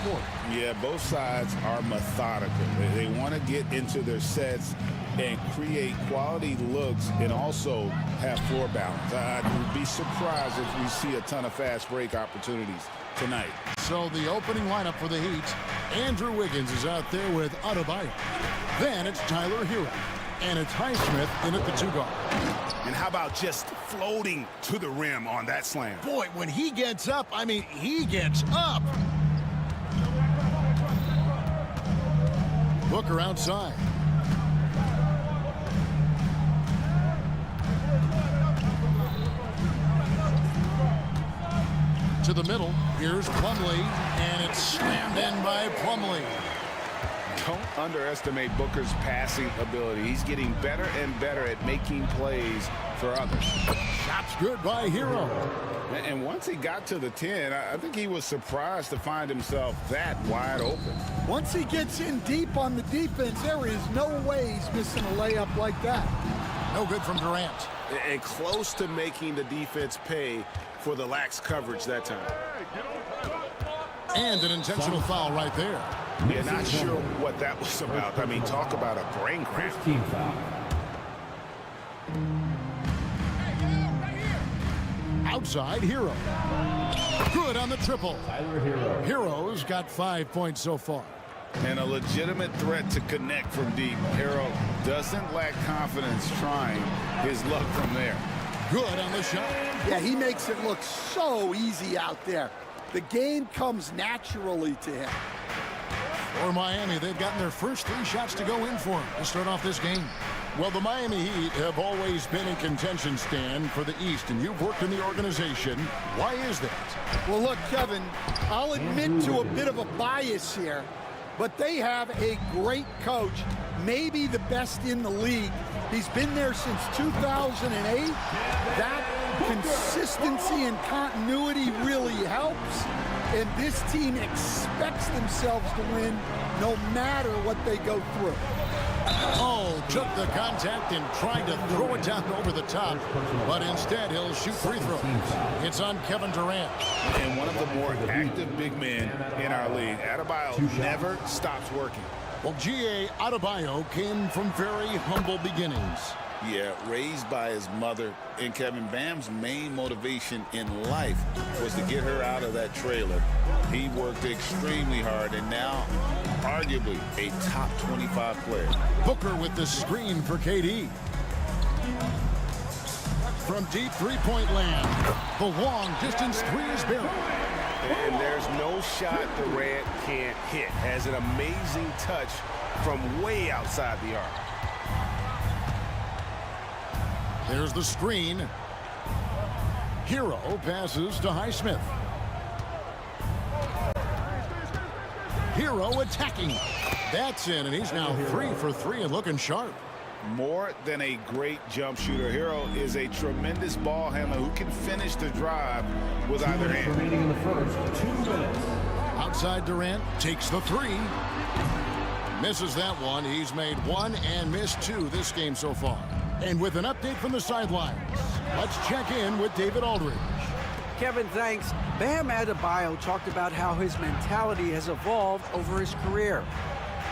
court. Yeah, both sides are methodical. They want to get into their sets and create quality looks and also have floor balance. I would be surprised if we see a ton of fast break opportunities tonight. So the opening lineup for the Heat, Andrew Wiggins is out there with Adebayo. Then it's Tyler Hero. And it's Highsmith in at the 2-guard. And how about just floating to the rim on that slam? Boy, when he gets up, I mean, he gets up. Booker outside. To the middle, here's Plumlee, and it's slammed in by Plumlee. Don't underestimate Booker's passing ability. He's getting better and better at making plays for others. Shot's good by Hero. And once he got to the 10, I think he was surprised to find himself that wide open. Once he gets in deep on the defense, there is no way he's missing a layup like that. No good from Durant. And close to making the defense pay for the lax coverage that time. And an intentional foul right there. Yeah, not sure what that was about. I mean, talk about a brain cramp. Team foul. Outside, Hero. Good on the triple. Tyler Hero. Hero's got 5 points so far. And a legitimate threat to connect from deep. Hero doesn't lack confidence trying his luck from there. Good on the shot. Yeah, he makes it look so easy out there. The game comes naturally to him. For Miami, they've gotten their first 3 shots to go in for him to start off this game. Well, the Miami Heat have always been in contention, Stan, for the East, and you've worked in the organization. Why is that? Well, look, Kevin, I'll admit to a bit of a bias here, but they have a great coach, maybe the best in the league. He's been there since 2008. That consistency and continuity really helps. And this team expects themselves to win no matter what they go through. Oh, took the contact and tried to throw it down over the top. But instead, he'll shoot free throws. It's on Kevin Durant. And one of the more active big men in our league. Adebayo never stops working. Well, G.A. Adebayo came from very humble beginnings. Yeah, raised by his mother. And Kevin, Bam's main motivation in life was to get her out of that trailer. He worked extremely hard and now arguably a top 25 player. Booker with the screen for KD. From deep three-point land, the long distance 3 is buried. And there's no shot Durant can't hit. Has an amazing touch from way outside the arc. There's the screen. Hero passes to Highsmith. Hero attacking. That's in, and he's now 3 for 3 and looking sharp. More than a great jump shooter, Hero is a tremendous ball handler who can finish the drive with either hand. Remaining in the first 2 minutes. Outside Durant takes the 3. Misses that one. He's made 1 and missed 2 this game so far. And with an update from the sidelines, let's check in with David Aldridge. Kevin, thanks. Bam Adebayo talked about how his mentality has evolved over his career.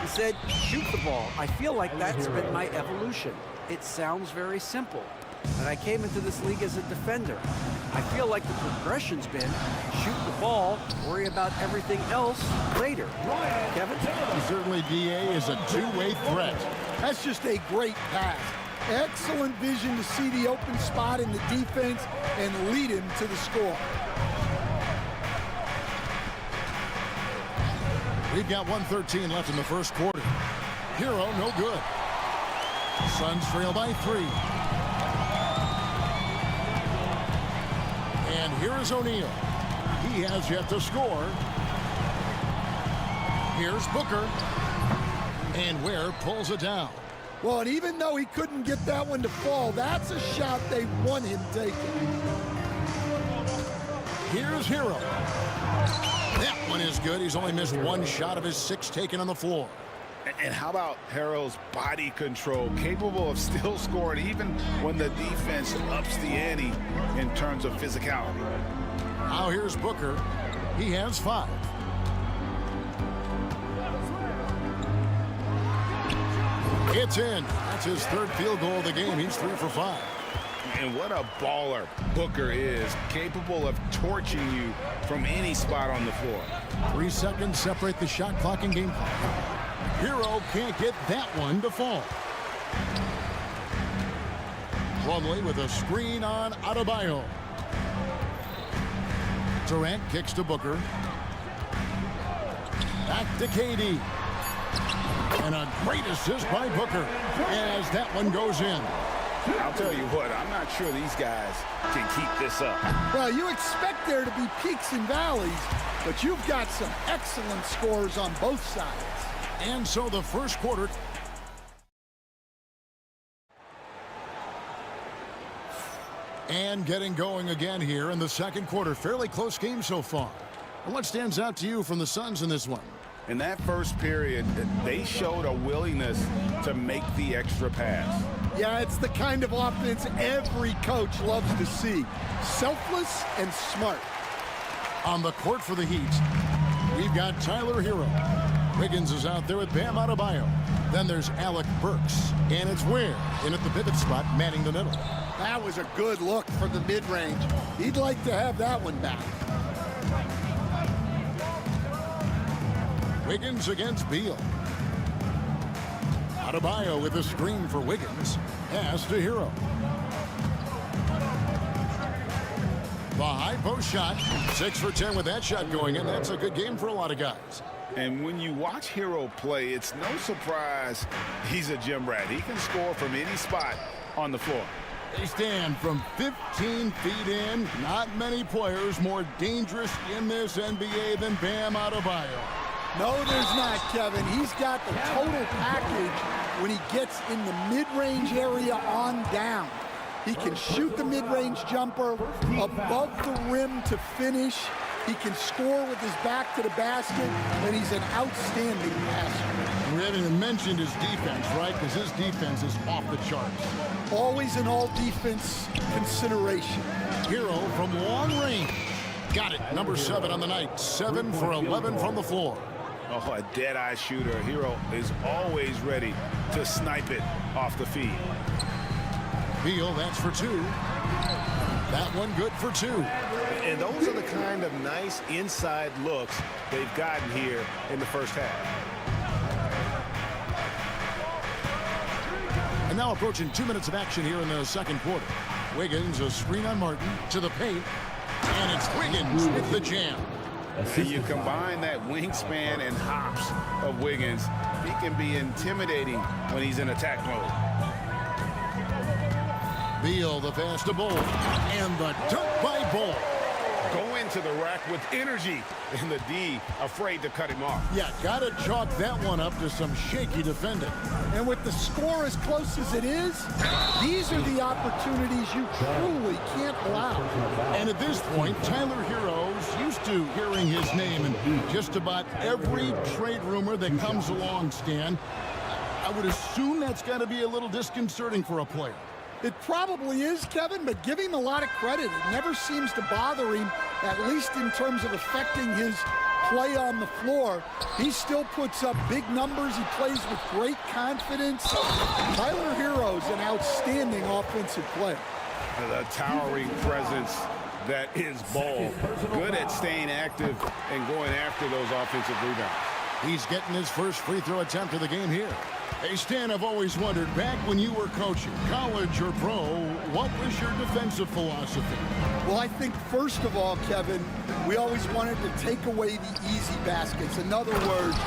He said, shoot the ball. I feel like that's been my evolution. It sounds very simple, but I came into this league as a defender. I feel like the progression's been shoot the ball, worry about everything else later. Kevin? Certainly, DA is a two-way threat. That's just a great pass. Excellent vision to see the open spot in the defense and lead him to the score. We've got 1:13 left in the first quarter. Hero, no good. Suns trail by 3. And here is O'Neal. He has yet to score. Here's Booker. And Ware pulls it down. Well, and even though he couldn't get that one to fall, that's a shot they want him taking. Here's Hero. That one is good. He's only missed 1 shot of his 6 taken on the floor. And how about Hero's body control, capable of still scoring even when the defense ups the ante in terms of physicality. Now here's Booker. He has 5. It's in. That's his third field goal of the game. He's 3 for 5. And what a baller Booker is, capable of torching you from any spot on the floor. 3 seconds separate the shot clock and game clock. Hero can't get that one to fall. Plumlee with a screen on Adebayo. Durant kicks to Booker. Back to KD. And a great assist by Booker as that one goes in. I'll tell you what, I'm not sure these guys can keep this up. Well, you expect there to be peaks and valleys, but you've got some excellent scores on both sides. And so the first quarter. And getting going again here in the second quarter. Fairly close game so far. And what stands out to you from the Suns in this one? In that first period, they showed a willingness to make the extra pass. Yeah, it's the kind of offense every coach loves to see. Selfless and smart. On the court for the Heat, we've got Tyler Hero. Wiggins is out there with Bam Adebayo. Then there's Alec Burks. And it's Ware in at the pivot spot, manning the middle. That was a good look from the mid-range. He'd like to have that one back. Wiggins against Beal. Adebayo with a screen for Wiggins. Pass to Hero. The high post shot. 6 for 10 with that shot going in. That's a good game for a lot of guys. And when you watch Hero play, it's no surprise he's a gym rat. He can score from any spot on the floor. They stand from 15 feet in. Not many players more dangerous in this NBA than Bam Adebayo. No, there's not, Kevin. He's got the total package when he gets in the mid-range area on down. He can shoot the mid-range jumper above the rim to finish. He can score with his back to the basket, and he's an outstanding passer. We haven't even mentioned his defense, right? Because his defense is off the charts. Always an all-defense consideration. Hero from long range. Got it. Number 7 on the night. 7 for 11 from the floor. Oh, a dead-eye shooter. Hero is always ready to snipe it off the feed. Beal, that's for 2. That one good for 2. And those are the kind of nice inside looks they've gotten here in the first half. And now approaching 2 minutes of action here in the second quarter. Wiggins, a screen on Martin, to the paint. And it's Wiggins with the jam. And you combine that wingspan and hops of Wiggins, he can be intimidating when he's in attack mode. Beal, the pass to Bull. And the dunk by Bull. Go into the rack with energy, and the D afraid to cut him off. Yeah, gotta chalk that one up to some shaky defending. And with the score as close as it is, these are the opportunities you truly can't allow. And at this point, Tyler Hero's used to hearing his name in just about every trade rumor that comes along, Stan. I would assume that's got to be a little disconcerting for a player. It probably is, Kevin, but give him a lot of credit. It never seems to bother him, at least in terms of affecting his play on the floor. He still puts up big numbers. He plays with great confidence. Tyler Hero's an outstanding offensive player. The towering presence that is Ball. Good at staying active and going after those offensive rebounds. He's getting his first free throw attempt of the game here. Hey, Stan, I've always wondered, back when you were coaching, college or pro, what was your defensive philosophy? Well, I think, first of all, Kevin, we always wanted to take away the easy baskets. In other words,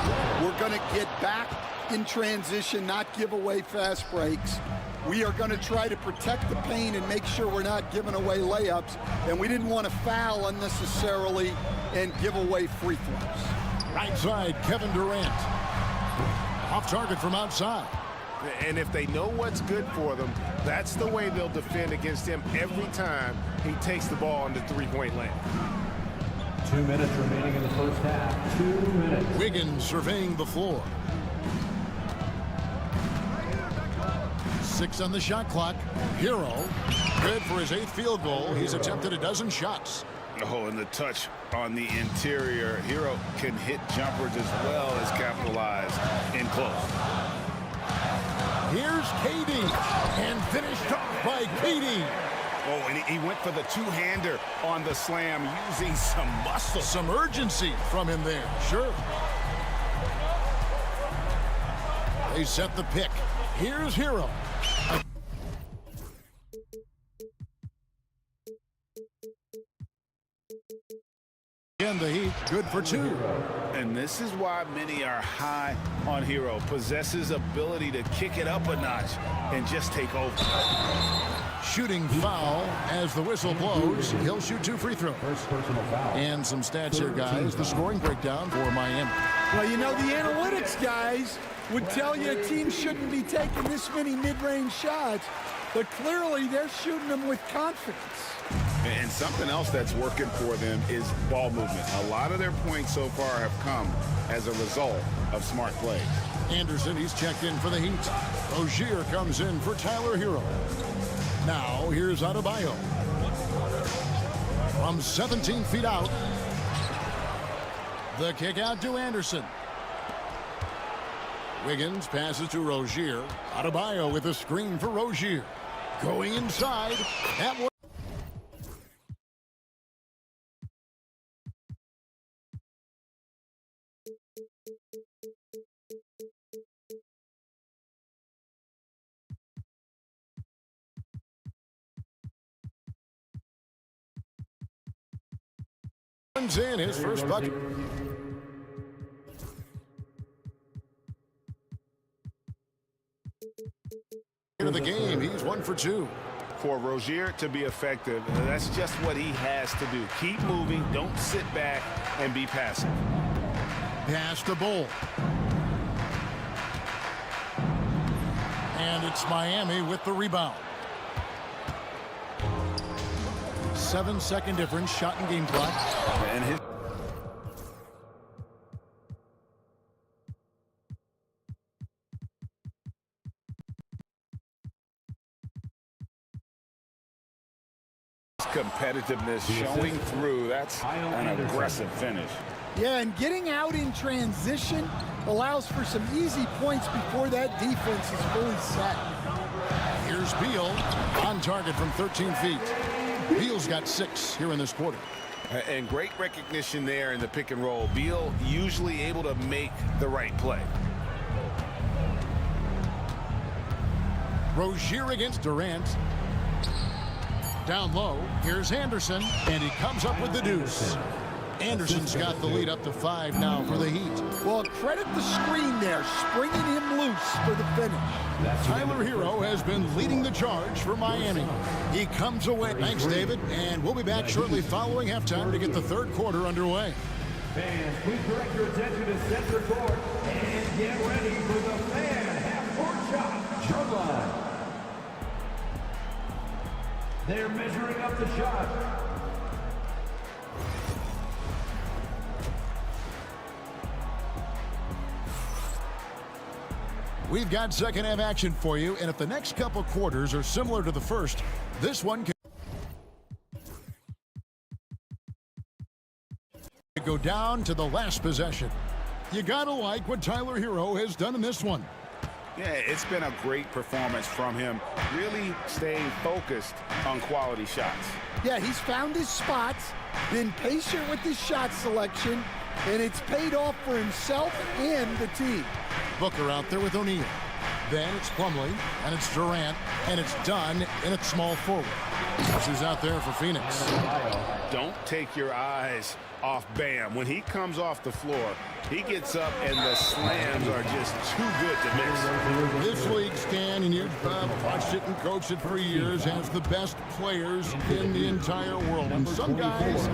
we're going to get back in transition, not give away fast breaks. We are going to try to protect the paint and make sure we're not giving away layups. And we didn't want to foul unnecessarily and give away free throws. Right side, Kevin Durant. Off target from outside. And if they know what's good for them, that's the way they'll defend against him every time he takes the ball in the three-point lane. 2 minutes remaining in the first half. 2 minutes. Wiggins surveying the floor. 6 on the shot clock. Hero, good for his 8th field goal. He's attempted a dozen shots. Oh, and the touch on the interior. Hero can hit jumpers as well as capitalize in close. Here's KD, and finished off by KD. Oh, and he went for the two-hander on the slam, using some muscle. Some urgency from him there, sure. They set the pick. Here's Hero. Again, the Heat, good for two. And this is why many are high on Hero. Possesses ability to kick it up a notch and just take over. Shooting foul as the whistle blows. He'll shoot 2 free throws. First personal foul. And some stats here, guys. The scoring breakdown for Miami. Well, you know, the analytics guys would tell you a team shouldn't be taking this many mid-range shots, but clearly they're shooting them with confidence. And something else that's working for them is ball movement. A lot of their points so far have come as a result of smart plays. Anderson, he's checked in for the Heat. Rozier comes in for Tyler Hero. Now, here's Adebayo. From 17 feet out. The kick out to Anderson. Wiggins passes to Rozier. Adebayo with a screen for Rozier. Going inside. That one. In his first bucket. Into the game, he's 1 for 2. For Rozier to be effective, that's just what he has to do. Keep moving, don't sit back and be passive. Pass to Bull. And it's Miami with the rebound. 7-second difference, shot and game clock. And his competitiveness showing through. That's an aggressive finish. Yeah, and getting out in transition allows for some easy points before that defense is fully set. Here's Beal on target from 13 feet. Beal's got 6 here in this quarter. And great recognition there in the pick and roll. Beal usually able to make the right play. Rozier against Durant. Down low, here's Anderson, and he comes up with the deuce. Anderson's got the lead up to 5 now for the Heat. Well, credit the screen there, springing him loose for the finish. Tyler Hero has been leading the charge for Miami. He comes away. Thanks, David. And we'll be back shortly following halftime to get the third quarter underway. Fans, please direct your attention to center court and get ready for the fan half-court shot. Jump line. They're measuring up the shot. We've got second half action for you, and if the next couple quarters are similar to the first, this one can go down to the last possession. You gotta like what Tyler Hero has done in this one. Yeah, it's been a great performance from him, really staying focused on quality shots. Yeah, he's found his spots, been patient with his shot selection, and it's paid off for himself and the team. Booker out there with O'Neal. Then it's Plumlee, and it's Durant, and it's done in its small forward. This is out there for Phoenix. Don't take your eyes off Bam. When he comes off the floor, he gets up and the slams are just too good to miss. This league, Stan, and you've watched it and coached it for years, has the best players in the entire world. And some guys,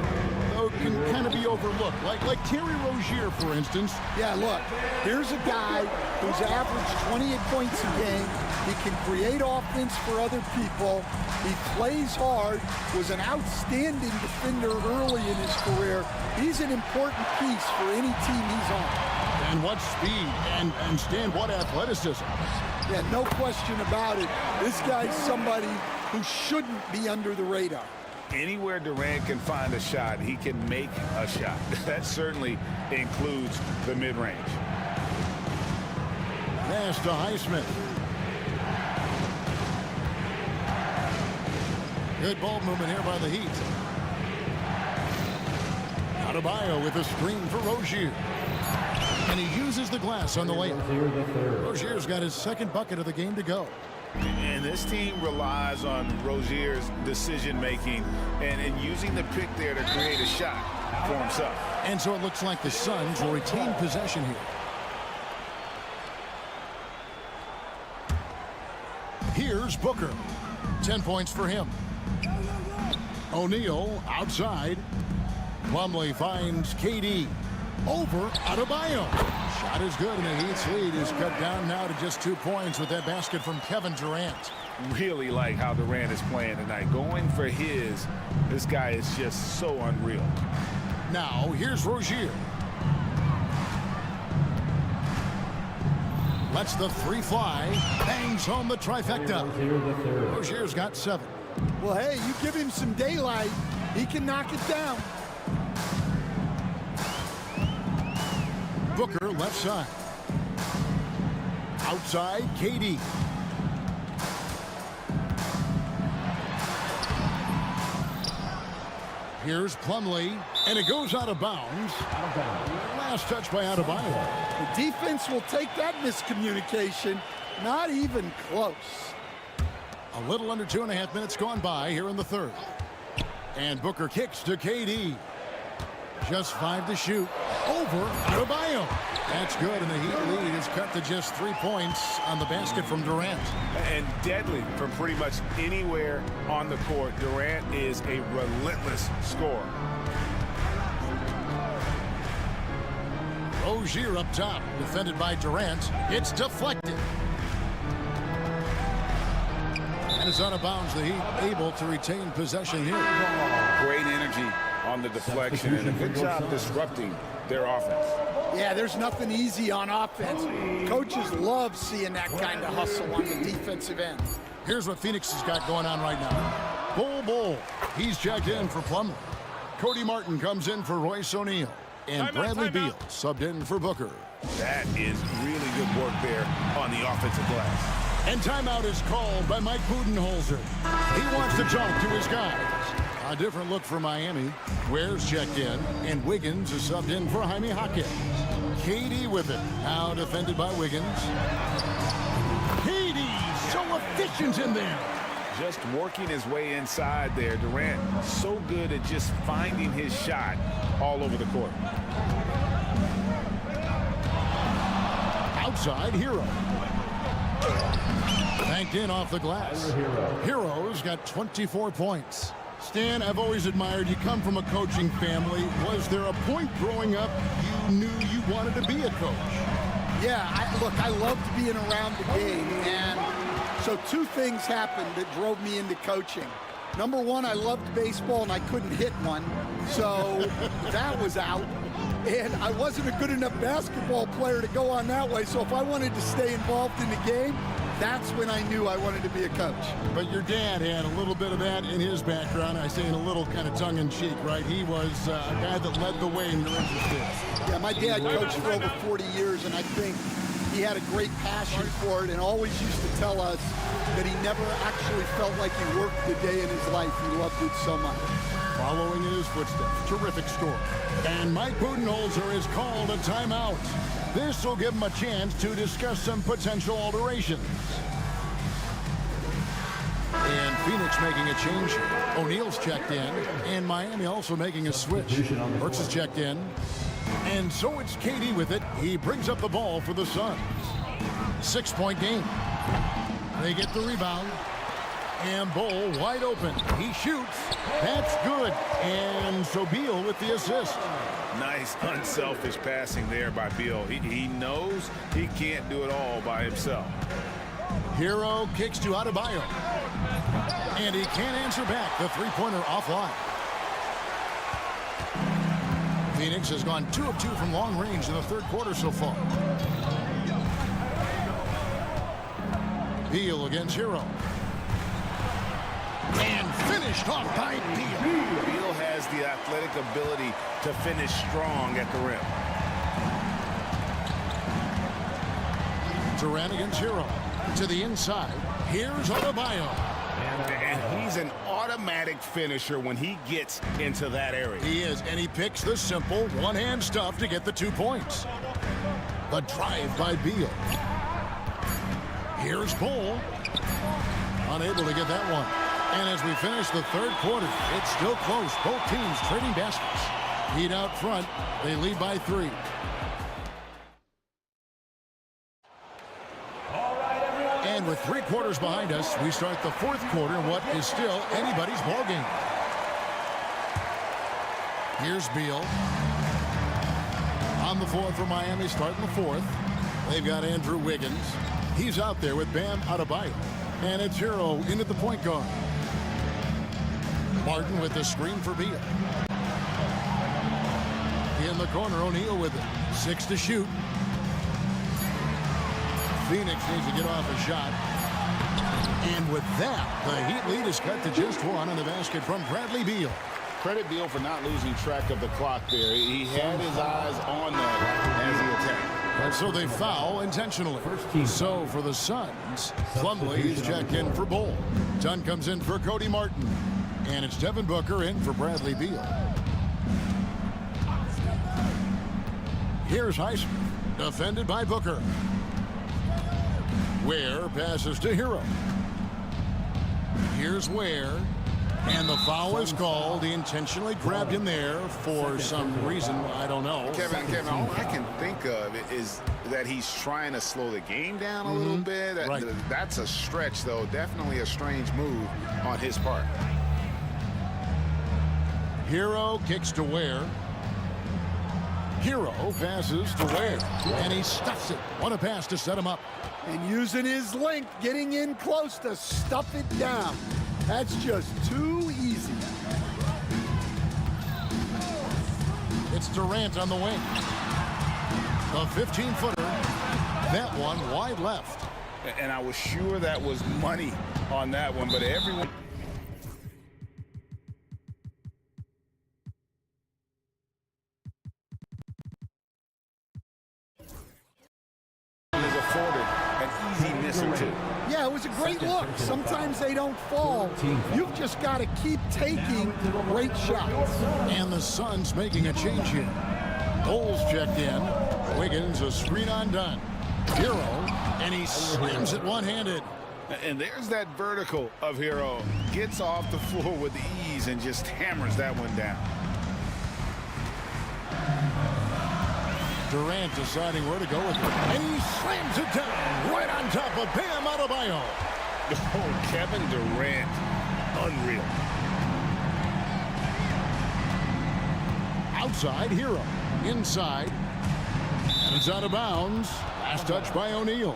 though, can kind of be overlooked. Like Terry Rozier, for instance. Yeah, look, here's a guy who's averaged 28 points a game. He can create offense for other people. He plays hard, was an outstanding defender early in his career. He's an important piece for any team he's on. And what speed, and Stan, what athleticism. Yeah, no question about it. This guy's somebody who shouldn't be under the radar. Anywhere Durant can find a shot, he can make a shot. That certainly includes the mid-range. Pass to Highsmith. Good ball movement here by the Heat. Adebayo with a screen for Rozier. And he uses the glass on the layup. Rozier's got his second bucket of the game to go. And this team relies on Rozier's decision-making and using the pick there to create a shot for himself. And so it looks like the Suns will retain possession here. Here's Booker. 10 points for him. O'Neal outside. Plumlee finds KD. Over Adebayo. Shot is good, and the Heat's lead is cut down now to just 2 points with that basket from Kevin Durant. Really like how Durant is playing tonight. Going for this guy is just so unreal. Now, here's Rozier. Lets the three fly. Bangs home the trifecta. Rozier's got 7. Well, hey, you give him some daylight, he can knock it down. Booker left side. Outside, KD. Here's Plumlee, and it goes out of bounds. Last touch by Adebayo. The defense will take that miscommunication. Not even close. A little under 2.5 minutes gone by here in the third. And Booker kicks to KD. Just 5 to shoot. Over Adebayo. That's good, and the Heat lead is cut to just 3 points on the basket from Durant. And deadly from pretty much anywhere on the court. Durant is a relentless scorer. Rozier up top, defended by Durant. It's deflected. And it's out of bounds. The Heat able to retain possession here. Great energy on the deflection and a good job disrupting their offense. Yeah, there's nothing easy on offense. Coaches love seeing that kind of hustle on the defensive end. Here's what Phoenix has got going on right now. Bull. He's checked in for Plumlee. Cody Martin comes in for Royce O'Neal. And Bradley Beal subbed in for Booker. That is really good work there on the offensive glass. And timeout is called by Mike Budenholzer. He wants to talk to his guys. A different look for Miami. Ware's checked in, and Wiggins is subbed in for Jaime Jaquez. KD with it. Now defended by Wiggins. KD so efficient in there. Just working his way inside there. Durant so good at just finding his shot all over the court. Outside, Hero. Banked in off the glass. Hero's got 24 points. Stan, I've always admired you. Come from a coaching family. Was there a point growing up you knew you wanted to be a coach? Yeah, I loved being around the game, and so 2 things happened that drove me into coaching. Number 1, I loved baseball and I couldn't hit one, so that was out. And I wasn't a good enough basketball player to go on that way, so if I wanted to stay involved in the game, that's when I knew I wanted to be a coach. But your dad had a little bit of that in his background. I say in a little kind of tongue-in-cheek, right? He was a guy that led the way in your interest. Yeah, my dad coached for over 40 years, and I think he had a great passion for it and always used to tell us that he never actually felt like he worked the day in his life. He loved it so much. Following in his footsteps, terrific score. And Mike Budenholzer is called a timeout. This will give him a chance to discuss some potential alterations. And Phoenix making a change here. O'Neal's checked in, and Miami also making a switch. Burks is checked in, and so it's KD with it. He brings up the ball for the Suns. 6-point game. They get the rebound. And Bull wide open. He shoots. That's good. And so Beal with the assist. Nice, unselfish passing there by Beal. He knows he can't do it all by himself. Hero kicks to Adebayo. And he can't answer back. The three-pointer offline. Phoenix has gone 2 of 2 from long range in the third quarter so far. Beal against Hero. And finished off by Beal. Beal has the athletic ability to finish strong at the rim. Durant against Hero. To the inside. Here's Adebayo. And he's an automatic finisher when he gets into that area. He is, and he picks the simple one-hand stuff to get the 2 points. The drive by Beal. Here's Bull. Unable to get that one. And as we finish the third quarter, it's still close. Both teams trading baskets. Heat out front. They lead by 3. And with 3 quarters behind us, we start the fourth quarter in what is still anybody's ball game. Here's Beal. On the floor for Miami, starting the fourth. They've got Andrew Wiggins. He's out there with Bam Adebayo. And it's Hero into the point guard. Martin with the screen for Beal. In the corner, O'Neal with it. 6 to shoot. Phoenix needs to get off a shot. And with that, the Heat lead is cut to just 1 on the basket from Bradley Beal. Credit Beal for not losing track of the clock there. He had his eyes on that as he attacked. And so they foul intentionally. So for the Suns, Plumlee is checked in for Bull. Dunn comes in for Cody Martin. And it's Devin Booker in for Bradley Beal. Here's Highsmith, defended by Booker. Ware passes to Hero. Here's Ware. And the foul is called. He intentionally grabbed him there for some reason. I don't know. Kevin, all I can think of is that he's trying to slow the game down a little bit. Right. That's a stretch, though. Definitely a strange move on his part. Hero kicks to Ware. Hero passes to Ware. And he stuffs it. What a pass to set him up. And using his length, getting in close to stuff it down. That's just too easy. It's Durant on the wing. A 15-footer. That one wide left. And I was sure that was money on that one, but everyone is afforded an easy miss or 2. Yeah, it was a great look. Sometimes they don't fall. You've just got to keep taking great shots. And the Suns making a change here. Bulls checked in. Wiggins a screen on Dunn. Hero, and he slams it one-handed. And there's that vertical of Hero. Gets off the floor with ease and just hammers that one down. Durant deciding where to go with it. And he slams it down right on top of Bam Adebayo. Oh, Kevin Durant. Unreal. Outside, Hero. Inside. And it's out of bounds. Last touch by O'Neal.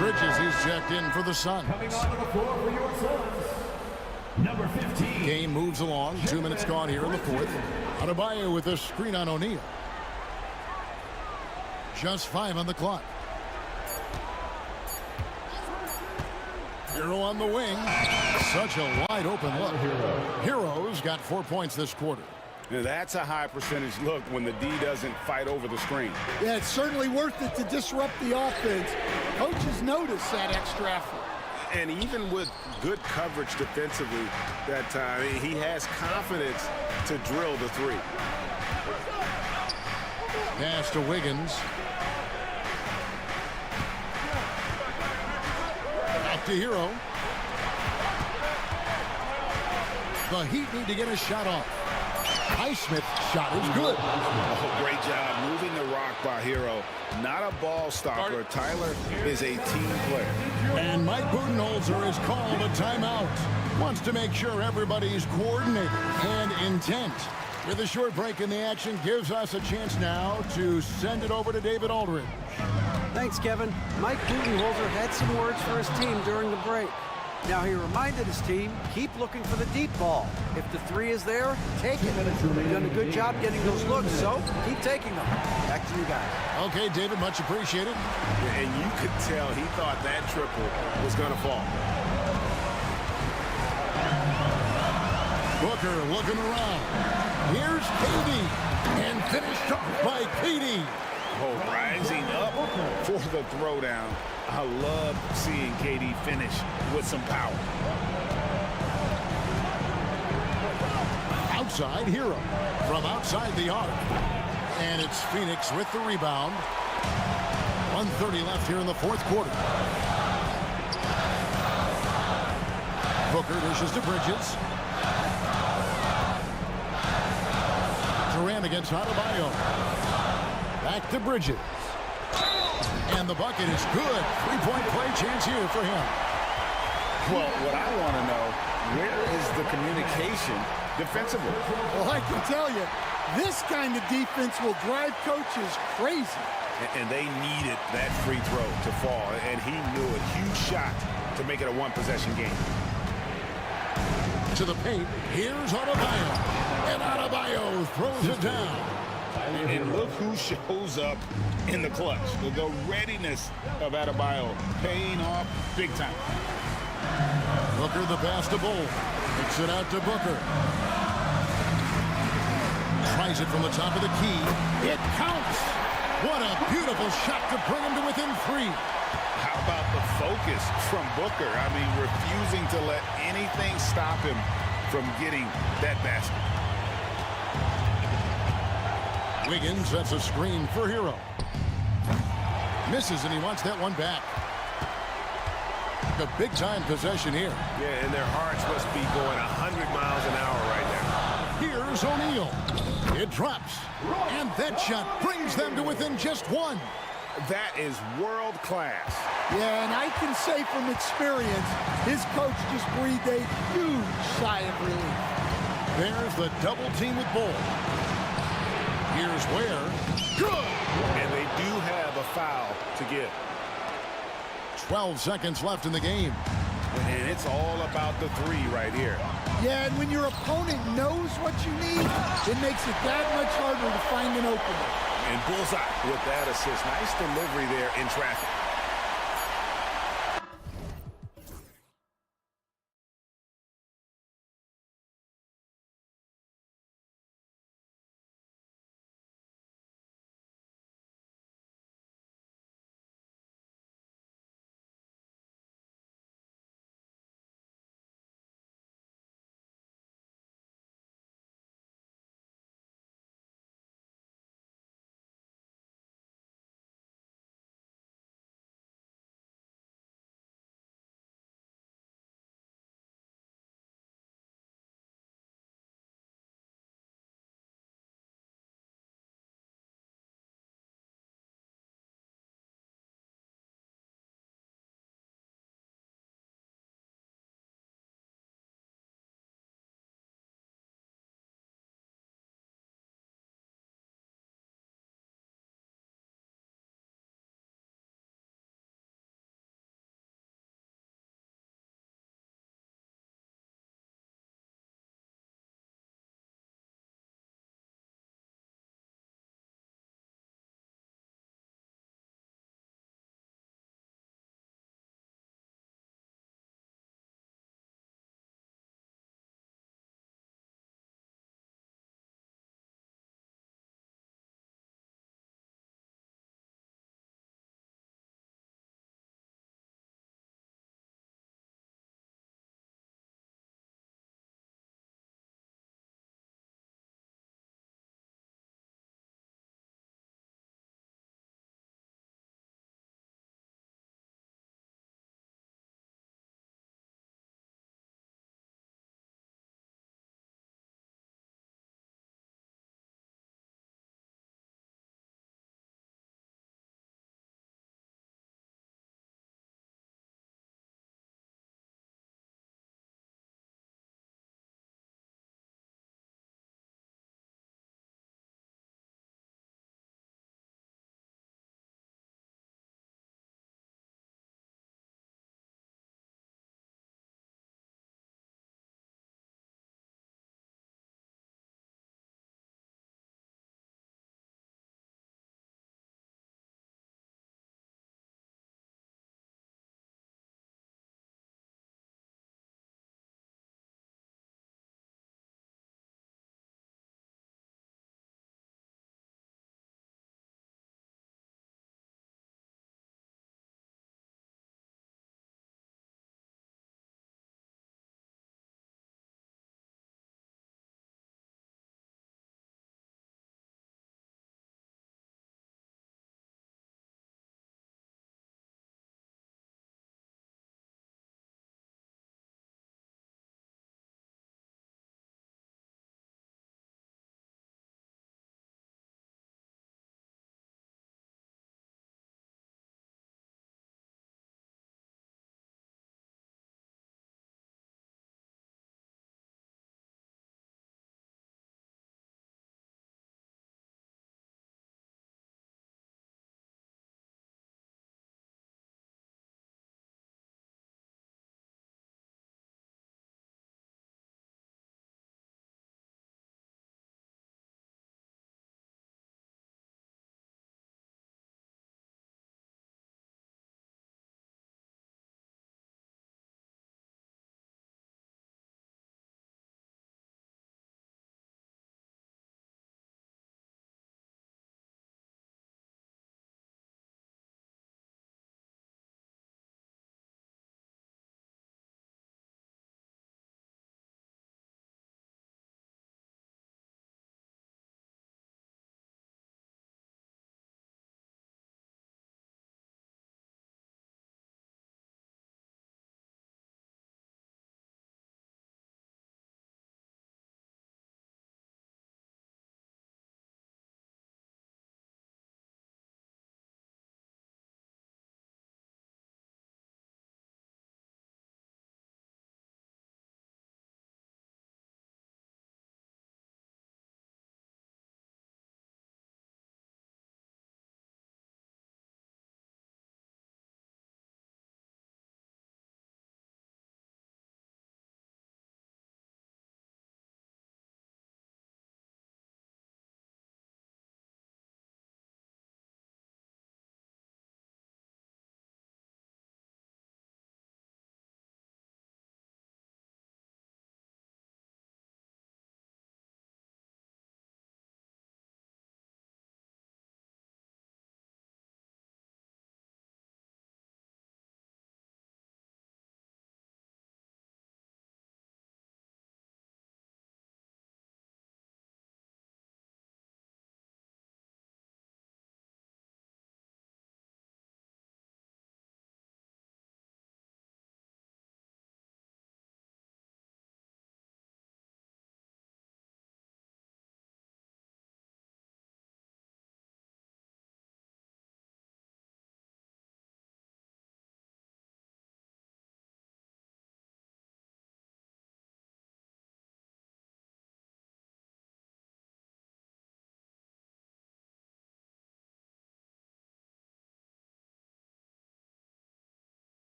Bridges, he's checked in for the Suns. Coming onto the floor for your Suns, number 15. Game moves along. 2 minutes gone here in the fourth. Adebayo with a screen on O'Neal. Just 5 on the clock. Hero on the wing. Such a wide open look. Hero's got 4 points this quarter. Now, that's a high percentage look when the D doesn't fight over the screen. Yeah, it's certainly worth it to disrupt the offense. Coaches notice that extra effort. And even with good coverage defensively that time, he has confidence to drill the 3. Pass to Wiggins. Back to Hero. The Heat need to get a shot off. Highsmith's shot is good. Oh, great job moving the rock by Hero. Not a ball stopper. Tyler is a team player. And Mike Budenholzer has called a timeout. Wants to make sure everybody's coordinated and intent. With a short break in the action, gives us a chance now to send it over to David Aldridge. Thanks, Kevin. Mike Budenholzer had some words for his team during the break. Now he reminded his team, keep looking for the deep ball. If the three is there, take it. You've done a good job getting those looks, so keep taking them. Back to you guys. Okay, David, much appreciated. And you could tell he thought that triple was going to fall. Booker looking around. Here's KD. And finished off by KD. Oh, rising up for the throwdown. I love seeing KD finish with some power. Outside Hero from outside the arc. And it's Phoenix with the rebound. 1:30 left here in the fourth quarter. Booker dishes to Bridges. Durant against Adebayo. Back to Bridges. And the bucket is good. Three-point play chance here for him. Well, what I want to know, where is the communication defensively? Well, I can tell you, this kind of defense will drive coaches crazy. And they needed that free throw to fall, and he knew it. Huge shot to make it a one-possession game. To the paint, here's Adebayo. And Adebayo throws it down. And look who shows up in the clutch. The readiness of Adebayo paying off big time. Booker the pass to Bull. Kicks it out to Booker. Tries it from the top of the key. It counts. What a beautiful shot to bring him to within three. How about the focus from Booker? I mean, refusing to let anything stop him from getting that basket. Wiggins sets a screen for Hero. Misses, and he wants that one back. A big-time possession here. Yeah, and their hearts must be going 100 miles an hour right now. Here's O'Neal. It drops. And that shot brings them to within just one. That is world class. Yeah, and I can say from experience, his coach just breathed a huge sigh of relief. There's the double team with Bull. Here's Ware. Good! And they do have a foul to give. 12 seconds left in the game. And it's all about the three right here. Yeah, and when your opponent knows what you need, it makes it that much harder to find an opening. And bullseye with that assist. Nice delivery there in traffic.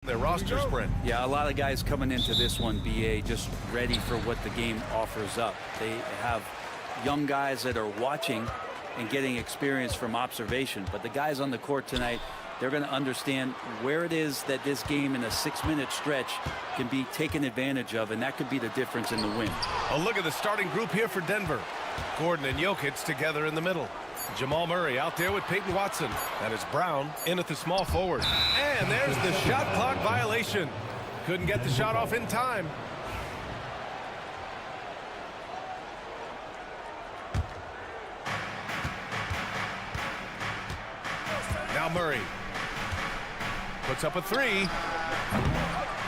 their roster spread. Yeah, a lot of guys coming into this one, BA, just ready for what the game offers up. They have young guys that are watching and getting experience from observation. But the guys on the court tonight, they're going to understand where it is that this game in a 6-minute stretch can be taken advantage of, and that could be the difference in the win. A look at the starting group here for Denver. Gordon and Jokic together in the middle. Jamal Murray out there with Peyton Watson. That is Brown in at the small forward. And there's the shot clock violation. Couldn't get the shot off in time. Now Murray puts up a three.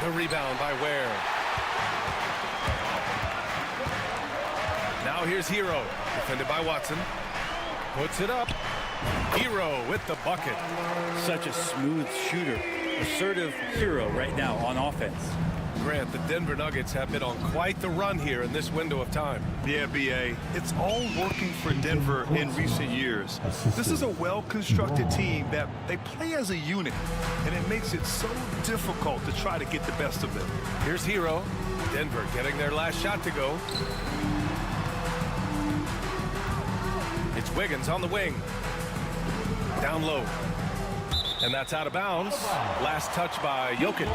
The rebound by Ware. Now here's Hero, defended by Watson. Puts it up. Hero with the bucket. Such a smooth shooter. Assertive Hero right now on offense. Grant, the Denver Nuggets have been on quite the run here in this window of time. Yeah, BA. It's all working for Denver in recent years. This is a well-constructed team that they play as a unit, and it makes it so difficult to try to get the best of them. Here's Hero. Denver getting their last shot to go. It's Wiggins on the wing. Down low. And that's out of bounds. Last touch by Jokic.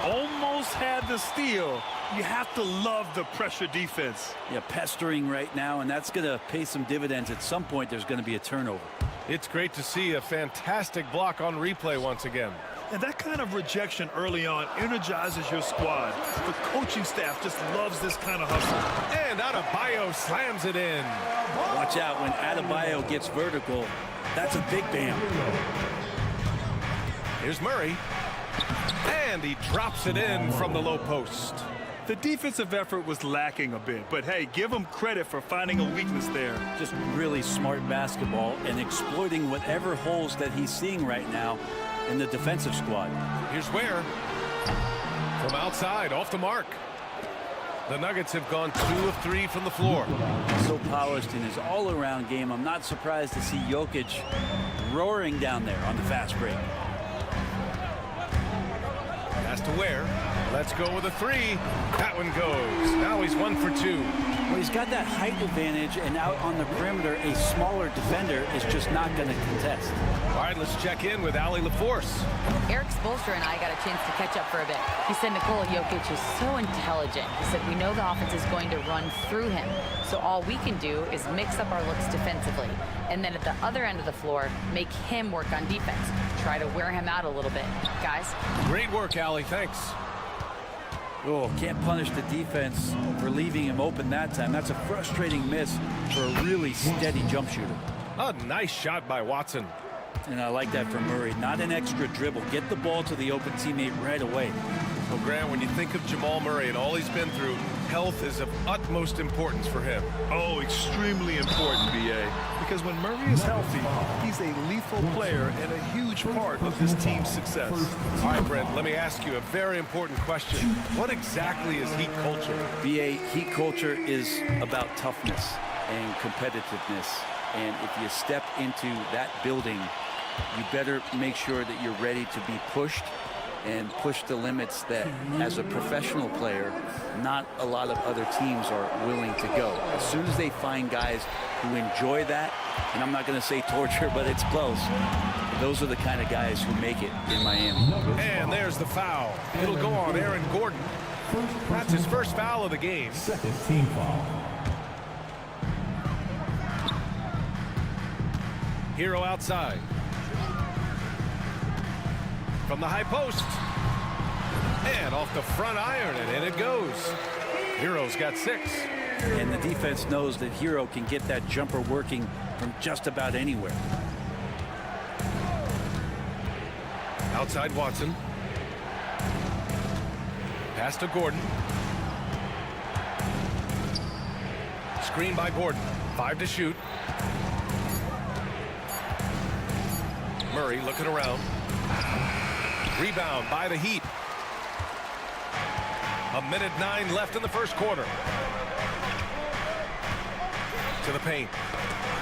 Almost had the steal. You have to love the pressure defense. Yeah, pestering right now, and that's going to pay some dividends. At some point, there's going to be a turnover. It's great to see a fantastic block on replay once again. And that kind of rejection early on energizes your squad. The coaching staff just loves this kind of hustle. And Adebayo slams it in. Watch out when Adebayo gets vertical. That's a big bam. Here's Murray. And he drops it in from the low post. The defensive effort was lacking a bit, but hey, give him credit for finding a weakness there. Just really smart basketball and exploiting whatever holes that he's seeing right now in the defensive squad. Here's Ware. From outside, off the mark. The Nuggets have gone 2 of 3 from the floor. So polished in his all-around game. I'm not surprised to see Jokic roaring down there on the fast break. Pass to Ware. Let's go with a three. That one goes. Now he's 1 for 2. Well, he's got that height advantage, and out on the perimeter, a smaller defender is just not going to contest. All right, let's check in with Allie LaForce. Eric Spoelstra and I got a chance to catch up for a bit. He said Nikola Jokic is so intelligent. He said we know the offense is going to run through him. So all we can do is mix up our looks defensively. And then at the other end of the floor, make him work on defense. Try to wear him out a little bit. Guys? Great work, Allie. Thanks. Oh, can't punish the defense for leaving him open that time. That's a frustrating miss for a really steady jump shooter. A nice shot by Watson. And I like that from Murray. Not an extra dribble. Get the ball to the open teammate right away. Well, Grant, when you think of Jamal Murray and all he's been through, health is of utmost importance for him. Oh, extremely important, BA. Because when Murray is healthy, he's a lethal player and a huge part of this team's success. All right, Brent, let me ask you a very important question. What exactly is Heat culture? BA, Heat culture is about toughness and competitiveness. And if you step into that building, you better make sure that you're ready to be pushed and push the limits that, as a professional player, not a lot of other teams are willing to go. As soon as they find guys who enjoy that, and I'm not going to say torture, but it's close, those are the kind of guys who make it in Miami. And there's the foul. It'll go on Aaron Gordon. That's his first foul of the game. Second team foul. Hero outside. From the high post. And off the front iron, and in it goes. Hero's got 6. And the defense knows that Hero can get that jumper working from just about anywhere. Outside Watson. Pass to Gordon. Screen by Gordon. 5 to shoot. Murray looking around. Rebound by the Heat. 1:09 left in the first quarter. To the paint.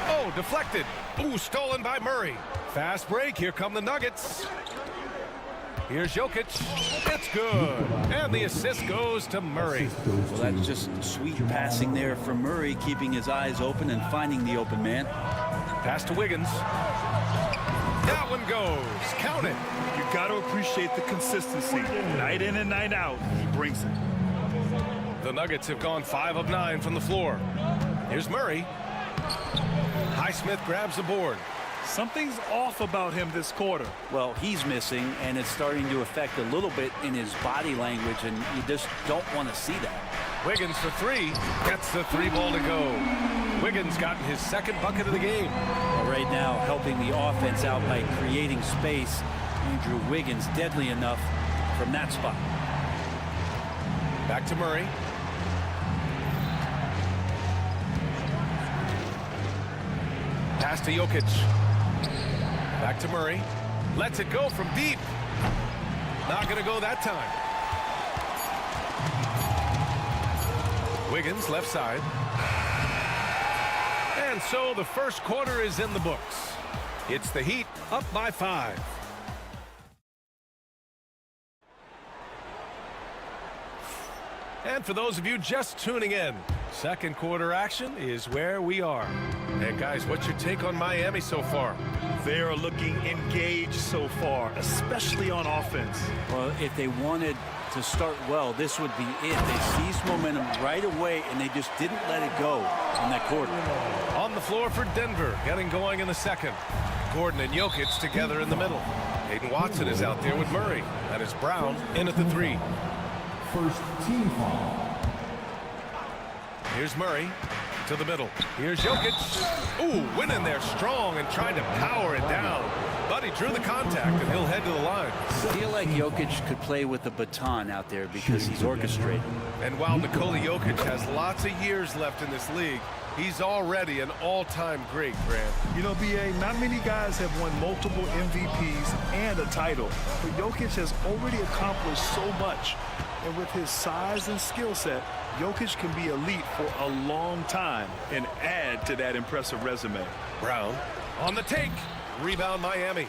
Oh, deflected. Ooh, stolen by Murray. Fast break. Here come the Nuggets. Here's Jokic. It's good. And the assist goes to Murray. Well, that's just sweet passing there from Murray, keeping his eyes open and finding the open man. Pass to Wiggins. That one goes. Count it. You got to appreciate the consistency. Night in and night out, he brings it. The Nuggets have gone 5 of 9 from the floor. Here's Murray. Highsmith grabs the board. Something's off about him this quarter. Well, he's missing, and it's starting to affect a little bit in his body language, and you just don't want to see that. Wiggins for 3. Gets the 3-ball to go. Wiggins gotten his second bucket of the game. Well, right now, helping the offense out by creating space. Andrew Wiggins deadly enough from that spot. Back to Murray. Pass to Jokic. Back to Murray. Lets it go from deep. Not going to go that time. Wiggins left side. And so the first quarter is in the books. It's the Heat up by 5. And for those of you just tuning in, second quarter action is where we are. And guys, what's your take on Miami so far? They are looking engaged so far, especially on offense. Well, if they wanted to start well, this would be it. They seized momentum right away, and they just didn't let it go in that quarter. On the floor for Denver, getting going in the second. Gordon and Jokic together in the middle. Hayden Watson is out there with Murray. That is Brown in at the 3. First team foul. Here's Murray to the middle. Here's Jokic. Ooh, went in there strong and tried to power it down. But he drew the contact, and he'll head to the line. I feel like Jokic could play with the baton out there because he's orchestrating. And while Nikola Jokic has lots of years left in this league, he's already an all-time great, Grant. You know, BA, not many guys have won multiple MVPs and a title. But Jokic has already accomplished so much. And with his size and skill set, Jokic can be elite for a long time and add to that impressive resume. Brown on the take. Rebound Miami.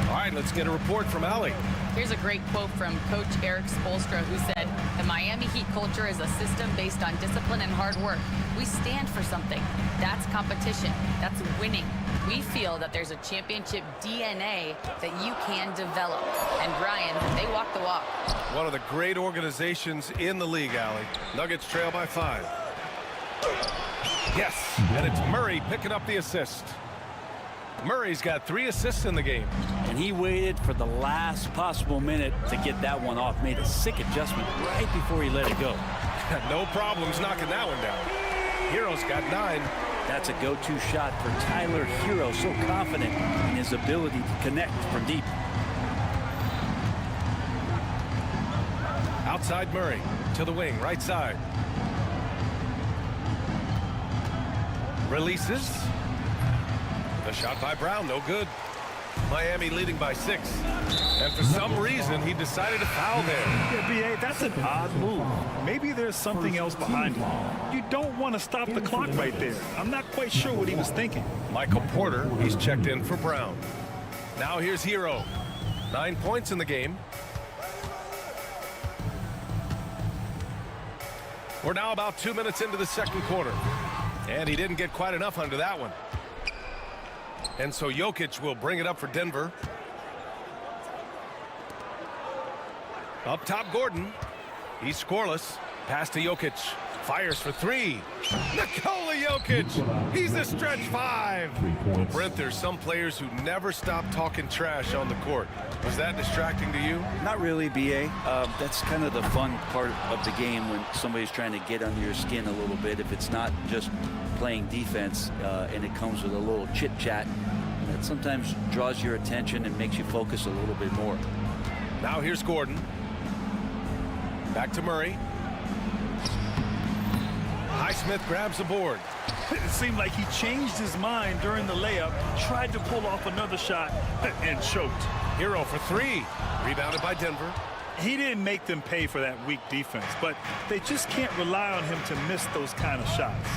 All right, let's get a report from Allie. Here's a great quote from Coach Eric Spoelstra, who said, "The Miami Heat culture is a system based on discipline and hard work. We stand for something. That's competition. That's winning. We feel that there's a championship DNA that you can develop." And Brian, they walk the walk. One of the great organizations in the league, Allie. Nuggets trail by 5. Yes, and it's Murray picking up the assist. Murray's got 3 assists in the game. And he waited for the last possible minute to get that one off. Made a sick adjustment right before he let it go. No problems knocking that one down. Hero's got 9. That's a go-to shot for Tyler Hero. So confident in his ability to connect from deep. Outside Murray to the wing, right side. Releases. The shot by Brown, no good. Miami leading by 6. And for some reason, he decided to foul there. Yeah, BA, that's an odd move. Maybe there's something else behind it. You don't want to stop the clock right there. I'm not quite sure what he was thinking. Michael Porter, he's checked in for Brown. Now here's Hero. 9 points in the game. We're now about 2 minutes into the second quarter. And he didn't get quite enough under that one. And so Jokic will bring it up for Denver. Up top, Gordon. He's scoreless. Pass to Jokic. Fires for 3. Nikola Jokic. He's a stretch 5. Well, Brent, there's some players who never stop talking trash on the court. Was that distracting to you? Not really, BA. That's kind of the fun part of the game when somebody's trying to get under your skin a little bit. If it's not just playing defense and it comes with a little chit-chat, that sometimes draws your attention and makes you focus a little bit more. Now here's Gordon. Back to Murray. Highsmith grabs the board. It seemed like he changed his mind during the layup, tried to pull off another shot, and choked. Hero for 3. Rebounded by Denver. He didn't make them pay for that weak defense, but they just can't rely on him to miss those kind of shots.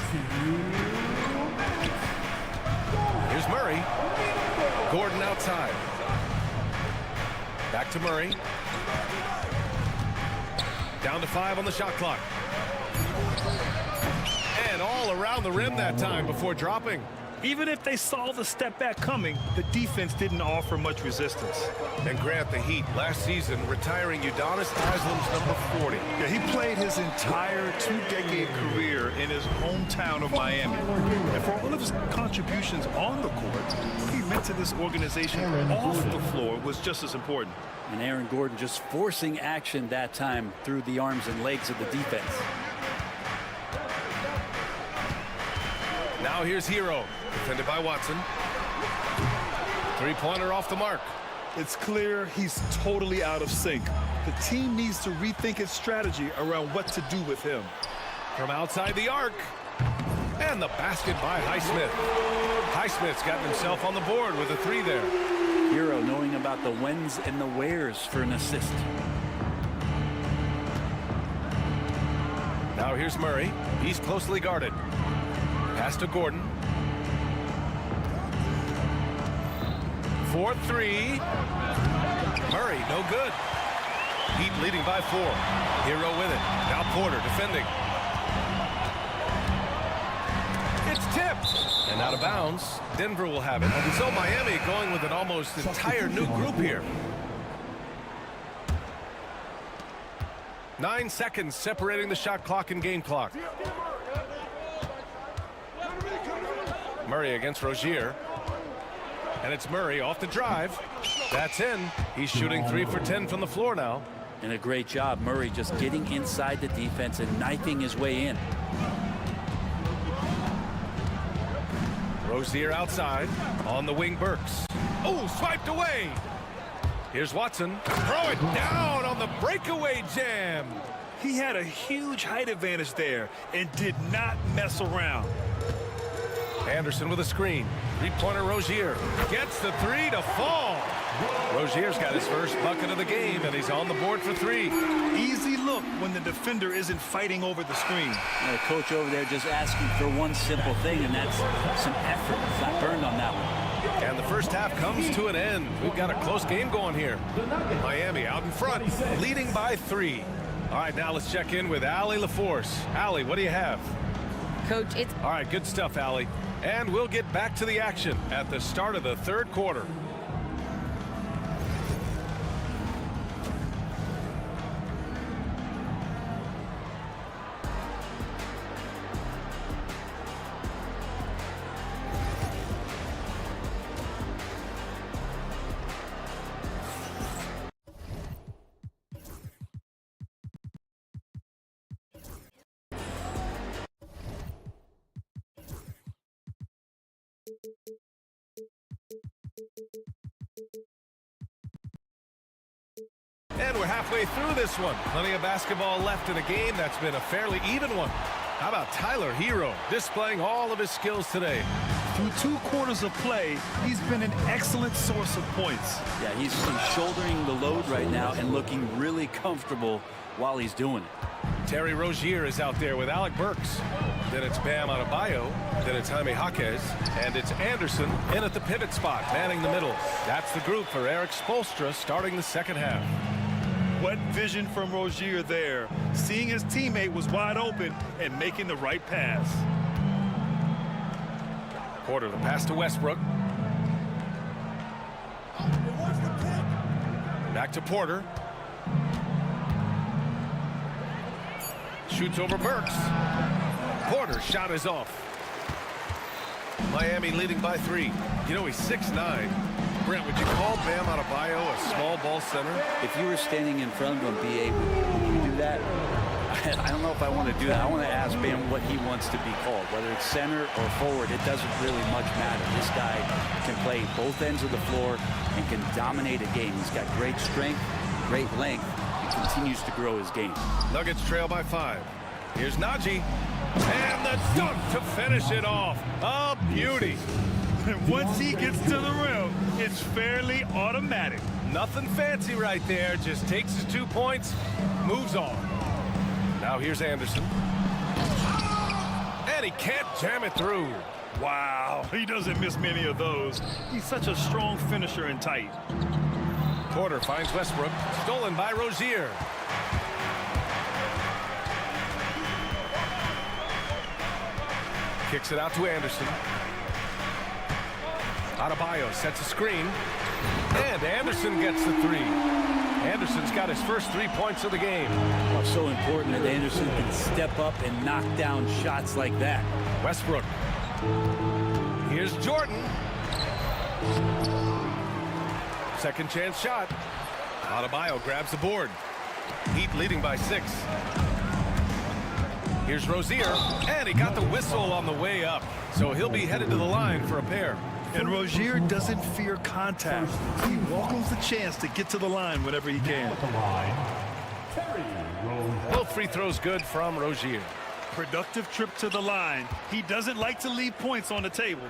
Here's Murray. Gordon outside. Back to Murray. Down to 5 on the shot clock. And all around the rim that time before dropping. Even if they saw the step back coming, the defense didn't offer much resistance. And Grant, the Heat last season retiring Udonis Haslam's number 40. Yeah, he played his entire two-decade career in his hometown of Miami. And for all of his contributions on the court, he meant to this organization off the floor was just as important. And Aaron Gordon just forcing action that time through the arms and legs of the defense. Now here's Hero, defended by Watson. Three-pointer off the mark. It's clear he's totally out of sync. The team needs to rethink its strategy around what to do with him. From outside the arc. And the basket by Highsmith. Highsmith's gotten himself on the board with a 3 there. Hero knowing about the whens and the wheres for an assist. Now here's Murray. He's closely guarded. Pass to Gordon. 4-3. Murray, no good. Heat leading by 4. Hero with it. Now Porter defending. It's tipped. And out of bounds. Denver will have it. And so Miami going with an almost entire new group here. 9 seconds separating the shot clock and game clock. Murray against Rozier. And it's Murray off the drive. That's in. He's shooting 3 for 10 from the floor now. And a great job, Murray just getting inside the defense and knifing his way in. Rozier outside. On the wing, Burks. Oh, swiped away. Here's Watson. Throw it down on the breakaway jam. He had a huge height advantage there and did not mess around. Anderson with a screen. Three-pointer Rozier. Gets the 3 to fall. Rozier's got his first bucket of the game, and he's on the board for 3. Easy look when the defender isn't fighting over the screen. And the coach over there just asking for one simple thing, and that's some effort. It's not burned on that one. And the first half comes to an end. We've got a close game going here. Miami out in front, leading by 3. All right, now let's check in with Allie LaForce. Allie, what do you have? Coach, it's... All right, good stuff, Allie. And we'll get back to the action at the start of the third quarter. And we're halfway through this one. Plenty of basketball left in a game that's been a fairly even one. How about Tyler Hero displaying all of his skills today? Through 2 quarters of play, he's been an excellent source of points. Yeah, he's shouldering the load right now and looking really comfortable while he's doing it. Terry Rozier is out there with Alec Burks. Then it's Bam Adebayo. Then it's Jaime Jaquez. And it's Anderson in at the pivot spot, manning the middle. That's the group for Eric Spoelstra starting the second half. What vision from Rozier there, seeing his teammate was wide open and making the right pass. Porter, the pass to Westbrook. Back to Porter. Shoots over Burks. Porter's shot is off. Miami leading by 3. You know, he's 6'9". Brent, would you call Bam Adebayo a small ball center? If you were standing in front of him, BA, would you do that? I don't know if I want to do that. I want to ask Bam what he wants to be called, whether it's center or forward. It doesn't really much matter. This guy can play both ends of the floor and can dominate a game. He's got great strength, great length. He continues to grow his game. Nuggets trail by 5. Here's Najee. And the dunk to finish it off. A beauty. And once he gets to the rim, it's fairly automatic. Nothing fancy right there. Just takes his 2 points, moves on. Now here's Anderson. And he can't jam it through. Wow, he doesn't miss many of those. He's such a strong finisher and tight. Porter finds Westbrook. Stolen by Rozier. Kicks it out to Anderson. Adebayo sets a screen. And Anderson gets the three. Anderson's got his first 3 points of the game. Oh, so important that Anderson can step up and knock down shots like that. Westbrook. Here's Jordan. Second chance shot. Adebayo grabs the board. Heat leading by 6. Here's Rozier, and he got the whistle on the way up. So he'll be headed to the line for a pair. And Rozier doesn't fear contact. He welcomes the chance to get to the line whenever he can. Both free throws good from Rozier. Productive trip to the line. He doesn't like to leave points on the table.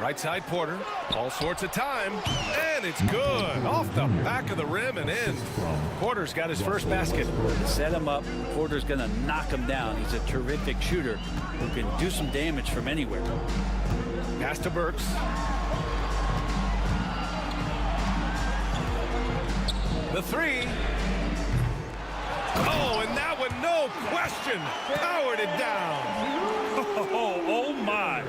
Right side Porter, all sorts of time, and it's good. Off the back of the rim and in. Porter's got his first basket. Set him up. Porter's going to knock him down. He's a terrific shooter who can do some damage from anywhere. Pass to Burks. The three. Oh, and that one, no question, powered it down. Oh my.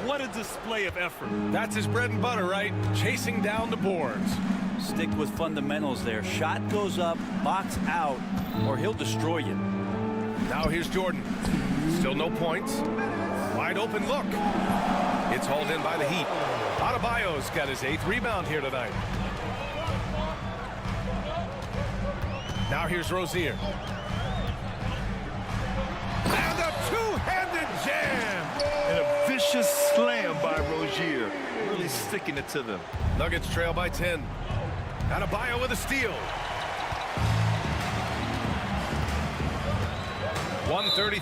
What a display of effort. That's his bread and butter, right? Chasing down the boards. Stick with fundamentals there. Shot goes up, box out, or he'll destroy you. Now here's Jordan. Still no points. Wide open look. It's hauled in by the Heat. Adebayo's got his 8th rebound here tonight. Now here's Rozier. And a two-handed jam. And a vicious slam by Rozier. Really sticking it to them. Nuggets trail by 10. Adebayo with a steal. 130.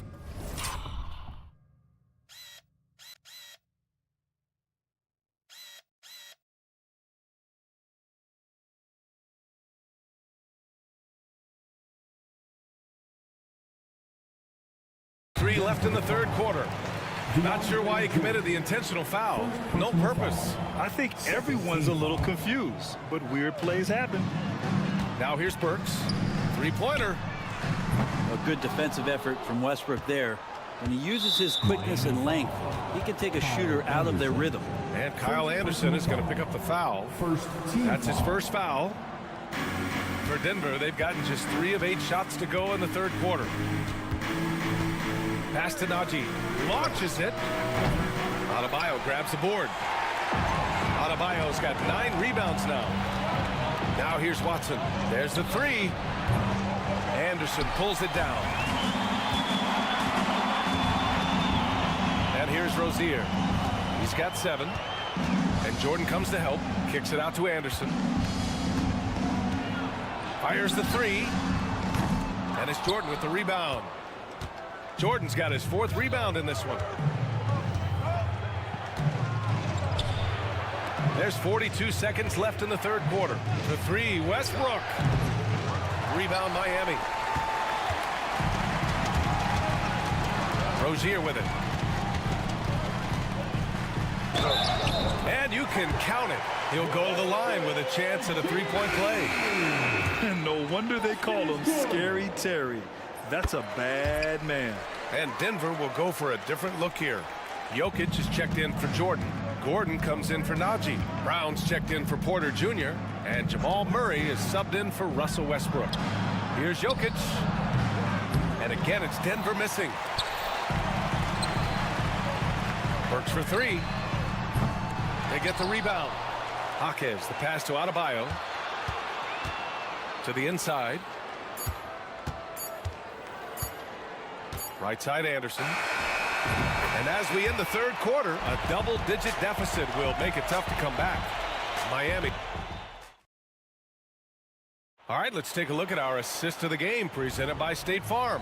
Three left in the third quarter. Not sure why he committed the intentional foul. No purpose. I think everyone's a little confused, but weird plays happen. Now here's Burks. Three-pointer. A good defensive effort from Westbrook there. When he uses his quickness and length, he can take a shooter out of their rhythm. And Kyle Anderson is going to pick up the foul. That's his first foul. For Denver, they've gotten just 3 of 8 shots to go in the third quarter. Pass to Najee. Launches it. Adebayo grabs the board. Adebayo's got 9 rebounds now. Now here's Watson. There's the three. Anderson pulls it down. And here's Rozier. He's got 7. And Jordan comes to help. Kicks it out to Anderson. Fires the three. And it's Jordan with the rebound. Jordan's got his 4th rebound in this one. There's 42 seconds left in the third quarter. The three, Westbrook. Rebound, Miami. Rozier with it. And you can count it. He'll go to the line with a chance at a 3-point play. And no wonder they call him Scary Terry. That's a bad man. And Denver will go for a different look here. Jokic is checked in for Jordan. Gordon comes in for Najee. Brown's checked in for Porter Jr. And Jamal Murray is subbed in for Russell Westbrook. Here's Jokic. And again, it's Denver missing. Works for 3. They get the rebound. Jaquez, the pass to Adebayo. To the inside. Right side Anderson. And as we end the third quarter, a double-digit deficit will make it tough to come back. Miami. All right, let's take a look at our assist of the game presented by State Farm.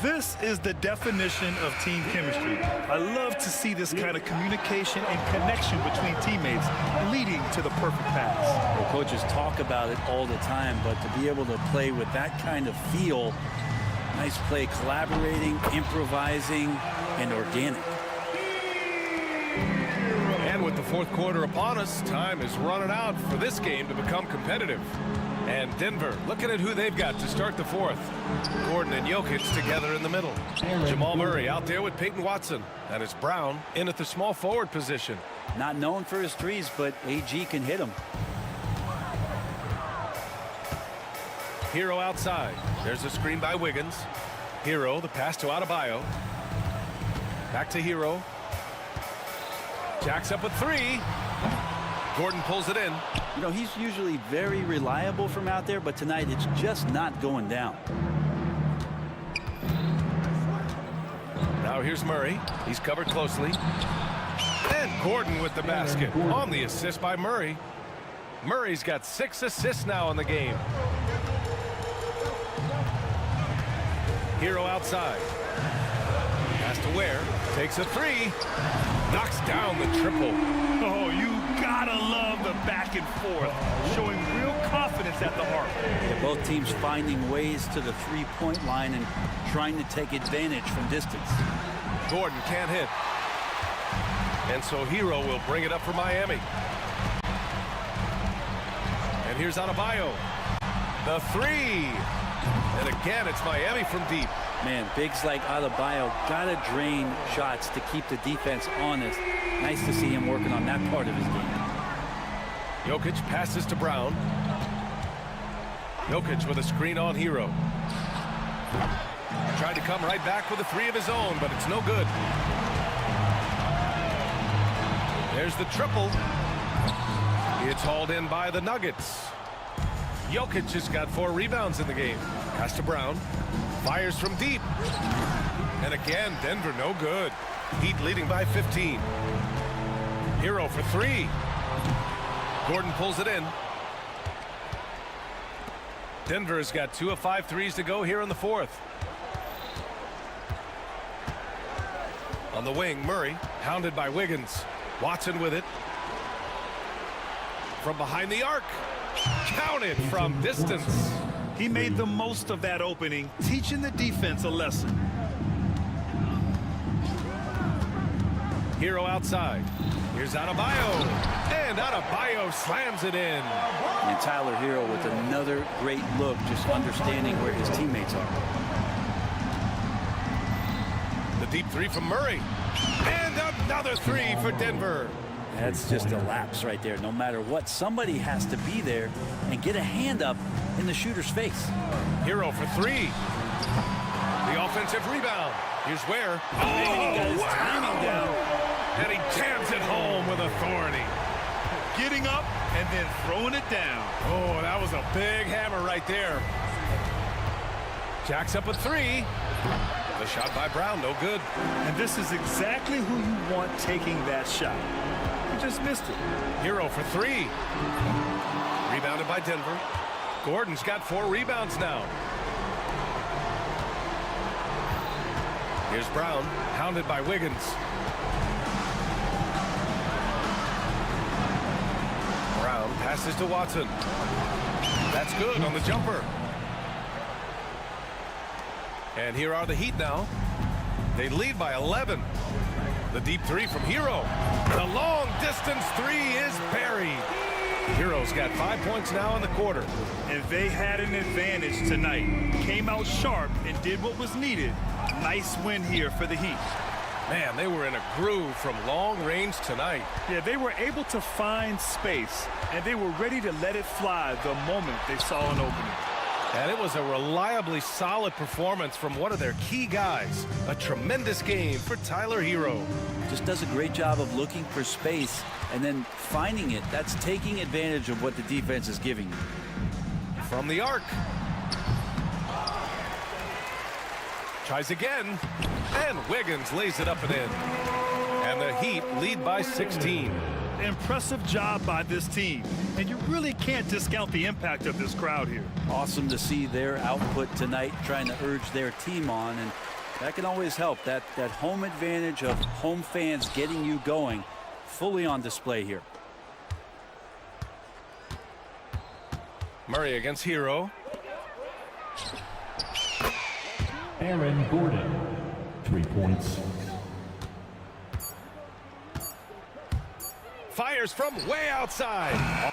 This is the definition of team chemistry. I love to see this kind of communication and connection between teammates leading to the perfect pass. Well, coaches talk about it all the time, but to be able to play with that kind of feel, nice play, collaborating, improvising, and organic. And with the fourth quarter upon us. Time is running out for this game to become competitive. And Denver looking at who they've got to start the fourth. Gordon and Jokic together in the middle. Jamal Murray out there with Peyton Watson. And it's Brown in at the small forward position. Not known for his threes, but AG can hit them. Hero outside. There's a screen by Wiggins. Hero, the pass to Adebayo. Back to Hero. Jacks up with three. Gordon pulls it in. You know, he's usually very reliable from out there, but tonight it's just not going down. Now here's Murray. He's covered closely. And Gordon with the basket on the assist by Murray. Murray's got 6 assists now in the game. Hero outside. Pass to Ware. Takes a three. Knocks down the triple. Oh, you gotta love the back and forth, showing real confidence at the heart. Yeah, both teams finding ways to the three-point line and trying to take advantage from distance. Gordon can't hit. And so Hero will bring it up for Miami. And here's Adebayo. The three. And again, it's Miami from deep. Man, bigs like Adebayo gotta drain shots to keep the defense honest. Nice to see him working on that part of his game. Jokic passes to Brown. Jokic with a screen on Hero. Tried to come right back with a three of his own, but it's no good. There's the triple. It's hauled in by the Nuggets. Jokic has got 4 rebounds in the game. Pass to Brown. Fires from deep. And again, Denver no good. Heat leading by 15. Hero for 3. Gordon pulls it in. Denver has got 2 of 5 threes to go here in the fourth. On the wing, Murray, hounded by Wiggins. Watson with it. From behind the arc. Counted from distance. He made the most of that opening, teaching the defense a lesson. Hero outside. Here's Adebayo. And Adebayo slams it in. And Tyler Hero with another great look, just understanding where his teammates are. The deep three from Murray. And another three for Denver. That's just a lapse right there. No matter what, somebody has to be there and get a hand up in the shooter's face. Hero for 3. The offensive rebound. Here's Ware. And he got his timing down. And he jams it home with authority. Getting up and then throwing it down. Oh, that was a big hammer right there. Jacks up with 3. The shot by Brown, no good. And this is exactly who you want taking that shot. He just missed it. Hero for 3. Rebounded by Denver. Gordon's got 4 rebounds now. Here's Brown, hounded by Wiggins. Brown passes to Watson. That's good on the jumper. And here are the Heat now. They lead by 11. The deep 3 from Hero. The long distance 3 is buried. Hero's got 5 points now in the quarter. And they had an advantage tonight. Came out sharp and did what was needed. Nice win here for the Heat. Man, they were in a groove from long range tonight. Yeah, they were able to find space, and they were ready to let it fly the moment they saw an opening. And it was a reliably solid performance from one of their key guys. A tremendous game for Tyler Hero. Just does a great job of looking for space and then finding it. That's taking advantage of what the defense is giving you. From the arc. Tries again. And Wiggins lays it up and in. And the Heat lead by 16. Impressive job by this team. And you really can't discount the impact of this crowd here. Awesome to see their output tonight, trying to urge their team on. And that can always help. That home advantage of home fans getting you going, fully on display here. Murray against Hero. Aaron Gordon, 3 points. Fires from way outside.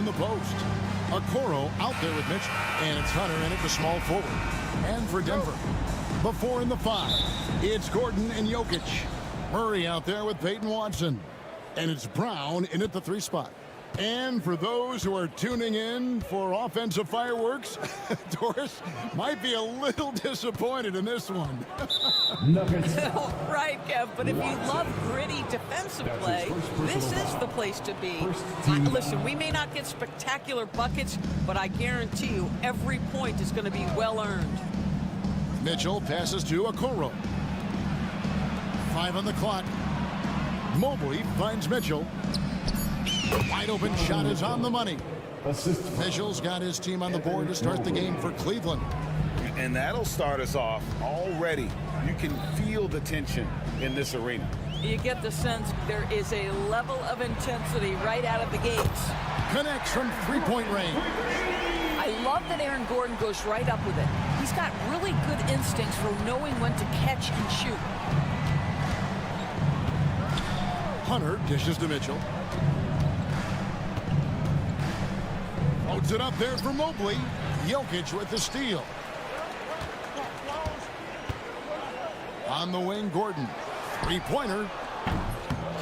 in the post. Okoro out there with Mitchell. And it's Hunter in at the small forward. And for Denver, the 4 and the 5. It's Gordon and Jokic. Murray out there with Peyton Watson. And it's Brown in at the 3 spot. And for those who are tuning in for offensive fireworks, Doris might be a little disappointed in this one. Right, Kev, but if you love gritty defensive play, this is the place to be. Listen, we may not get spectacular buckets, but I guarantee you every point is going to be well earned. Mitchell passes to Okoro. 5 on the clock. Mobley finds Mitchell. Wide open shot is on the money. Mitchell's got his team on the board to start the game for Cleveland. And that'll start us off already. You can feel the tension in this arena. You get the sense there is a level of intensity right out of the gates. Connects from three-point range. I love that Aaron Gordon goes right up with it. He's got really good instincts for knowing when to catch and shoot. Hunter dishes to Mitchell. Loads it up there for Mobley. Jokic with the steal. On the wing, Gordon. Three-pointer.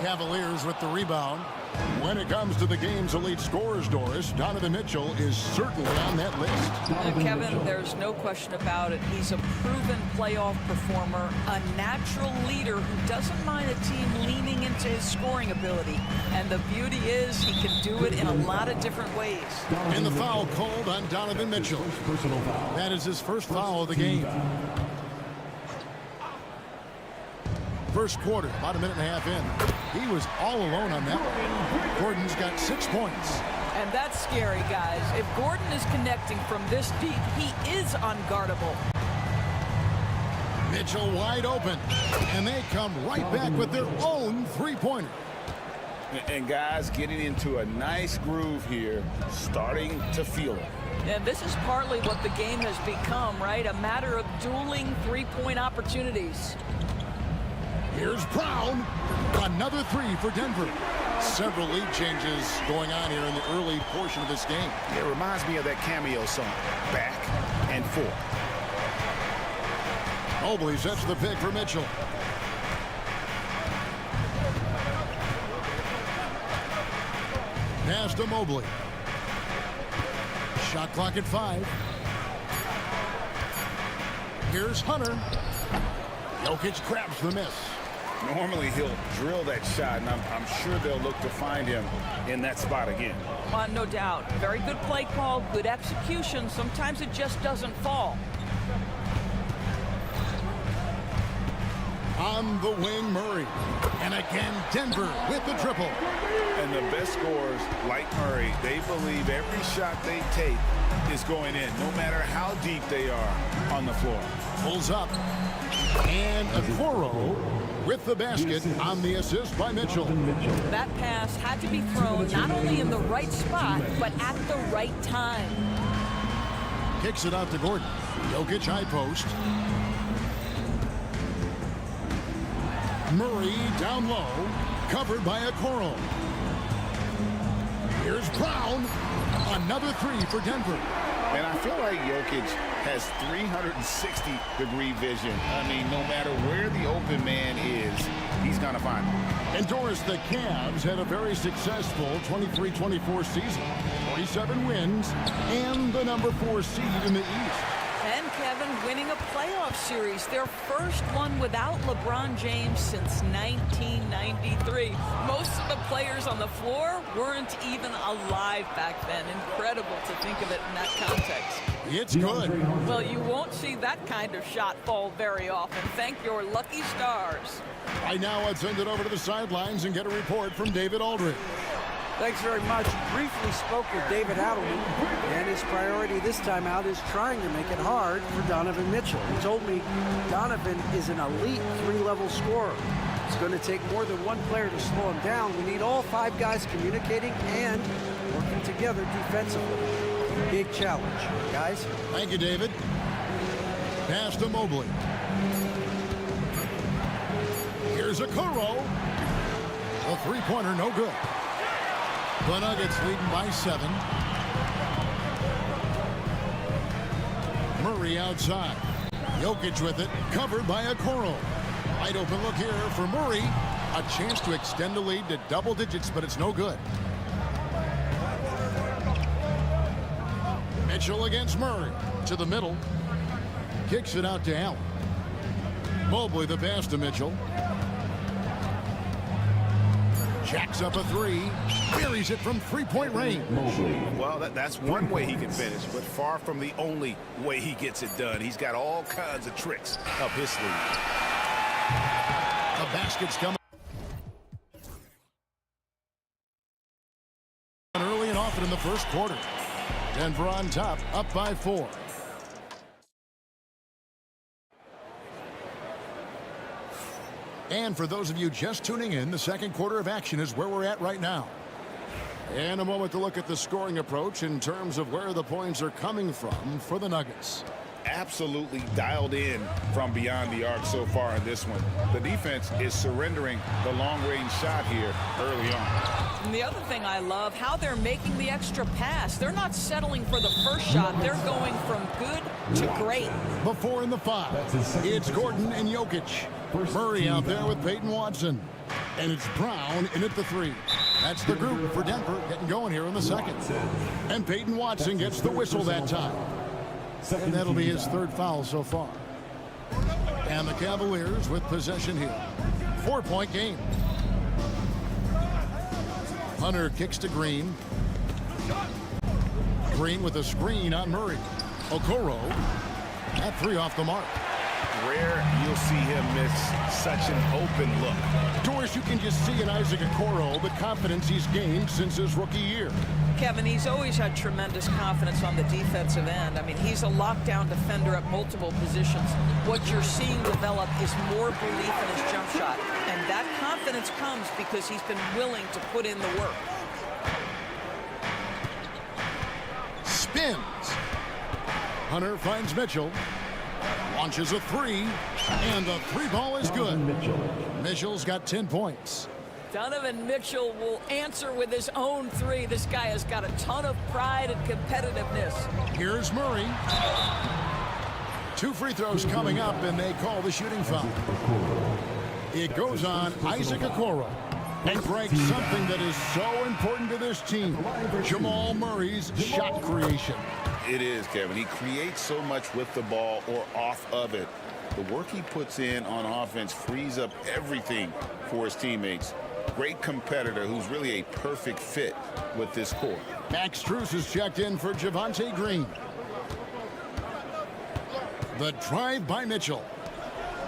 Cavaliers with the rebound. When it comes to the game's elite scorers, Doris, Donovan Mitchell is certainly on that list. Kevin, there's no question about it. He's a proven playoff performer, a natural leader who doesn't mind a team leaning into his scoring ability. And the beauty is he can do it in a lot of different ways. And the foul called on Donovan Mitchell. That is his first foul of the game. First quarter, about a minute and a half in. He was all alone on that one. Gordon's got 6 points. And that's scary, guys. If Gordon is connecting from this deep, he is unguardable. Mitchell wide open. And they come right back with their own three-pointer. And guys getting into a nice groove here, starting to feel it. And this is partly what the game has become, right? A matter of dueling three-point opportunities. Here's Brown. Another three for Denver. Several lead changes going on here in the early portion of this game. It reminds me of that cameo song, Back and Forth. Mobley sets the pick for Mitchell. Pass to Mobley. Shot clock at 5. Here's Hunter. Jokic grabs the miss. Normally he'll drill that shot, and I'm sure they'll look to find him in that spot again. No doubt. Very good play call, good execution. Sometimes it just doesn't fall. On the wing, Murray. And again, Denver with the triple. And the best scorers, like Murray, they believe every shot they take is going in, no matter how deep they are on the floor. Pulls up. And Okoro with the basket on the assist by Mitchell. That pass had to be thrown not only in the right spot, but at the right time. Kicks it out to Gordon. Jokic high post. Murray down low, covered by Okoro. Here's Brown. Another three for Denver. And I feel like Jokic has 360-degree vision. I mean, no matter where the open man is, he's going to find him. And Doris, the Cavs had a very successful 23-24 season. 47 wins and the number 4 seed in the East. And Kevin winning a playoff series, their first one without LeBron James since 1993. Most of the players on the floor weren't even alive back then. Incredible to think of it in that context. It's good. Well, you won't see that kind of shot fall very often. Thank your lucky stars. Right now, let's send it over to the sidelines and get a report from David Aldridge. Thanks very much. Briefly spoke with David Adelman, and his priority this time out is trying to make it hard for Donovan Mitchell. He told me Donovan is an elite 3-level scorer. It's going to take more than one player to slow him down. We need all 5 guys communicating and working together defensively. Big challenge, guys. Thank you, David. Pass to Mobley. Here's Okoro. A three-pointer, no good. The Nuggets leading by 7. Murray outside. Jokic with it, covered by Okoro. Wide open look here for Murray. A chance to extend the lead to double digits, but it's no good. Mitchell against Murray. To the middle. Kicks it out to Allen. Mobley the pass to Mitchell. Jacks up a 3. Buries it from three-point range. Well, that's one way he can finish, but far from the only way he gets it done. He's got all kinds of tricks up his sleeve. The basket's coming early and often in the first quarter. Denver on top, up by 4. And for those of you just tuning in, the second quarter of action is where we're at right now. And a moment to look at the scoring approach in terms of where the points are coming from for the Nuggets. Absolutely dialed in from beyond the arc so far in this one. The defense is surrendering the long-range shot here early on. And the other thing I love, how they're making the extra pass. They're not settling for the first shot. They're going from good to great. Before in the 5, it's Gordon and Jokic. Murray out there with Peyton Watson. And it's Brown in at the 3. That's the group for Denver getting going here in the second. And Peyton Watson gets the whistle that time. And that'll be his 3rd foul so far. And the Cavaliers with possession here. 4-point game. Hunter kicks to Green. Green with a screen on Murray. Okoro. That 3 off the mark. Rare you'll see him miss such an open look. Doris, you can just see in Isaac Okoro the confidence he's gained since his rookie year. Kevin, he's always had tremendous confidence on the defensive end. I mean, he's a lockdown defender at multiple positions. What you're seeing develop is more belief in his jump shot. And that confidence comes because he's been willing to put in the work. Spins. Hunter finds Mitchell. Launches a 3. And the 3 ball is good. Mitchell's got 10 points. Donovan Mitchell will answer with his own 3. This guy has got a ton of pride and competitiveness. Here's Murray. 2 free throws coming up, and they call the shooting foul. It goes on Isaac Okoro. And Greg, something that is so important to this team, Jamal Murray's shot creation. It is, Kevin. He creates so much with the ball or off of it. The work he puts in on offense frees up everything for his teammates. Great competitor who's really a perfect fit with this core. Max Strus is checked in for Javonte Green. The drive by Mitchell.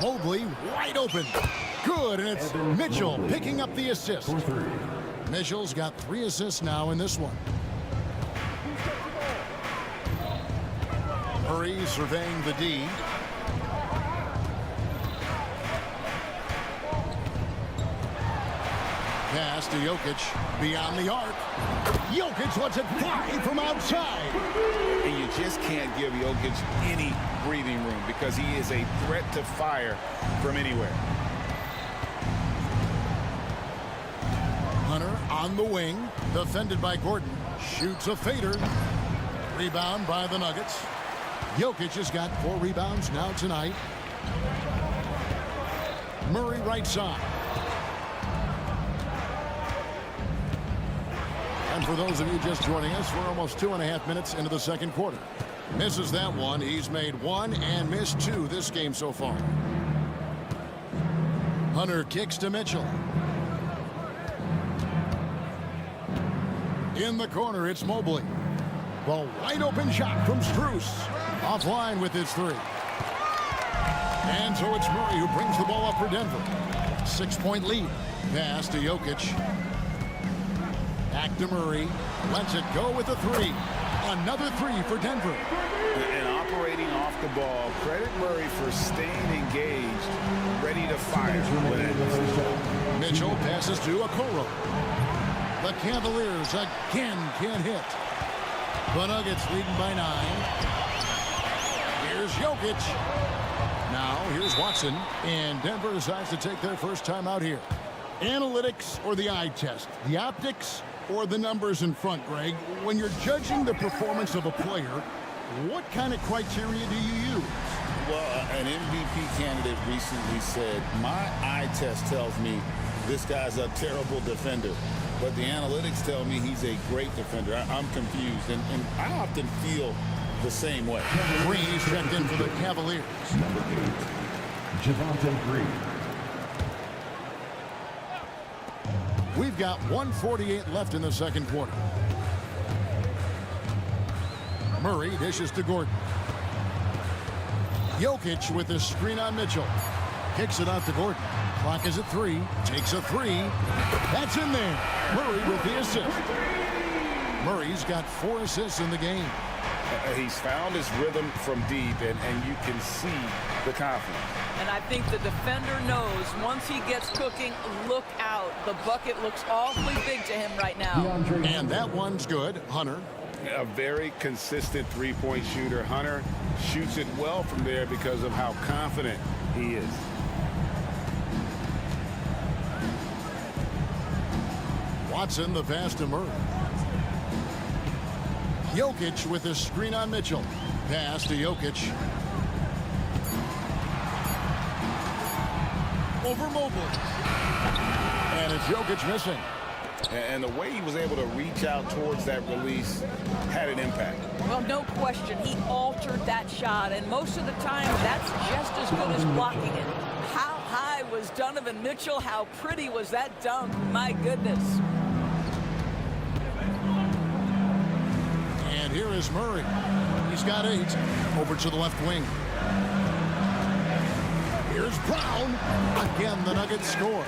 Mobley wide open. Good, and it's Mitchell picking up the assist. Mitchell's got 3 assists now in this one. Murray surveying the D. Pass to Jokic beyond the arc. Jokic lets it fly from outside. And you just can't give Jokic any breathing room because he is a threat to fire from anywhere. Hunter on the wing, defended by Gordon. Shoots a fader. Rebound by the Nuggets. Jokic has got 4 rebounds now tonight. Murray right side. And for those of you just joining us, we're almost 2.5 minutes into the second quarter. Misses that one. He's made 1 and missed 2 this game so far. Hunter kicks to Mitchell. In the corner, it's Mobley. The wide open shot from Strus. Offline with his 3. And so it's Murray who brings the ball up for Denver. 6-point lead. Pass to Jokic. Back to Murray. Lets it go with a 3. Another 3 for Denver. And operating off the ball, credit Murray for staying engaged, ready to fire. Mitchell passes to Okoro. The Cavaliers again can't hit. The Nuggets leading by 9. Here's Jokic. Now here's Watson. And Denver decides to take their first time out here. Analytics or the eye test? The optics or the numbers in front, Greg? When you're judging the performance of a player, what kind of criteria do you use? Well, an MVP candidate recently said, my eye test tells me this guy's a terrible defender, but the analytics tell me he's a great defender. I'm confused, and I often feel the same way. Green is checked in for the Cavaliers. Number 8, Javante Green. We've got 1:48 left in the second quarter. Murray dishes to Gordon. Jokic with his screen on Mitchell. Kicks it out to Gordon. Clock is at 3. Takes a 3. That's in there. Murray with the assist. Murray's got 4 assists in the game. He's found his rhythm from deep, and you can see the confidence. And I think the defender knows once he gets cooking, look out. The bucket looks awfully big to him right now. And that one's good. Hunter. A very consistent three-point shooter. Hunter shoots it well from there because of how confident he is. Watson the pass to Murray. Jokic with his screen on Mitchell. Pass to Jokic. Over Mobley. And it's Jokic missing. And the way he was able to reach out towards that release had an impact. Well, no question. He altered that shot, and most of the time, that's just as good as blocking it. How high was Donovan Mitchell? How pretty was that dunk? My goodness. And here is Murray. He's got 8. Over to the left wing. Here's Brown. Again, the Nuggets score.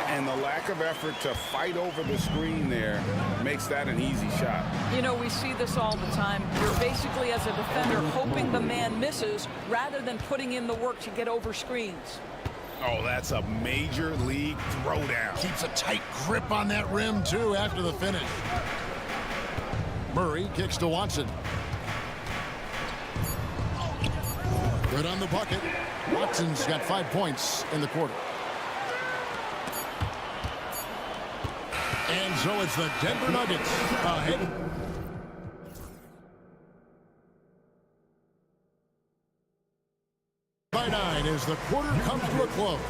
And the lack of effort to fight over the screen there makes that an easy shot. You know, we see this all the time. You're basically, as a defender, hoping the man misses rather than putting in the work to get over screens. Oh, that's a major league throwdown. Keeps a tight grip on that rim, too, after the finish. Murray kicks to Watson. Good on the bucket. Watson's got 5 points in the quarter. And so it's the Denver Nuggets ahead. By 9 as the quarter comes to a close.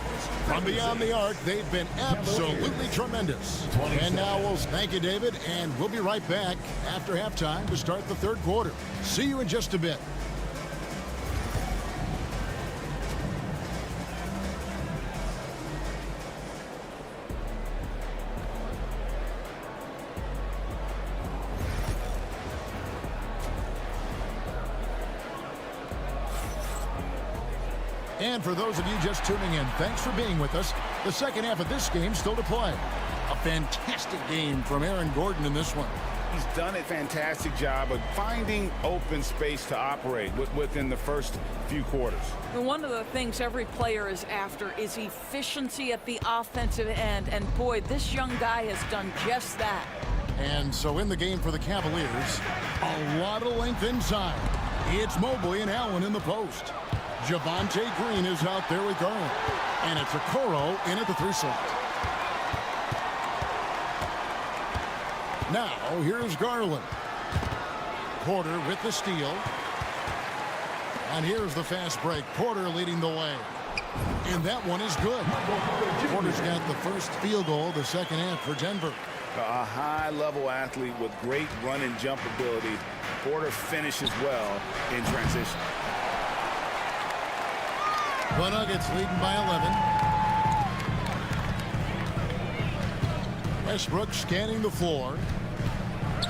From beyond the arc, they've been absolutely tremendous. And now we'll thank you, David, and we'll be right back after halftime to start the third quarter. See you in just a bit. And for those of you just tuning in, thanks for being with us. The second half of this game still to play. A fantastic game from Aaron Gordon in this one. He's done a fantastic job of finding open space to operate within the first few quarters. And one of the things every player is after is efficiency at the offensive end. And boy, this young guy has done just that. And so in the game for the Cavaliers, a lot of length inside. It's Mobley and Allen in the post. Javante Green is out there with Garland. And it's Okoro in at the 3 slot. Now, here's Garland. Porter with the steal. And here's the fast break. Porter leading the way. And that one is good. Porter's got the first field goal of the second half for Denver. A high-level athlete with great run and jump ability. Porter finishes well in transition. The Nuggets leading by 11. Westbrook scanning the floor.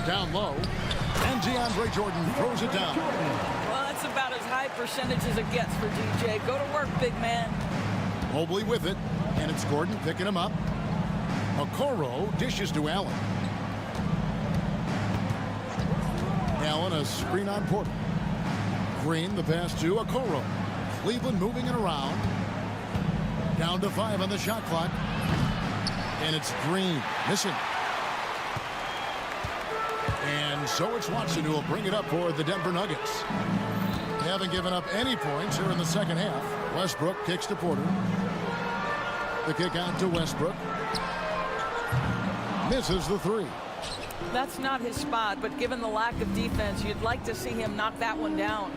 Down low. And DeAndre Jordan throws it down. Well, that's about as high percentage as it gets for DJ. Go to work, big man. Mobley with it. And it's Gordon picking him up. Okoro dishes to Allen. Allen a screen on Porter. Green the pass to Okoro. Cleveland moving it around. Down to 5 on the shot clock. And it's Green missing. And so it's Watson who will bring it up for the Denver Nuggets. They haven't given up any points here in the second half. Westbrook kicks to Porter. The kick out to Westbrook. Misses the 3. That's not his spot, but given the lack of defense, you'd like to see him knock that one down.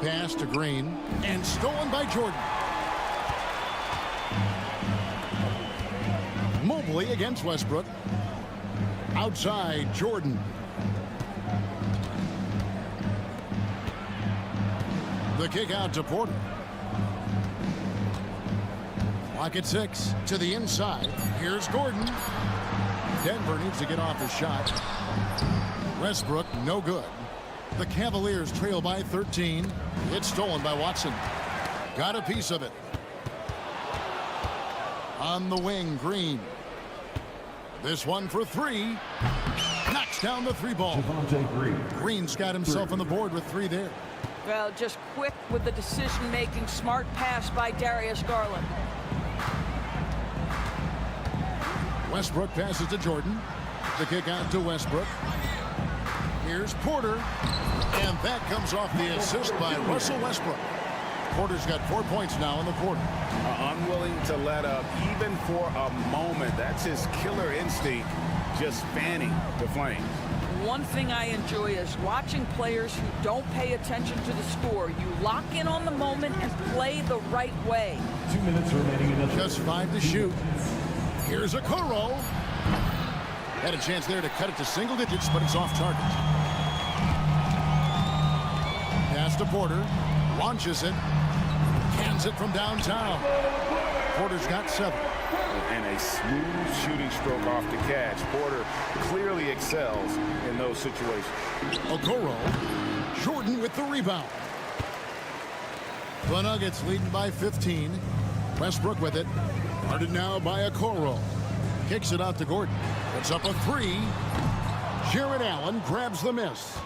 Pass to Green, and stolen by Jordan. Mobley against Westbrook. Outside, Jordan. The kick out to Porter. Clock at 6 to the inside. Here's Gordon. Denver needs to get off his shot. Westbrook, no good. The Cavaliers trail by 13. It's stolen by Watson. Got a piece of it. On the wing, Green. This one for three. Knocks down the three ball. Green's got himself on the board with three there. Well, just quick with the decision-making, smart pass by Darius Garland. Westbrook passes to Jordan. The kick out to Westbrook. Here's Porter. And that comes off the assist by Russell Westbrook. Porter's got 4 points now in the quarter. Unwilling to let up even for a moment. That's his killer instinct, just fanning the flames. One thing I enjoy is watching players who don't pay attention to the score. You lock in on the moment and play the right way. 2 minutes remaining in the Just 5 to shoot. Here's a Okoro. Had a chance there to cut it to single digits, but it's off target. Pass to Porter. Launches it. Cans it from downtown. Porter's got 7. And a smooth shooting stroke off the catch. Porter clearly excels in those situations. Okoro. Jordan with the rebound. The Nuggets leading by 15. Westbrook with it. Guarded now by Okoro. Kicks it out to Gordon. It's up a 3. Jared Allen grabs the miss.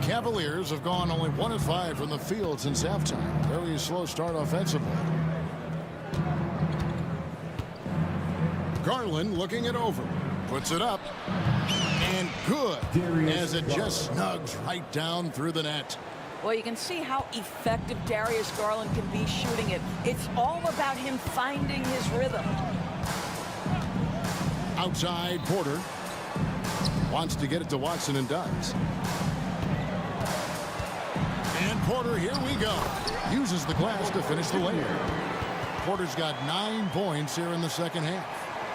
Cavaliers have gone only 1 of 5 from the field since halftime. Very slow start offensively. Garland looking it over. Puts it up. And good. As it just snugs right down through the net. Well, you can see how effective Darius Garland can be shooting it. It's all about him finding his rhythm. Outside, Porter. Wants to get it to Watson and does. And Porter, here we go. Uses the glass to finish the layup. Porter's got 9 points here in the second half.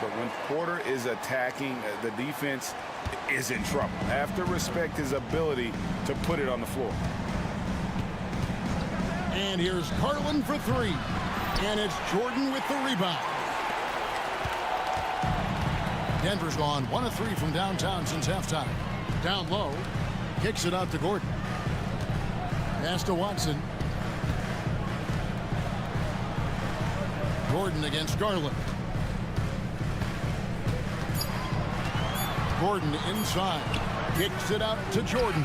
But when Porter is attacking, the defense is in trouble. Have to respect his ability to put it on the floor. And here's Garland for 3. And it's Jordan with the rebound. Denver's gone 1 of 3 from downtown since halftime. Down low. Kicks it out to Gordon. Pass to Watson. Gordon against Garland. Gordon inside. Kicks it out to Jordan.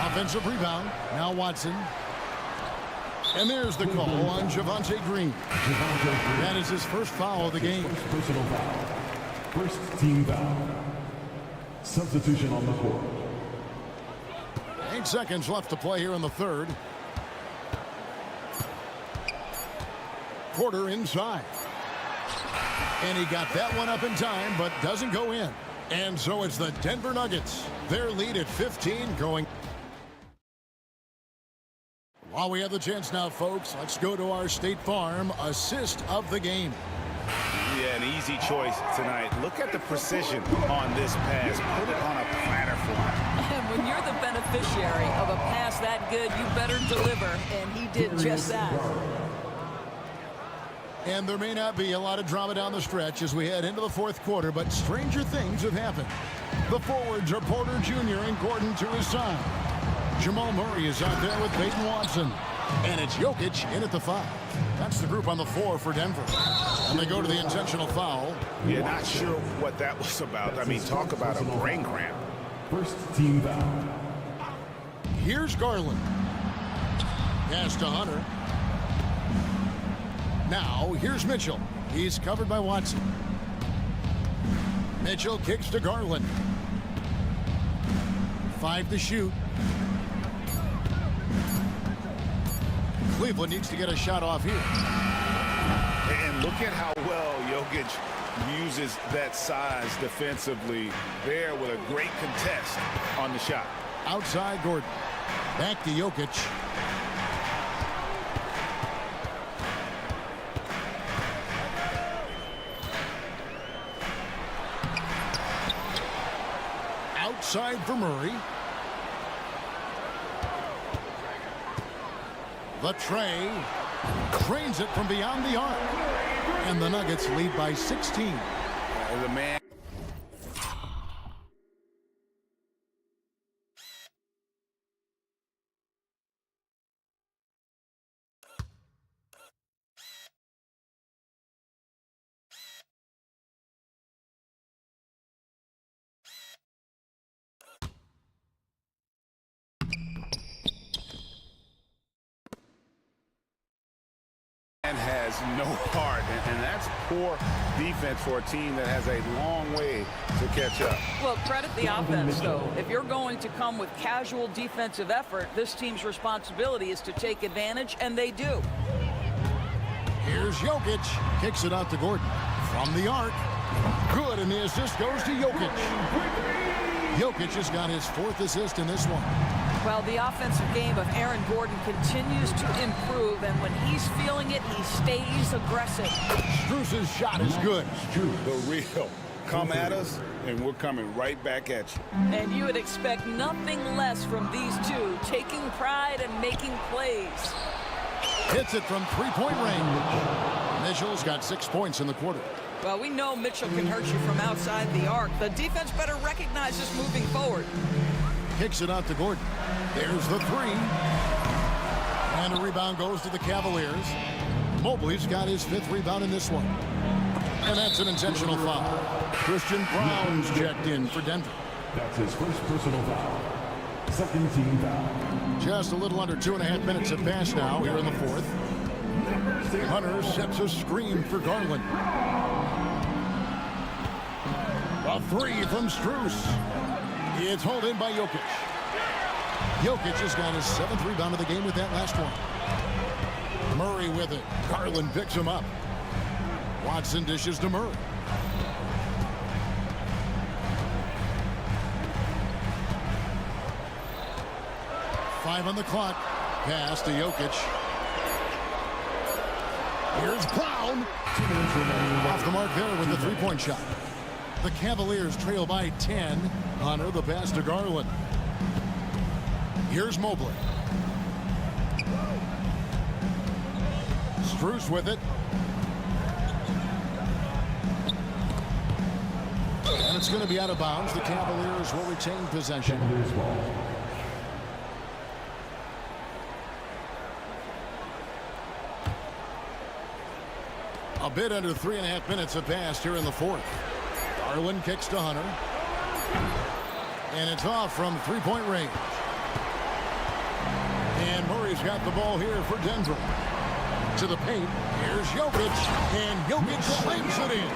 Offensive rebound. Now Watson. And there's the call on Javonte Green. That is his first foul of the game. First personal foul. First team foul. Substitution on the court. 8 seconds left to play here in the third. Porter inside. And he got that one up in time, but doesn't go in. And so it's the Denver Nuggets. Their lead at 15 going. While we have the chance now, folks, let's go to our State Farm assist of the game. Yeah, an easy choice tonight. Look at the precision on this pass. Put it on a platter for him. And when you're the beneficiary of a pass that good, you better deliver, and he did just that. And there may not be a lot of drama down the stretch as we head into the fourth quarter, but stranger things have happened. The forwards are Porter Jr. and Gordon to his side. Jamal Murray is out there with Peyton Watson. And it's Jokic in at the 5. That's the group on the floor for Denver. And they go to the intentional foul. Yeah, not sure what that was about. I mean, talk about a brain cramp. First team foul. Here's Garland. Pass to Hunter. Now, here's Mitchell. He's covered by Watson. Mitchell kicks to Garland. 5 to shoot. Cleveland needs to get a shot off here. And Look at how well Jokic uses that size defensively there with a great contest on the shot. Outside Gordon. Back to Jokic. Outside for Murray. The tray. Trains it from beyond the arc. And the Nuggets lead by 16. The man. Has no heart, and that's poor defense for a team that has a long way to catch up. Well, credit the offense, though. If you're going to come with casual defensive effort, this team's responsibility is to take advantage, and they do. Here's Jokic. Kicks it out to Gordon. From the arc. Good, and the assist goes to Jokic. Jokic has got his 4th assist in this one. Well, the offensive game of Aaron Gordon continues to improve, and when he's feeling it, he stays aggressive. Strus's shot is good. The real. Come at us, and we're coming right back at you. And you would expect nothing less from these two, taking pride and making plays. Hits it from three-point range. Mitchell's got 6 points in the quarter. Well, we know Mitchell can hurt you from outside the arc. The defense better recognize this moving forward. Kicks it out to Gordon. There's the three. And a rebound goes to the Cavaliers. Mobley's got his 5th rebound in this one. And that's an intentional foul. Christian Brown's checked in for Denver. That's his first personal foul. 2nd team foul. Just a little under 2.5 minutes have passed now here in the 4th. Hunter sets a screen for Garland. A three from Strus. It's hauled in by Jokic. Jokic has got his 7th rebound of the game with that last one. Murray with it. Garland picks him up. Watson dishes to Murray. Five on the clock. Pass to Jokic. Here's Brown. Off the mark there with the 3-point shot. The Cavaliers trail by 10. Hunter, the pass to Garland. Here's Mobley. Strus with it. And it's going to be out of bounds. The Cavaliers will retain possession. A bit under 3.5 minutes have passed here in the 4th. Garland kicks to Hunter. And it's off from 3-point range. And Murray's got the ball here for Denver. To the paint. Here's Jokic. And Jokic slams it in.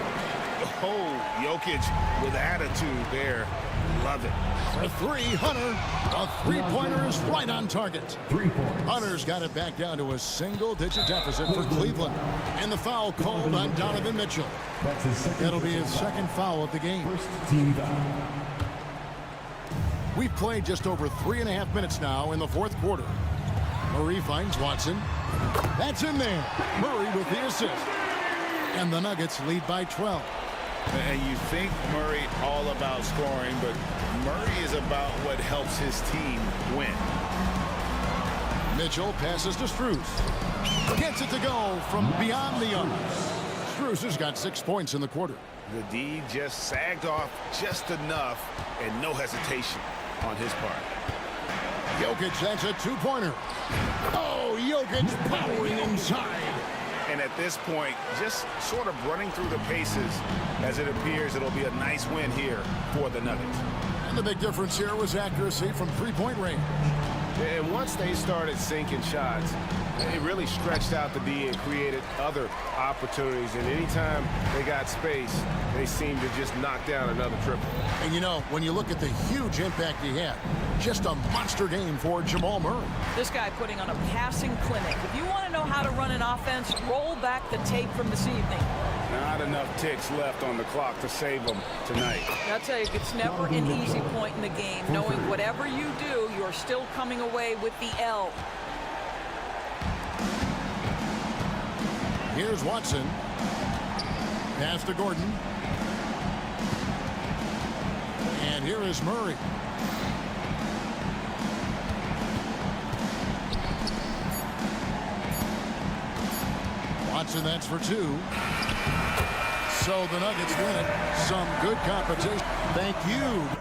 Oh, Jokic with attitude there. Love it. For three, Hunter. A three-pointer is right on target. 3 points. Hunter's got it back down to a single-digit deficit for Cleveland. And the foul called on Donovan Mitchell. That's his 2nd. That'll be his 2nd foul of the game. 1st team foul. We've played just over 3.5 minutes now in the 4th quarter. Murray finds Watson. That's in there. Murray with the assist. And the Nuggets lead by 12. And you think Murray all about scoring, but Murray is about what helps his team win. Mitchell passes to Strus. Gets it to go from beyond the arc. Strus has got 6 points in the quarter. The D just sagged off just enough, and no hesitation on his part. Jokic, that's a 2-pointer. Oh, Jokic powering inside. And at this point, just sort of running through the paces, as it appears it'll be a nice win here for the Nuggets. And the big difference here was accuracy from 3-point range. And once they started sinking shots, they really stretched out the D and created other opportunities. And anytime they got space, they seemed to just knock down another triple. And you know, when you look at the huge impact he had, just a monster game for Jamal Murray. This guy putting on a passing clinic. If you want to know how to run an offense, roll back the tape from this evening. Not enough ticks left on the clock to save them tonight. I'll tell you, it's never an easy point in the game, knowing whatever you do, you're still coming away with the L. Here's Watson. Pass to Gordon. And here is Murray. Watson, that's for two. So the Nuggets win it. Some good competition. Thank you.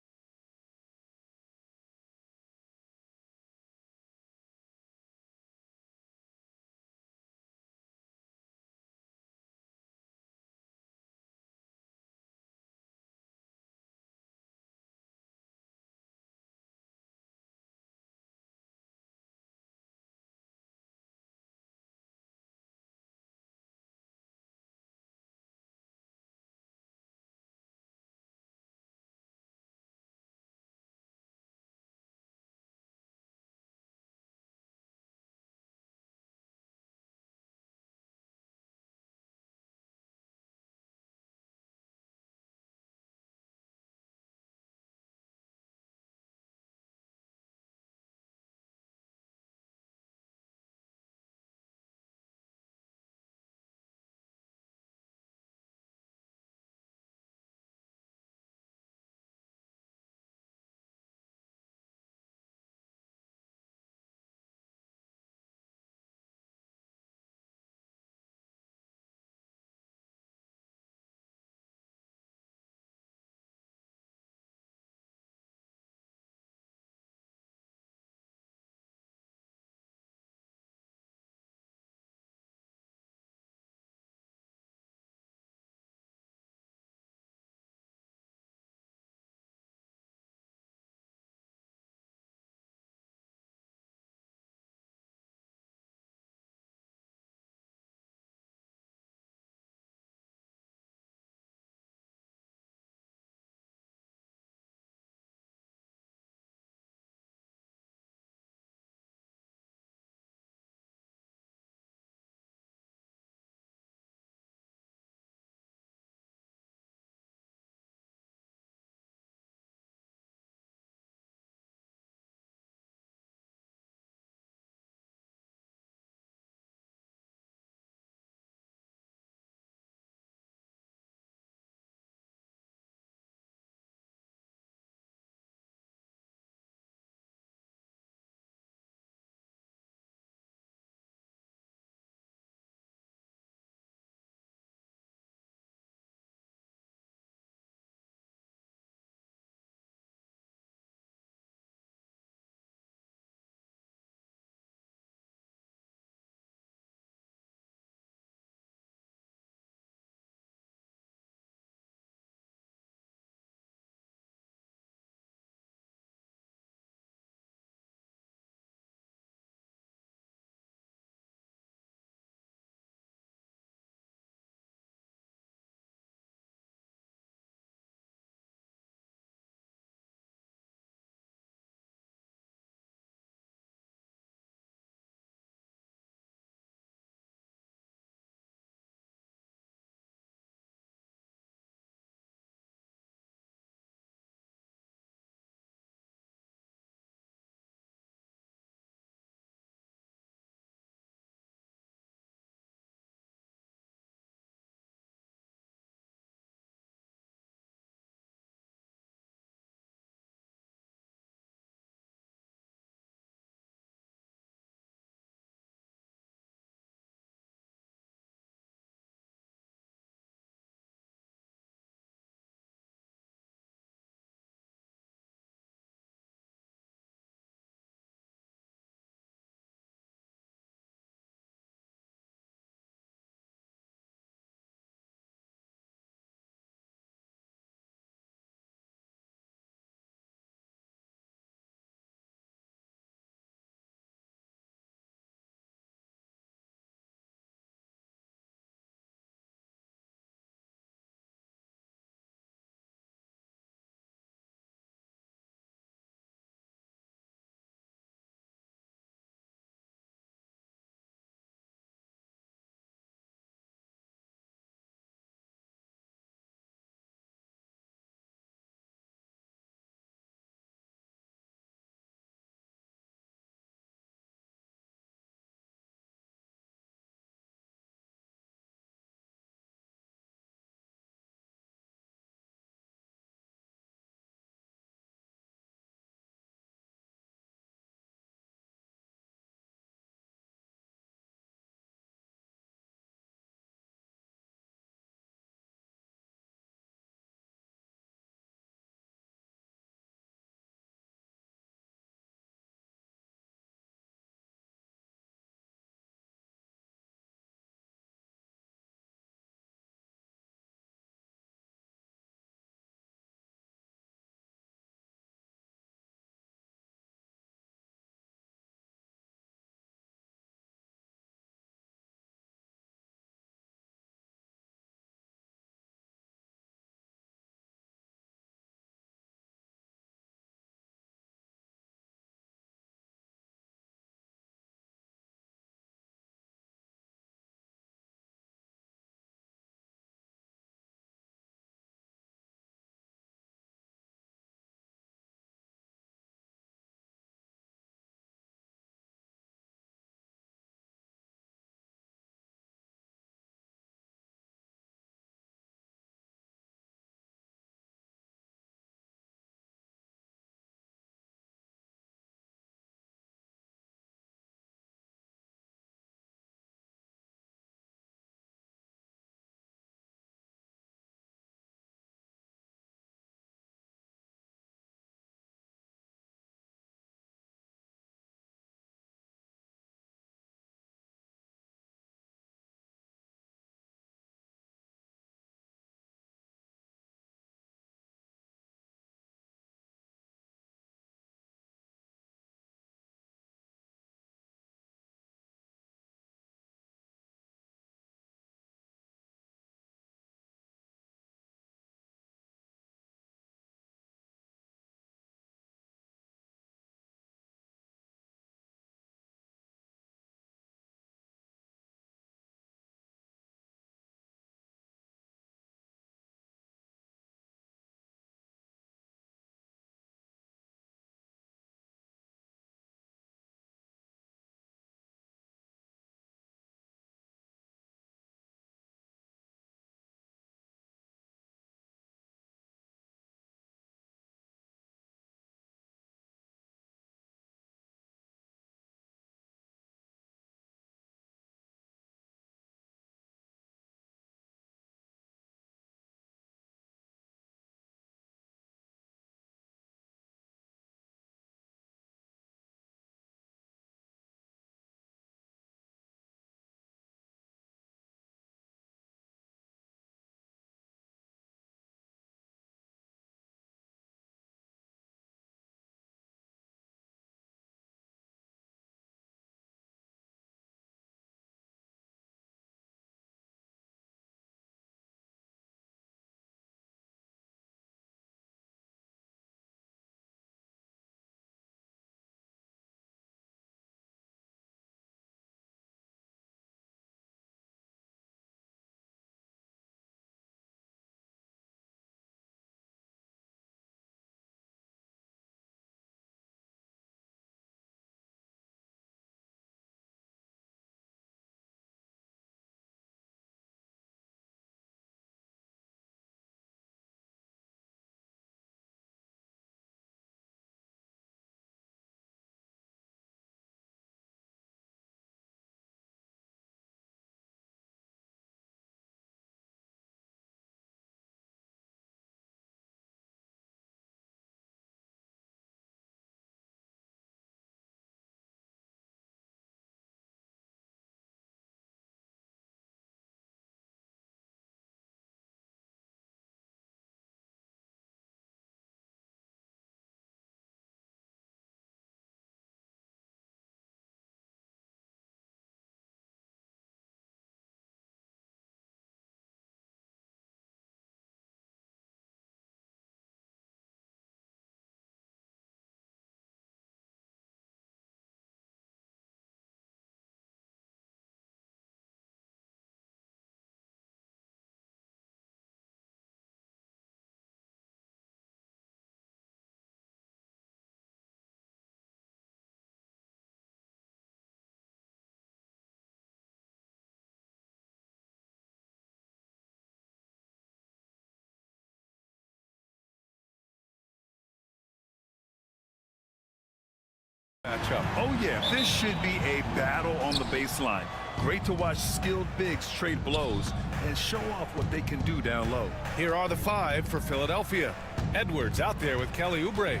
matchup. Oh, yeah, this should be a battle on the baseline. Great to watch skilled bigs trade blows and show off what they can do down low. Here are the 5 for Philadelphia. Edwards out there with Kelly Oubre.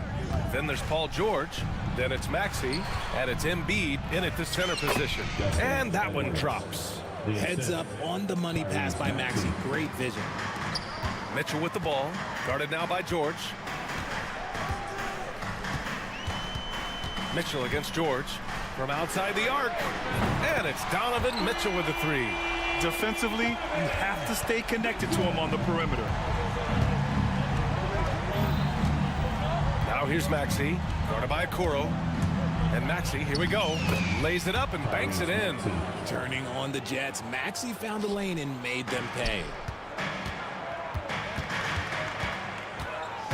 Then there's Paul George. Then it's Maxey. And it's Embiid in at the center position. And that one drops. Heads up on the money pass by Maxey. Great vision. Mitchell with the ball. Guarded now by George. Mitchell against George. From outside the arc. And it's Donovan Mitchell with the 3. Defensively, you have to stay connected to him on the perimeter. Now here's Maxey, guarded by Okoro. And Maxey, here we go, lays it up and banks it in. Turning on the Jets, Maxey found the lane and made them pay.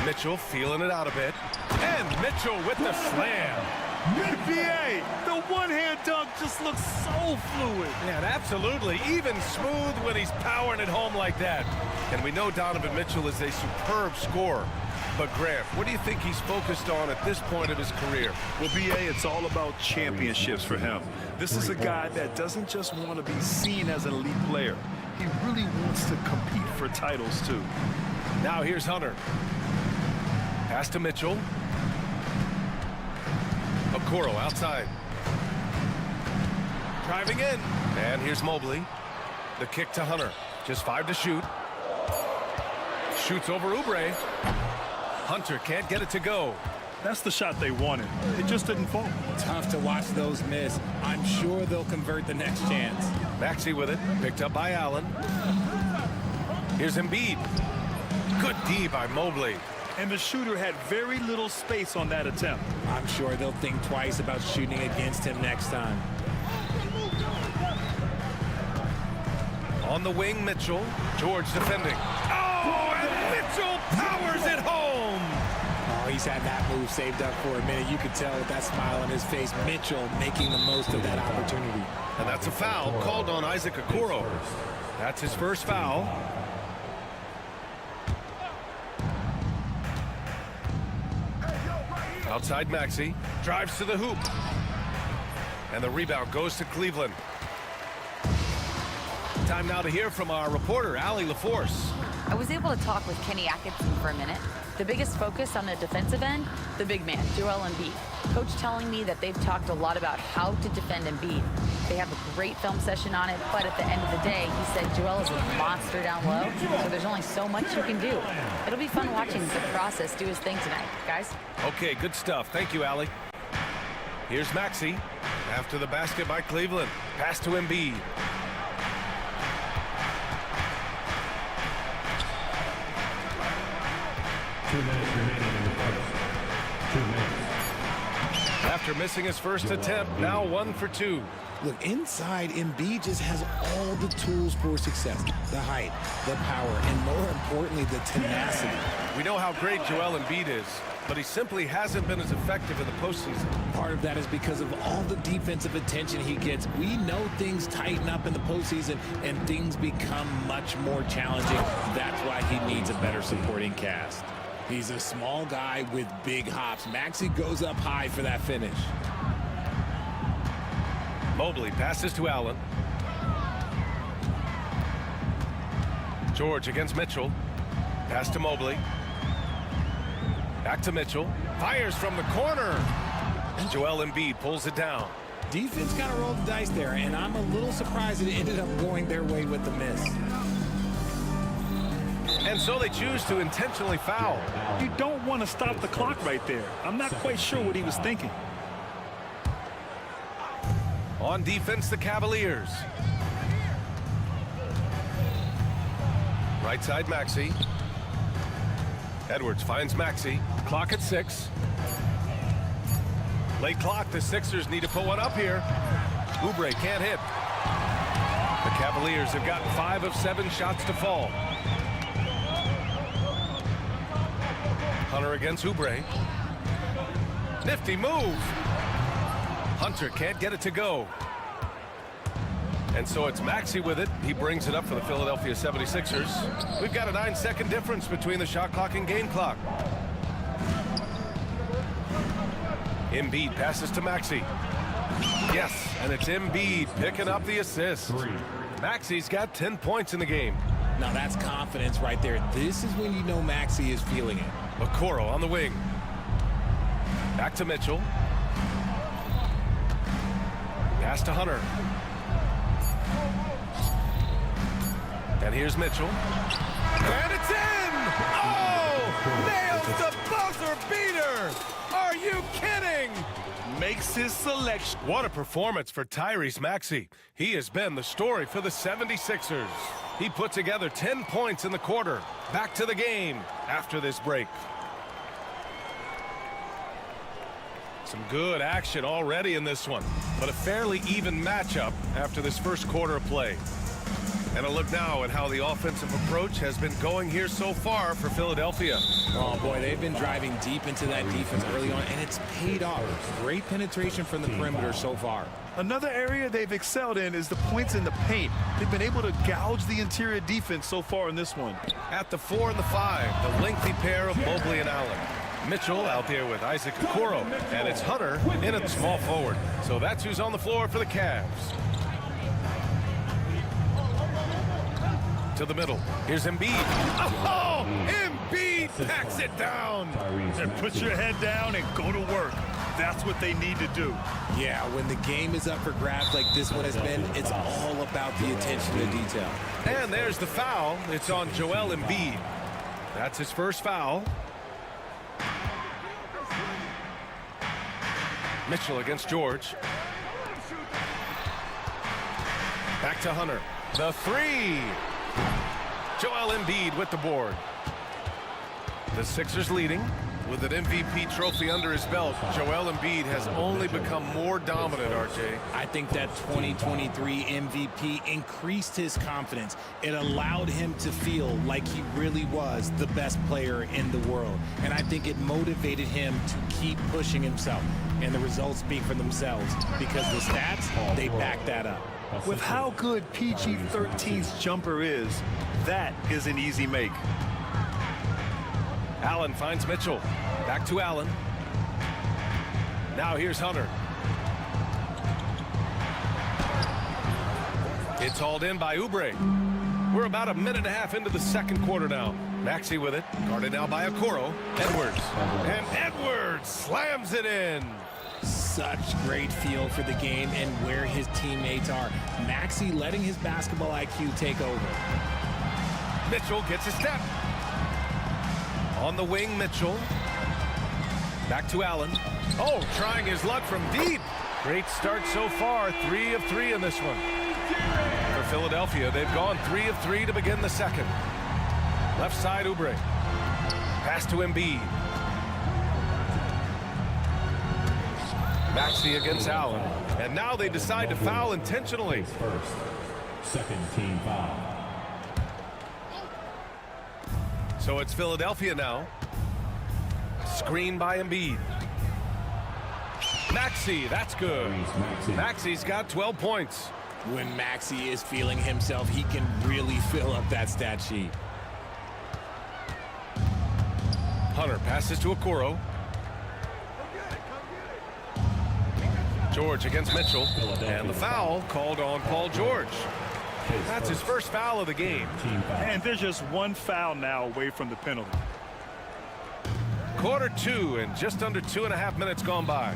Mitchell feeling it out a bit. And Mitchell with the slam. NBA, the one-hand dunk just looks so fluid. Yeah, absolutely. Even smooth when he's powering it home like that. And we know Donovan Mitchell is a superb scorer. But Grant, what do you think he's focused on at this point of his career? Well, BA, it's all about championships for him. This is a guy that doesn't just want to be seen as an elite player. He really wants to compete for titles, too. Now here's Hunter. Pass to Mitchell. Okoro outside. Driving in. And here's Mobley. The kick to Hunter. Just 5 to shoot. Shoots over Oubre. Hunter can't get it to go. That's the shot they wanted. It just didn't fall. Tough to watch those miss. I'm sure they'll convert the next chance. Maxey with it. Picked up by Allen. Here's Embiid. Good D by Mobley. And the shooter had very little space on that attempt. I'm sure they'll think twice about shooting against him next time. On the wing, Mitchell. George defending. Oh, and Mitchell powers it home. Oh, he's had that move saved up for a minute. You could tell with that smile on his face, Mitchell making the most of that opportunity. And that's a foul called on Isaac Okoro. That's his first foul. Outside Maxey, drives to the hoop. And the rebound goes to Cleveland. Time now to hear from our reporter, Allie LaForce. I was able to talk with Kenny Atkinson for a minute. The biggest focus on the defensive end, the big man, Joel Embiid. Coach telling me that they've talked a lot about how to defend Embiid. They have a great film session on it, but at the end of the day, he said Joel is a monster down low, so there's only so much you can do. It'll be fun watching the process do his thing tonight, guys. Okay, good stuff. Thank you, Allie. Here's Maxey. After the basket by Cleveland. Pass to Embiid. After missing his first attempt, now 1 for 2. Look, inside, Embiid just has all the tools for success. The height, the power, and more importantly, the tenacity. We know how great Joel Embiid is, but he simply hasn't been as effective in the postseason. Part of that is because of all the defensive attention he gets. We know things tighten up in the postseason, and things become much more challenging. That's why he needs a better supporting cast. He's a small guy with big hops. Maxey goes up high for that finish. Mobley passes to Allen. George against Mitchell. Pass to Mobley. Back to Mitchell. Fires from the corner. And Joel Embiid pulls it down. Defense kind of rolled the dice there, and I'm a little surprised it ended up going their way with the miss. And so they choose to intentionally foul. You don't want to stop the clock right there. I'm not quite sure what he was thinking. On defense, the Cavaliers. Right side, Maxey. Edwards finds Maxey. Clock at 6. Late clock. The Sixers need to put one up here. Oubre can't hit. The Cavaliers have gotten 5 of 7 shots to fall. Hunter against Oubre. Nifty move. Hunter can't get it to go. And so it's Maxey with it. He brings it up for the Philadelphia 76ers. We've got a 9-second difference between the shot clock and game clock. Embiid passes to Maxey. Yes, and it's Embiid picking up the assist. Maxey's got 10 points in the game. Now that's confidence right there. This is when you know Maxey is feeling it. Okoro on the wing. Back to Mitchell. Pass to Hunter. And here's Mitchell. And it's in! Oh! Nails the buzzer beater! Are you kidding? Makes his selection. What a performance for Tyrese Maxey. He has been the story for the 76ers. He put together 10 points in the quarter. Back to the game after this break. Some good action already in this one, but a fairly even matchup after this first quarter of play. And a look now at how the offensive approach has been going here so far for Philadelphia. Oh boy, they've been driving deep into that defense early on, and it's paid off. Great penetration from the perimeter so far. Another area they've excelled in is the points in the paint. They've been able to gouge the interior defense so far in this one. At the 4 and the 5, the lengthy pair of Mobley and Allen. Mitchell out there with Isaac Okoro, and it's Hunter in at the small forward. So that's who's on the floor for the Cavs. To the middle. Here's Embiid. Oh, Embiid packs it down. And put your head down and go to work. That's what they need to do. Yeah, when the game is up for grabs like this one has been, it's all about the attention to detail. And there's the foul. It's on Joel Embiid. That's his first foul. Mitchell against George. Back to Hunter. The 3. Joel Embiid with the board. The Sixers leading. With an MVP trophy under his belt, Joel Embiid has only become more dominant, RJ. I think that 2023 MVP increased his confidence. It allowed him to feel like he really was the best player in the world. And I think it motivated him to keep pushing himself. And the results speak for themselves because the stats, they back that up. With how good PG-13's jumper is, that is an easy make. Allen finds Mitchell. Back to Allen. Now here's Hunter. It's hauled in by Oubre. We're about a minute and a half into the second quarter now. Maxey with it. Guarded now by Okoro. Edwards. And Edwards slams it in. Such great feel for the game and where his teammates are. Maxey letting his basketball IQ take over. Mitchell gets a step. On the wing, Mitchell. Back to Allen. Oh, trying his luck from deep. Great start so far. 3 of 3 in this one. For Philadelphia, they've gone 3 of 3 to begin the second. Left side, Oubre. Pass to Embiid. Maxey against Allen. And now they decide to foul intentionally. First, second team foul. So it's Philadelphia now. Screen by Embiid. Maxey, that's good. Maxey's got 12 points. When Maxey is feeling himself, he can really fill up that stat sheet. Hunter passes to Okoro. George against Mitchell. And the foul called on Paul George. That's his first foul of the game. And there's just one foul now away from the penalty. Quarter 2 and just under 2.5 minutes gone by.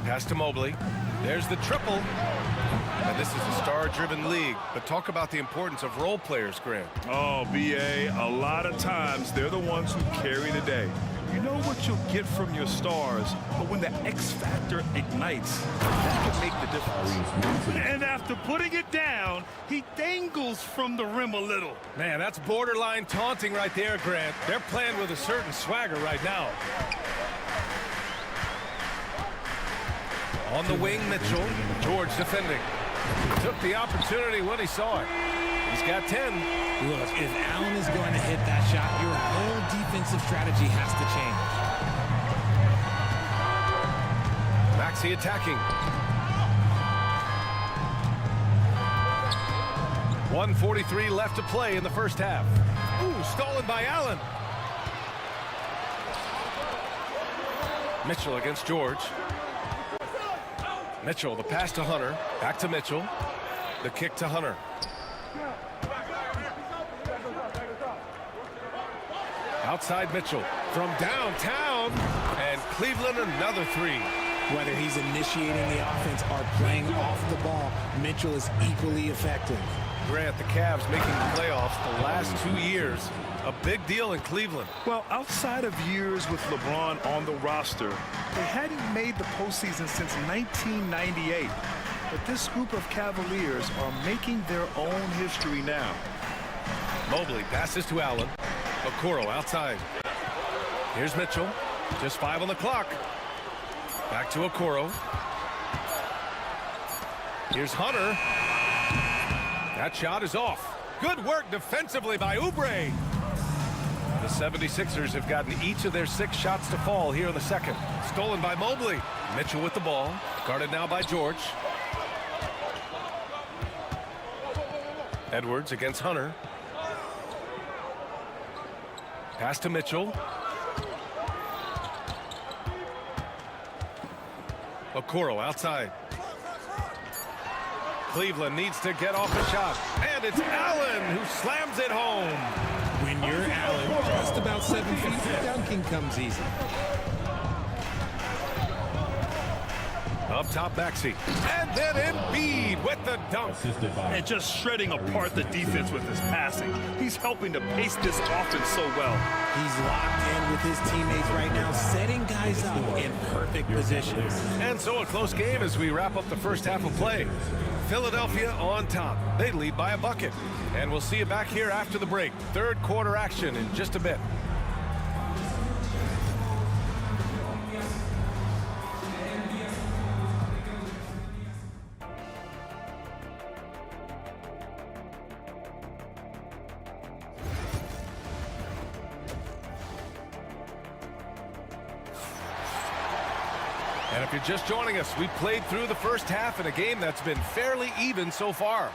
Pass to Mobley. There's the triple. And this is a star-driven league. But talk about the importance of role players, Grant. Oh, BA, a lot of times they're the ones who carry the day. You know what you'll get from your stars, but when the X factor ignites, that can make the difference. And after putting it down, he dangles from the rim a little. Man, that's borderline taunting right there, Grant. They're playing with a certain swagger right now. On the wing, Mitchell. George defending. Took the opportunity when he saw it. He's got 10. Look, if Allen is going to hit that shot, your whole defensive strategy has to change. Maxey attacking. 1:43 left to play in the first half. Ooh, stolen by Allen. Mitchell against George. Mitchell, the pass to Hunter. Back to Mitchell. The kick to Hunter. Outside Mitchell from downtown. And Cleveland another three. Whether he's initiating the offense or playing off the ball, Mitchell is equally effective. Grant, the Cavs making the playoffs the last 2 years. A big deal in Cleveland. Well, outside of years with LeBron on the roster, they hadn't made the postseason since 1998. But this group of Cavaliers are making their own history now. Mobley passes to Allen. Okoro outside. Here's Mitchell. Just 5 on the clock. Back to Okoro. Here's Hunter. That shot is off. Good work defensively by Oubre. The 76ers have gotten each of their 6 shots to fall here in the second. Stolen by Mobley. Mitchell with the ball. Guarded now by George. Edwards against Hunter. Pass to Mitchell. Okoro outside. Cleveland needs to get off a shot. And it's Allen who slams it home. When you're Allen, just about 7 feet, dunking comes easy. Up top, Maxey. And then Embiid with the dunk. And just shredding apart the defense with his passing. He's helping to pace this offense so well. He's locked in with his teammates right now, setting guys up in perfect positions. And so a close game as we wrap up the first half of play. Philadelphia on top. They lead by a bucket. And we'll see you back here after the break. Third quarter action in just a bit. And if you're just joining us, we played through the first half in a game that's been fairly even so far.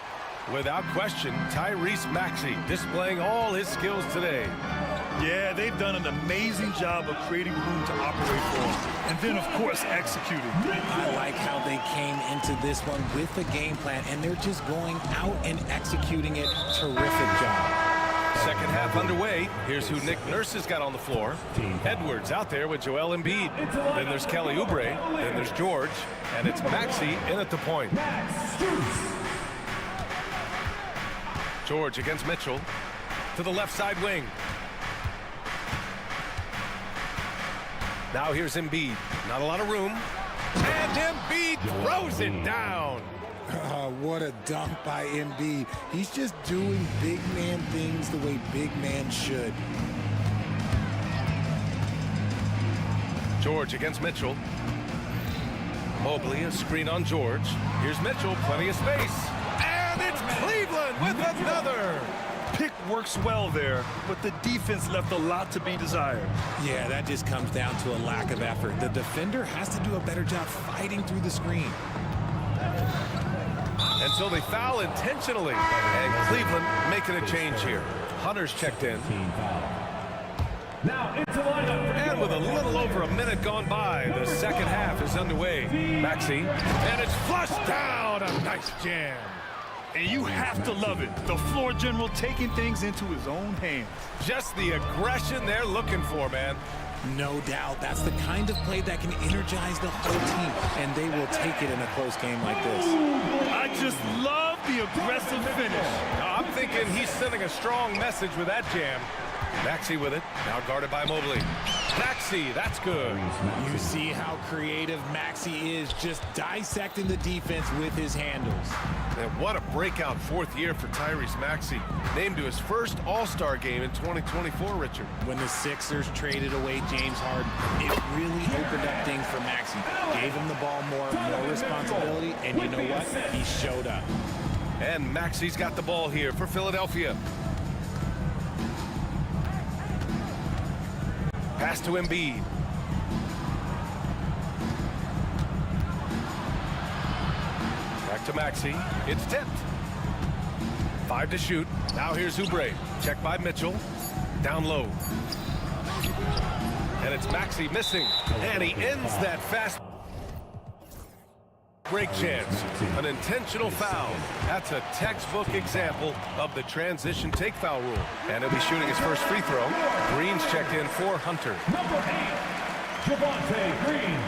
Without question, Tyrese Maxey displaying all his skills today. Yeah, they've done an amazing job of creating room to operate for him. And then, of course, executing. I like how they came into this one with a game plan, and they're just going out and executing it. Terrific job. Second half underway. Here's who Nick Nurse has got on the floor. Edwards out there with Joel Embiid. Then there's Kelly Oubre. Then there's George. And it's Maxey in at the point. George against Mitchell. To the left side wing. Now here's Embiid. Not a lot of room. And Embiid throws it down. What a dunk by Embiid. He's just doing big man things the way big man should. George against Mitchell. Mobley, a screen on George. Here's Mitchell, plenty of space. And it's Cleveland with another. Pick works well there, but the defense left a lot to be desired. Yeah, that just comes down to a lack of effort. The defender has to do a better job fighting through the screen. And so they foul intentionally. And Cleveland making a change here. Hunter's checked in. Now into lineup. And with a little over a minute gone by, the second half is underway. Maxey. And it's flushed down. A nice jam. And you have to love it. The floor general taking things into his own hands. Just the aggression they're looking for, man. No doubt. That's the kind of play that can energize the whole team, and they will take it in a close game like this. I just love the aggressive finish. I'm thinking he's sending a strong message with that jam. Maxey with it. Now guarded by Mobley. Maxey, that's good. You see how creative Maxey is, just dissecting the defense with his handles. And what a breakout fourth year for Tyrese Maxey. Named to his first All-Star game in 2024, Richard. When the Sixers traded away James Harden, it really opened up things for Maxey. Gave him the ball more responsibility, and you know what? He showed up. And Maxey's got the ball here for Philadelphia. Pass to Embiid. Back to Maxey. It's tipped. 5 to shoot. Now here's Oubre. Checked by Mitchell. Down low. And it's Maxey missing. And he ends that fast break chance. An intentional foul. That's a textbook example of the transition take foul rule. And he'll be shooting his first free throw. Green's checked in for Hunter. Number 8, Javonte Green.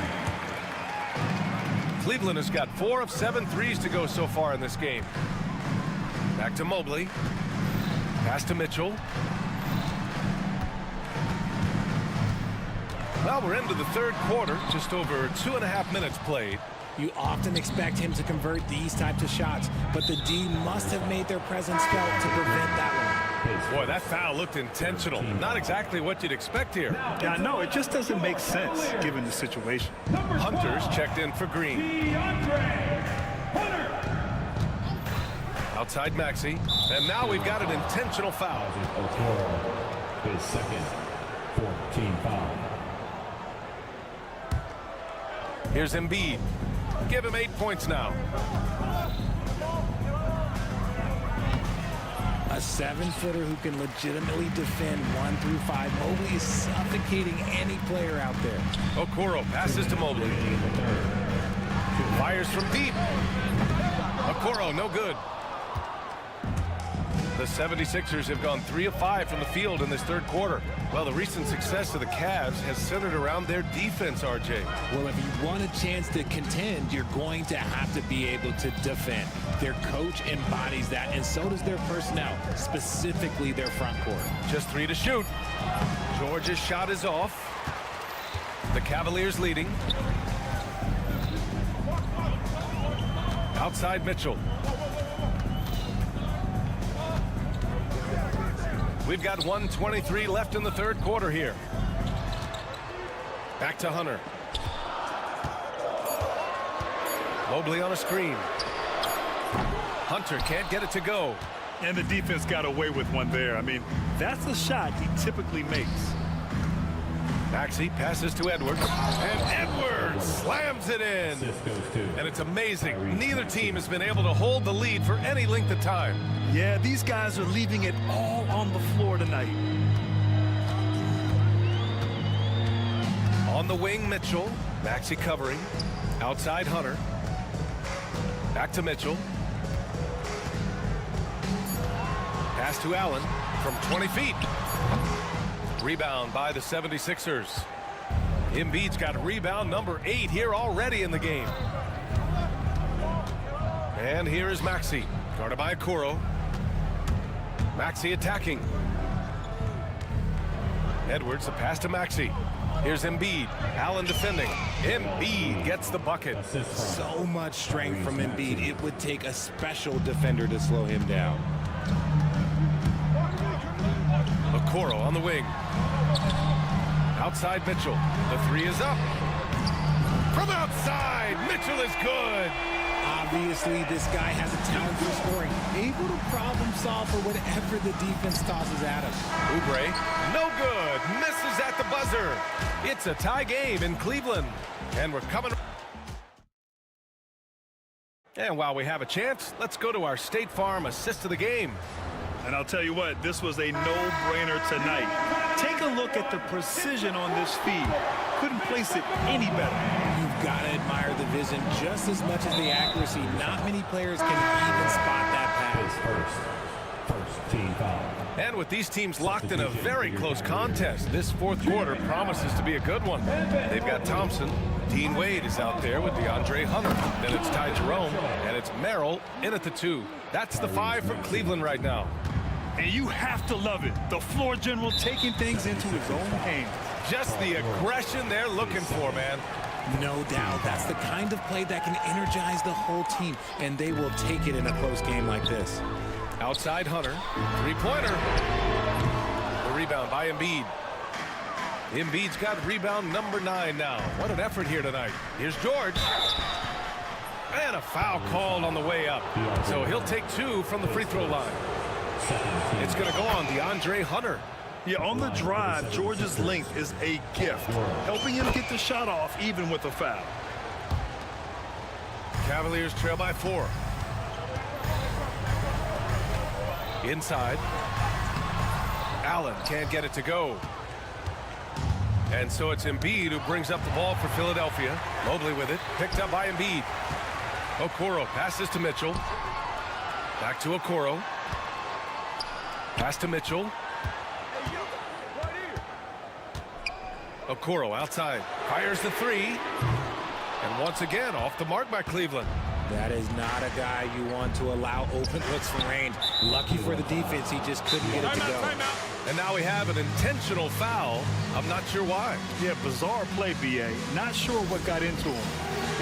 Cleveland has got 4 of 7 threes to go so far in this game. Back to Mobley. Pass to Mitchell. Well, we're into the third quarter. Just over 2.5 minutes played. You often expect him to convert these types of shots, but the D must have made their presence felt to prevent that one. Boy, that foul looked intentional. Not exactly what you'd expect here. Yeah, no, it just doesn't make sense given the situation. Hunter's checked in for Green. Outside Maxey. And now we've got an intentional foul. His second 14 foul. Here's Embiid. Give him 8 points now. A 7-footer who can legitimately defend 1 through 5. Mobley is suffocating any player out there. Okoro passes to Mobley. Fires from deep. Okoro, no good. The 76ers have gone 3 of 5 from the field in this third quarter. Well, the recent success of the Cavs has centered around their defense, RJ. Well, if you want a chance to contend, you're going to have to be able to defend. Their coach embodies that, and so does their personnel, specifically their front court. Just 3 to shoot. George's shot is off. The Cavaliers leading. Outside Mitchell. We've got 1:23 left in the third quarter here. Back to Hunter. Mobley on a screen. Hunter can't get it to go. And the defense got away with one there. I mean, that's a shot he typically makes. Maxey passes to Edwards. And Edwards slams it in. And it's amazing. Neither team has been able to hold the lead for any length of time. Yeah, these guys are leaving it all on the floor tonight. On the wing, Mitchell. Maxey covering. Outside Hunter. Back to Mitchell. Pass to Allen from 20 feet. Rebound by the 76ers. Embiid's got rebound number 8 here already in the game. And here is Maxey. Guarded by Okoro. Maxey attacking. Edwards, the pass to Maxey. Here's Embiid. Allen defending. Embiid gets the bucket. So much strength from Embiid. It would take a special defender to slow him down. Okoro on the wing. Outside Mitchell. The 3 is up. From outside, Mitchell is good. Obviously, this guy has a talent for scoring, able to problem solve for whatever the defense tosses at him. Oubre, no good, misses at the buzzer. It's a tie game in Cleveland, and we're coming. And while we have a chance, let's go to our State Farm assist of the game. And I'll tell you what, this was a no-brainer tonight. Take a look at the precision on this feed. Couldn't place it any better. You've got to admire the vision just as much as the accuracy. Not many players can even spot that pass. First team foul. And with these teams locked in a very close contest, this fourth quarter promises to be a good one. They've got Thompson. Dean Wade is out there with DeAndre Hunter. Then it's Ty Jerome, and it's Merrill in at the 2. That's the 5 for Cleveland right now. And you have to love it. The floor general taking things into his own hands. Just the aggression they're looking for, man. No doubt. That's the kind of play that can energize the whole team, and they will take it in a close game like this. Outside Hunter. Three-pointer. The rebound by Embiid. Embiid's got rebound number 9 now. What an effort here tonight. Here's George. And a foul called on the way up. So he'll take 2 from the free throw line. It's going to go on DeAndre Hunter. Yeah, on the drive, George's length is a gift, helping him get the shot off even with a foul. Cavaliers trail by 4. Inside. Allen can't get it to go. And so it's Embiid who brings up the ball for Philadelphia. Mobley with it, picked up by Embiid. Okoro passes to Mitchell. Back to Okoro. Pass to Mitchell. Okoro outside, fires the three. And once again, off the mark by Cleveland. That is not a guy you want to allow open looks from range. Lucky for the defense, he just couldn't get it to go. And now we have an intentional foul. I'm not sure why. Yeah, bizarre play, B.A. Not sure what got into him.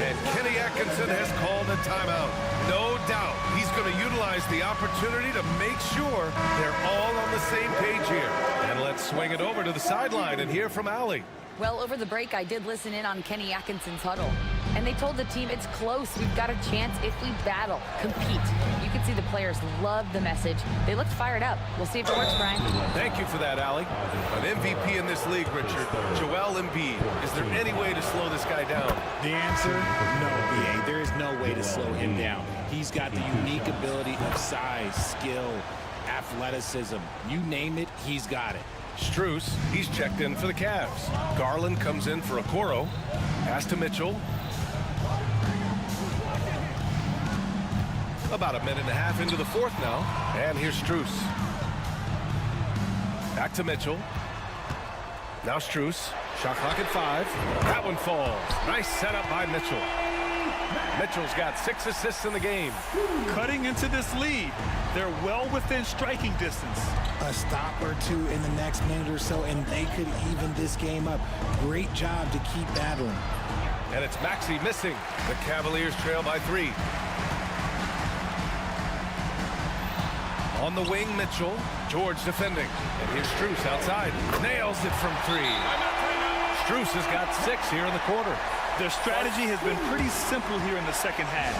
And Kenny Atkinson has called a timeout. No doubt he's going to utilize the opportunity to make sure they're all on the same page here. And let's swing it over to the sideline and hear from Allie. Well, over the break, I did listen in on Kenny Atkinson's huddle. And they told the team it's close. We've got a chance if we battle, compete. You can see the players love the message. They looked fired up. We'll see if it works, Brian. Thank you for that, Allie. An MVP in this league, Richard. Joel Embiid. Is there any way to slow this guy down? The answer, no, B.A. There is no way to slow him down. He's got the unique ability of size, skill, athleticism. You name it, he's got it. Strus, he's checked in for the Cavs. Garland comes in for Okoro. Pass to Mitchell. About a minute and a half into the fourth now. And here's Strus. Back to Mitchell. Now Strus. Shot clock at 5. That one falls. Nice setup by Mitchell. Mitchell's got 6 assists in the game. Cutting into this lead. They're well within striking distance. A stop or two in the next minute or so, and they could even this game up. Great job to keep battling. And it's Maxey missing. The Cavaliers trail by 3. On the wing, Mitchell. George defending. And here's Strus outside. Nails it from 3. Strus has got 6 here in the quarter. Their strategy has been pretty simple here in the second half.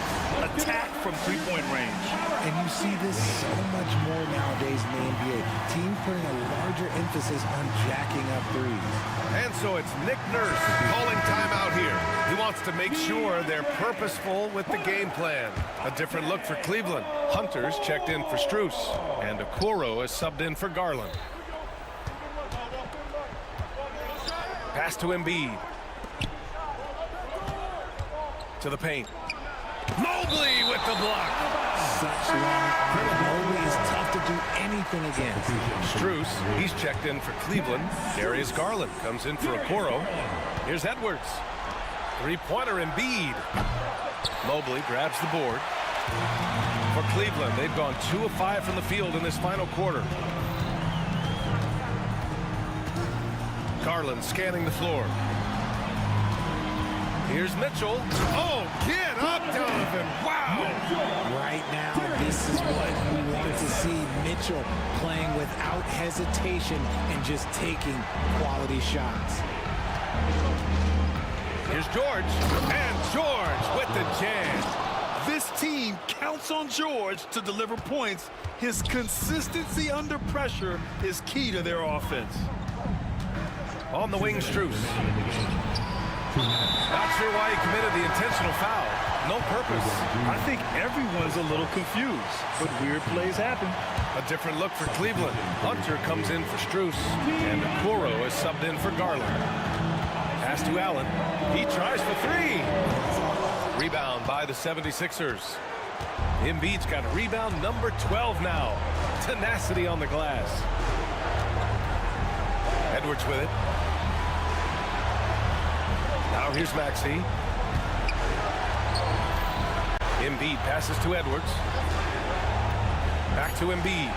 Attack from three-point range. And you see this so much more nowadays in the NBA. Teams putting a larger emphasis on jacking up threes. And so it's Nick Nurse calling timeout here. He wants to make sure they're purposeful with the game plan. A different look for Cleveland. Hunter's checked in for Strus. And Okoro is subbed in for Garland. Pass to Embiid. To the paint. Mobley with the block. Such long. Mobley is tough to do anything against. Strus, he's checked in for Cleveland. Darius Garland comes in for Okoro. Here's Edwards. Three-pointer Embiid. Mobley grabs the board. For Cleveland, they've gone 2 of 5 from the field in this final quarter. Garland scanning the floor. Here's Mitchell. Oh, get up, Donovan. Wow. Right now, this is what we want to see. Mitchell playing without hesitation and just taking quality shots. Here's George. And George with the jam. This team counts on George to deliver points. His consistency under pressure is key to their offense. On the wing, Strus. Not sure why he committed the intentional foul. No purpose. I think everyone's a little confused, but weird plays happen. A different look for Cleveland. Hunter comes in for Strus, and Okoro is subbed in for Garland. Pass to Allen. He tries for 3. Rebound by the 76ers. Embiid's got rebound number 12 now. Tenacity on the glass. Edwards with it. Now here's Maxey. Embiid passes to Edwards. Back to Embiid.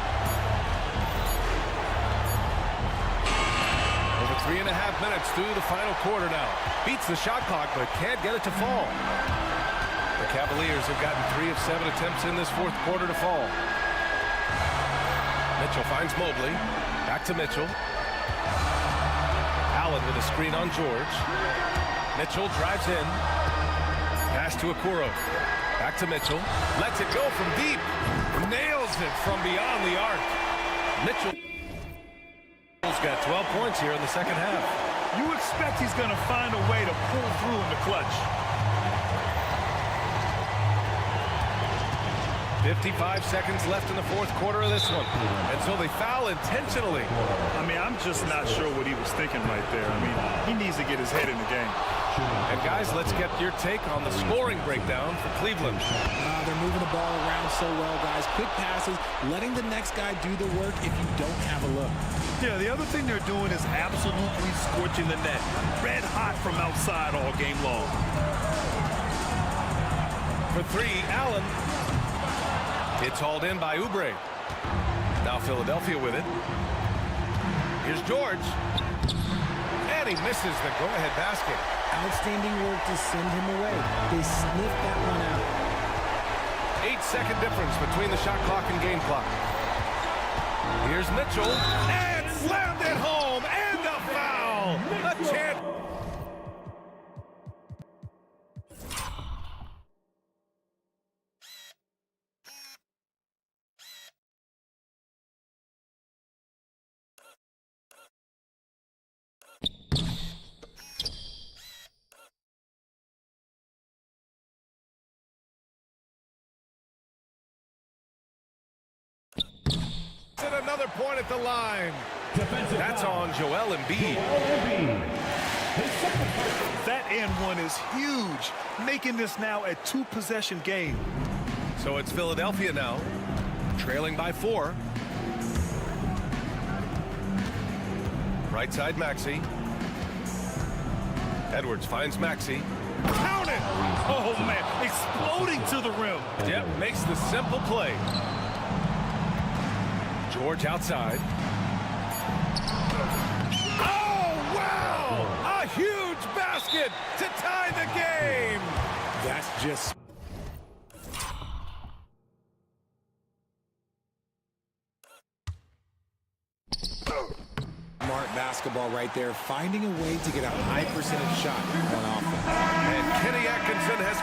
Over 3.5 minutes through the final quarter now. Beats the shot clock, but can't get it to fall. The Cavaliers have gotten 3 of 7 attempts in this fourth quarter to fall. Mitchell finds Mobley. Back to Mitchell. Allen with a screen on George. Mitchell drives in. Pass to Okoro. Back to Mitchell. Lets it go from deep. Nails it from beyond the arc. Mitchell's got 12 points here in the second half. You expect he's going to find a way to pull through in the clutch. 55 seconds left in the fourth quarter of this one. And so they foul intentionally. I mean, I'm just not sure what he was thinking right there. I mean, he needs to get his head in the game. And guys, let's get your take on the scoring breakdown for Cleveland. They're moving the ball around so well, guys. Quick passes, letting the next guy do the work if you don't have a look. Yeah, the other thing they're doing is absolutely scorching the net. Red hot from outside all game long. For three, Allen. It's hauled in by Oubre. Now Philadelphia with it. Here's George. And he misses the go-ahead basket. Outstanding work to send him away. They sniffed that one out. 8-second difference between the shot clock and game clock. Here's Mitchell. And slammed it home. And a foul. A chance. Another point at the line. That's on Joel Embiid. That and one is huge, making this now a two-possession game. So it's Philadelphia now, trailing by 4. Right side, Maxey. Edwards finds Maxey. Count it! Oh, man, exploding to the rim. Yep, makes the simple play. George outside. Oh, wow! A huge basket to tie the game! That's just... smart basketball right there, finding a way to get a high percentage shot on offense. And Kenny Atkinson has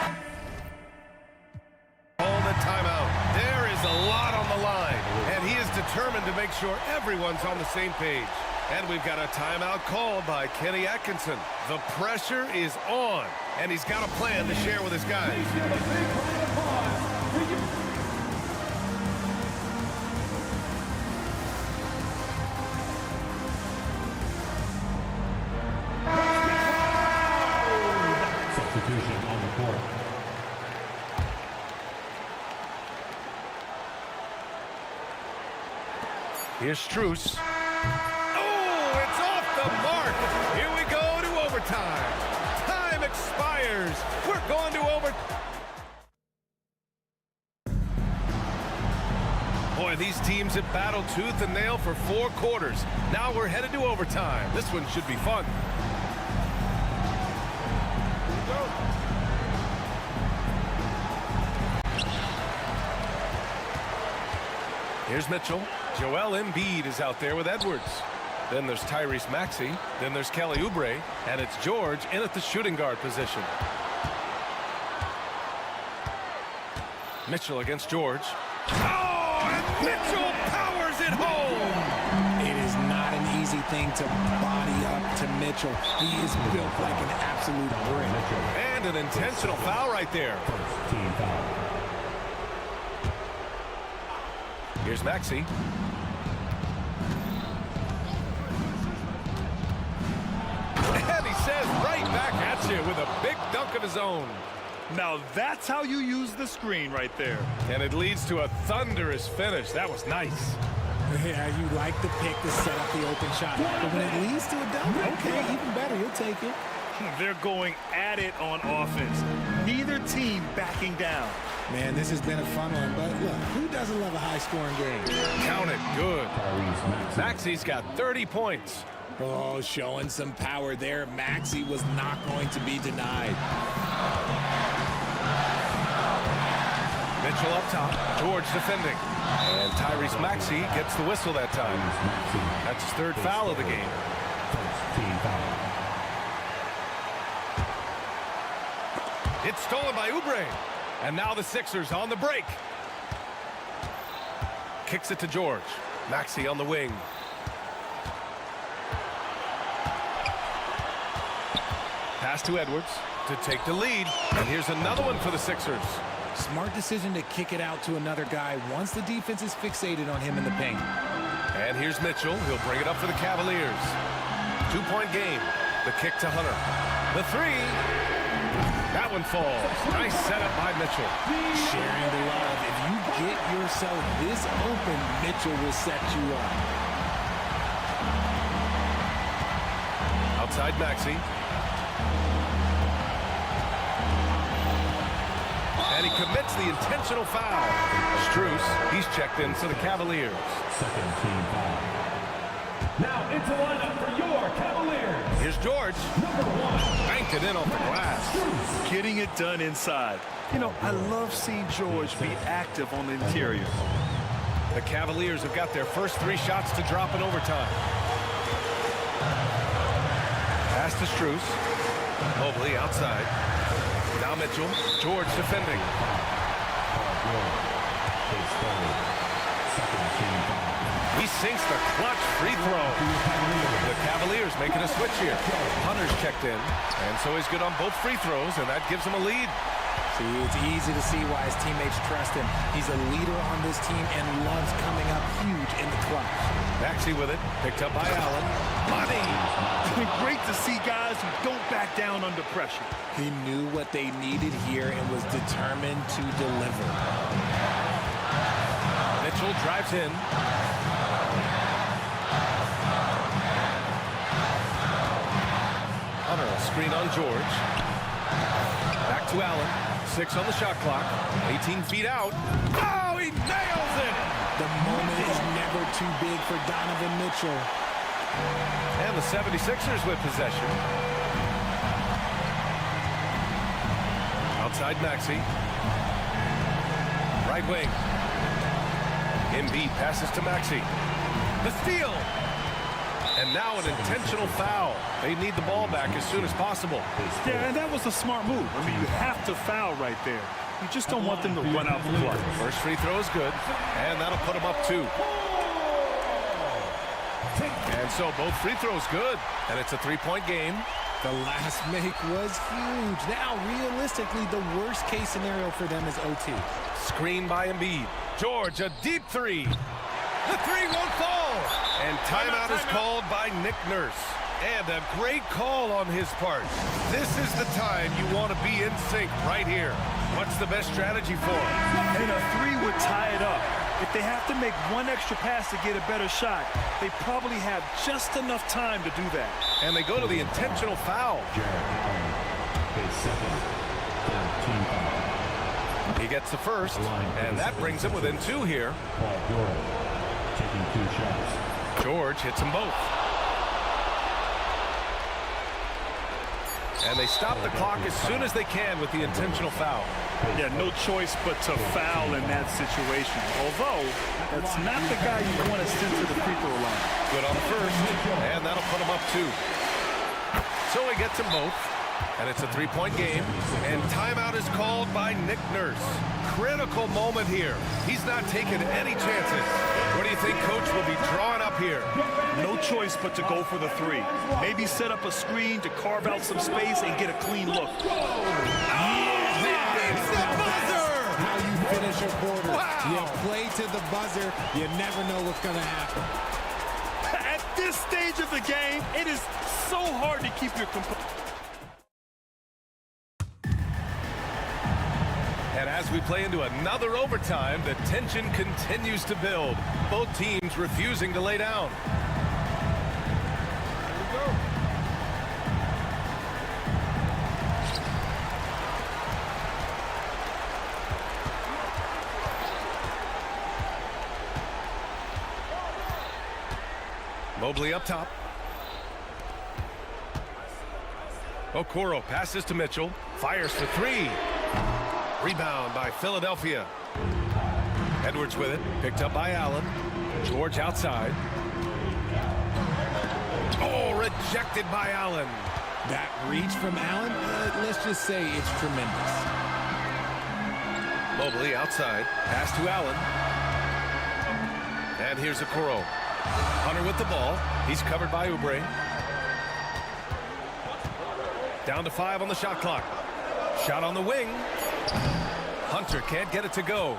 called a timeout. There is a lot on the line, and he is determined to make sure everyone's on the same page. And we've got a timeout called by Kenny Atkinson. The pressure is on, and he's got a plan to share with his guys. Substitution on the court. Here's Strus. Oh, it's off the mark. Here we go to overtime. Time expires. We're going to overtime. Boy, these teams have battled tooth and nail for 4 quarters. Now we're headed to overtime. This one should be fun. Here's Mitchell. Joel Embiid is out there with Edwards. Then there's Tyrese Maxey. Then there's Kelly Oubre. And it's George in at the shooting guard position. Mitchell against George. Oh, and Mitchell powers it home! It is not an easy thing to body up to Mitchell. He is built like an absolute brick. And an intentional foul right there. First team foul. Here's Maxey. And he says right back at you with a big dunk of his own. Now that's how you use the screen right there. And it leads to a thunderous finish. That was nice. Yeah, you like the pick to set up the open shot. But when it leads to a dunk, okay, even better, you'll take it. They're going at it on offense. Neither team backing down. Man, this has been a fun one, but look, who doesn't love a high-scoring game? Count it good. Maxey's got 30 points. Oh, showing some power there. Maxey was not going to be denied. Mitchell up top. George defending. And Tyrese Maxey gets the whistle that time. That's his 3rd foul of the game. First team foul. It's stolen by Oubre. And now the Sixers on the break. Kicks it to George. Maxey on the wing. Pass to Edwards to take the lead. And here's another one for the Sixers. Smart decision to kick it out to another guy once the defense is fixated on him in the paint. And here's Mitchell. He'll bring it up for the Cavaliers. 2-point game. The kick to Hunter. The three. That one falls. Nice setup by Mitchell. Sharing the love. If you get yourself this open, Mitchell will set you up. Outside Maxey. And he commits the intentional foul. Strus, he's checked in for the Cavaliers. Second team foul. Now into lineup for your Cavaliers. Here's George. Number 1. Banked it in off the glass. Getting it done inside. You know, I love seeing George be active on the interior. The Cavaliers have got their first 3 shots to drop in overtime. Pass to Strus. Mobley outside. Now Mitchell. George defending. He sinks the clutch free throw. The Cavaliers making a switch here. Hunter's checked in, and so he's good on both free throws, and that gives him a lead. See, it's easy to see why his teammates trust him. He's a leader on this team and loves coming up huge in the clutch. Maxey with it, picked up by Allen. Money! It's been great to see guys who don't back down under pressure. He knew what they needed here and was determined to deliver. Mitchell drives in. Hunter, a screen on George. Back to Allen. 6 on the shot clock. 18 feet out. Oh, he nails it! The moment is never too big for Donovan Mitchell. And the 76ers with possession. Outside Maxey. Right wing. Embiid passes to Maxey. The steal! And now an intentional foul. They need the ball back as soon as possible. Yeah, and that was a smart move. I mean, you have to foul right there. You just don't want them to run out the clock. First free throw is good, and that'll put them up 2. And so both free throws good, and it's a 3-point game. The last make was huge. Now, realistically, the worst case scenario for them is OT. Screen by Embiid. George, a deep 3. The 3 won't fall. And timeout is called by Nick Nurse. And a great call on his part. This is the time you want to be in sync right here. What's the best strategy for him? And a 3 would tie it up. If they have to make one extra pass to get a better shot, they probably have just enough time to do that. And they go to the intentional foul. He gets the first, and that brings him within 2 here. Taking 2 shots. George hits them both. And they stop the clock as soon as they can with the intentional foul. Yeah, no choice but to foul in that situation. Although, that's not the guy you want to send to the free throw line. Good on the first, and that'll put him up 2. So he gets them both, and it's a 3-point game. And timeout is called by Nick Nurse. Critical moment here. He's not taking any chances. What do you think Coach will be drawing up here? No choice but to go for the 3. Maybe set up a screen to carve out some space and get a clean look. How you finish a quarter. Wow. You play to the buzzer. You never know what's going to happen. At this stage of the game, it is so hard to keep your composure. And as we play into another overtime, the tension continues to build. Both teams refusing to lay down. Mobley up top. Okoro passes to Mitchell. Fires for 3. Rebound by Philadelphia. Edwards with it. Picked up by Allen. George outside. Oh, rejected by Allen. That reach from Allen, let's just say it's tremendous. Mobley outside. Pass to Allen. And here's Okoro. Hunter with the ball. He's covered by Oubre. Down to 5 on the shot clock. Shot on the wing. Hunter can't get it to go.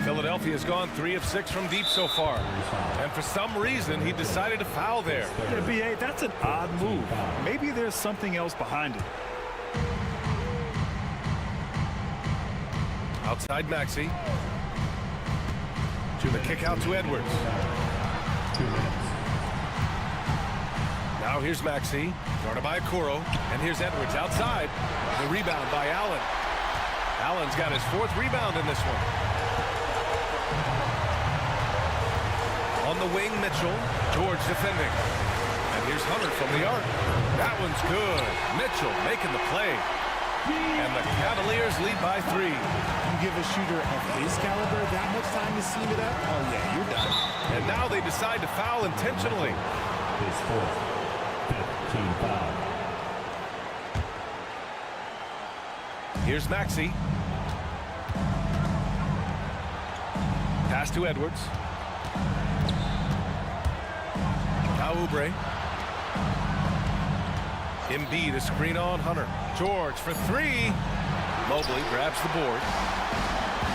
Philadelphia's gone 3 of 6 from deep so far. And for some reason, he decided to foul there. Yeah, B.A., that's an odd move. Maybe there's something else behind it. Outside Maxey. To the kick out to Edwards. Now here's Maxey. Guarded by Okoro. And here's Edwards outside. The rebound by Allen. Allen's got his 4th rebound in this one. On the wing, Mitchell. George defending. And here's Hunter from the arc. That one's good. Mitchell making the play. And the Cavaliers lead by 3. You give a shooter of his caliber that much time to seam it up? Oh, yeah, you're done. And now they decide to foul intentionally. His 4th, 5th team foul. Here's Maxey. Pass to Edwards. Now Oubre. Embiid a screen on Hunter. George for 3. Mobley grabs the board.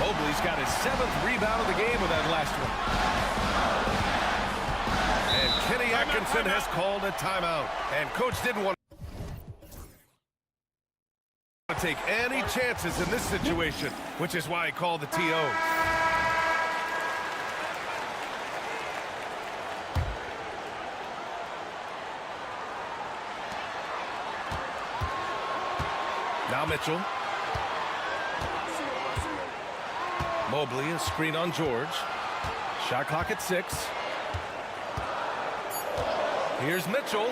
Mobley's got his 7th rebound of the game with that last one. And Kenny Atkinson has called a timeout. And coach didn't want to take any chances in this situation, which is why he called the TO. Now Mitchell. Mobley, a screen on George. Shot clock at 6. Here's Mitchell.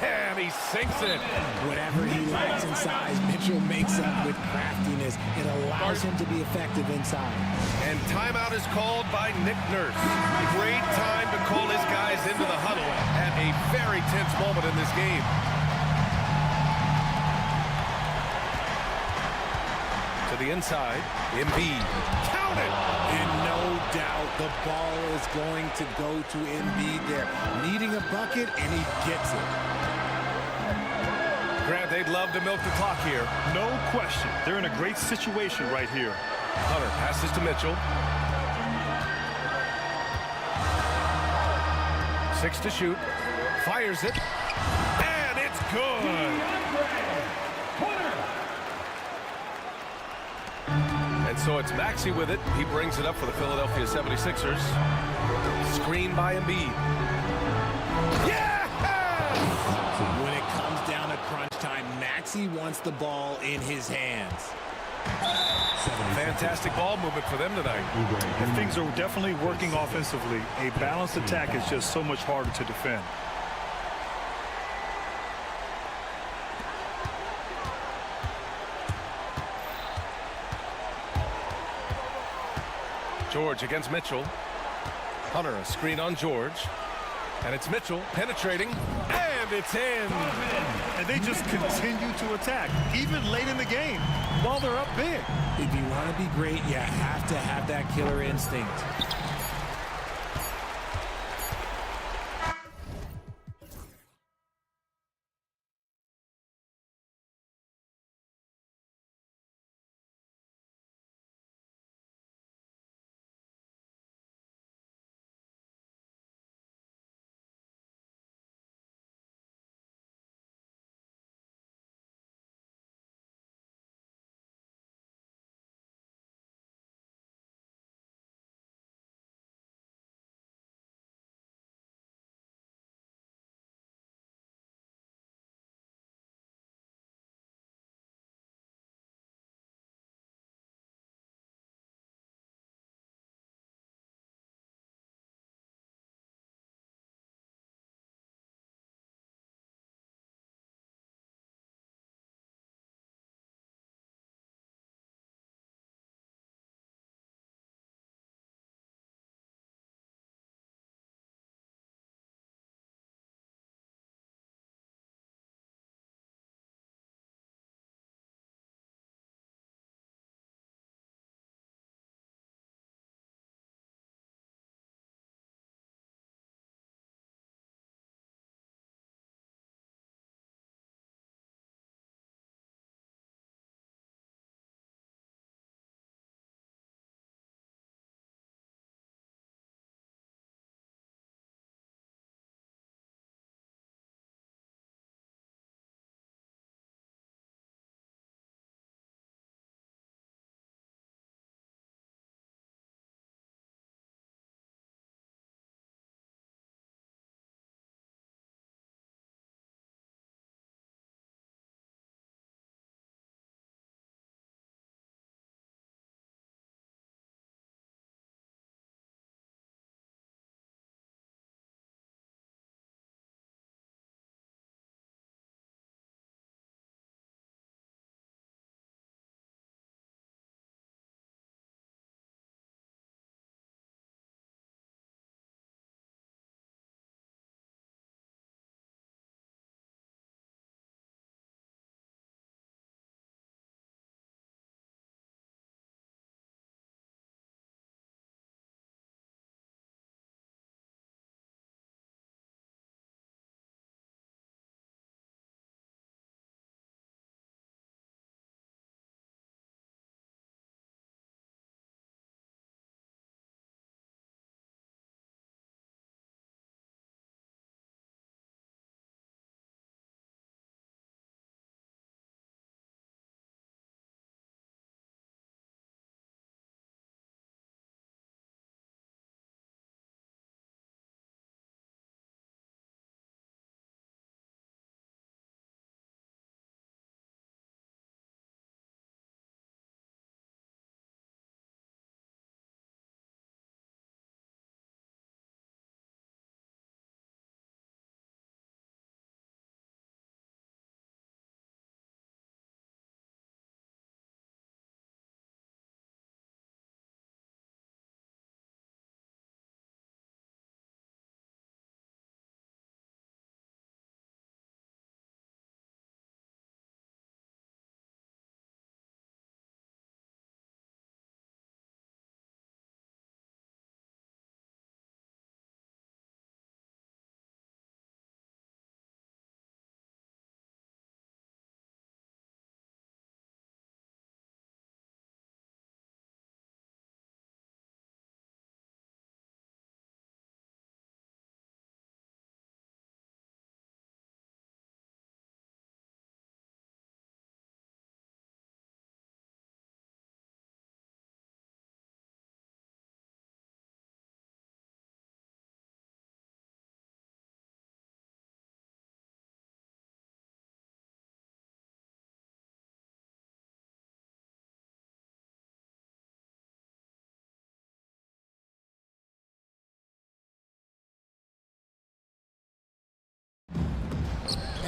And he sinks it. Whatever he lacks in size, Mitchell makes up with craftiness. It allows him to be effective inside. And timeout is called by Nick Nurse. Great time to call his guys into the huddle at a very tense moment in this game. To the inside, Embiid. Count it! And no doubt the ball is going to go to Embiid there. Needing a bucket, and he gets it. Grant, they'd love to milk the clock here. No question. They're in a great situation right here. Hunter passes to Mitchell. 6 to shoot. Fires it. And it's good! And so it's Maxey with it. He brings it up for the Philadelphia 76ers. Screen by Embiid. Yeah! When it comes down to crunch time, Maxey wants the ball in his hands. Fantastic ball movement for them tonight. And things are definitely working offensively. A balanced attack is just so much harder to defend. George against Mitchell. Hunter, a screen on George. And it's Mitchell penetrating. And it's in. And they just continue to attack, even late in the game, while they're up big. If you want to be great, you have to have that killer instinct.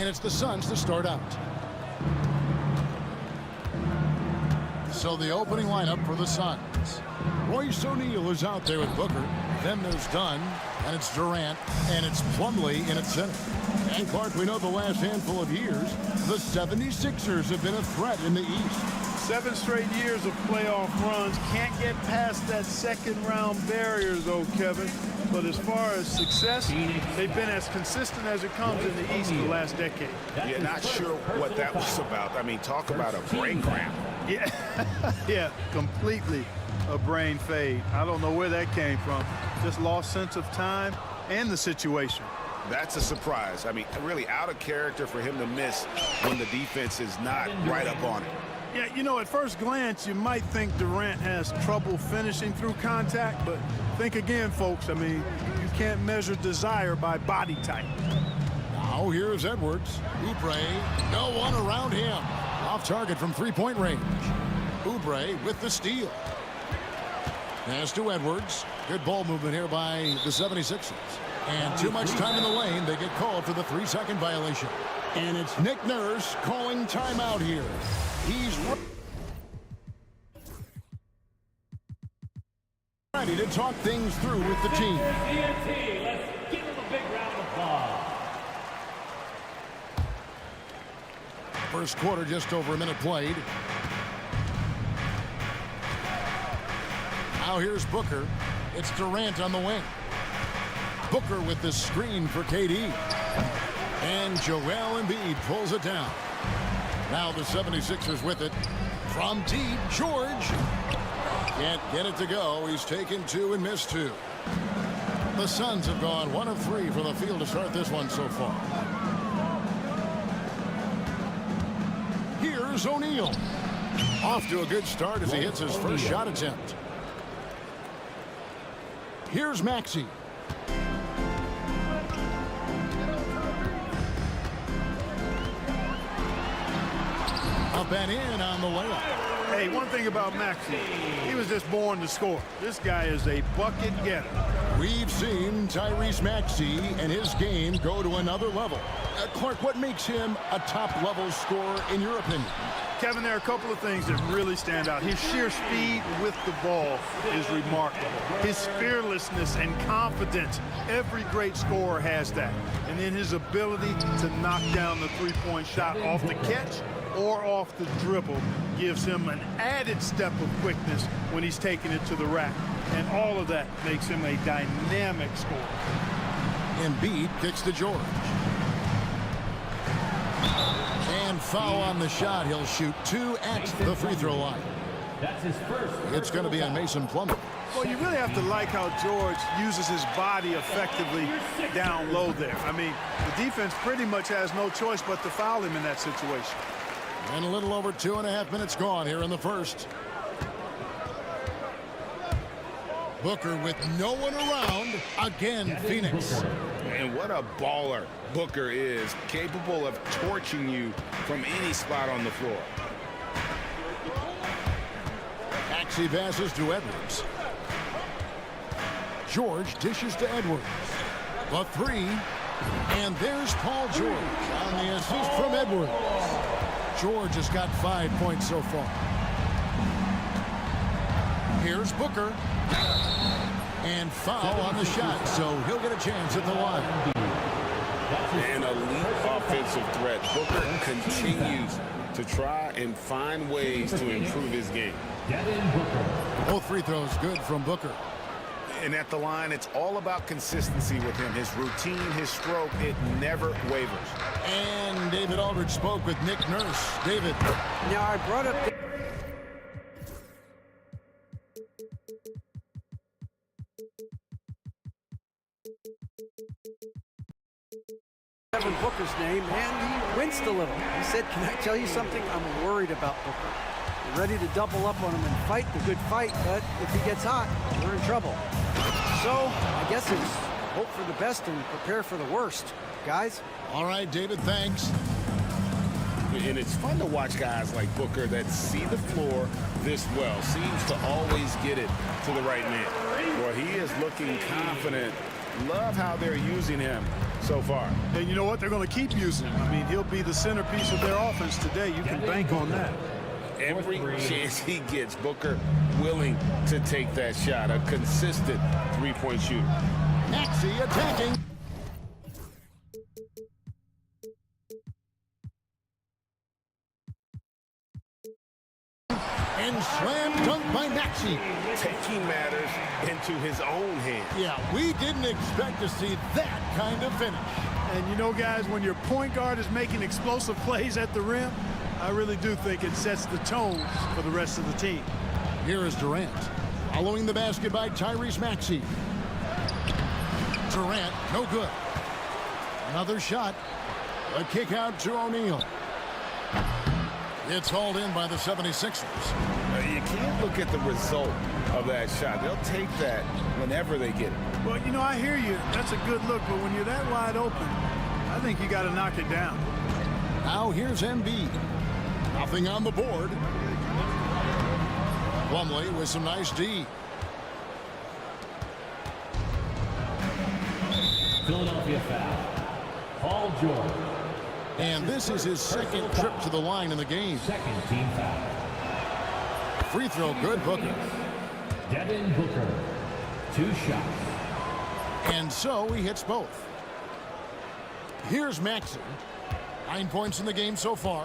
And it's the Suns to start out. So the opening lineup for the Suns. Royce O'Neal is out there with Booker. Then there's Dunn, and it's Durant, and it's Plumlee in its center. And Clark, we know the last handful of years, the 76ers have been a threat in the East. 7 straight years of playoff runs. Can't get past that second round barrier, though, Kevin. But as far as success, they've been as consistent as it comes in the East the last decade. Yeah, not sure what that was about. I mean, talk about a brain cramp. Yeah, yeah, completely a brain fade. I don't know where that came from. Just lost sense of time and the situation. That's a surprise. I mean, really out of character for him to miss when the defense is not right up on it. Yeah, you know, at first glance, you might think Durant has trouble finishing through contact, but think again, folks. I mean, you can't measure desire by body type. Now here's Edwards. Oubre, no one around him. Off target from three-point range. Oubre with the steal. Pass to Edwards. Good ball movement here by the 76ers. And too much time in the lane. They get called for the 3-second violation. And it's Nick Nurse calling timeout here. He's ready to talk things through with the team. Let's give him a big round of applause. First quarter, just over a minute played. Now here's Booker. It's Durant on the wing. Booker with the screen for KD. And Joel Embiid pulls it down. Now the 76ers with it. From deep, George. Can't get it to go. He's taken 2 and missed 2. The Suns have gone 1 of 3 from the field to start this one so far. Here's O'Neal. Off to a good start as he hits his first shot attempt. Here's Maxey. Up and in on the layup. Hey, one thing about Maxey, he was just born to score. This guy is a bucket getter. We've seen Tyrese Maxey and his game go to another level. Clark, what makes him a top-level scorer in your opinion? Kevin, there are a couple of things that really stand out. His sheer speed with the ball is remarkable. His fearlessness and confidence, every great scorer has that. And then his ability to knock down the three-point shot off the catch or off the dribble gives him an added step of quickness when he's taking it to the rack. And all of that makes him a dynamic scorer. Embiid kicks to George. And foul on the shot. He'll shoot 2 at the free throw line. That's his first. It's going to be on Mason Plumlee. Well, you really have to like how George uses his body effectively down low there. I mean, the defense pretty much has no choice but to foul him in that situation. And a little over 2.5 minutes gone here in the first. Booker with no one around. Again, Phoenix. And what a baller Booker is, capable of torching you from any spot on the floor. Maxey passes to Edwards. George dishes to Edwards. The 3. And there's Paul George on the assist from Edwards. George has got 5 points so far. Here's Booker. And foul on the shot, so he'll get a chance at the line. An elite offensive threat. Booker continues to try and find ways to improve his game. Both free throws good from Booker. And at the line, it's all about consistency with him. His routine, his stroke, it never wavers. And David Aldridge spoke with Nick Nurse. David. Now, I brought up... Devin Booker's name, and he winced a little. He said, "Can I tell you something? I'm worried about Booker. We're ready to double up on him and fight the good fight, but if he gets hot, we're in trouble." So, I guess it's hope for the best and prepare for the worst, guys. All right, David, thanks. And it's fun to watch guys like Booker that see the floor this well. Seems to always get it to the right man. Well, he is looking confident Love how they're using him so far. And you know what? They're going to keep using him. I mean, he'll be the centerpiece of their offense today. You can bank on that. Every chance he gets, Booker willing to take that shot. A consistent three-point shooter. Maxey attacking. And slam dunk by Maxey. Taking matters into his own hands. Yeah, we didn't expect to see that kind of finish. And you know, guys, when your point guard is making explosive plays at the rim, I really do think it sets the tone for the rest of the team. Here is Durant. Following the basket by Tyrese Maxey. Durant, no good. Another shot. A kick out to O'Neal. It's hauled in by the 76ers. You can't look at the result of that shot. They'll take that whenever they get it. Well, you know, I hear you. That's a good look, but when you're that wide open, I think you got to knock it down. Now here's Embiid. Nothing on the board. Plumlee with some nice D. Philadelphia foul. Paul George. And this is his second trip to the line in the game. Second team foul. Free throw good, Booker. Devin Booker. 2 shots. And so he hits both. Here's Maxey. 9 points in the game so far.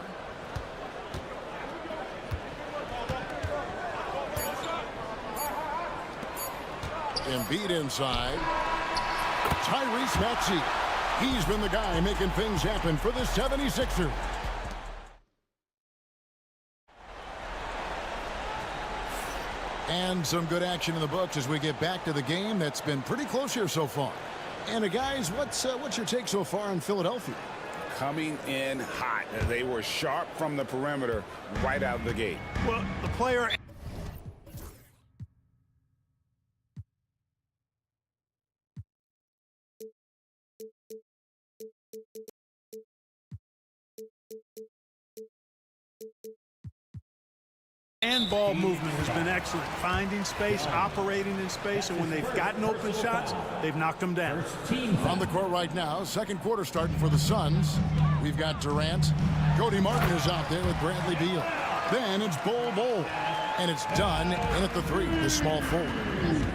Embiid inside. Tyrese Maxey. He's been the guy making things happen for the 76ers. And some good action in the books as we get back to the game that's been pretty close here so far. And guys, what's your take so far on Philadelphia? Coming in hot. They were sharp from the perimeter right out of the gate. Well, the player... and ball movement has been excellent. Finding space, operating in space, and when they've gotten open shots, they've knocked them down. On the court right now, second quarter starting for the Suns. We've got Durant. Cody Martin is out there with Bradley Beal. Then it's Bol. And it's done in at the 3, the small forward.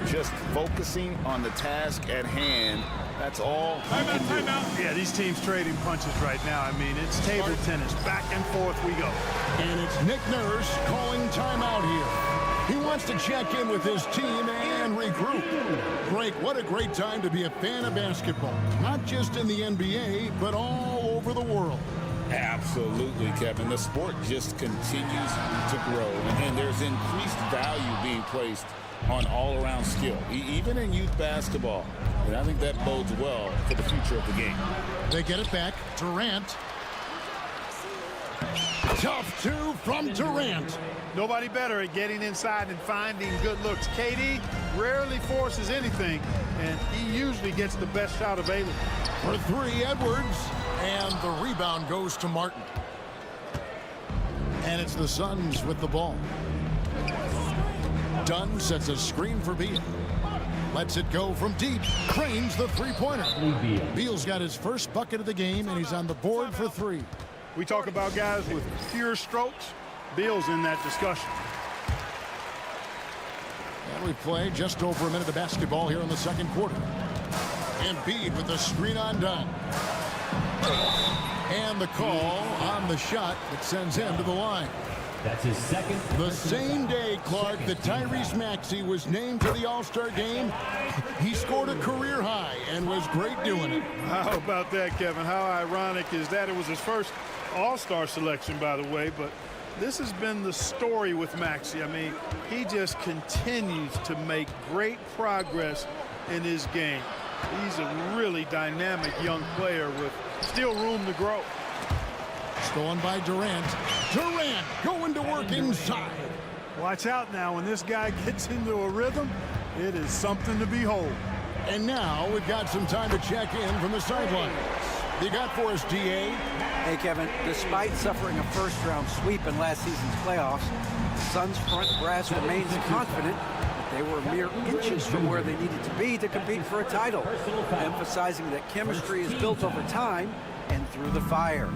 Just focusing on the task at hand. That's all. Timeout. Yeah, these teams trading punches right now. I mean, it's table tennis. Back and forth we go. And it's Nick Nurse calling timeout here. He wants to check in with his team and regroup. Greg, what a great time to be a fan of basketball. Not just in the NBA, but all over the world. Absolutely, Kevin. The sport just continues to grow, and there's increased value being placed on all-around skill, even in youth basketball. And I think that bodes well for the future of the game. They get it back. Durant. Tough 2 from Durant. Nobody better at getting inside and finding good looks. KD rarely forces anything, and he usually gets the best shot available. For 3, Edwards. And the rebound goes to Martin. And it's the Suns with the ball. Dunn sets a screen for Beal. Lets it go from deep. Cranes the three-pointer. Beal's got his first bucket of the game, and he's on the board for 3. We talk about guys with pure strokes. Beal's in that discussion. And we play just over a minute of basketball here in the second quarter. Embiid with the screen on Dunn. And the call on the shot that sends him to the line. That's his second. The same day, Clark, that Tyrese Maxey was named to the All-Star game, he scored a career high and was great doing it. How about that, Kevin? How ironic is that? It was his first All-Star selection, by the way, but this has been the story with Maxey. I mean, he just continues to make great progress in his game. He's a really dynamic young player with still room to grow. Stolen by Durant. Durant going to work inside. Watch out now. When this guy gets into a rhythm, it is something to behold. And now we've got some time to check in from the sidelines. You got for us, DA? Hey, Kevin, despite suffering a first-round sweep in last season's playoffs, the Suns' front brass remains confident that they were mere inches from where they needed to be to compete for a title, emphasizing that chemistry is built over time and through the fire.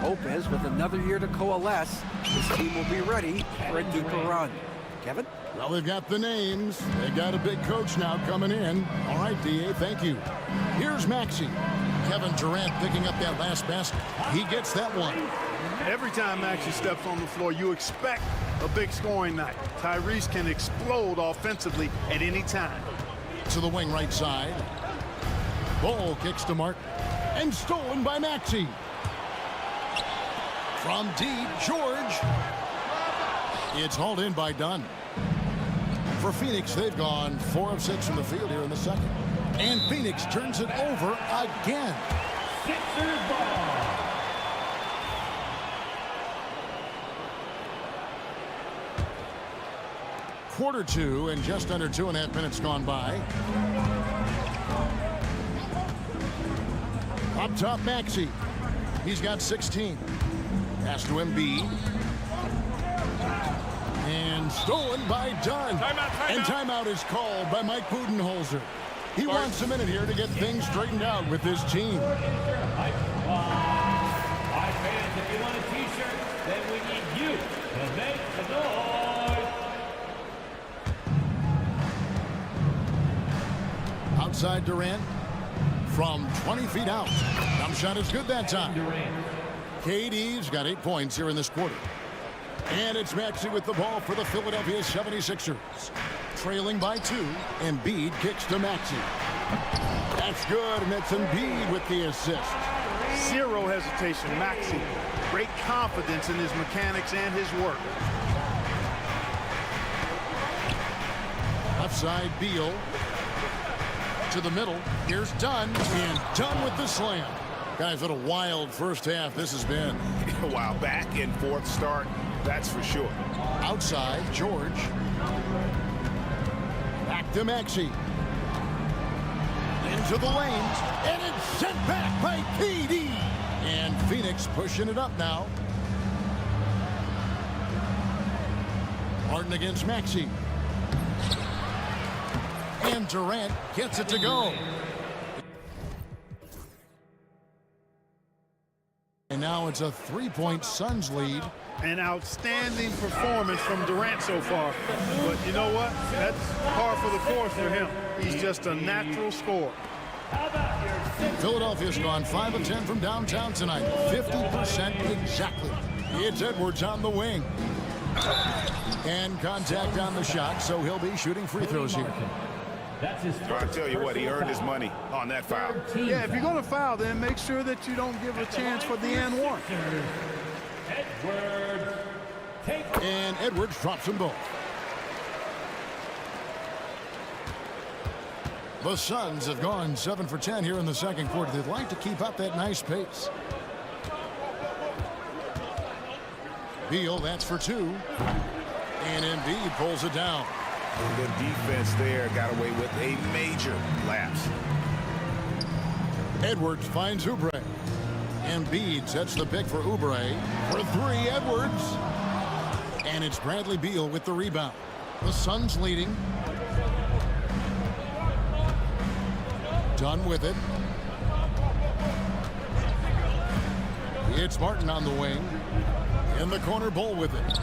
Hope is, with another year to coalesce, this team will be ready for a deeper run. Kevin? Well, they've got the names. They've got a big coach now coming in. All right, D.A., thank you. Here's Maxey. Kevin Durant picking up that last basket. He gets that one. Every time Maxey steps on the floor, you expect a big scoring night. Tyrese can explode offensively at any time. To the wing right side. Ball kicks to Mark. And stolen by Maxey. From deep, George. It's hauled in by Dunn. For Phoenix, they've gone 4 of 6 from the field here in the second. And Phoenix turns it over again. Sixers ball. Quarter 2 and just under 2.5 minutes gone by. Up top, Maxey. He's got 16. Pass to Embiid. And stolen by Dunn. And timeout is called by Mike Budenholzer. He wants a minute here to get things straightened out with this team. All right, fans, if you want a t-shirt, then we need you to make the noise. Outside Durant from 20 feet out. Jump shot is good that time. KD's got 8 points here in this quarter. And it's Maxey with the ball for the Philadelphia 76ers. Trailing by 2. Embiid kicks to Maxey. That's good, and it's Embiid with the assist. Zero hesitation, Maxey. Great confidence in his mechanics and his work. Left side, Beal. To the middle. Here's Dunn. And Dunn with the slam. Guys, what a wild first half this has been. Wow, back and forth start, that's for sure. Outside, George. Back to Maxey. Into the lanes. And it's sent back by KD. And Phoenix pushing it up now. Harden against Maxey. And Durant gets it to go. And now it's a 3-point Suns lead. An outstanding performance from Durant so far. But you know what? That's par for the course for him. He's just a natural scorer. Philadelphia's gone 5 of 10 from downtown tonight. 50% exactly. It's Edwards on the wing. And contact on the shot, so he'll be shooting free throws here. I tell you what, he earned his money on that foul. Yeah, if you're going to foul, then make sure that you don't give a chance for the and one. And Edwards drops them both. The Suns have gone 7 for 10 here in the second quarter. They'd like to keep up that nice pace. Beal, that's for 2. And Embiid pulls it down. The defense there got away with a major lapse. Edwards finds Oubre. Embiid sets the pick for Oubre. For 3, Edwards. And it's Bradley Beal with the rebound. The Suns leading. Dunn with it. It's Martin on the wing. In the corner, Bull with it.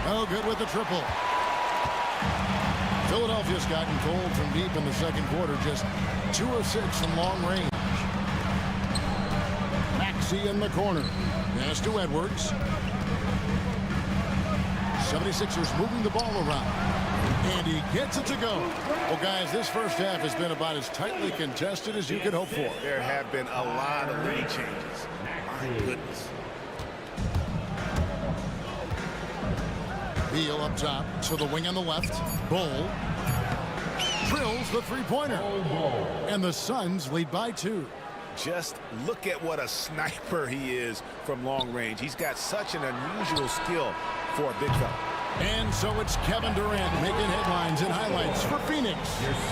Oh, good with the triple. Philadelphia's gotten cold from deep in the second quarter. Just 2 of 6 from long range. Maxey in the corner. Pass to Edwards. 76ers moving the ball around. And he gets it to go. Well, guys, this first half has been about as tightly contested as you could hope for. There have been a lot of lead changes. My goodness. Beal up top to the wing on the left. Bull drills the three-pointer. And the Suns lead by 2. Just look at what a sniper he is from long range. He's got such an unusual skill for a big fella. And so it's Kevin Durant making headlines and highlights for Phoenix.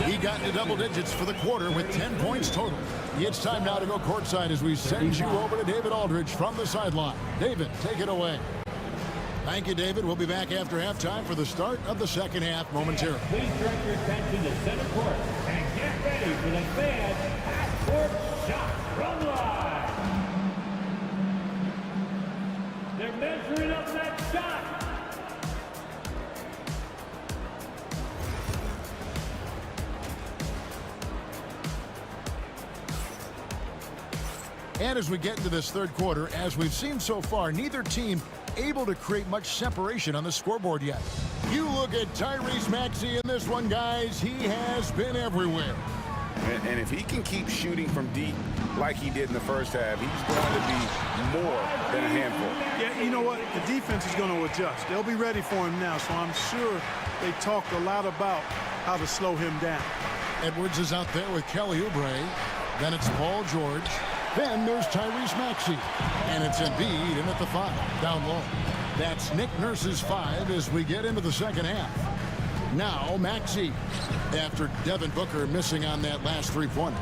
He got into double digits for the quarter with 10 points total. It's time now to go courtside as we send you over to David Aldridge from the sideline. David, take it away. Thank you, David. We'll be back after halftime for the start of the second half momentarily. Please direct your attention to center court and get ready for the fan half-court shot from line. They're measuring up that shot. And as we get into this third quarter, as we've seen so far, neither team able to create much separation on the scoreboard yet. You look at Tyrese Maxey in this one, guys. He has been everywhere. And if he can keep shooting from deep like he did in the first half, he's going to be more than a handful. Yeah, you know what? The defense is going to adjust. They'll be ready for him now, so I'm sure they talked a lot about how to slow him down. Edwards is out there with Kelly Oubre. Then it's Paul George. Then there's Tyrese Maxey. And it's Embiid in at the 5, down low. That's Nick Nurse's 5 as we get into the second half. Now Maxey, after Devin Booker missing on that last three-pointer.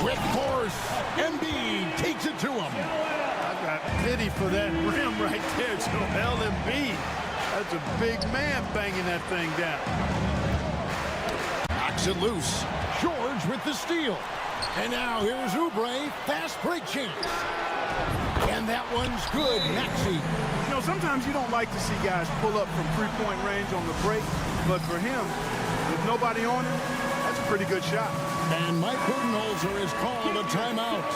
Quick force. Embiid takes it to him. I got pity for that rim right there, Joel Embiid. That's a big man banging that thing down. Knocks it loose. George with the steal. And now here's Oubre. Fast break chance. And that one's good. Maxey. You know, sometimes you don't like to see guys pull up from three-point range on the break, but for him, with nobody on him, that's a pretty good shot. And Mike Budenholzer is called a timeout.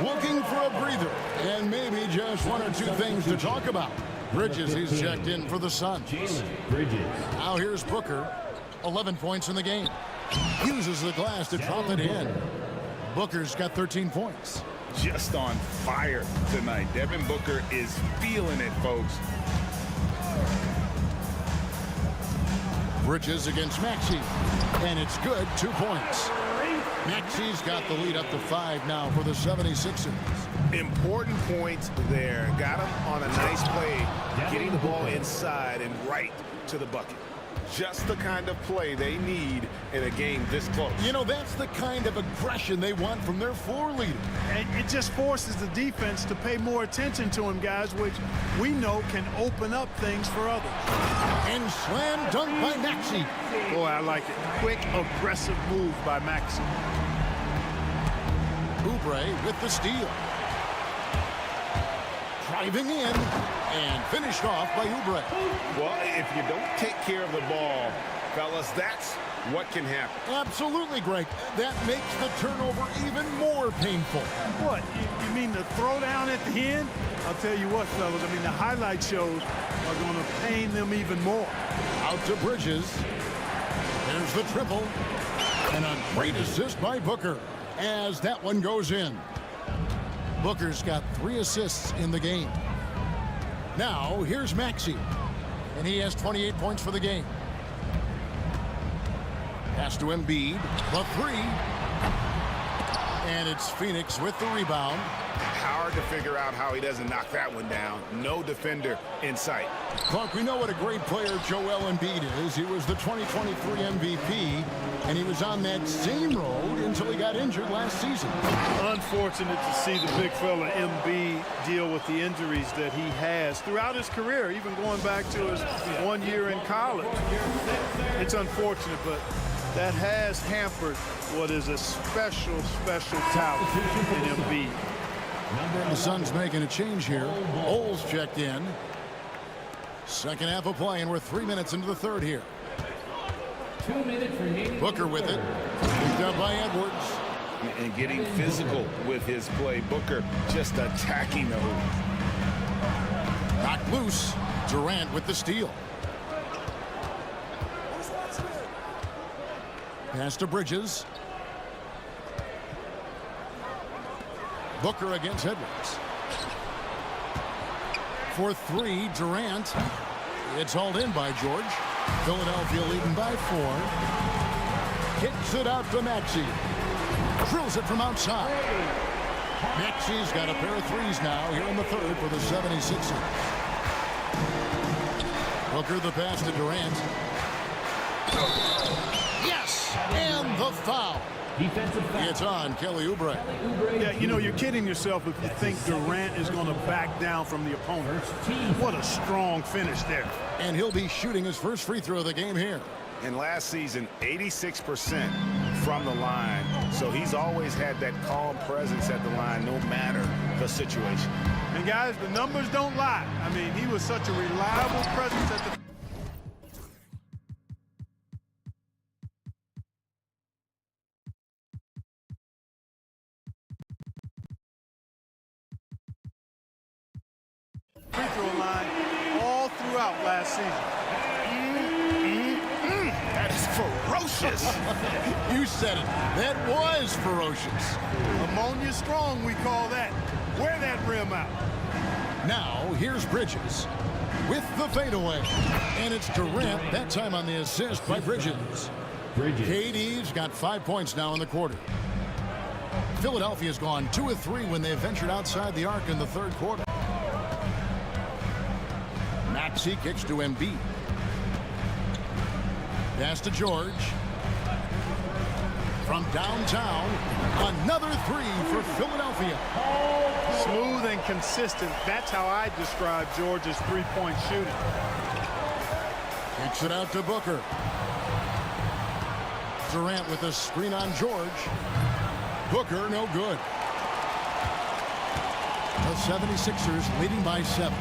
Looking for a breather. And maybe just one or two things to talk about. Bridges, he's checked in for the Suns. Now here's Booker. 11 points in the game. Uses the glass to drop it in. Booker's got 13 points. Just on fire tonight. Devin Booker is feeling it, folks. Bridges against Maxey. And it's good, 2 points. Maxey's got the lead up to 5 now for the 76ers. Important points there. Got him on a nice play, getting the ball inside and right to the bucket. Just the kind of play they need in a game this close. You know, that's the kind of aggression they want from their floor leader. And it just forces the defense to pay more attention to him, guys, which we know can open up things for others. And slam dunk by Maxey. Boy, I like it. Quick, aggressive move by Maxey. Oubre with the steal. Driving in and finished off by Oubre. Well, if you don't take care of the ball, fellas, that's what can happen. Absolutely, Greg. That makes the turnover even more painful. What? You mean the throwdown at the end? I'll tell you what, fellas. I mean, the highlight shows are going to pain them even more. Out to Bridges. There's the triple. And a great assist by Booker as that one goes in. Booker's got 3 assists in the game. Now, here's Maxey. And he has 28 points for the game. Pass to Embiid. The 3. And it's Phoenix with the rebound. Hard to figure out how he doesn't knock that one down. No defender in sight. Clark, we know what a great player Joel Embiid is. He was the 2023 MVP, and he was on that same road until he got injured last season. Unfortunate to see the big fella Embiid deal with the injuries that he has throughout his career, even going back to his 1 year in college. It's unfortunate, but that has hampered what is a special, special talent in Embiid. The Suns making a change here. Oles checked in. Second half of play, and we're 3 minutes into the third here. 2 minutes remaining. Booker with it. Picked up by Edwards. And getting physical with his play. Booker just attacking the hoop. Knocked loose. Durant with the steal. Pass to Bridges. Booker against Edwards. For 3, Durant. It's hauled in by George. Philadelphia leading by 4. Kicks it out to Maxey. Drills it from outside. Maxey's got a pair of 3s now here in the third for the 76ers. Booker the pass to Durant. Yes! And the foul. Defensive foul. It's on Kelly Oubre. Yeah, you know, you're kidding yourself if you think Durant is going to back down from the opponent. What a strong finish there. And he'll be shooting his first free throw of the game here. And last season, 86% from the line. So he's always had that calm presence at the line, no matter the situation. And guys, the numbers don't lie. I mean, he was such a reliable presence at the... free throw line all throughout last season. That is ferocious. You said it. That was ferocious. Ammonia strong, we call that. Wear that rim out. Now, here's Bridges with the fadeaway. And it's Durant, that time on the assist by Bridges. KD's got 5 points now in the quarter. Philadelphia's gone 2 of 3 when they ventured outside the arc in the third quarter. Maxey kicks to Embiid. Pass to George. From downtown, another 3 for Philadelphia. Smooth and consistent. That's how I describe George's three-point shooting. Kicks it out to Booker. Durant with a screen on George. Booker, no good. The 76ers leading by 7.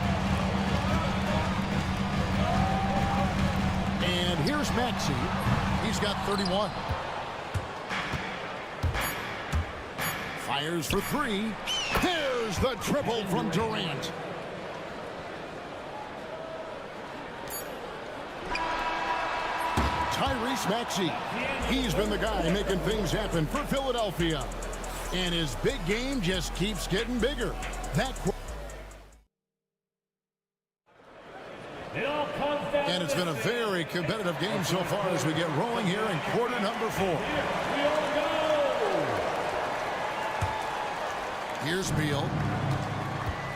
And here's Maxey. He's got 31. Fires for 3. There's the triple from Durant. Tyrese Maxey. He's been the guy making things happen for Philadelphia. And his big game just keeps getting bigger. And it's been a very competitive game so far as we get rolling here in quarter number 4. Here's Beal.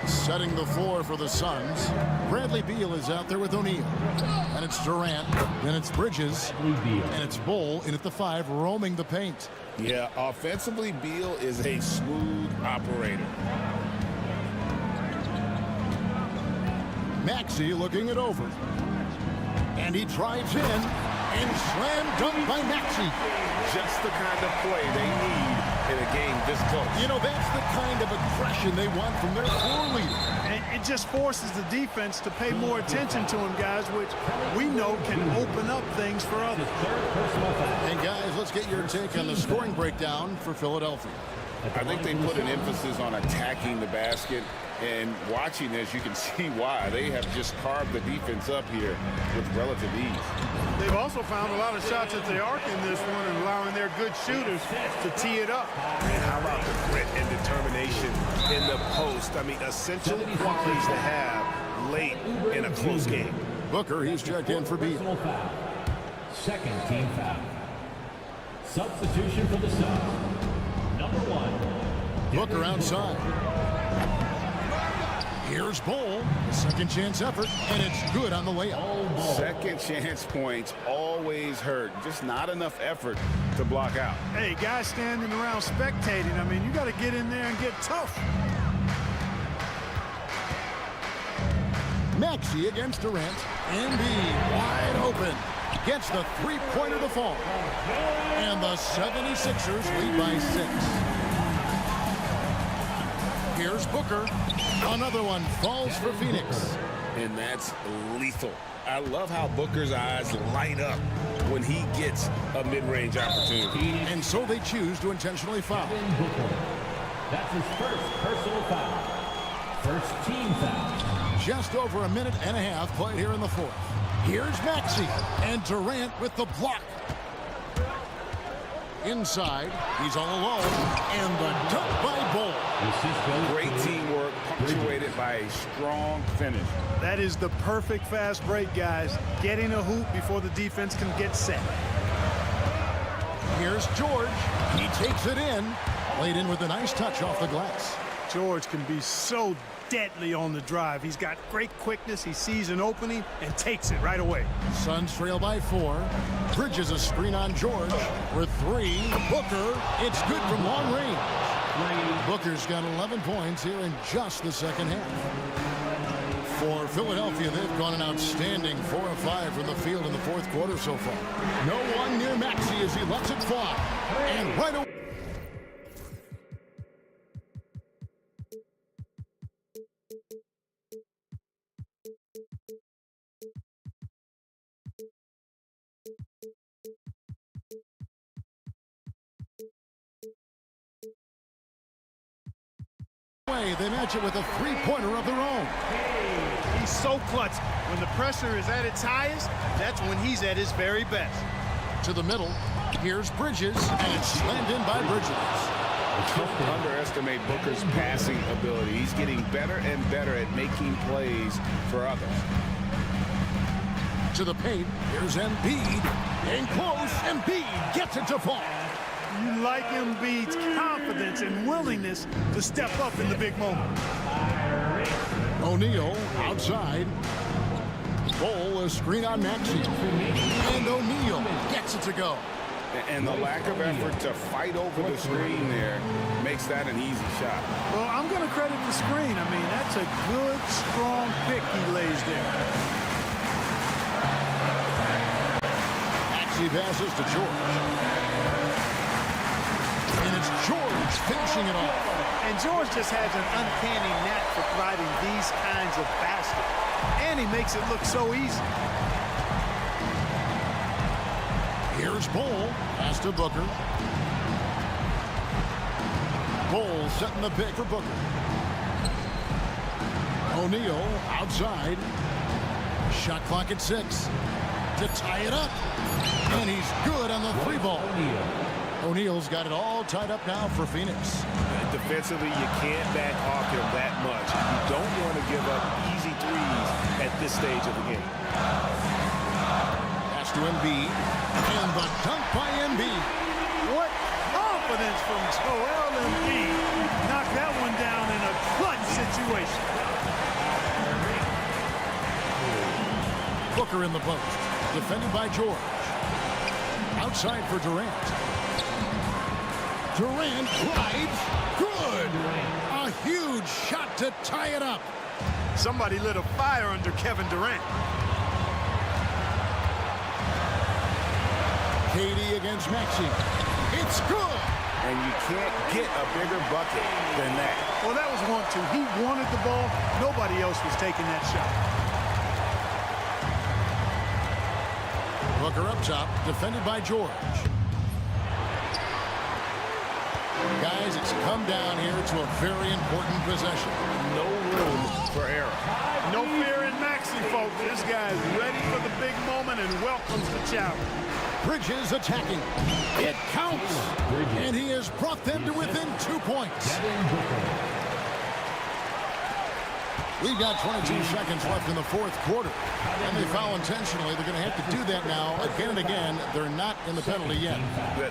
Setting the floor for the Suns. Bradley Beal is out there with O'Neal. And it's Durant. Then it's Bridges. And it's Bull in at the 5, roaming the paint. Yeah, offensively, Beal is a smooth operator. Maxey looking it over. And he drives in. And slam dunk by Maxey. Just the kind of play they need in a game this close. You know, that's the kind of aggression they want from their floor leader. And it just forces the defense to pay more attention to him, guys, which we know can open up things for others. And guys, let's get your take on the scoring breakdown for Philadelphia. I think they put an emphasis on attacking the basket, and watching this, you can see why. They have just carved the defense up here with relative ease. They've also found a lot of shots at the arc in this one and allowing their good shooters to tee it up. And how about the grit and determination in the post? I mean, essential qualities to have late in a close game. Booker, he's checked in for Beal. Second team foul. Substitution for the Suns. Number 1. Booker outside. Here's Bull. Second chance effort, and it's good on the layup. Second chance points always hurt. Just not enough effort to block out. Hey, guys standing around spectating, I mean, you got to get in there and get tough. Maxey against Durant. Embiid wide open. Gets the three-pointer to fall. And the 76ers lead by 6. Here's Booker. Another one falls for Phoenix. And that's lethal. I love how Booker's eyes light up when he gets a mid-range opportunity. And so they choose to intentionally foul. That's his first personal foul. First team foul. Just over a minute and a half played here in the 4th. Here's Maxey, and Durant with the block. Inside, he's all alone, and the dunk by Bull. Great teamwork, punctuated by a strong finish. That is the perfect fast break, guys. Getting a hoop before the defense can get set. Here's George. He takes it in. Laid in with a nice touch off the glass. George can be so deadly on the drive. He's got great quickness. He sees an opening and takes it right away. Suns trail by 4. Bridges a screen on George for 3. Booker, it's good from long range. Booker's got 11 points here in just the second half. For Philadelphia, they've gone an outstanding 4 of 5 from the field in the fourth quarter so far. No one near Maxey as he lets it fly. And right away. They match it with a three-pointer of their own. He's so clutch. When the pressure is at its highest, that's when he's at his very best. To the middle, here's Bridges, and it's slammed in by Bridges. Don't underestimate Booker's passing ability. He's getting better and better at making plays for others. To the paint, here's Embiid. In close, Embiid gets it to fall. You like Embiid's confidence and willingness to step up in the big moment. O'Neal outside. Bol, a screen on Maxey. And O'Neal gets it to go. And the lack of effort to fight over the screen there makes that an easy shot. Well, I'm going to credit the screen. I mean, that's a good, strong pick he lays there. Maxey passes to George. And it's George finishing it off. And George just has an uncanny knack for providing these kinds of baskets. And he makes it look so easy. Here's Bol. Pass to Booker. Bol setting the pick for Booker. O'Neal outside. Shot clock at 6. To tie it up. And he's good on the 3-ball. O'Neal's got it all tied up now for Phoenix. Defensively, you can't back off him that much. You don't want to give up easy threes at this stage of the game. Pass to Embiid. And the dunk by Embiid. What confidence from Joel Embiid. Knocked that one down in a clutch situation. Booker in the post. Defended by George. Outside for Durant. Durant drives. Good. A huge shot to tie it up. Somebody lit a fire under Kevin Durant. KD against Maxey. It's good. And you can't get a bigger bucket than that. Well, that was 1-2. He wanted the ball. Nobody else was taking that shot. Booker up top, defended by George. Guys, it's come down here to a very important possession. No room for error. No fear in Maxey, folks. This guy's ready for the big moment and welcomes the challenge. Bridges attacking. It counts. And he has brought them to within 2 points. We've got 22 seconds left in the fourth quarter. And they foul intentionally. They're going to have to do that now again and again. They're not in the penalty yet.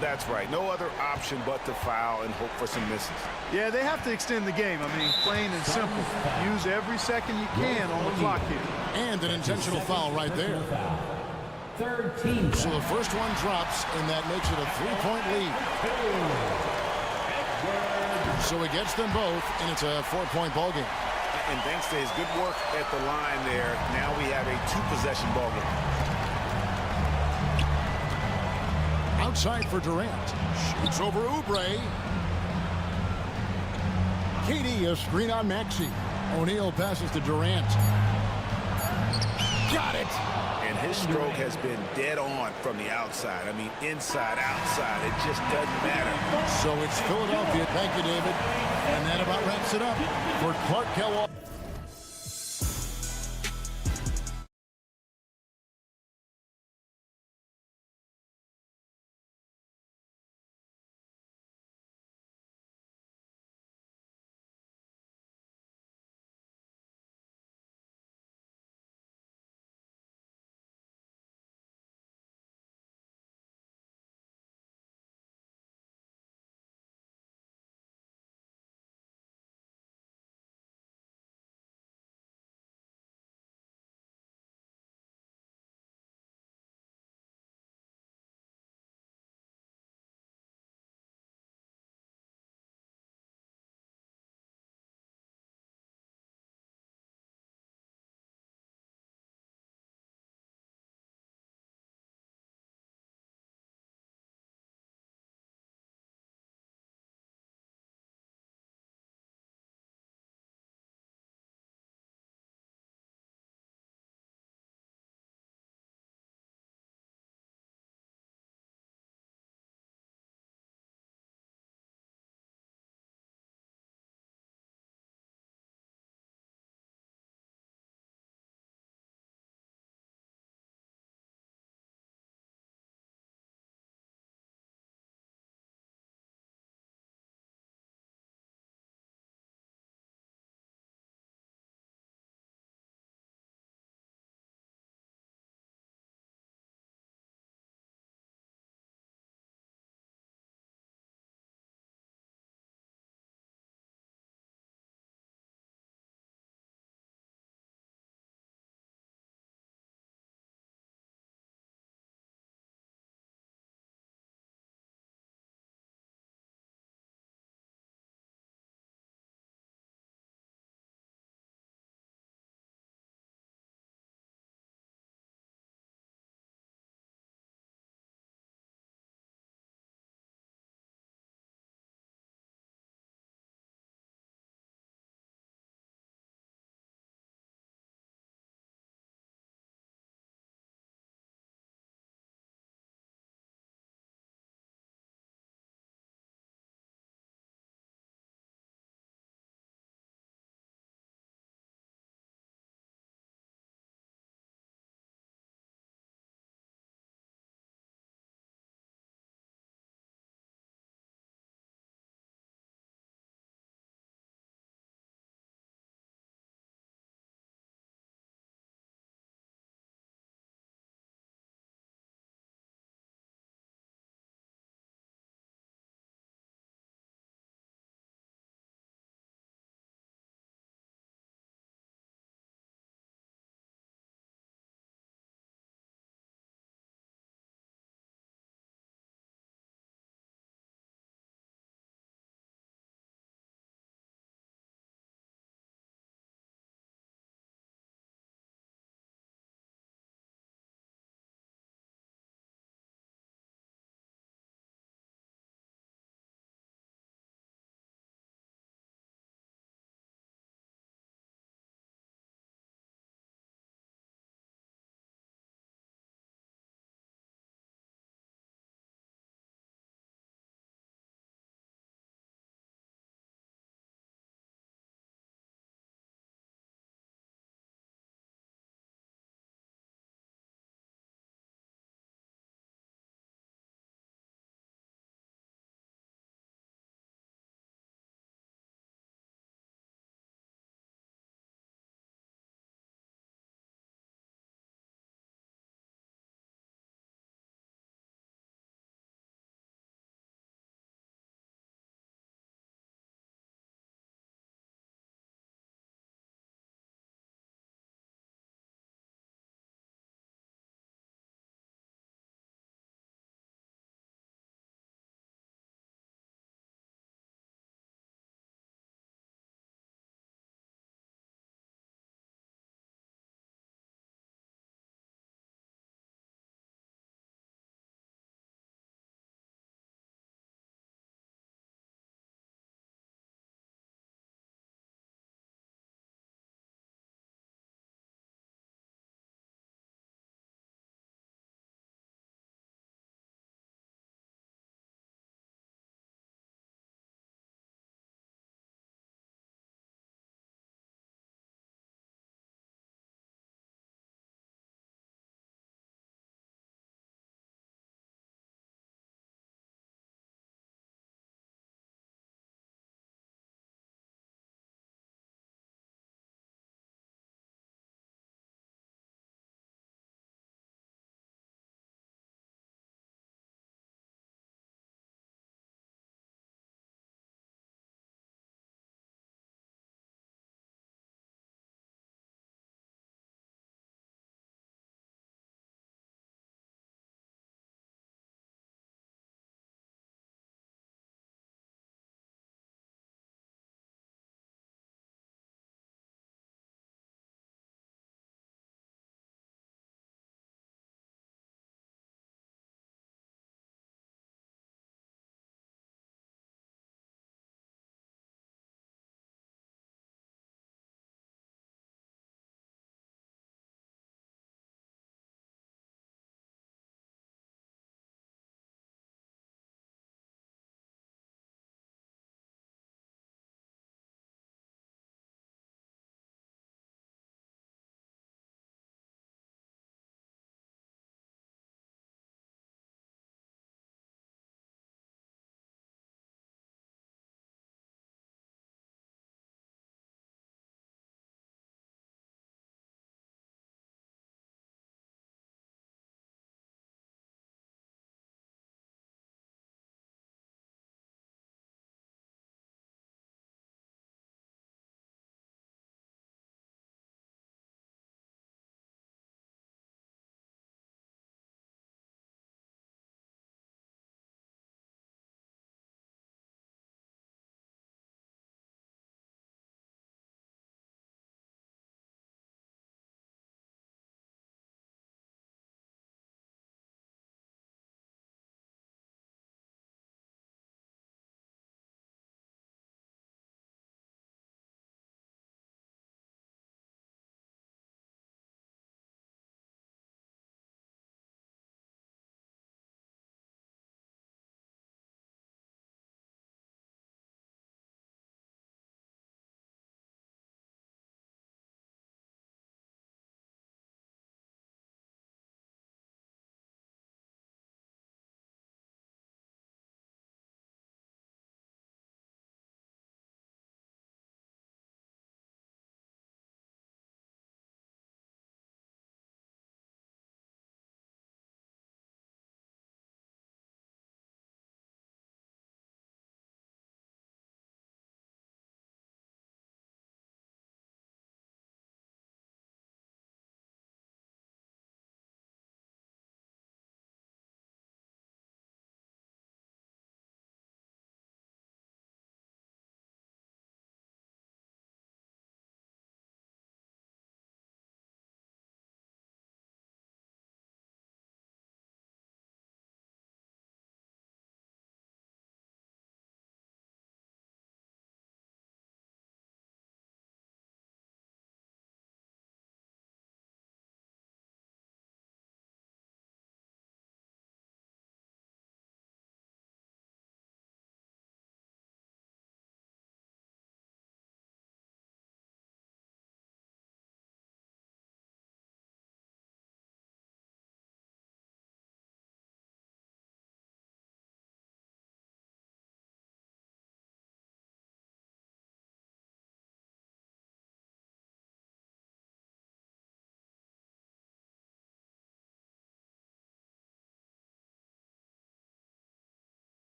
That's right. No other option but to foul and hope for some misses. Yeah, they have to extend the game. I mean, plain and simple. Use every second you can on the clock here. And an intentional foul right there. So the first one drops, and that makes it a 3-point lead. So he gets them both, and it's a 4-point ball game. And thanks to his good work at the line there, now we have a 2-possession ball game. Outside for Durant. Shoots over Oubre. KD, a screen on Maxey. O'Neal passes to Durant. Got it. And his stroke has been dead on from the outside. I mean, inside, outside, it just doesn't matter. So it's Philadelphia. Thank you, David. And that about wraps it up for Clark Kellogg.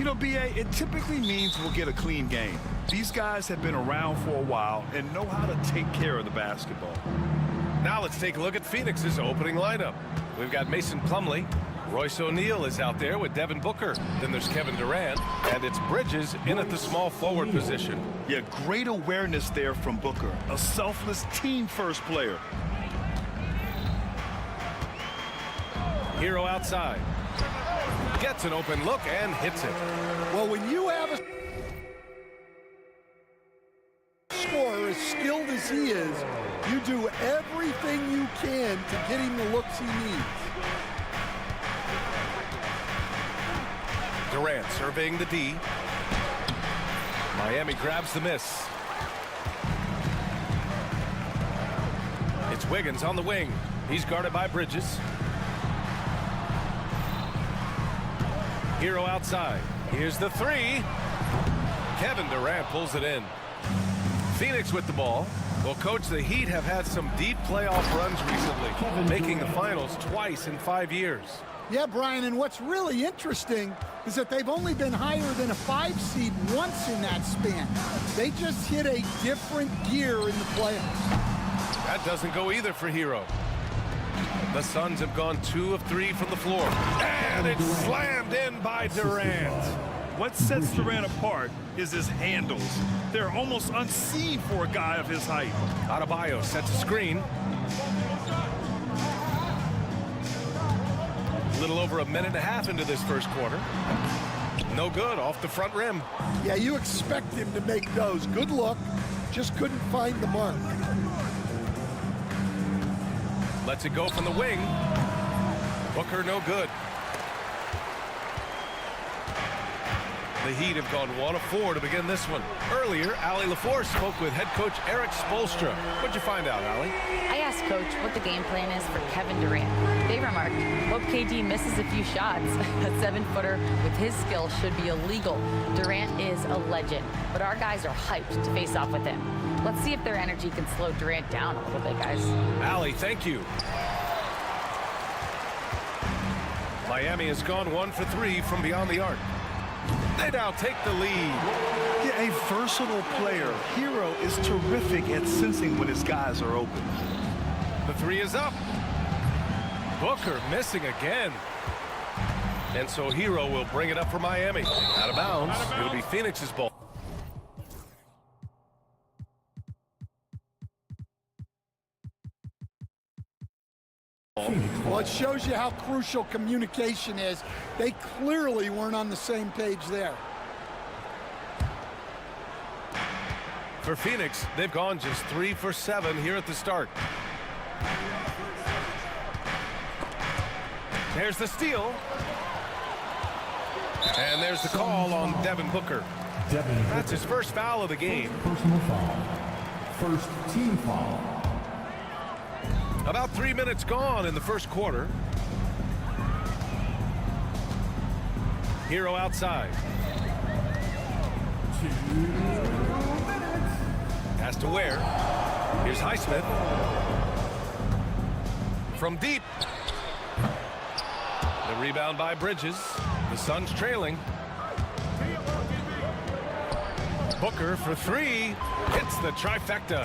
You know, B.A., it typically means we'll get a clean game. These guys have been around for a while and know how to take care of the basketball. Now let's take a look at Phoenix's opening lineup. We've got Mason Plumlee. Royce O'Neal is out there with Devin Booker. Then there's Kevin Durant, and it's Bridges in at the small forward position. Yeah, great awareness there from Booker. A selfless team-first player. Hero outside. Gets an open look and hits it. Well, when you have a scorer as skilled as he is, you do everything you can to get him the looks he needs. Durant surveying the D. Miami grabs the miss. It's Wiggins on the wing. He's guarded by Bridges. Hero outside. Here's the three. Kevin Durant pulls it in. Phoenix with the ball. Well, Coach, the Heat have had some deep playoff runs recently, making the finals twice in 5 years. Yeah, Brian, and what's really interesting is that they've only been higher than a 5 seed once in that span. They just hit a different gear in the playoffs. That doesn't go either for Hero. The Suns have gone 2 of 3 from the floor. And it's slammed in by Durant. What sets Durant apart is his handles. They're almost unseen for a guy of his height. Adebayo sets a screen. A little over a minute and a half into this first quarter. No good, off the front rim. Yeah, you expect him to make those. Good look, just couldn't find the mark. Lets it go from the wing. Booker no good. The Heat have gone 1 of 4 to begin this one. Earlier, Allie LaForce spoke with head coach Eric Spoelstra. What'd you find out, Allie? I asked Coach what the game plan is for Kevin Durant. They remarked, hope KD misses a few shots. A 7-footer with his skill should be illegal. Durant is a legend, but our guys are hyped to face off with him. Let's see if their energy can slow Durant down a little bit, guys. Allie, thank you. Miami has gone 1 for 3 from beyond the arc. They now take the lead. Yeah, a versatile player. Hero is terrific at sensing when his guys are open. The three is up. Booker missing again. And so Hero will bring it up for Miami. Out of bounds. It'll be Phoenix's ball. Well, it shows you how crucial communication is. They clearly weren't on the same page there. For Phoenix, they've gone just 3 for 7 here at the start. There's the steal. And there's the call on Devin Booker. That's his first foul of the game. Personal foul. First team foul. About 3 minutes gone in the first quarter. Hero outside. 2 minutes. Pass to Ware. Here's Highsmith. From deep. The rebound by Bridges. The Suns trailing. Booker for 3. Hits the trifecta.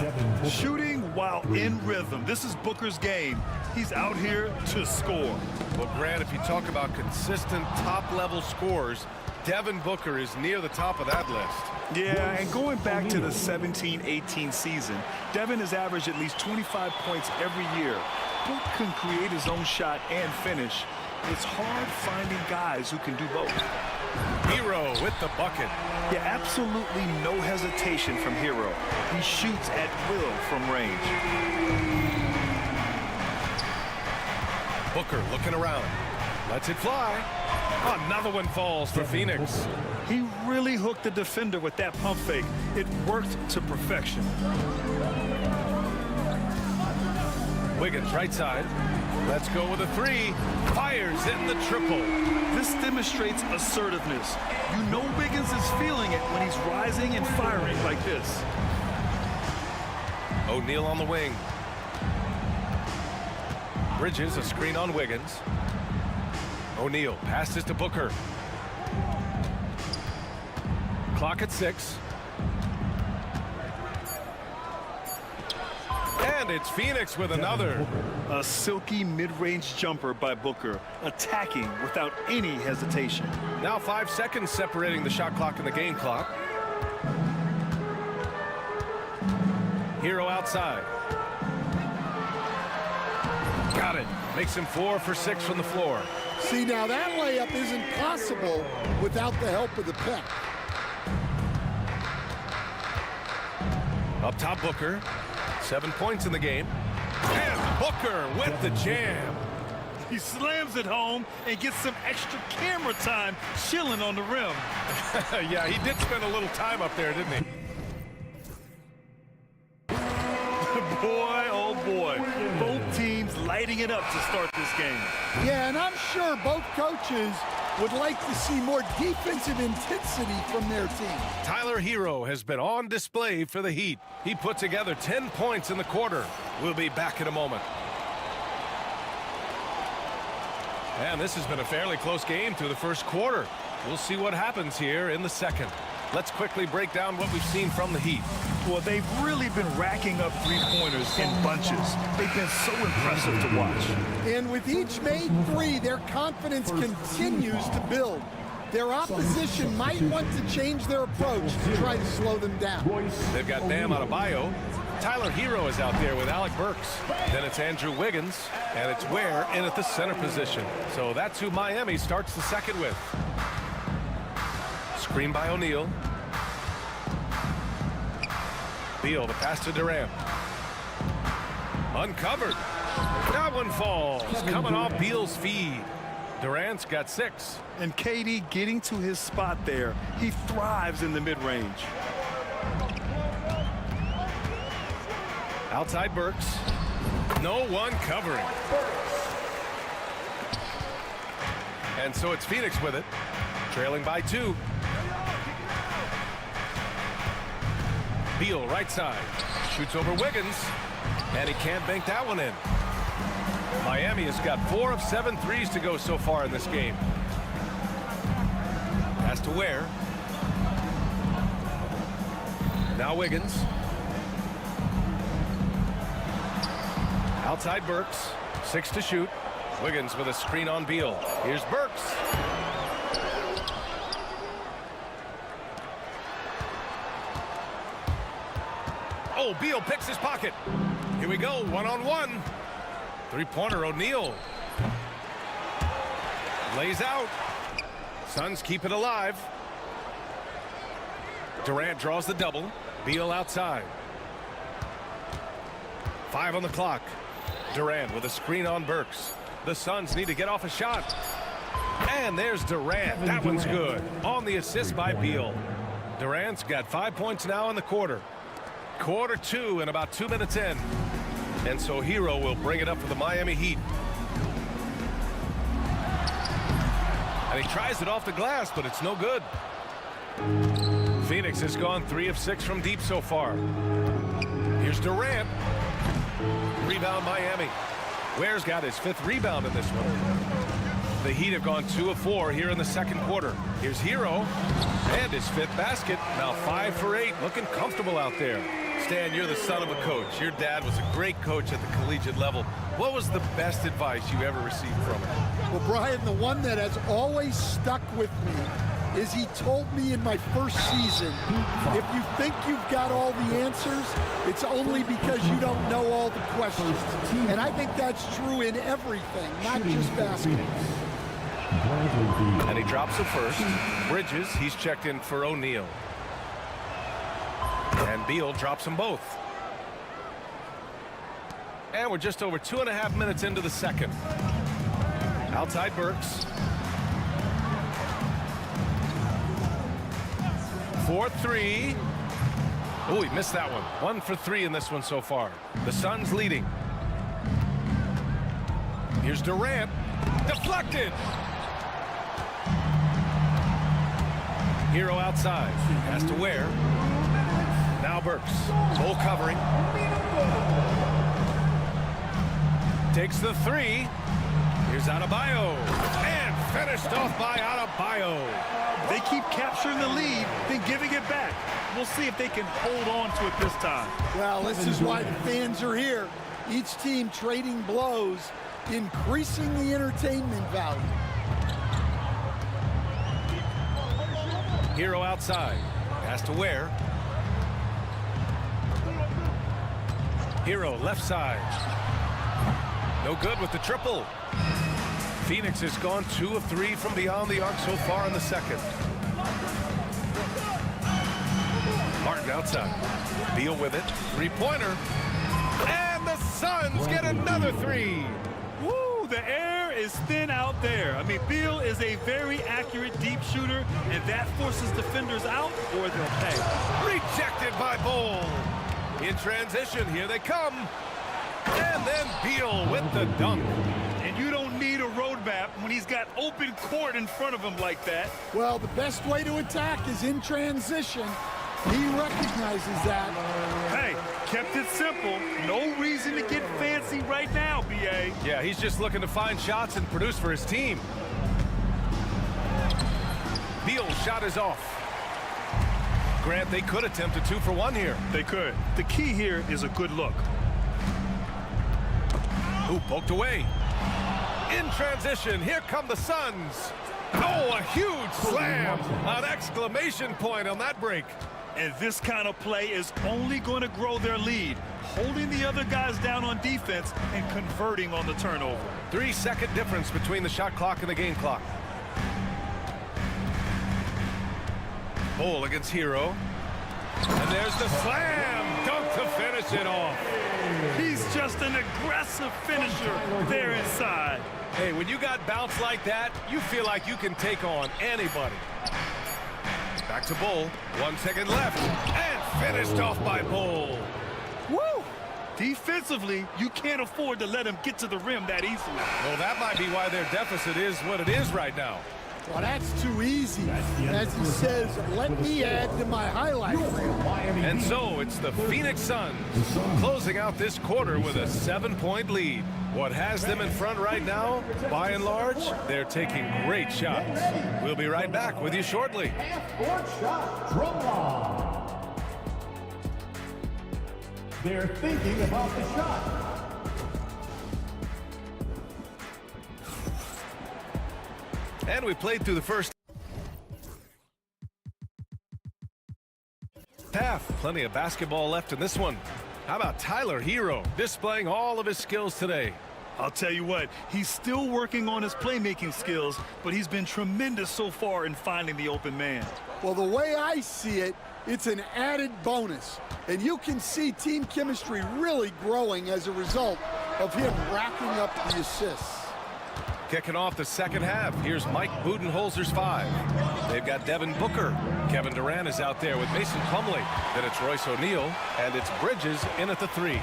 Shooting while in rhythm. This is Booker's game. He's out here to score. Well, Grant, if you talk about consistent top-level scores, Devin Booker is near the top of that list. Yeah, and going back to the 17-18 season, Devin has averaged at least 25 points every year. Book can create his own shot and finish. It's hard finding guys who can do both. Hero with the bucket. Yeah, absolutely no hesitation from Hero. He shoots at will from range. Booker looking around. Lets it fly. Another one falls for Phoenix. He really hooked the defender with that pump fake. It worked to perfection. Wiggins right side. Let's go with a 3. Fires in the triple. This demonstrates assertiveness. You know Wiggins is feeling it when he's rising and firing like this. O'Neal on the wing. Bridges a screen on Wiggins. O'Neal passes to Booker. Clock at 6. And it's Phoenix with another. A silky mid-range jumper by Booker, attacking without any hesitation. Now 5 seconds separating the shot clock and the game clock. Hero outside. Got it. Makes him 4 for 6 from the floor. See, now that layup isn't possible without the help of the pick. Up top, Booker. 7 points in the game. And Booker with the jam. He slams it home and gets some extra camera time chilling on the rim. Yeah, he did spend a little time up there, didn't he? Boy, oh boy. Both teams lighting it up to start this game. Yeah, and I'm sure both coaches would like to see more defensive intensity from their team. Tyler Hero has been on display for the Heat. He put together 10 points in the quarter. We'll be back in a moment. And this has been a fairly close game through the first quarter. We'll see what happens here in the second. Let's quickly break down what we've seen from the Heat. Well, they've really been racking up three-pointers in bunches. They've been so impressive to watch. And with each made three, their confidence continues to build. Their opposition might want to change their approach to try to slow them down. They've got Bam Adebayo. Tyler Hero is out there with Alec Burks. Then it's Andrew Wiggins, and it's Ware in at the center position. So that's who Miami starts the second with. Screen by O'Neal. Beal, the pass to Durant. Uncovered. That one falls. Coming off Beal's feed. Durant's got 6. And KD getting to his spot there. He thrives in the mid-range. Outside Burks. No one covering. And so it's Phoenix with it. Trailing by 2. Beal, right side. Shoots over Wiggins. And he can't bank that one in. Miami has got 4 of 7 threes to go so far in this game. Pass to Ware. Now Wiggins. Outside Burks. 6 to shoot. Wiggins with a screen on Beal. Here's Burks. Oh, Beal picks his pocket. Here we go, one-on-one. Three-pointer, O'Neal. Lays out. Suns keep it alive. Durant draws the double. Beal outside. 5 on the clock. Durant with a screen on Burks. The Suns need to get off a shot. And there's Durant. That one's good. On the assist by Beal. Durant's got 5 points now in the quarter. Quarter 2 and about 2 minutes in. And so Hero will bring it up for the Miami Heat. And he tries it off the glass, but it's no good. Phoenix has gone 3 of 6 from deep so far. Here's Durant. Rebound Miami. Ware's got his 5th rebound in this one. The Heat have gone 2 of 4 here in the second quarter. Here's Hero. And his 5th basket. Now 5 for 8. Looking comfortable out there. Stan, you're the son of a coach. Your dad was a great coach at the collegiate level. What was the best advice you ever received from him? Well, Brian, the one that has always stuck with me is he told me in my first season, if you think you've got all the answers, it's only because you don't know all the questions. And I think that's true in everything, not just basketball. And he drops it first. Bridges, he's checked in for O'Neal. And Beal drops them both. And we're just over 2.5 minutes into the second. Outside Burks. 4-3. Oh, he missed that one. 1 for 3 in this one so far. The Suns leading. Here's Durant. Deflected. Hero outside. Has to Ware. Now Burks. Full covering. Takes the 3. Here's Adebayo. And finished off by Adebayo. They keep capturing the lead, then giving it back. We'll see if they can hold on to it this time. Well, this is why the fans are here. Each team trading blows, increasing the entertainment value. Hero outside. Pass to Ware. Hero left side. No good with the triple. Phoenix has gone 2 of 3 from beyond the arc so far in the second. Martin outside. Beal with it. Three-pointer. And the Suns get another 3. Woo, the air is thin out there. I mean, Beal is a very accurate deep shooter, and that forces defenders out or they'll pay. Rejected by Bull. In transition, here they come. And then Beal with the dunk. And you don't need a roadmap when he's got open court in front of him like that. Well, the best way to attack is in transition. He recognizes that. Hey, kept it simple. No reason to get fancy right now, B.A. Yeah, he's just looking to find shots and produce for his team. Beal's shot is off. Grant, they could attempt a 2 for 1 here. They could. The key here is a good look. Ooh, poked away. In transition, here come the Suns. Oh, a huge slam. An exclamation point on that break. And this kind of play is only going to grow their lead, holding the other guys down on defense and converting on the turnover. 3-second difference between the shot clock and the game clock. Bull against Hero. And there's the slam. Dunk to finish it off. He's just an aggressive finisher there inside. Hey, when you got bounce like that, you feel like you can take on anybody. Back to Bull. 1 second left. And finished off by Bull. Woo! Defensively, you can't afford to let him get to the rim that easily. Well, that might be why their deficit is what it is right now. Well, that's too easy. As he says, let me add to my highlight reel. And so it's the Phoenix Suns closing out this quarter with a 7-point lead. What has them in front right now, by and large, they're taking great shots. We'll be right back with you shortly. They're thinking about the shot. And we played through the first half. Plenty of basketball left in this one. How about Tyler Hero displaying all of his skills today? I'll tell you what, he's still working on his playmaking skills, but he's been tremendous so far in finding the open man. Well, the way I see it, it's an added bonus. And you can see team chemistry really growing as a result of him racking up the assists. Kicking off the second half, here's Mike Budenholzer's 5. They've got Devin Booker. Kevin Durant is out there with Mason Plumlee. Then it's Royce O'Neal, and it's Bridges in at the 3.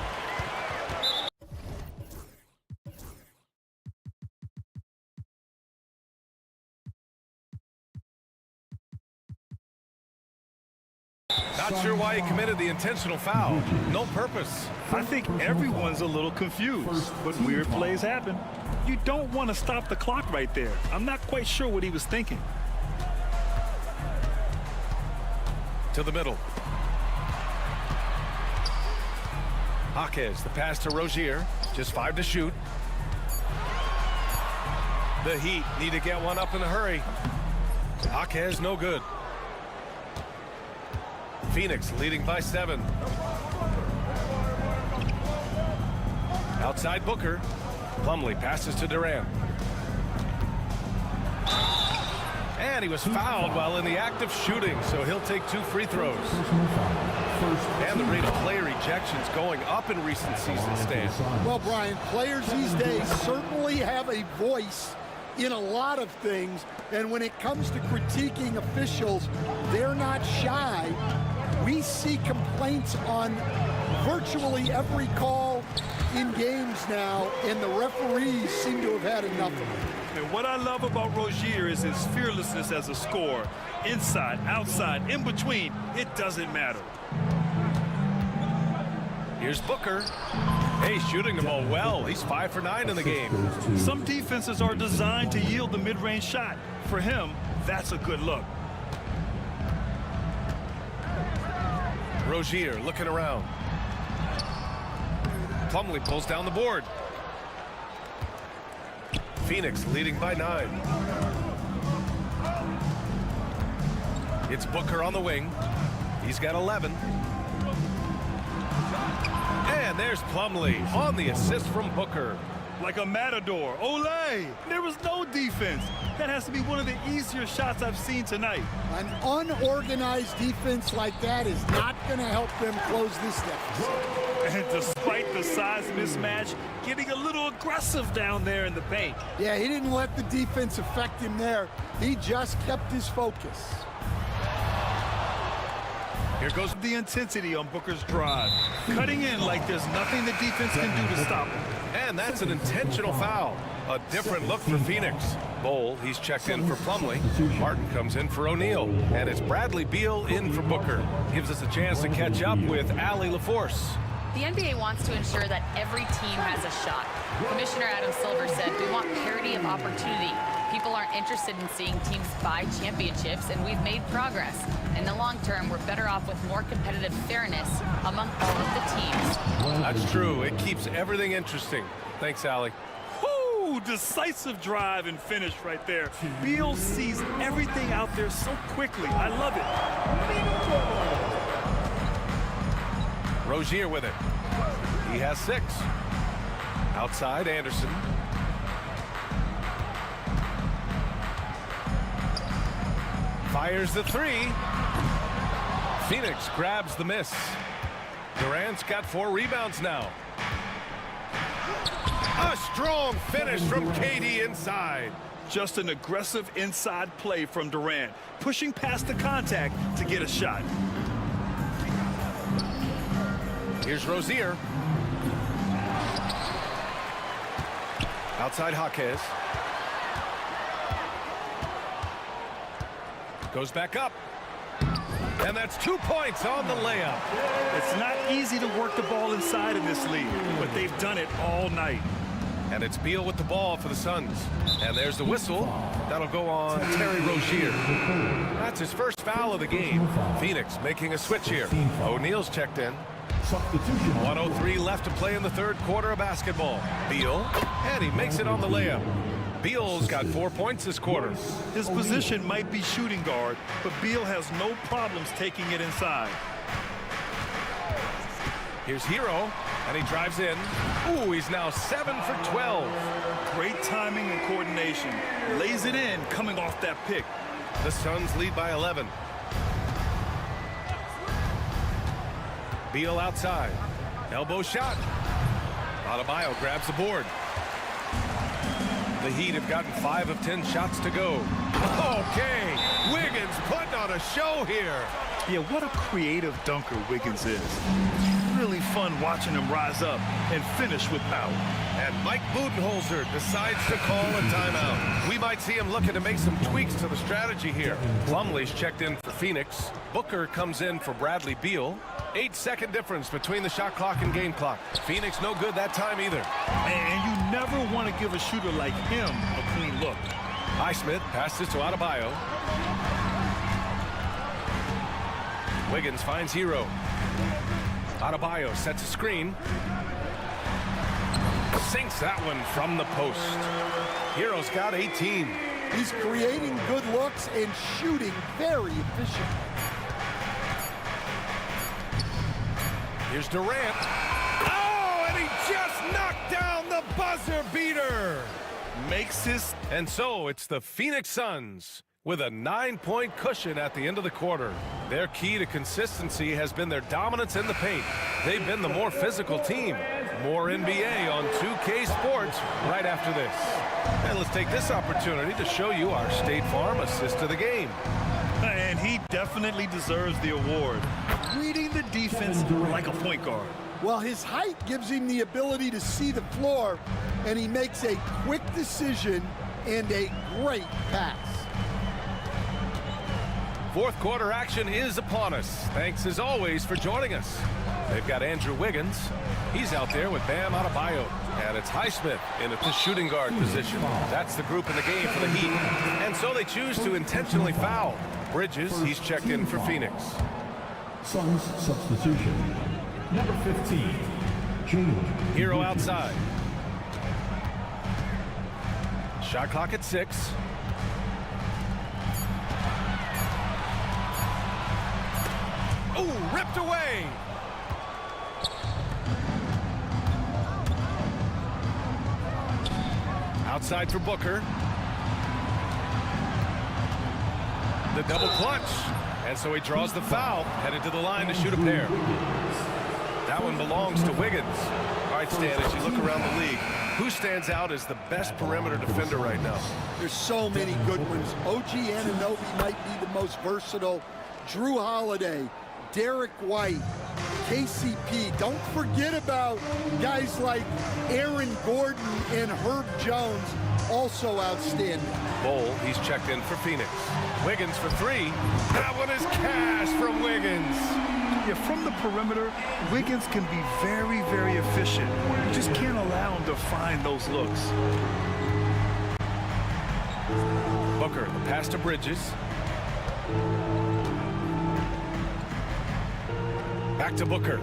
Not sure why he committed the intentional foul. No purpose. I think everyone's a little confused, but weird plays happen. You don't want to stop the clock right there. I'm not quite sure what he was thinking. To the middle. Jaquez, the pass to Rozier. Just 5 to shoot. The Heat need to get one up in a hurry. Jaquez, no good. Phoenix leading by 7. Outside Booker. Plumlee passes to Durant. And he was fouled while in the act of shooting, so he'll take 2 free throws. And the rate of player ejections going up in recent season stands. Well, Brian, players these days certainly have a voice in a lot of things, and when it comes to critiquing officials, they're not shy. We see complaints on virtually every call in games now, and the referees seem to have had enough of it. And what I love about Rozier is his fearlessness as a scorer. Inside, outside, in between, it doesn't matter. Here's Booker. Hey, shooting the ball well. He's 5 for 9 in the game. Some defenses are designed to yield the mid-range shot. For him, that's a good look. Rozier looking around. Plumlee pulls down the board. Phoenix leading by 9. It's Booker on the wing. He's got 11. And there's Plumlee on the assist from Booker. Like a matador. Olay! There was no defense. That has to be one of the easier shots I've seen tonight. An unorganized defense like that is not going to help them close this deficit. And despite the size mismatch, getting a little aggressive down there in the paint. Yeah, he didn't let the defense affect him there. He just kept his focus. Here goes the intensity on Booker's drive. Cutting in like there's nothing the defense can do to stop him. And that's an intentional foul. A different look for Phoenix. Bowl, he's checked in for Plumlee. Martin comes in for O'Neal. And it's Bradley Beal in for Booker. Gives us a chance to catch up with Allie LaForce. The NBA wants to ensure that every team has a shot. Commissioner Adam Silver said, we want parity of opportunity. People aren't interested in seeing teams buy championships, and we've made progress. In the long term, we're better off with more competitive fairness among all of the teams. That's true. It keeps everything interesting. Thanks, Allie. Woo! Decisive drive and finish right there. Beal sees everything out there so quickly. I love it. Rozier with it. He has 6. Outside, Anderson. Fires the 3. Phoenix grabs the miss. Durant's got 4 rebounds now. A strong finish from KD inside. Just an aggressive inside play from Durant, pushing past the contact to get a shot. Here's Rozier. Outside Jaquez. Goes back up. And that's 2 points on the layup. It's not easy to work the ball inside in this league, but they've done it all night. And it's Beal with the ball for the Suns. And there's the whistle. That'll go on Terry Rozier. That's his first foul of the game. Phoenix making a switch here. O'Neal's checked in. 1:03 left to play in the third quarter of basketball. Beal, and he makes it on the layup. Beal's got 4 points this quarter. His position might be shooting guard, but Beal has no problems taking it inside. Here's Hero, and he drives in. Ooh, he's now 7 for 12. Great timing and coordination. Lays it in, coming off that pick. The Suns lead by 11. Beal outside. Elbow shot. Adebayo grabs the board. The Heat have gotten 5 of 10 shots to go. Okay, Wiggins putting on a show here. Yeah, what a creative dunker Wiggins is. Really fun watching him rise up and finish with power. And Mike Budenholzer decides to call a timeout. We might see him looking to make some tweaks to the strategy here. Plumlee's checked in for Phoenix. Booker comes in for Bradley Beal. 8-second difference between the shot clock and game clock. Phoenix no good that time either. And you never want to give a shooter like him a clean look. Highsmith passes to Adebayo. Wiggins finds Hero. Adebayo sets a screen. Sinks that one from the post. Hero's got 18. He's creating good looks and shooting very efficient. Here's Durant. Oh, and he just knocked down the buzzer beater. Makes his... And so it's the Phoenix Suns with a 9-point cushion at the end of the quarter. Their key to consistency has been their dominance in the paint. They've been the more physical team. More NBA on 2K Sports right after this. And let's take this opportunity to show you our State Farm assist of the game. And he definitely deserves the award. Reading the defense like a point guard. Well, his height gives him the ability to see the floor, and he makes a quick decision and a great pass. Fourth quarter action is upon us. Thanks as always for joining us. They've got Andrew Wiggins. He's out there with Bam Adebayo. And it's Highsmith in at the shooting guard position. That's the group in the game for the Heat. And so they choose to intentionally foul. Bridges, he's checked in for Phoenix. Suns substitution. Number 15, change. Hero outside. Shot clock at 6. Oh, ripped away. Outside for Booker. The double clutch. And so he draws the foul, headed to the line to shoot a pair. That one belongs to Wiggins. All right, Stan, as you look around the league, who stands out as the best perimeter defender right now? There's so many good ones. OG Anunoby might be the most versatile. Drew Holiday, Derek White, KCP. Don't forget about guys like Aaron Gordon and Herb Jones, also outstanding. Bowl, he's checked in for Phoenix. Wiggins for 3. That one is cash from Wiggins. Yeah, from the perimeter, Wiggins can be very, very efficient. You just can't allow him to find those looks. Booker, the pass to Bridges. Back to Booker.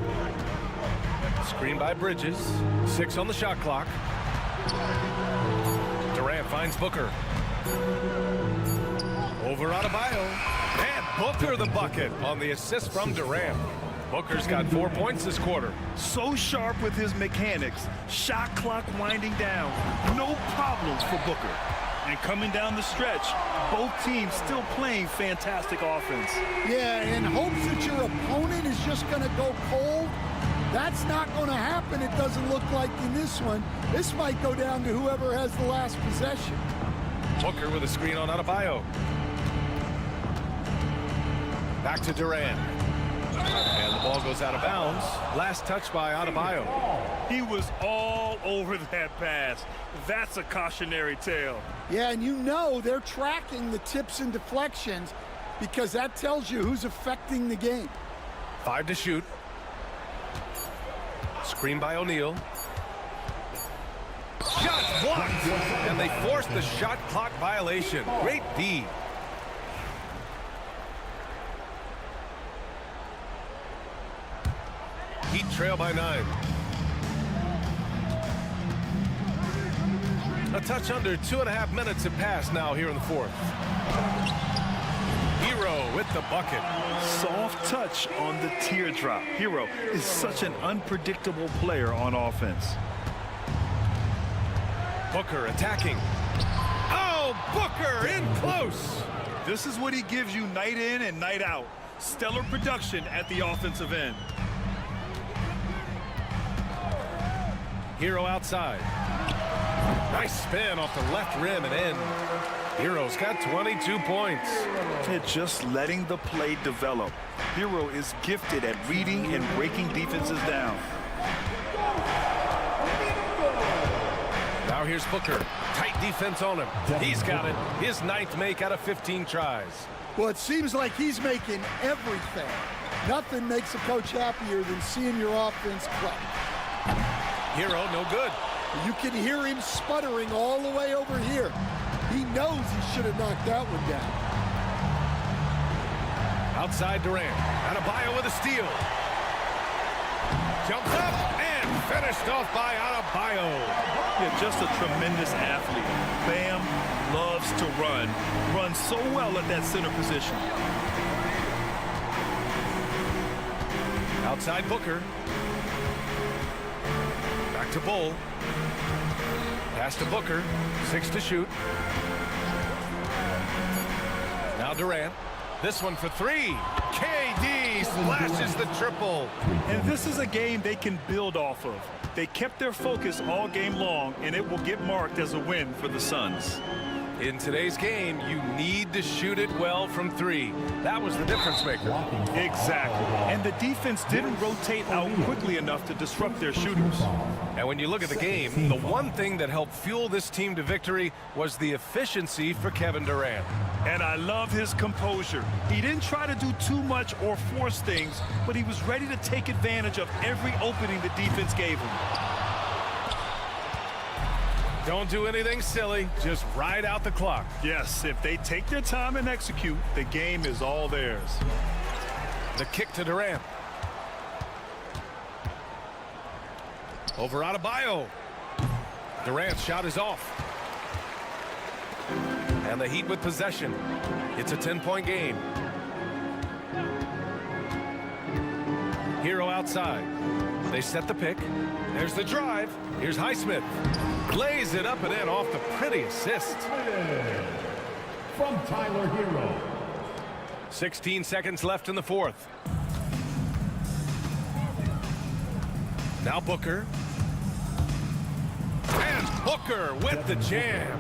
Screen by Bridges. 6 on the shot clock. Durant finds Booker. Over Adebayo. And Booker the bucket on the assist from Durant. Booker's got 4 points this quarter. So sharp with his mechanics. Shot clock winding down. No problems for Booker. And coming down the stretch, both teams still playing fantastic offense. Yeah, in hopes that your opponent is just going to go cold. That's not going to happen, it doesn't look like in this one. This might go down to whoever has the last possession. Booker with a screen on Adebayo. Back to Durant. And the ball goes out of bounds. Last touch by Adebayo. He was all over that pass. That's a cautionary tale. Yeah, and you know they're tracking the tips and deflections because that tells you who's affecting the game. 5 to shoot. Screen by O'Neal. Shot blocked! And they forced the shot clock violation. Great D. Heat trail by 9. A touch under 2.5 minutes have passed now here in the 4th. Hero with the bucket. Soft touch on the teardrop. Hero is such an unpredictable player on offense. Booker attacking. Oh, Booker in close. This is what he gives you night in and night out. Stellar production at the offensive end. Hero outside. Nice spin off the left rim and in. Hero's got 22 points. And just letting the play develop. Hero is gifted at reading and breaking defenses down. Now here's Booker. Tight defense on him. He's got it. His 9th make out of 15 tries. Well, it seems like he's making everything. Nothing makes a coach happier than seeing your offense click. Hero, no good. You can hear him sputtering all the way over here. He knows he should have knocked that one down. Outside Durant. Adebayo with a steal. Jumps up and finished off by Adebayo. Yeah, just a tremendous athlete. Bam loves to run. Runs so well at that center position. Outside Booker. Back to Bull. Pass to Booker. 6 to shoot. Now Durant. This one for 3. KD splashes the triple. And this is a game they can build off of. They kept their focus all game long, and it will get marked as a win for the Suns. In today's game, you need to shoot it well from 3. That was the difference maker. Exactly. And the defense didn't rotate out quickly enough to disrupt their shooters. And when you look at the game, the one thing that helped fuel this team to victory was the efficiency for Kevin Durant. And I love his composure. He didn't try to do too much or force things, but he was ready to take advantage of every opening the defense gave him. Don't do anything silly. Just ride out the clock. Yes, if they take their time and execute, the game is all theirs. The kick to Durant. Over Adebayo. Durant's shot is off. And the Heat with possession. It's a 10-point game. Hero outside. They set the pick. There's the drive. Here's Highsmith. Lays it up and in off the pretty assist. From Tyler Hero. 16 seconds left in the fourth. Now Booker. And Booker with the jam.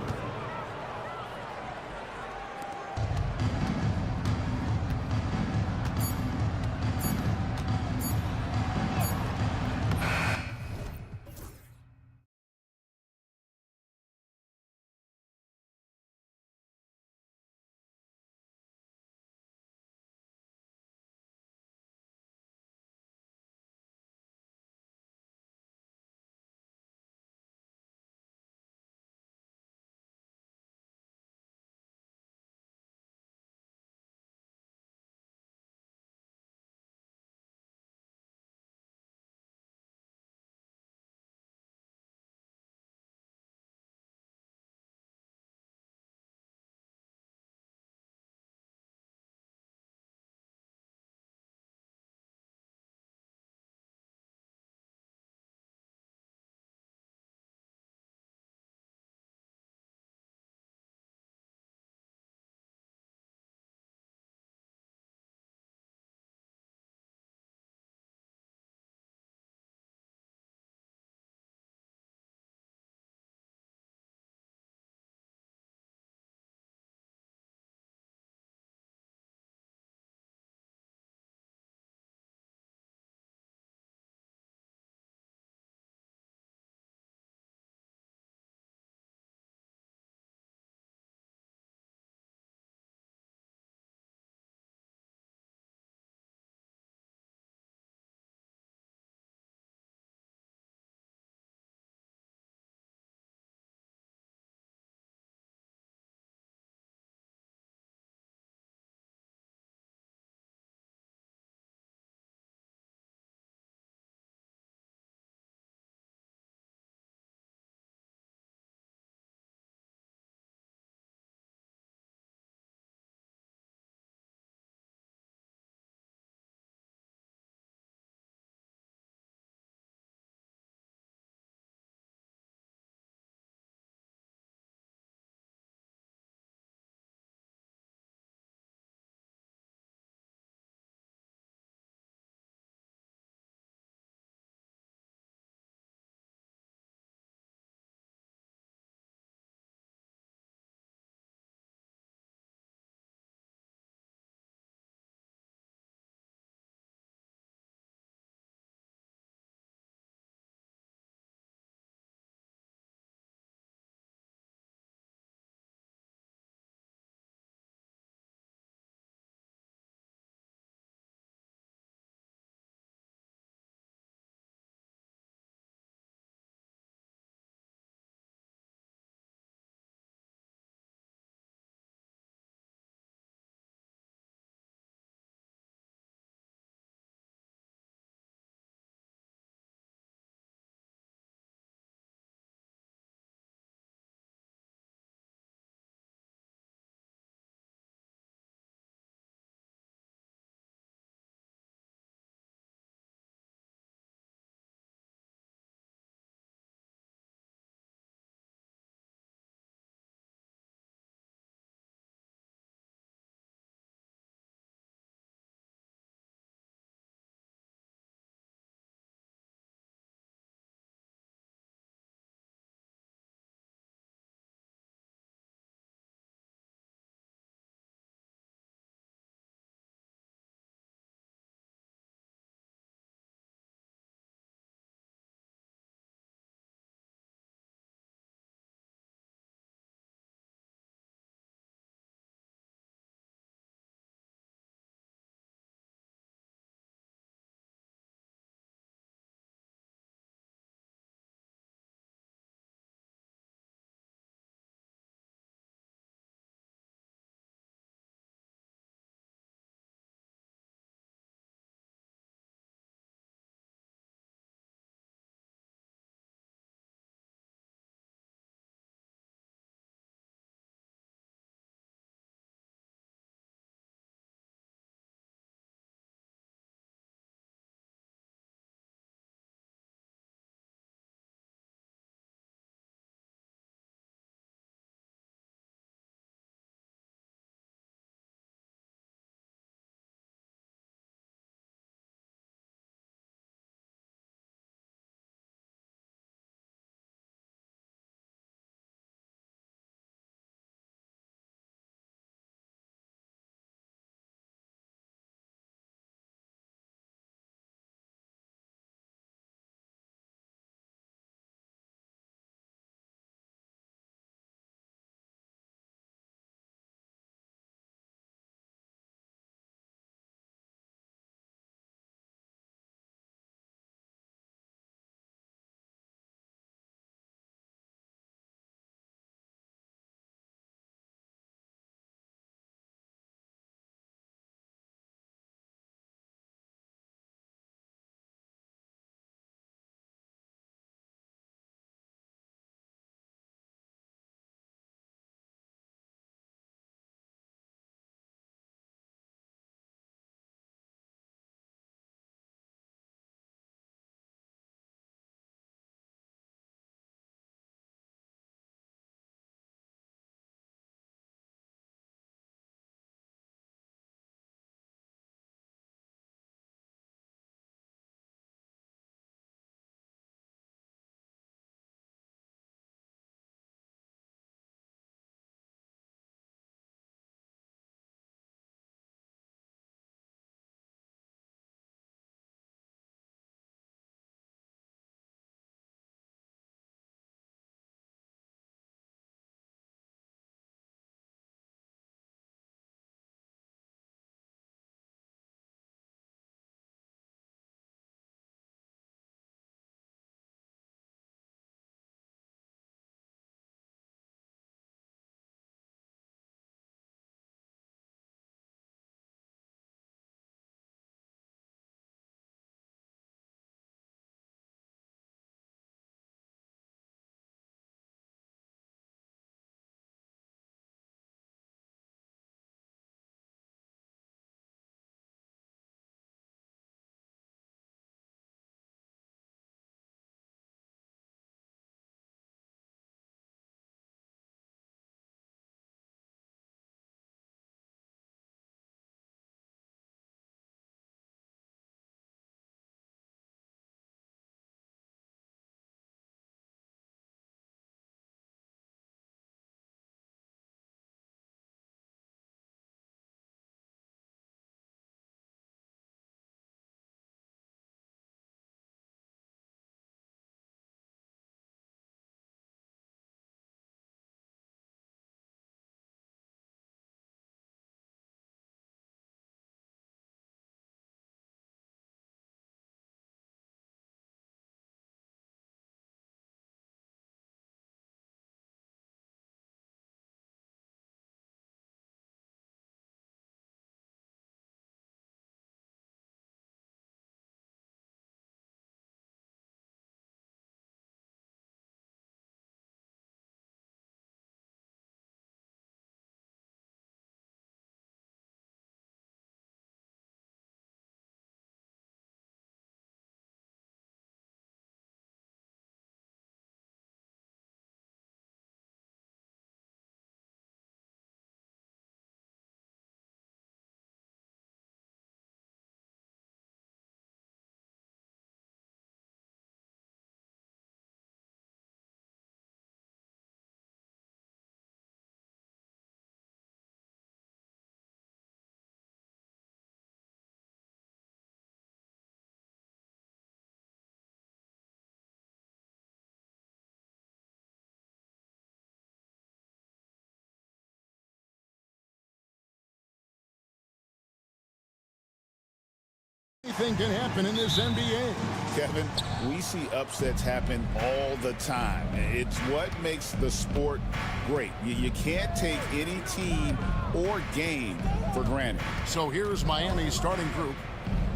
Anything can happen in this NBA. Kevin, we see upsets happen all the time. It's what makes the sport great. You can't take any team or game for granted. So here's Miami's starting group.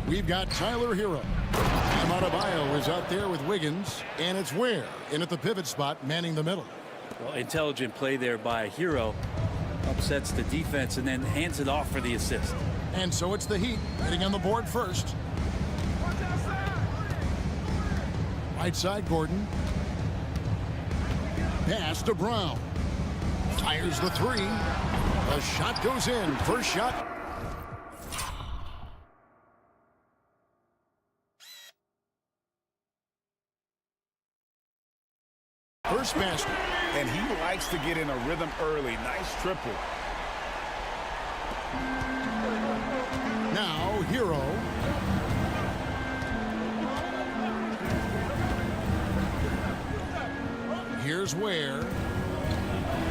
We've got Tyler Hero. Bam Adebayo is out there with Wiggins, and it's Ware in at the pivot spot, manning the middle. Well, intelligent play there by Hero. Upsets the defense and then hands it off for the assist. And so it's the Heat getting on the board first. Right side, Gordon. Pass to Brown. Fires the three. The shot goes in. First shot. First basket. And he likes to get in a rhythm early. Nice triple. Now, Hero. Here's Ware.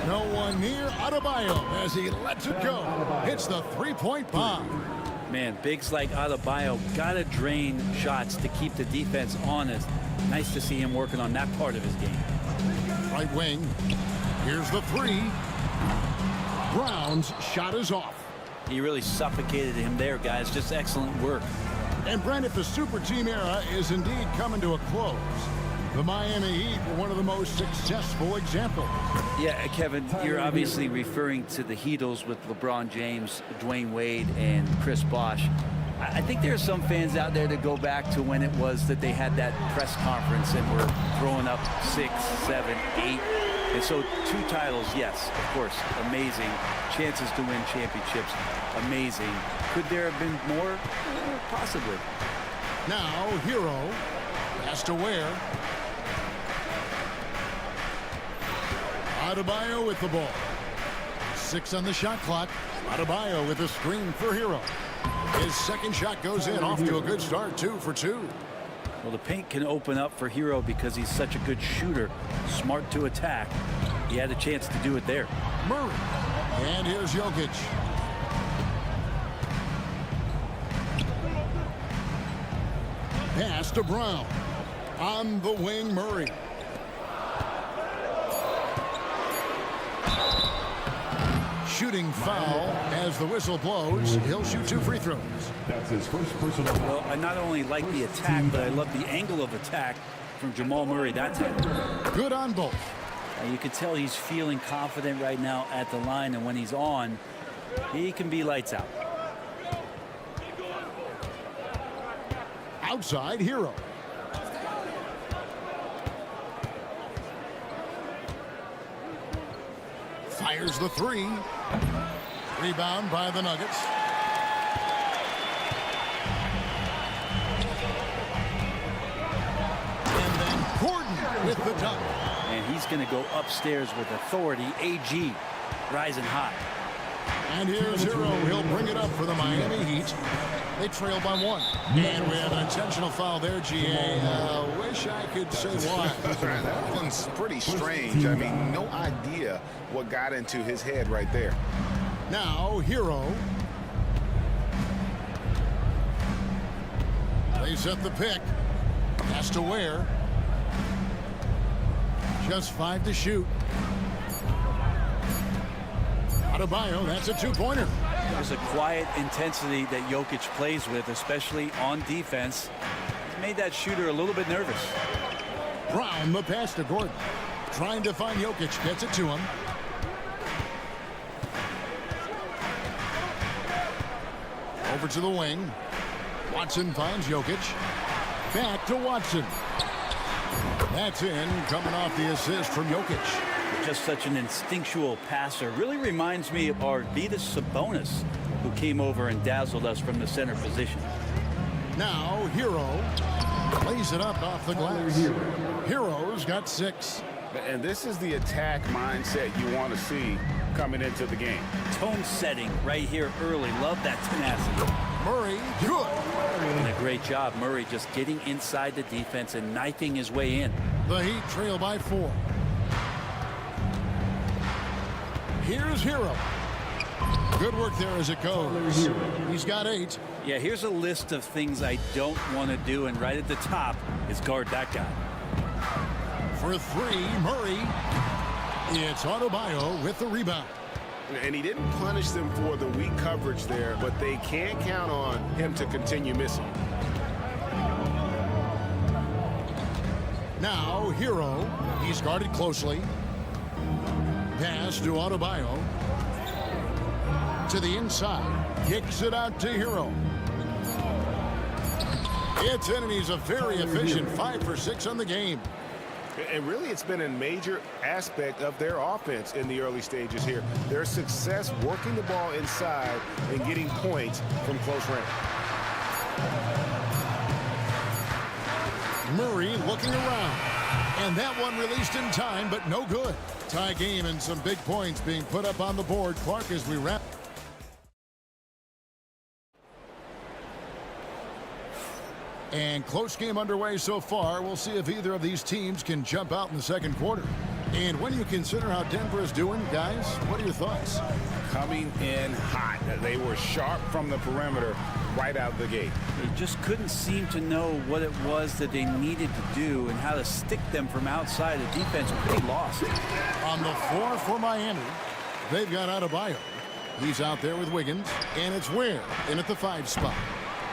No one near Adebayo as he lets it go. Hits the three-point bomb. Man, bigs like Adebayo gotta drain shots to keep the defense honest. Nice to see him working on that part of his game. Right wing. Here's the three. Brown's shot is off. He really suffocated him there, guys. Just excellent work. And Brent, if the super team era is indeed coming to a close, the Miami Heat were one of the most successful examples. Yeah, Kevin, you're obviously referring to the Heatles with LeBron James, Dwayne Wade, and Chris Bosh. I think there are some fans out there that go back to when it was that they had that press conference and were throwing up 6, 7, 8. And so 2 titles, yes, of course, amazing. Chances to win championships, amazing. Could there have been more? Possibly. Now, Hero has to Ware. Adebayo with the ball. 6 on the shot clock. Adebayo with a screen for Hero. His second shot goes in, off to a good start, 2 for 2. Well, the paint can open up for Hero because he's such a good shooter, smart to attack. He had a chance to do it there. Murray. And here's Jokic. Pass to Brown. On the wing, Murray. Shooting foul as the whistle blows. He'll shoot 2 free throws. That's his first personal. Well, I not only like the attack, but I love the angle of attack from Jamal Murray that time. Good on both. You can tell he's feeling confident right now at the line, and when he's on, he can be lights out. Outside, Hero. Fires the three. Rebound by the Nuggets. And then Gordon with the dunk. And he's going to go upstairs with authority. AG rising hot. And here's Hero. He'll bring it up for the Miami Heat. They trail by 1. And we have an intentional foul there, GA. Wish I could say why. That one's pretty strange. I mean, no idea what got into his head right there. Now, Hero. They set the pick. Has to Ware. Just 5 to shoot. Adebayo, that's a 2-pointer. There's a quiet intensity that Jokic plays with, especially on defense. He's made that shooter a little bit nervous. Brown, the pass to Gordon. Trying to find Jokic, gets it to him. Over to the wing. Watson finds Jokic. Back to Watson. That's in, coming off the assist from Jokic. Just such an instinctual passer. Really reminds me of Arvydas Sabonis, who came over and dazzled us from the center position. Now, Hero lays it up off the glass. Hero's got 6. And this is the attack mindset you want to see coming into the game. Tone setting right here early. Love that tenacity. Murray, good. And a great job, Murray, just getting inside the defense and knifing his way in. The Heat trail by 4. Here's Hero. Good work there as it goes. He's got 8. Yeah, here's a list of things I don't want to do, and right at the top is guard that guy. For 3, Murray. It's Adebayo with the rebound. And he didn't punish them for the weak coverage there, but they can't count on him to continue missing. Now, Hero. He's guarded closely. Pass to Adebayo. To the inside. Kicks it out to Hero. It's in, and he's a very efficient 5 for 6 on the game. And really, it's been a major aspect of their offense in the early stages here. Their success working the ball inside and getting points from close range. Murray looking around. And that one released in time, but no good. Tie game and some big points being put up on the board. Clark, as we wrap. And close game underway so far. We'll see if either of these teams can jump out in the second quarter. And when you consider how Denver is doing, guys, what are your thoughts? Coming in hot. They were sharp from the perimeter right out of the gate. They just couldn't seem to know what it was that they needed to do and how to stick them from outside. The defense pretty lost. On the floor for Miami, they've got Adebayo. He's out there with Wiggins. And it's Ware in at the 5 spot.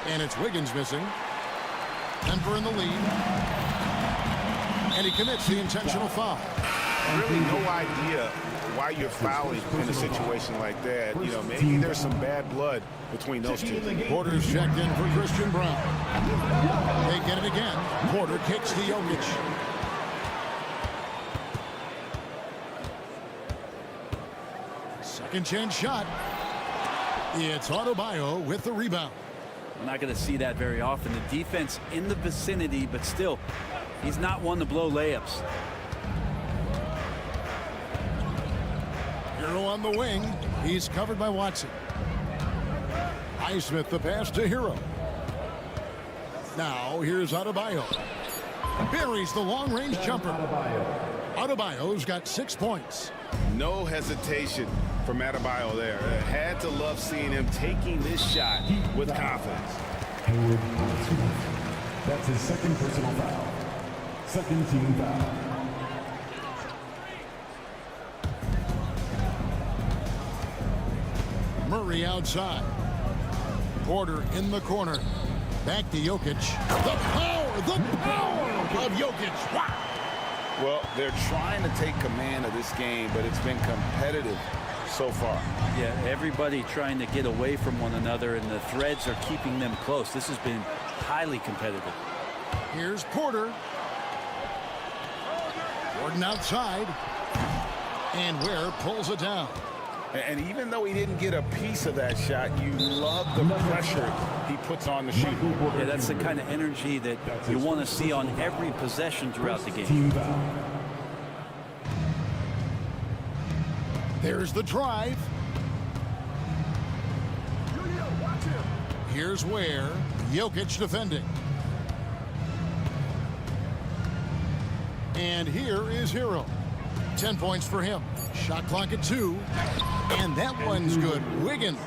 And it's Wiggins missing. Denver in the lead. And he commits the intentional foul. Really no idea why you're fouling in a situation like that. You know, maybe there's some bad blood between those two. Porter's checked in for Christian Brown. They get it again. Porter kicks to Jokic. Second chance shot. It's Adebayo with the rebound. We're not going to see that very often. The defense in the vicinity, but still, he's not one to blow layups. Hero on the wing. He's covered by Watson. Highsmith the pass to Hero. Now here's Adebayo. Buries the long-range jumper. Adebayo's got 6 points. No hesitation from Adebayo there. Had to love seeing him taking this shot with confidence. That's his second personal foul. Second team foul. Murray outside. Porter in the corner. Back to Jokic. The power of Jokic. Wow. Well, they're trying to take command of this game, but it's been competitive so far. Yeah, everybody trying to get away from one another, and the threads are keeping them close. This has been highly competitive. Here's Porter. Gordon outside. And Ware pulls it down. And even though he didn't get a piece of that shot, you love the pressure he puts on the shooter. Yeah, that's the kind of energy that you want to see on every possession throughout the game. There's the drive. Here's Ware. Jokic defending. And here is Hero. 10 points for him. Shot clock at 2. And that one's good. Wiggins.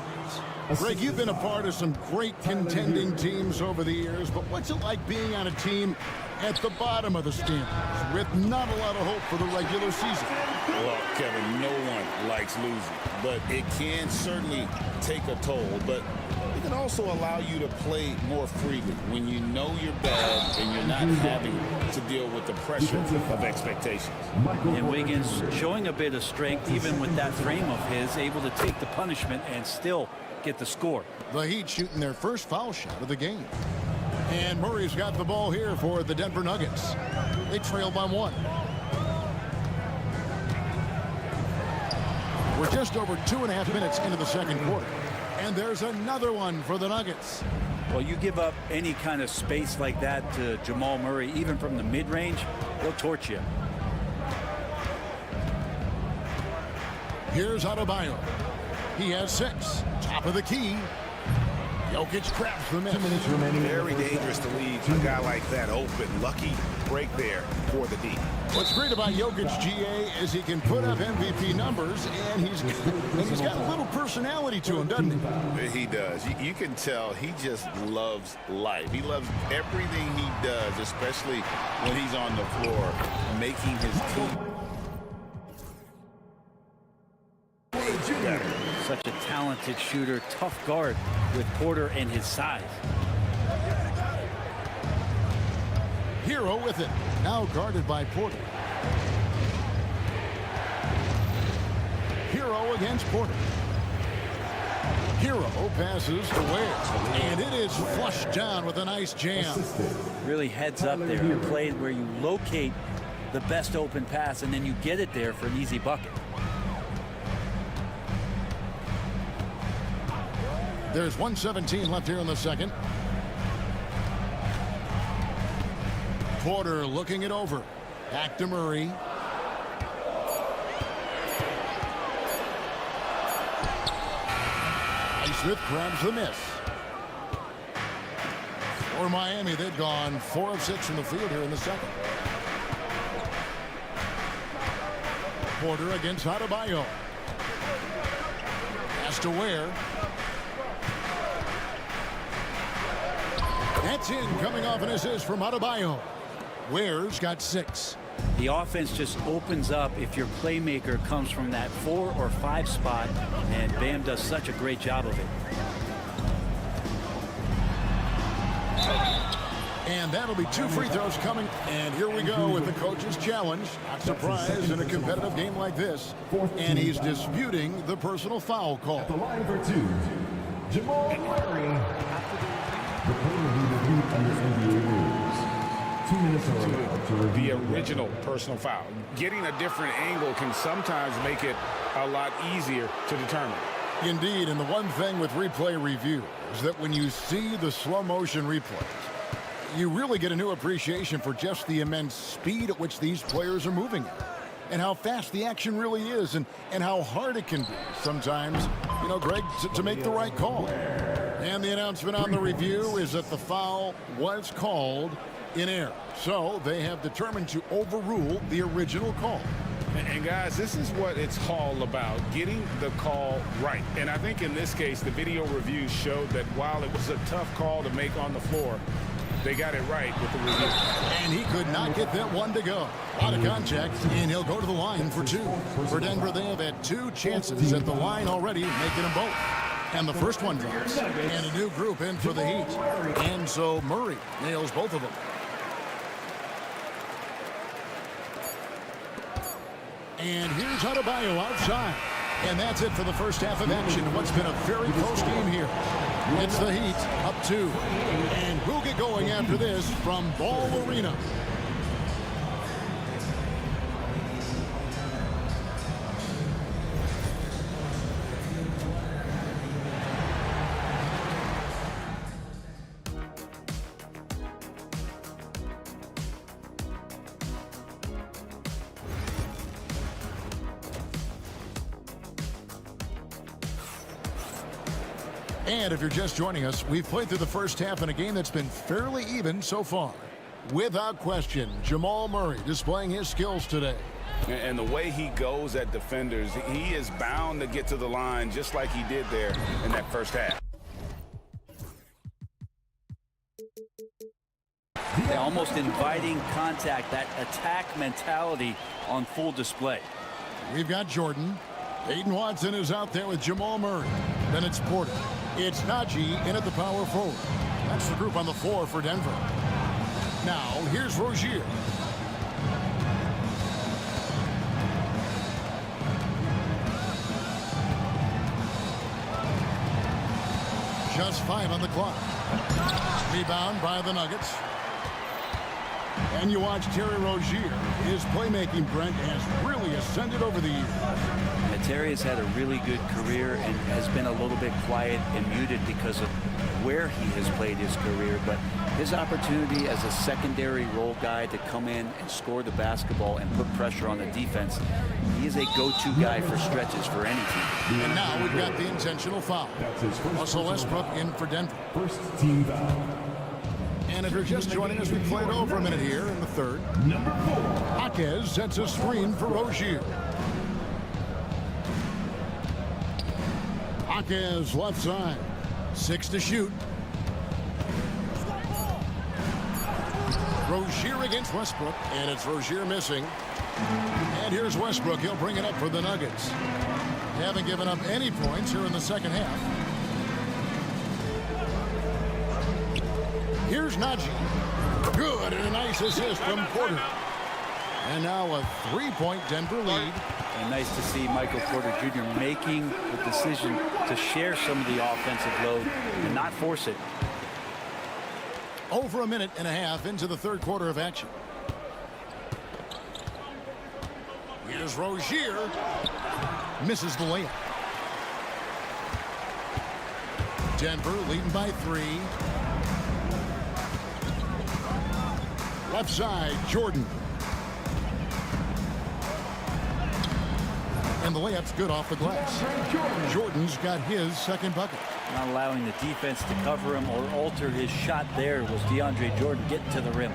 Greg, you've been a part of some great contending teams over the years, but what's it like being on a team at the bottom of the standings with not a lot of hope for the regular season? Well, Kevin, no one likes losing, but it can certainly take a toll. But it can also allow you to play more freely when you know you're bad and you're not having to deal with the pressure of expectations. And Wiggins showing a bit of strength, even with that frame of his, able to take the punishment and still get the score. The Heat shooting their first foul shot of the game. And Murray's got the ball here for the Denver Nuggets. They trail by 1. We're just over 2.5 minutes into the second quarter. And there's another one for the Nuggets. Well, you give up any kind of space like that to Jamal Murray, even from the mid-range, he'll torch you. Here's Adebayo. He has 6. Top of the key. Jokic grabs the miss. 2 minutes remaining. Very dangerous to leave a guy like that open. Lucky break there for the D. What's great about Jokic, GA, is he can put up MVP numbers, and he's got a little personality to him, doesn't he? He does. You can tell he just loves life. He loves everything he does, especially when he's on the floor, making his team. Such a talented shooter, tough guard with Porter and his size. Hero with it. Now guarded by Porter. Hero against Porter. Hero passes to Ware. And it is flushed down with a nice jam. Really heads up there. A play where you locate the best open pass and then you get it there for an easy bucket. There's 1:17 left here in the second. Porter looking it over. Back to Murray. Smith grabs the miss. For Miami, they've gone 4 of 6 from the field here in the second. Porter against Adebayo. Pass to Ware. That's in, coming off an assist from Adebayo. Ware's got 6. The offense just opens up if your playmaker comes from that 4 or 5 spot, and Bam does such a great job of it. And that'll be 2 free throws coming. And here we go with the coach's challenge. Not surprised in a competitive game like this. And he's disputing the personal foul call. At the line for 2, Jamal Murray. The player who reviewed under NBA rules. 2 minutes to review. The original personal foul. Getting a different angle can sometimes make it a lot easier to determine. Indeed, and the one thing with replay review is that when you see the slow motion replays, you really get a new appreciation for just the immense speed at which these players are moving and how fast the action really is and how hard it can be sometimes, you know, Greg, to make the right call. And the announcement on the review is that the foul was called in error. So they have determined to overrule the original call. And guys, this is what it's all about, getting the call right. And I think in this case, the video review showed that while it was a tough call to make on the floor, they got it right with the review. And he could not get that one to go. A lot of contact, and he'll go to the line for 2. For Denver, they have had 2 chances at the line already, making them both. And the first one drops. And a new group in for the Heat. And so Murray nails both of them. And here's Adebayo outside. And that's it for the first half of action. What's been a very close game here. It's the Heat up 2. And we'll get going after this from Ball Arena. And if you're just joining us, we've played through the first half in a game that's been fairly even so far. Without question, Jamal Murray displaying his skills today. And the way he goes at defenders, he is bound to get to the line just like he did there in that first half. They're almost inviting contact, that attack mentality on full display. We've got Jordan. Aiden Watson is out there with Jamal Murray. Then it's Porter. It's Najee in at the power forward. That's the group on the floor for Denver. Now, here's Rozier. Just 5 on the clock. Rebound by the Nuggets. And you watch Terry Rozier. His playmaking, Brent, has really ascended over the years. Terry has had a really good career and has been a little bit quiet and muted because of where he has played his career, but his opportunity as a secondary role guy to come in and score the basketball and put pressure on the defense, he is a go-to guy for stretches for any team. And now we've got the intentional foul. Russell Westbrook in for Denver. First team foul. And if you're just joining us, we played over a minute here in the third. Number 4. Jaquez sets a screen for Rozier. Jaquez left side. 6 to shoot. Rozier against Westbrook, and it's Rozier missing. And here's Westbrook. He'll bring it up for the Nuggets. They haven't given up any points here in the second half. Here's Najee. Good, and a nice assist from Porter. And now a 3-point Denver lead. And nice to see Michael Porter Jr. making the decision to share some of the offensive load and not force it. Over a minute and a half into the third quarter of action. Here's Rozier. Misses the layup. Denver leading by 3. Left side, Jordan. And the layup's good off the glass. Jordan's got his second bucket. Not allowing the defense to cover him or alter his shot there was DeAndre Jordan getting to the rim.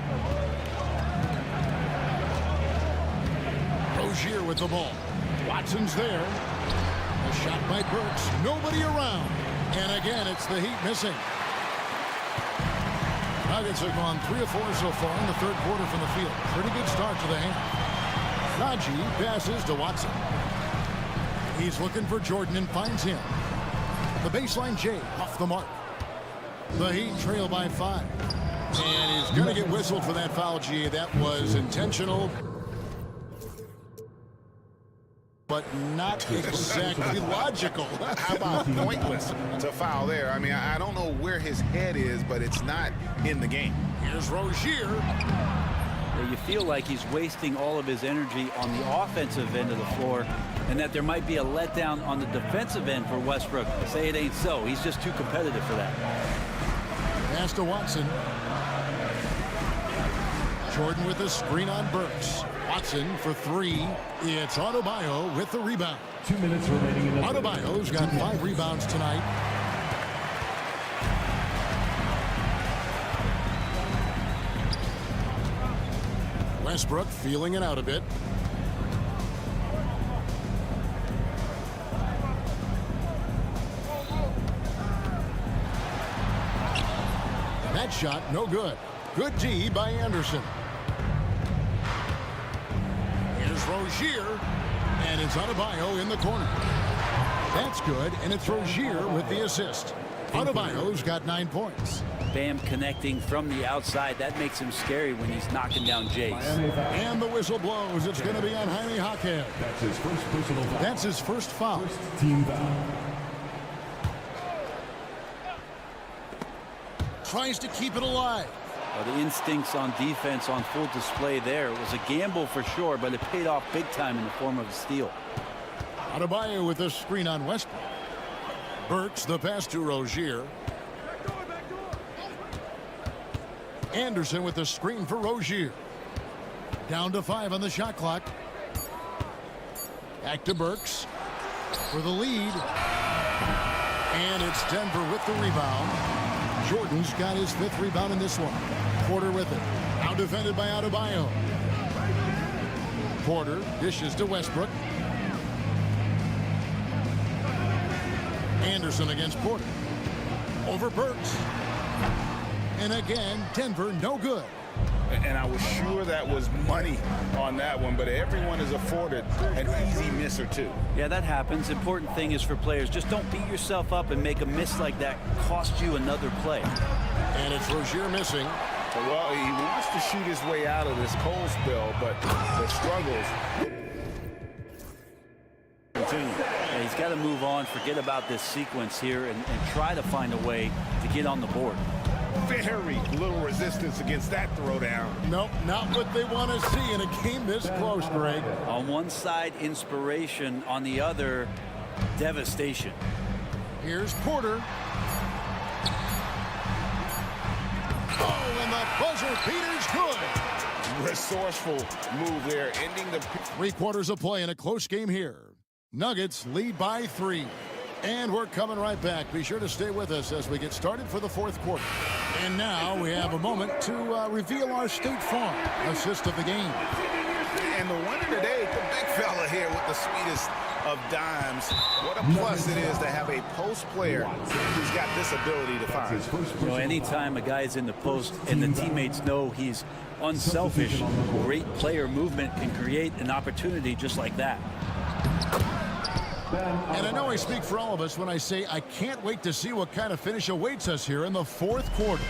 Rozier with the ball. Watson's there. A shot by Burks. Nobody around. And again, it's the Heat missing. Nuggets have gone 3 of 4 so far in the third quarter from the field. Pretty good start to the half. Najee passes to Watson. He's looking for Jordan and finds him. The baseline J off the mark. The Heat trail by 5. And he's going to get whistled for that foul, G. That was intentional, but not exactly logical. How about pointless to foul there? I mean, I don't know where his head is, but it's not in the game. Here's Rozier. You feel like he's wasting all of his energy on the offensive end of the floor, and that there might be a letdown on the defensive end for Westbrook. Say it ain't so. He's just too competitive for that. Pass to Watson. Jordan with a screen on Burks. Watson for 3. It's Adebayo with the rebound. 2 minutes remaining in the Adebayo's got 5 rebounds tonight. Westbrook feeling it out a bit. That shot, no good. Good D by Anderson. Here's Rozier, and it's Adebayo in the corner. That's good, and it's Rozier with the assist. Adebayo's got 9 points. Bam connecting from the outside. That makes him scary when he's knocking down Jays. And the whistle blows. It's going to be on Jaime Jaquez. That's his first personal foul. That's his first foul. First team foul. Tries to keep it alive. Well, the instincts on defense on full display there. It was a gamble for sure, but it paid off big time in the form of a steal. Adebayo with a screen on Westbrook. Burks the pass to Rozier. Anderson with the screen for Rozier. Down to 5 on the shot clock. Back to Burks for the lead. And it's Denver with the rebound. Jordan's got his 5th rebound in this one. Porter with it. Now defended by Adebayo. Porter dishes to Westbrook. Anderson against Porter. Over Burks. And again, Denver no good. And I was sure that was money on that one, but everyone is afforded an easy miss or 2. Yeah, that happens. Important thing is for players, just don't beat yourself up and make a miss like that cost you another play. And it's Rozier missing. Well, he wants to shoot his way out of this cold spell, but the struggles continue. Yeah, he's got to move on, forget about this sequence here, and try to find a way to get on the board. Very little resistance against that throwdown. Nope, not what they want to see in a game this close, Greg. On one side, inspiration. On the other, devastation. Here's Porter. Oh, and the buzzer beater's good. Resourceful move there, ending the... 3 quarters of play in a close game here. Nuggets lead by 3. And we're coming right back. Be sure to stay with us as we get started for the 4th quarter. And now we have a moment to reveal our State Farm assist of the game. And the winner today, the big fella here with the sweetest of dimes. What a plus it is to have a post player who's got this ability to find. You know, anytime a guy's in the post and the teammates know he's unselfish, great player movement can create an opportunity just like that. And I know I speak for all of us when I say I can't wait to see what kind of finish awaits us here in the 4th quarter.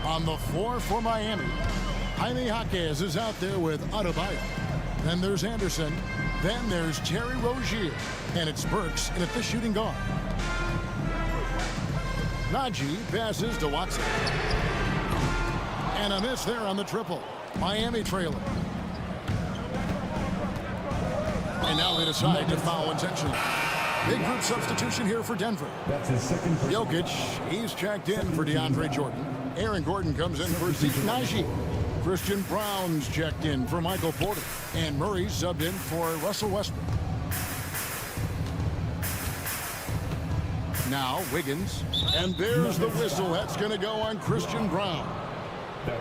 On the floor for Miami, Jaime Jaquez is out there with Adebayo. Then there's Anderson. Then there's Terry Rozier. And it's Burks in at the shooting guard. Najee passes to Watson. And a miss there on the triple. Miami trailing. And now they decide to foul intentionally. Big group substitution here for Denver. That's his second. Jokic, he's checked in for DeAndre Jordan. Aaron Gordon comes in for Zeke Najee. Christian Brown's checked in for Michael Porter. And Murray's subbed in for Russell Westbrook. Now Wiggins. And there's the whistle. That's going to go on Christian Brown.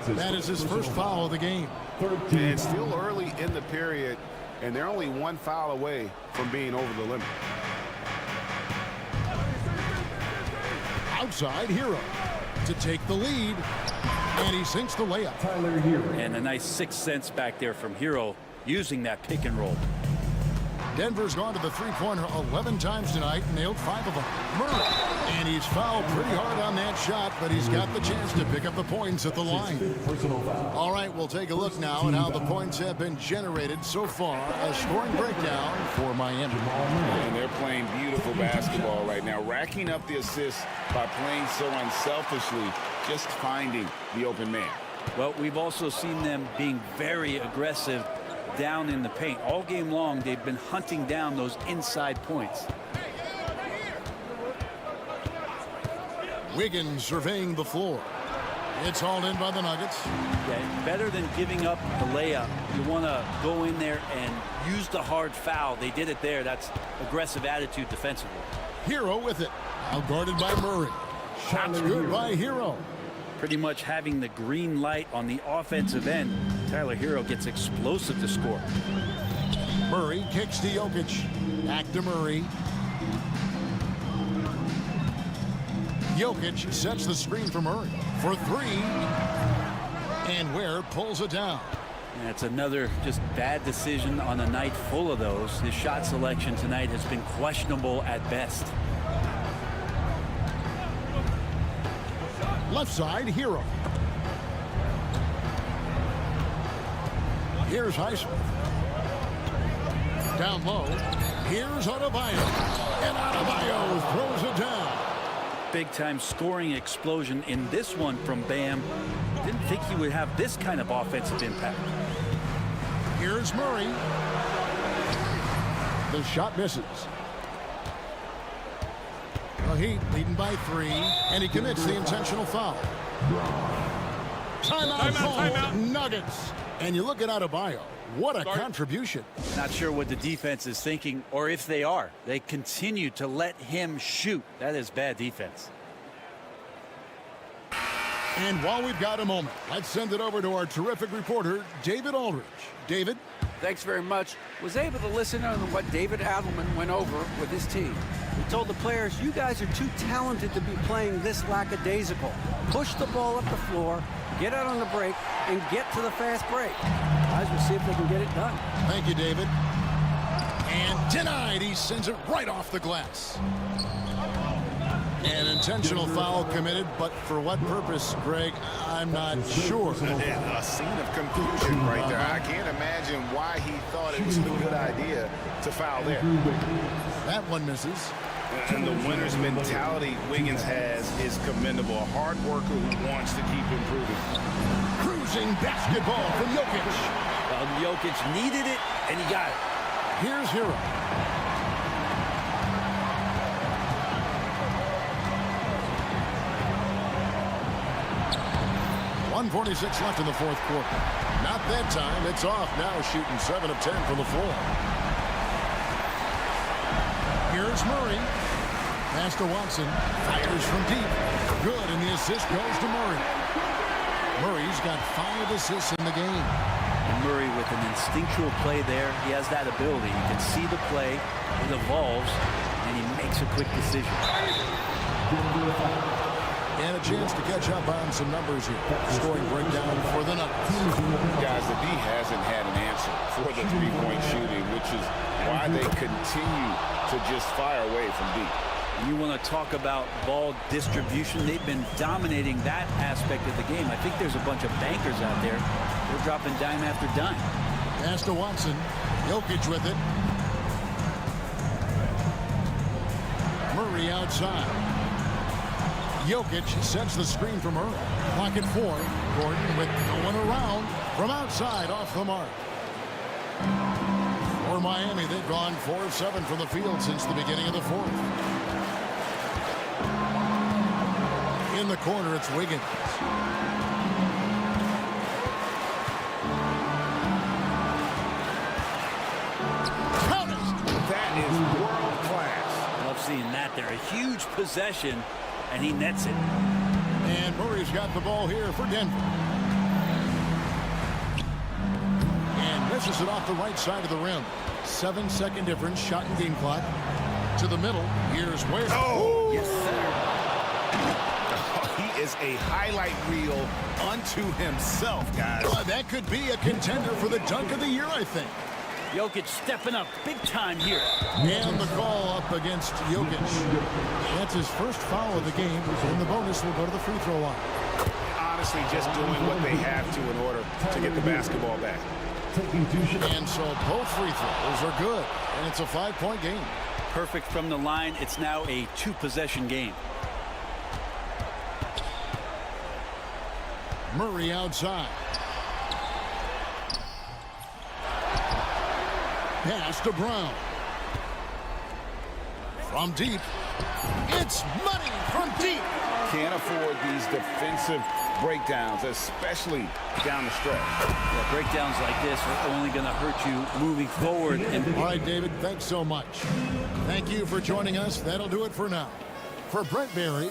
That is his first foul of the game. And it's still early in the period, and they're only 1 foul away from being over the limit. Outside Hero to take the lead, and he sinks the layup. Tyler Hero. And a nice 6 cents back there from Hero using that pick and roll. Denver's gone to the three-pointer 11 times tonight, nailed 5 of them. Murray, and he's fouled pretty hard on that shot, but he's got the chance to pick up the points at the line. All right, we'll take a look now at how the points have been generated so far. A scoring breakdown for Miami. And they're playing beautiful basketball right now, racking up the assists by playing so unselfishly, just finding the open man. Well, we've also seen them being very aggressive down in the paint. All game long, they've been hunting down those inside points. Wiggins surveying the floor. It's hauled in by the Nuggets. Yeah, better than giving up the layup, you want to go in there and use the hard foul. They did it there. That's aggressive attitude defensively. Hero with it. Out guarded by Murray. Shots good by Hero. Pretty much having the green light on the offensive end. Tyler Hero gets explosive to score. Murray kicks to Jokic. Back to Murray. Jokic sets the screen for Murray for 3. And Ware pulls it down. That's another just bad decision on a night full of those. His shot selection tonight has been questionable at best. Left side, Hero. Here's Highsmith. Down low. Here's Adebayo. And Adebayo throws it down. Big-time scoring explosion in this one from Bam. Didn't think he would have this kind of offensive impact. Here's Murray. The shot misses. The Heat leading by 3, and he commits the intentional foul. Timeout. Nuggets. And you look at Adebayo. What a contribution. Not sure what the defense is thinking, or if they are. They continue to let him shoot. That is bad defense. And while we've got a moment, let's send it over to our terrific reporter, David Aldridge. David? Thanks very much. Was able to listen on what David Adelman went over with his team. He told the players, you guys are too talented to be playing this lackadaisical. Push the ball up the floor, get out on the break, and get to the fast break. Guys will see if they can get it done. Thank you, David. And denied. He sends it right off the glass. An intentional foul committed, but for what purpose, Greg? I'm not sure. A scene of confusion right there. I can't imagine why he thought it was a good idea to foul there. That one misses. And the winner's mentality Wiggins has is commendable. A hard worker who wants to keep improving. Cruising basketball from Jokic. Well, Jokic needed it, and he got it. Here's Hero. 1:46 left in the fourth quarter. Not that time. It's off now, shooting 7 of 10 from the floor. Here's Murray. Pass to Watson. Fires from deep. Good, and the assist goes to Murray. Murray's got 5 assists in the game. And Murray with an instinctual play there. He has that ability. You can see the play. It evolves, and he makes a quick decision. And a chance to catch up on some numbers here. Scoring breakdown for the Nuggets. Guys, the D hasn't had an answer for the three-point shooting, which is why they continue to just fire away from deep. You want to talk about ball distribution. They've been dominating that aspect of the game. I think there's a bunch of bankers out there. They're dropping dime after dime. Pass to Watson. Jokic with it. Murray outside. Jokic sets the screen for Murray. Clock at 4. Gordon with no one around from outside off the mark. For Miami, they've gone 4 of 7 from the field since the beginning of the fourth. In the corner, it's Wiggins. That is world class. I love seeing that there. A huge possession, and he nets it. And Murray's got the ball here for Denver. And misses it off the right side of the rim. 7-second difference, shot and game clock. To the middle, here's Ware. Oh! Yes, sir. He is a highlight reel unto himself, guys. Well, that could be a contender for the dunk of the year, I think. Jokic stepping up big time here. And the call up against Jokic. That's his first foul of the game, and the bonus will go to the free throw line. Honestly, just doing what they have to in order to get the basketball back. And so both free throws are good, and it's a 5-point game. Perfect from the line. It's now a 2-possession game. Murray outside. Pass to Brown. From deep. It's money from deep. Can't afford these defensive breakdowns, especially down the stretch. Yeah, breakdowns like this are only going to hurt you moving forward. All right, David, thanks so much. Thank you for joining us. That'll do it for now. For Brent Berry.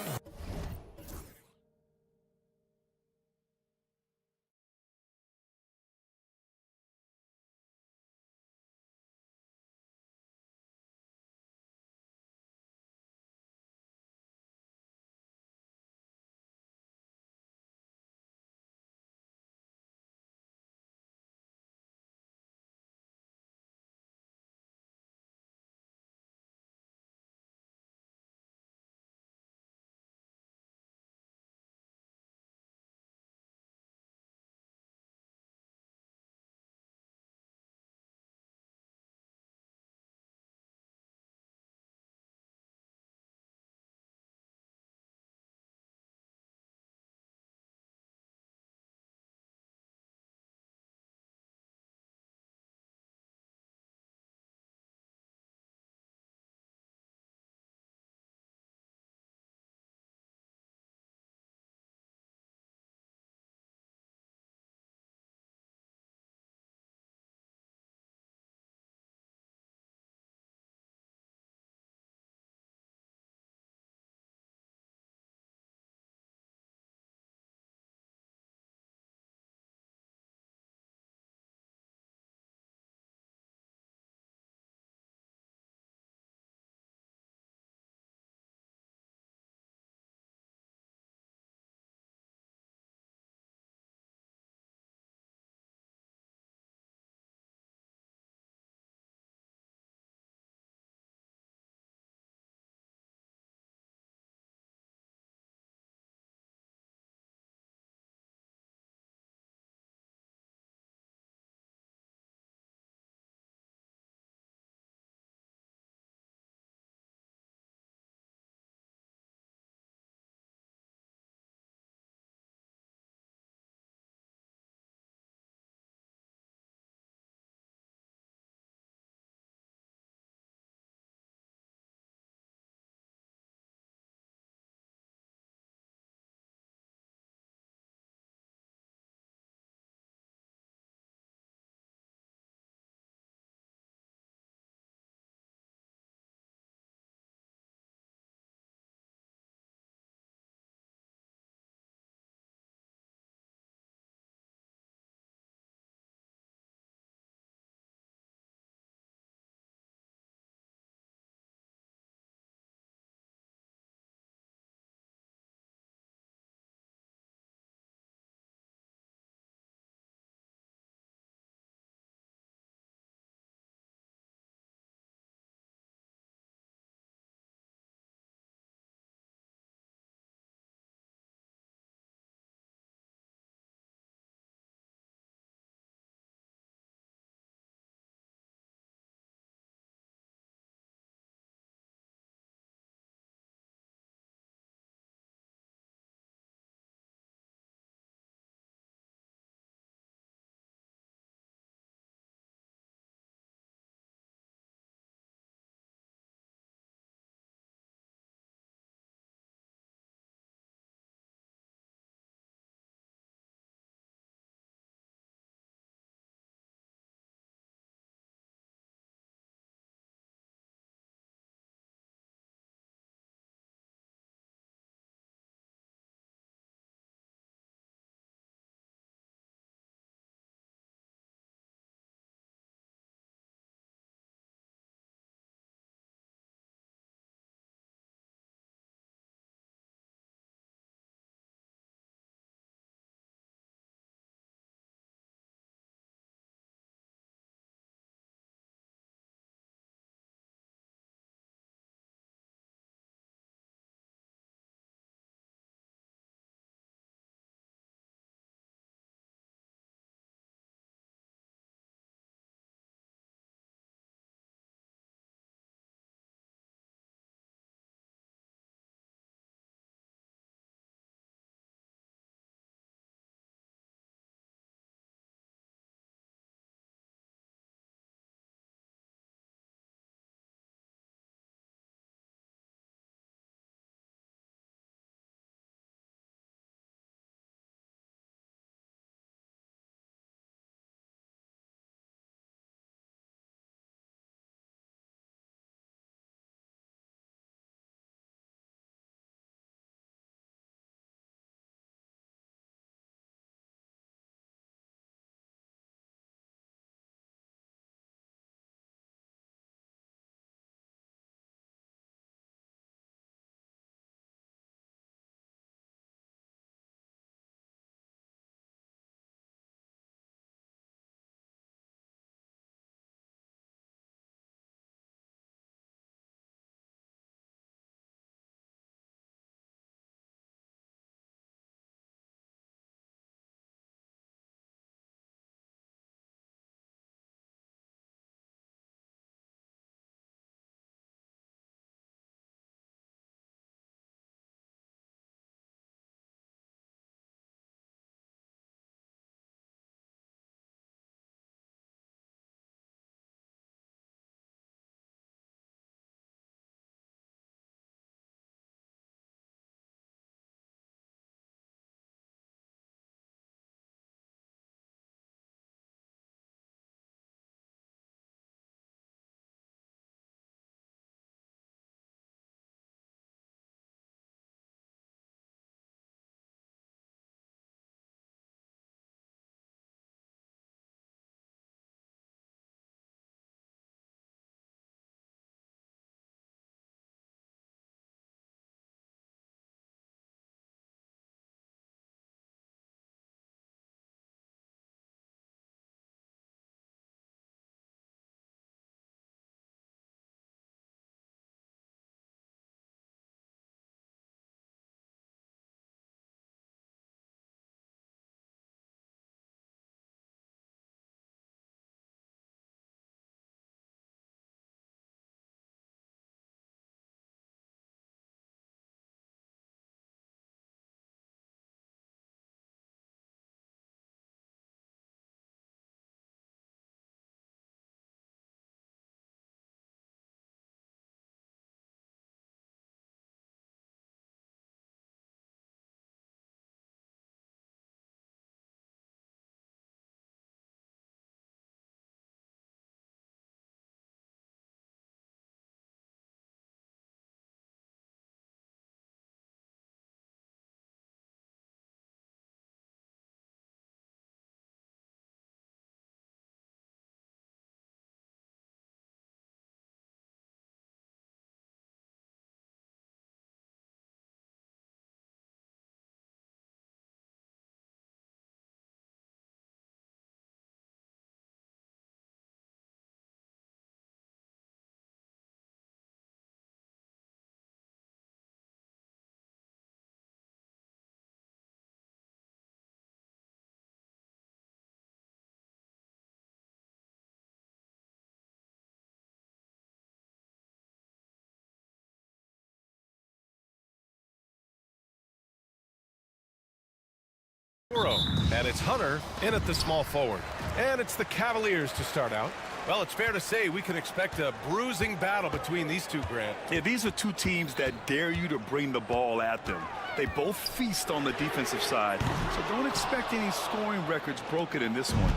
And it's Hunter in at the small forward. And it's the Cavaliers to start out. Well, it's fair to say we can expect a bruising battle between these two, Grant. Yeah, these are two teams that dare you to bring the ball at them. They both feast on the defensive side, so don't expect any scoring records broken in this one.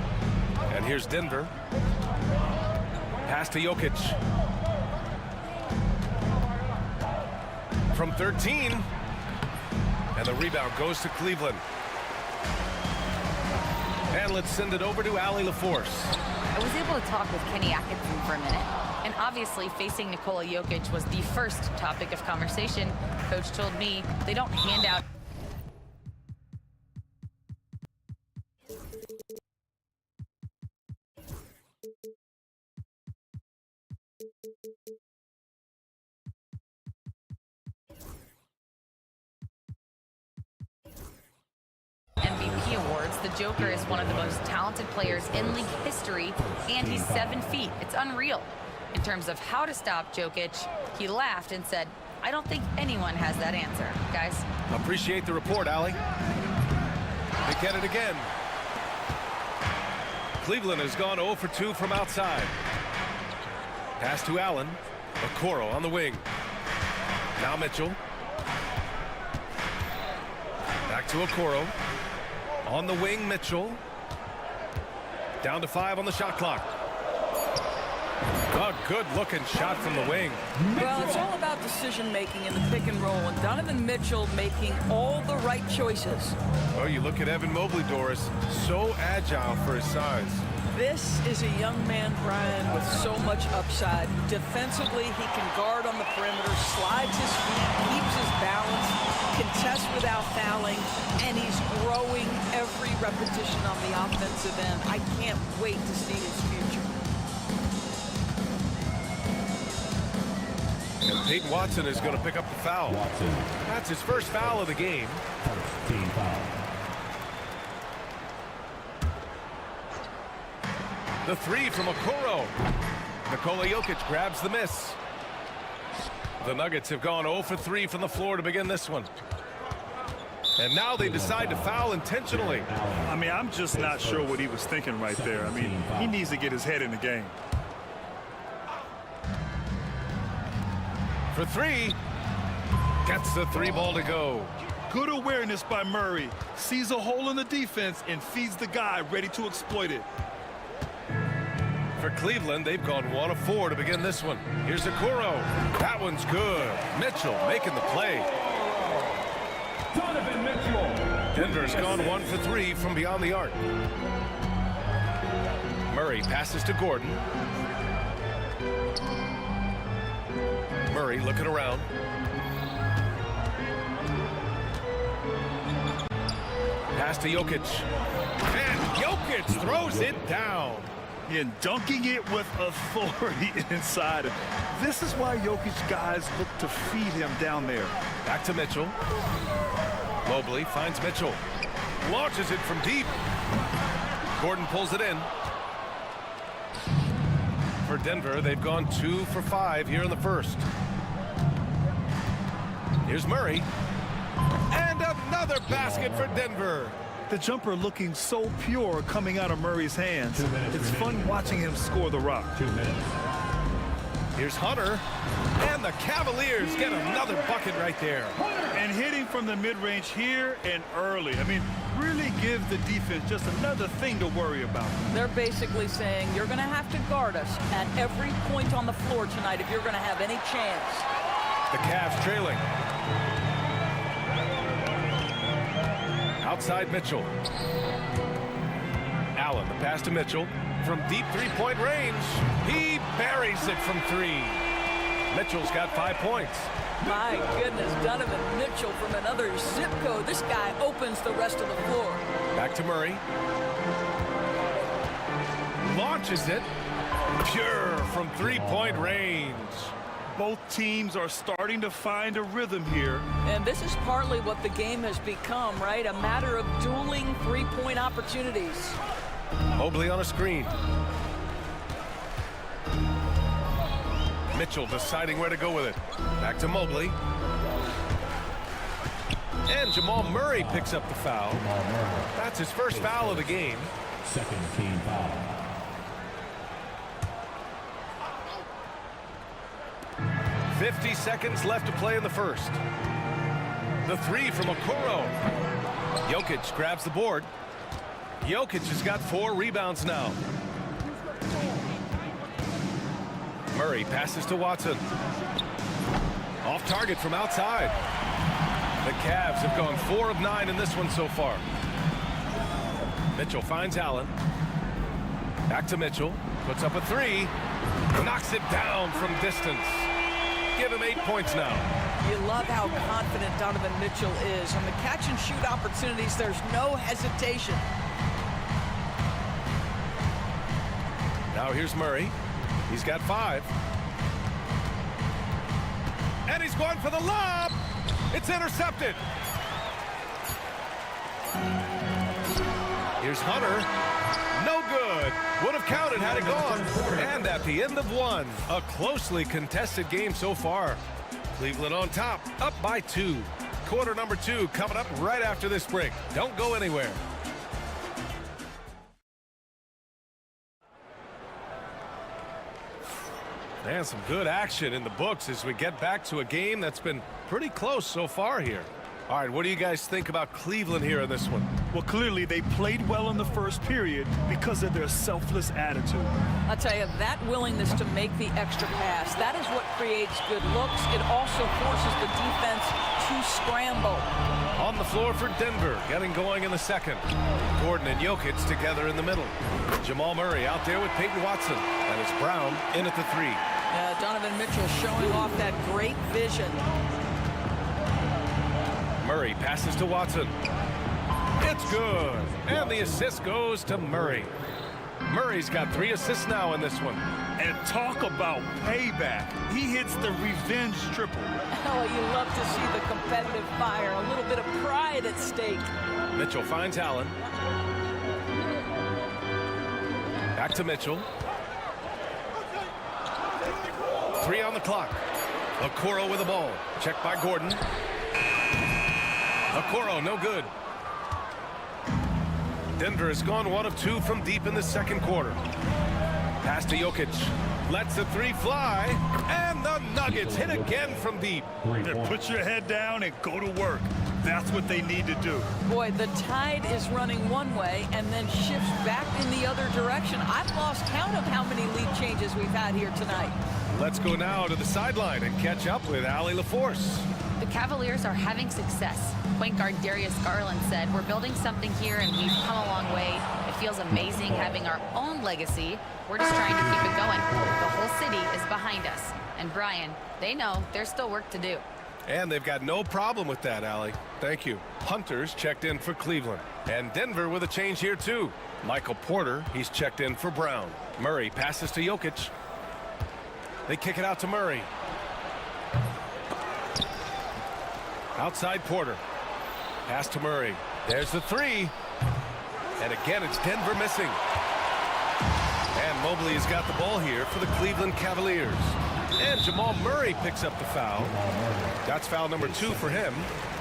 And here's Denver. Pass to Jokic. From 13. And the rebound goes to Cleveland. And let's send it over to Allie LaForce. I was able to talk with Kenny Atkinson for a minute, and obviously facing Nikola Jokic was the first topic of conversation. Coach told me they don't hand out MVP awards. The Joker is one of the most talented players in league history, and he's 7 feet. It's unreal. In terms of how to stop Jokic, he laughed and said, I don't think anyone has that answer, guys. Appreciate the report, Allie. They get it again. Cleveland has gone 0 for 2 from outside. Pass to Allen. Okoro on the wing. Now Mitchell. Back to Okoro. On the wing, Mitchell. Down to 5 on the shot clock. A good-looking shot from the wing. Well, it's all about decision-making in the pick and roll, and Donovan Mitchell making all the right choices. Oh, you look at Evan Mobley, Doris. So agile for his size. This is a young man, Brian, with so much upside. Defensively, he can guard on the perimeter, slides his feet, keeps his balance, contests without fouling, and he's growing every repetition on the offensive end. I can't wait to see his future. And Peyton Watson is going to pick up the foul. That's his first foul of the game. Team foul. The three from Okoro. Nikola Jokic grabs the miss. The Nuggets have gone 0 for 3 from the floor to begin this one. And now they decide to foul intentionally. I mean, I'm just not sure what he was thinking right there. I mean, he needs to get his head in the game. For 3. Gets the 3 ball to go. Good awareness by Murray. Sees a hole in the defense and feeds the guy ready to exploit it. For Cleveland, they've gone 1 of 4 to begin this one. Here's Okoro. That one's good. Mitchell making the play. Donovan Mitchell. Denver's gone 1 for 3 from beyond the arc. Murray passes to Gordon. Murray looking around. Pass to Jokic. And Jokic throws it down. And dunking it with authority inside. This is why Jokic guys look to feed him down there. Back to Mitchell. Mobley finds Mitchell. Launches it from deep. Gordon pulls it in. For Denver, they've gone 2 for 5 here in the first. Here's Murray. And another basket for Denver. The jumper looking so pure coming out of Murray's hands. It's fun watching him score the rock. 2 minutes. Here's Hunter. And the Cavaliers get another bucket right there. And hitting from the mid-range here and early. I mean, really give the defense just another thing to worry about. They're basically saying you're going to have to guard us at every point on the floor tonight if you're going to have any chance. The Cavs trailing. Outside Mitchell. Allen, the pass to Mitchell. From deep three-point range. He buries it from 3. Mitchell's got 5 points. My goodness, Donovan Mitchell from another zip code. This guy opens the rest of the floor. Back to Murray. Launches it. Pure from three-point range. Both teams are starting to find a rhythm here. And this is partly what the game has become, right? A matter of dueling three-point opportunities. Mobley on a screen. Mitchell deciding where to go with it. Back to Mobley. And Jamal Murray picks up the foul. That's his first foul of the game. Second team foul. .50 seconds left to play in the first. The three from Okoro. Jokic grabs the board. Jokic has got 4 rebounds now. Murray passes to Watson. Off target from outside. The Cavs have gone 4 of 9 in this one so far. Mitchell finds Allen. Back to Mitchell. Puts up a 3. Knocks it down from distance. Give him 8 points now. You love how confident Donovan Mitchell is. On the catch-and-shoot opportunities, there's no hesitation. Now here's Murray. He's got 5. And he's going for the lob. It's intercepted. Here's Hunter. No good. Would have counted had it gone. And at the end of 1, a closely contested game so far. Cleveland on top, up by 2. Quarter number 2 coming up right after this break. Don't go anywhere. And some good action in the books as we get back to a game that's been pretty close so far here. All right, what do you guys think about Cleveland here in this one? Well, clearly they played well in the first period because of their selfless attitude. I'll tell you, that willingness to make the extra pass, that is what creates good looks. It also forces the defense to scramble. On the floor for Denver, getting going in the second. Gordon and Jokic together in the middle. Jamal Murray out there with Peyton Watson. And it's Brown in at the 3. Donovan Mitchell showing off that great vision. Murray passes to Watson. It's good. And the assist goes to Murray. Murray's got 3 assists now in this one. And talk about payback. He hits the revenge triple. Oh, you love to see the competitive fire. A little bit of pride at stake. Mitchell finds Allen. Back to Mitchell. 3 on the clock. Okoro with the ball. Checked by Gordon. Okoro, no good. Denver has gone 1 of 2 from deep in the second quarter. Pass to Jokic. Lets the 3 fly. And the Nuggets hit again from deep. Put your head down and go to work. That's what they need to do. Boy, the tide is running one way and then shifts back in the other direction. I've lost count of how many lead changes we've had here tonight. Let's go now to the sideline and catch up with Allie LaForce. The Cavaliers are having success. Point guard Darius Garland said, "We're building something here and we've come a long way. It feels amazing having our own legacy. We're just trying to keep it going. The whole city is behind us." And Brian, they know there's still work to do. And they've got no problem with that, Allie. Thank you. Hunter's checked in for Cleveland. And Denver with a change here, too. Michael Porter, he's checked in for Brown. Murray passes to Jokic. They kick it out to Murray. Outside Porter. Pass to Murray. There's the 3. And again, it's Denver missing. And Mobley has got the ball here for the Cleveland Cavaliers. And Jamal Murray picks up the foul. That's foul number 2 for him.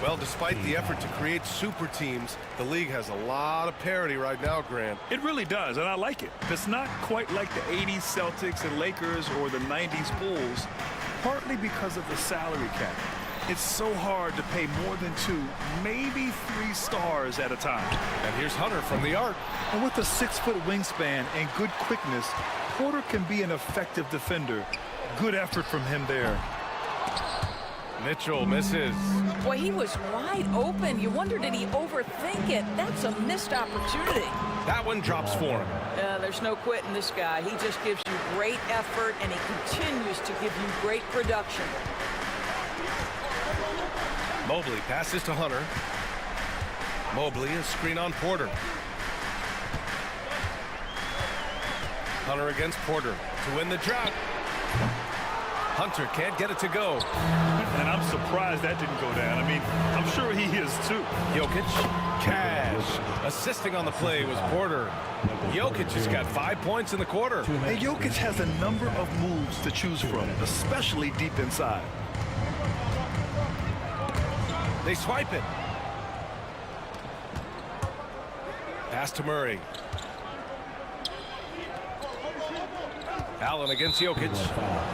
Well, despite the effort to create super teams, the league has a lot of parity right now, Grant. It really does, and I like it. It's not quite like the 80s Celtics and Lakers or the 90s Bulls, partly because of the salary cap. It's so hard to pay more than 2, maybe 3 stars at a time. And here's Hunter from the arc. And with a 6-foot wingspan and good quickness, Porter can be an effective defender. Good effort from him there. Mitchell misses. Boy, he was wide open. You wonder, did he overthink it? That's a missed opportunity. That one drops for him. There's no quitting this guy. He just gives you great effort, and he continues to give you great production. Mobley passes to Hunter. Mobley, a screen on Porter. Hunter against Porter to win the drought. Hunter can't get it to go. And I'm surprised that didn't go down. I mean, I'm sure he is too. Jokic, cash. Assisting on the play was Porter. Jokic has got 5 points in the quarter. And Jokic has a number of moves to choose from, especially deep inside. They swipe it. Pass to Murray. Allen against Jokic.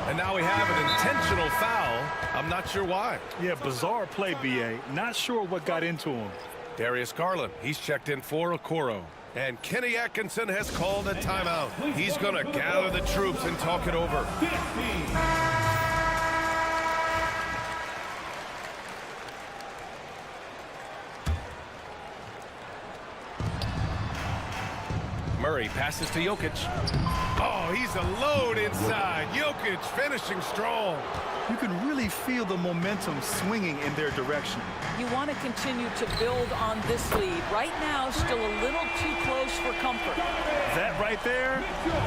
And now we have an intentional foul. I'm not sure why. Yeah, bizarre play, B.A. Not sure what got into him. Darius Garland, he's checked in for Okoro. And Kenny Atkinson has called a timeout. He's going to gather the troops and talk it over. Murray passes to Jokic. Oh, he's alone inside. Jokic finishing strong. You can really feel the momentum swinging in their direction. You want to continue to build on this lead. Right now, still a little too close for comfort. That right there,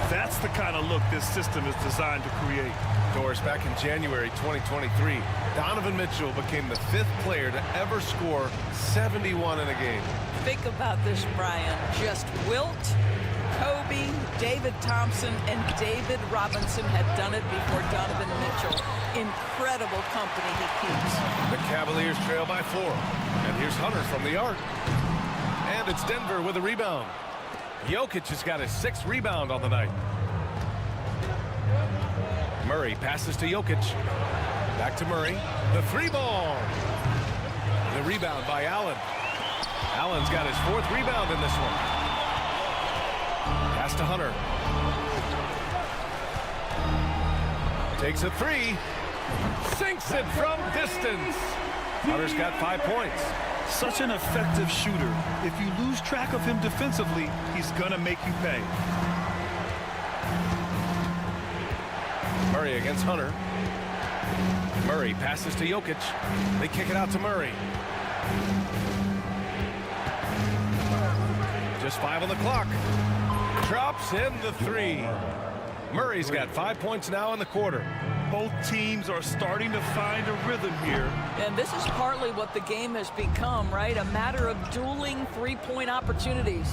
that's the kind of look this system is designed to create. Doris, back in January 2023, Donovan Mitchell became the 5th player to ever score 71 in a game. Think about this, Brian. Just Wilt, Kobe, David Thompson, and David Robinson had done it before Donovan Mitchell. Incredible company he keeps. The Cavaliers trail by 4. And here's Hunter from the arc. And it's Denver with a rebound. Jokic has got his 6th rebound on the night. Murray passes to Jokic. Back to Murray. The 3-ball. The rebound by Allen. Allen's got his 4th rebound in this one. Pass to Hunter. Takes a 3. Sinks it from distance. Hunter's got 5 points. Such an effective shooter. If you lose track of him defensively, he's gonna make you pay. Murray against Hunter. Murray passes to Jokic. They kick it out to Murray. Just 5 on the clock. Drops in the 3. Murray's got 5 points now in the quarter. Both teams are starting to find a rhythm here. And this is partly what the game has become, right? A matter of dueling 3-point opportunities.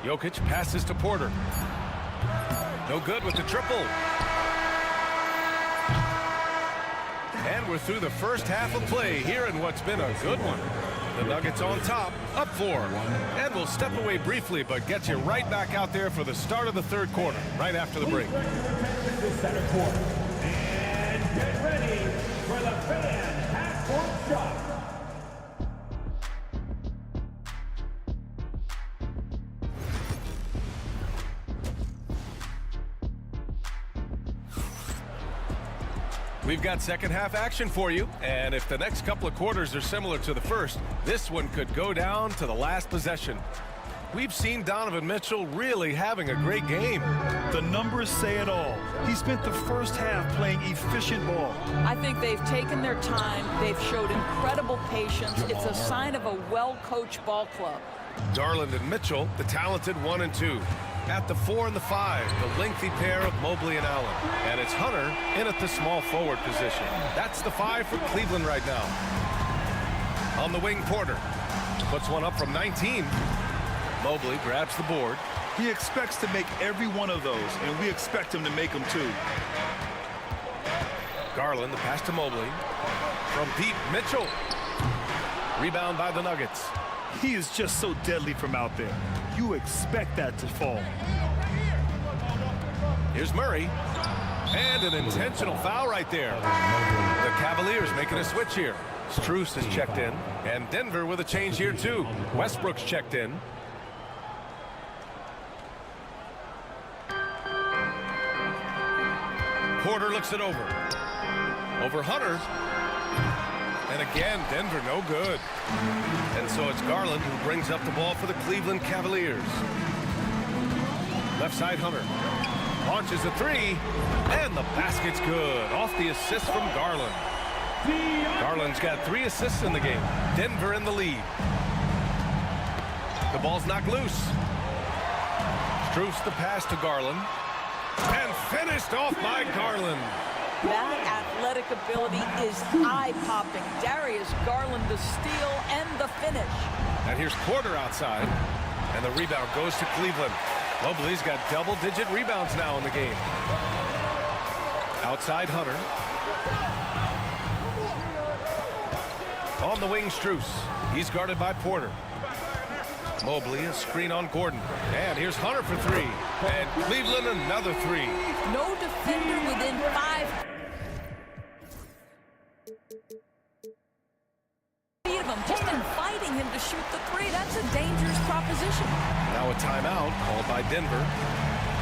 Jokic passes to Porter. No good with the triple. And we're through the first half of play here in what's been a good one. The Nuggets on top, up 4. And we'll step away briefly, but get you right back out there for the start of the 3rd quarter, right after the break. Center court. And get ready for the fan half-court shot. We've got second half action for you, and if the next couple of quarters are similar to the first, this one could go down to the last possession. We've seen Donovan Mitchell really having a great game. The numbers say it all. He spent the first half playing efficient ball. I think they've taken their time. They've showed incredible patience. It's a sign of a well-coached ball club. Garland and Mitchell, the talented 1 and 2. At the 4 and the 5, the lengthy pair of Mobley and Allen. And it's Hunter in at the small forward position. That's the 5 for Cleveland right now. On the wing, Porter puts one up from 19. Mobley grabs the board. He expects to make every one of those, and we expect him to make them too. Garland, the pass to Mobley. From deep, Mitchell. Rebound by the Nuggets. He is just so deadly from out there. You expect that to fall. Here's Murray. And an intentional foul right there. The Cavaliers making a switch here. Strus has checked in. And Denver with a change here too. Westbrook's checked in. Porter looks it over. Over Hunter. And again, Denver no good. And so it's Garland who brings up the ball for the Cleveland Cavaliers. Left side Hunter. Launches a 3. And the basket's good. Off the assist from Garland. Garland's got 3 assists in the game. Denver in the lead. The ball's knocked loose. Strus the pass to Garland. And finished off by Garland. That athletic ability is eye-popping. Darius Garland, the steal and the finish. And here's Porter outside. And the rebound goes to Cleveland. Mobley's got double-digit rebounds now in the game. Outside Hunter. On the wing, Strus. He's guarded by Porter. Mobley, a screen on Gordon. And here's Hunter for three. And Cleveland another three. No defender within 5 feet of him, just inviting him to shoot the three. That's a dangerous proposition. Now a timeout called by Denver.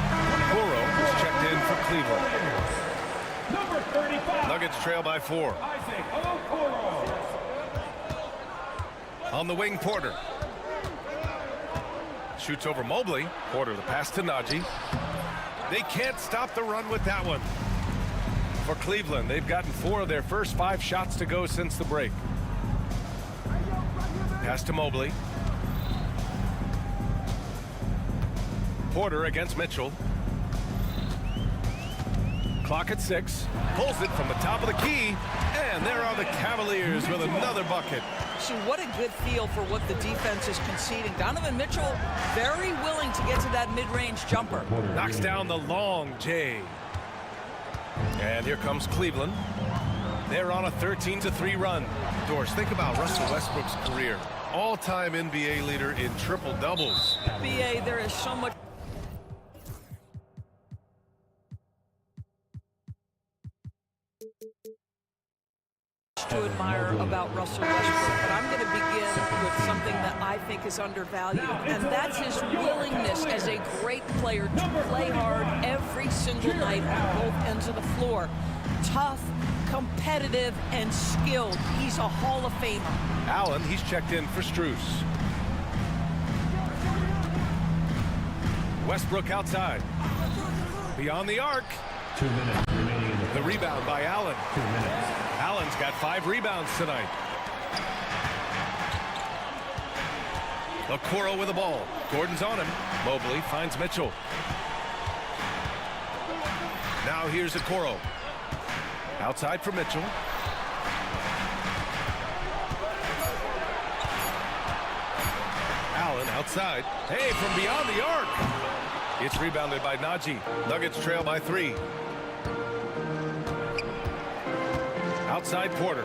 Okoro is checked in for Cleveland. Number 35. Nuggets trail by 4. On the wing, Porter. Shoots over Mobley. Porter, the pass to Najee. They can't stop the run with that one. For Cleveland, they've gotten 4 of their first 5 shots to go since the break. Pass to Mobley. Porter against Mitchell. Clock at 6. Pulls it from the top of the key. And there are the Cavaliers with another bucket. So what a good feel for what the defense is conceding. Donovan Mitchell very willing to get to that mid-range jumper. Knocks down the long J. And here comes Cleveland. They're on a 13-3 run. Doris, think about Russell Westbrook's career. All-time NBA leader in triple-doubles. BA, there is so much to admire about Russell Westbrook, but I'm going to begin with something that I think is undervalued, and that's his willingness as a great player to play hard every single night on both ends of the floor. Tough, competitive, and skilled. He's a Hall of Famer. Allen, he's checked in for Strus. Westbrook outside. Beyond the arc. 2 minutes remaining in The rebound by Allen. 2 minutes. Allen's got 5 rebounds tonight. Okoro with the ball. Gordon's on him. Mobley finds Mitchell. Now here's Okoro. Outside for Mitchell. Allen outside. Hey, from beyond the arc. It's rebounded by Najee. Nuggets trail by 3. Outside Porter.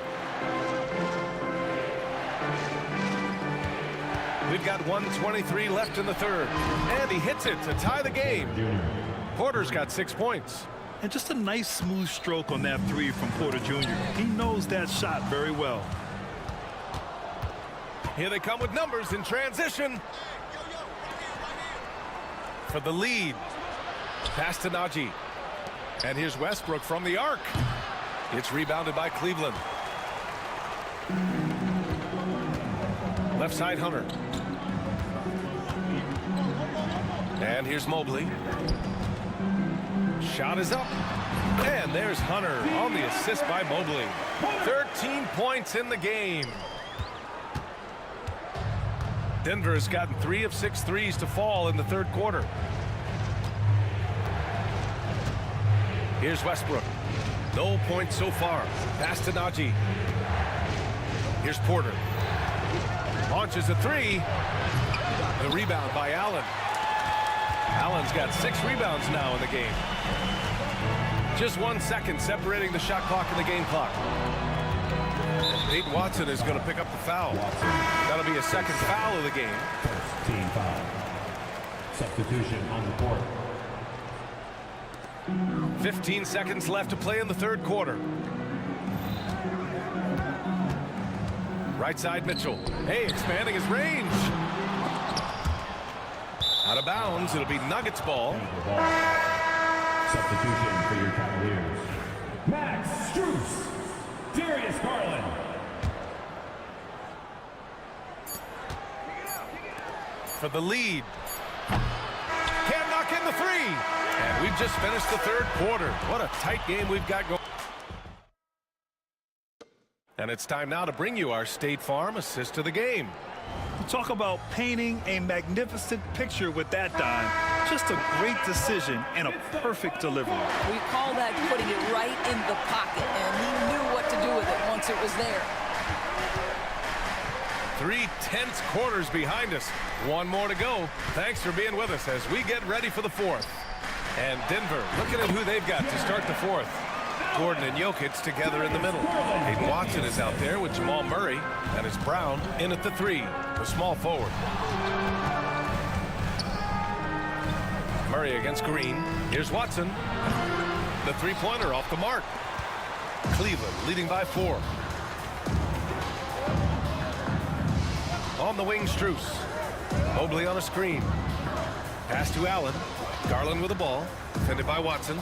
We've got 1:23 left in the third. And he hits it to tie the game. Porter's got 6 points. And just a nice smooth stroke on that three from Porter Jr. He knows that shot very well. Here they come with numbers in transition. For the lead. Pass to Najee. And here's Westbrook from the arc. It's rebounded by Cleveland. Left side Hunter. And here's Mobley. Shot is up. And there's Hunter on the assist by Mobley. 13 points in the game. Denver has gotten 3 of 6 threes to fall in the third quarter. Here's Westbrook. No points so far. Pass to Najee. Here's Porter. Launches a 3. The rebound by Allen. Allen's got 6 rebounds now in the game. Just 1 second separating the shot clock and the game clock. Peyton Watson is going to pick up the foul. That'll be a second foul of the game. Team foul. Substitution on the court. 15 seconds left to play in the third quarter. Right side Mitchell. Hey, expanding his range. Out of bounds. It'll be Nuggets ball. Substitution for your Cavaliers. Max Strus. Darius Garland. For the lead. Can't knock in the 3. And we've just finished the third quarter. What a tight game we've got going. And it's time now to bring you our State Farm assist to the game. Talk about painting a magnificent picture with that dime. Just a great decision and a perfect delivery. We call that putting it right in the pocket, and he knew what to do with it once it was there. 3 tense quarters behind us. 1 more to go. Thanks for being with us as we get ready for the fourth. And Denver looking at who they've got to start the fourth. Gordon and Jokic together in the middle. Peyton Watson is out there with Jamal Murray, and it's Brown in at the 3, the small forward. Murray against Green. Here's Watson. The three-pointer off the mark. Cleveland leading by 4. On the wing, Strus. Mobley on a screen. Pass to Allen. Garland with the ball. Defended by Watson.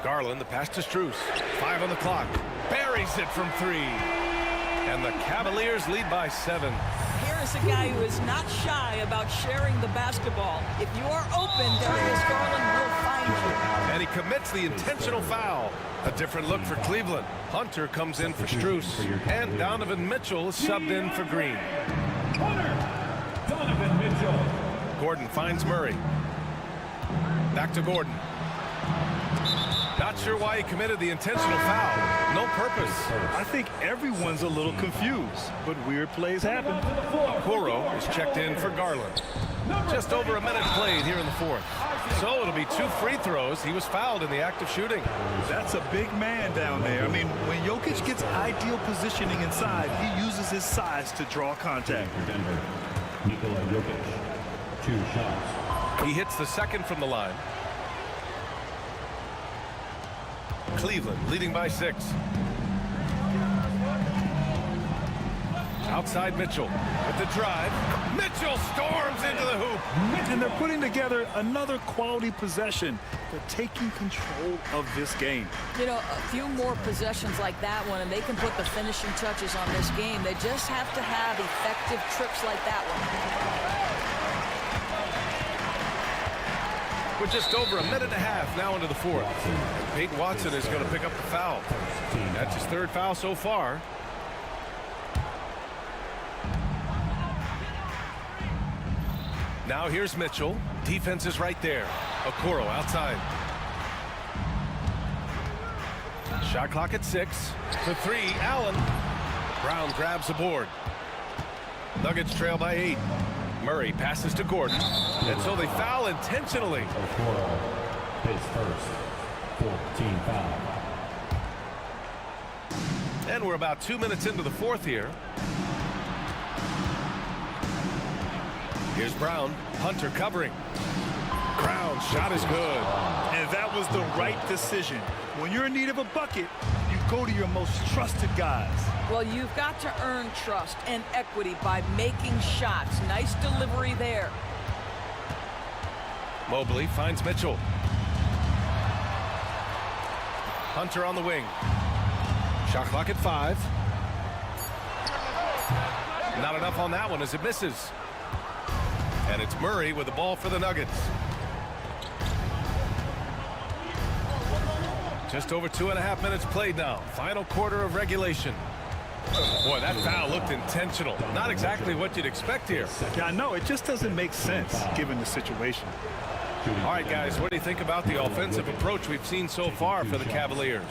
Garland, the pass to Strus. 5 on the clock. Buries it from 3. And the Cavaliers lead by 7. Here is a guy who is not shy about sharing the basketball. If you are open, Darius Garland will find you. And he commits the intentional foul. A different look for Cleveland. Hunter comes in for Strus. And Donovan Mitchell is subbed in for Green. Donovan Mitchell. Gordon finds Murray. Back to Gordon. Not sure why he committed the intentional foul. No purpose. I think everyone's a little confused, but weird plays happen. Okoro is checked in for Garland. Just over a minute played here in the 4th. So it'll be 2 free throws. He was fouled in the act of shooting. That's a big man down there. I mean, when Jokic gets ideal positioning inside, he uses his size to draw contact. Nikola Jokic, 2 shots. He hits the second from the line. Cleveland leading by 6. Outside Mitchell with the drive. Mitchell storms into the hoop. And they're putting together another quality possession. They're taking control of this game. You know, a few more possessions like that one, and they can put the finishing touches on this game. They just have to have effective trips like that one. We're just over a minute and a half now into the 4th. Peyton Watson is going to pick up the foul. That's his 3rd foul so far. Now here's Mitchell. Defense is right there. Okoro outside. Shot clock at 6. To 3, Allen. Brown grabs the board. Nuggets trail by 8. Murray passes to Gordon. And so they foul intentionally. Okoro, his first 14 foul. And we're about 2 minutes into the 4th here. Here's Brown. Hunter covering. Brown's shot is good. And that was the right decision. When you're in need of a bucket, you go to your most trusted guys. Well, you've got to earn trust and equity by making shots. Nice delivery there. Mobley finds Mitchell. Hunter on the wing. Shot clock at 5. Not enough on that one as it misses. And it's Murray with the ball for the Nuggets. Just over 2.5 minutes played now. Final quarter of regulation. Boy, that foul looked intentional. Not exactly what you'd expect here. Yeah, I know. It just doesn't make sense given the situation. All right, guys, what do you think about the offensive approach we've seen so far for the Cavaliers?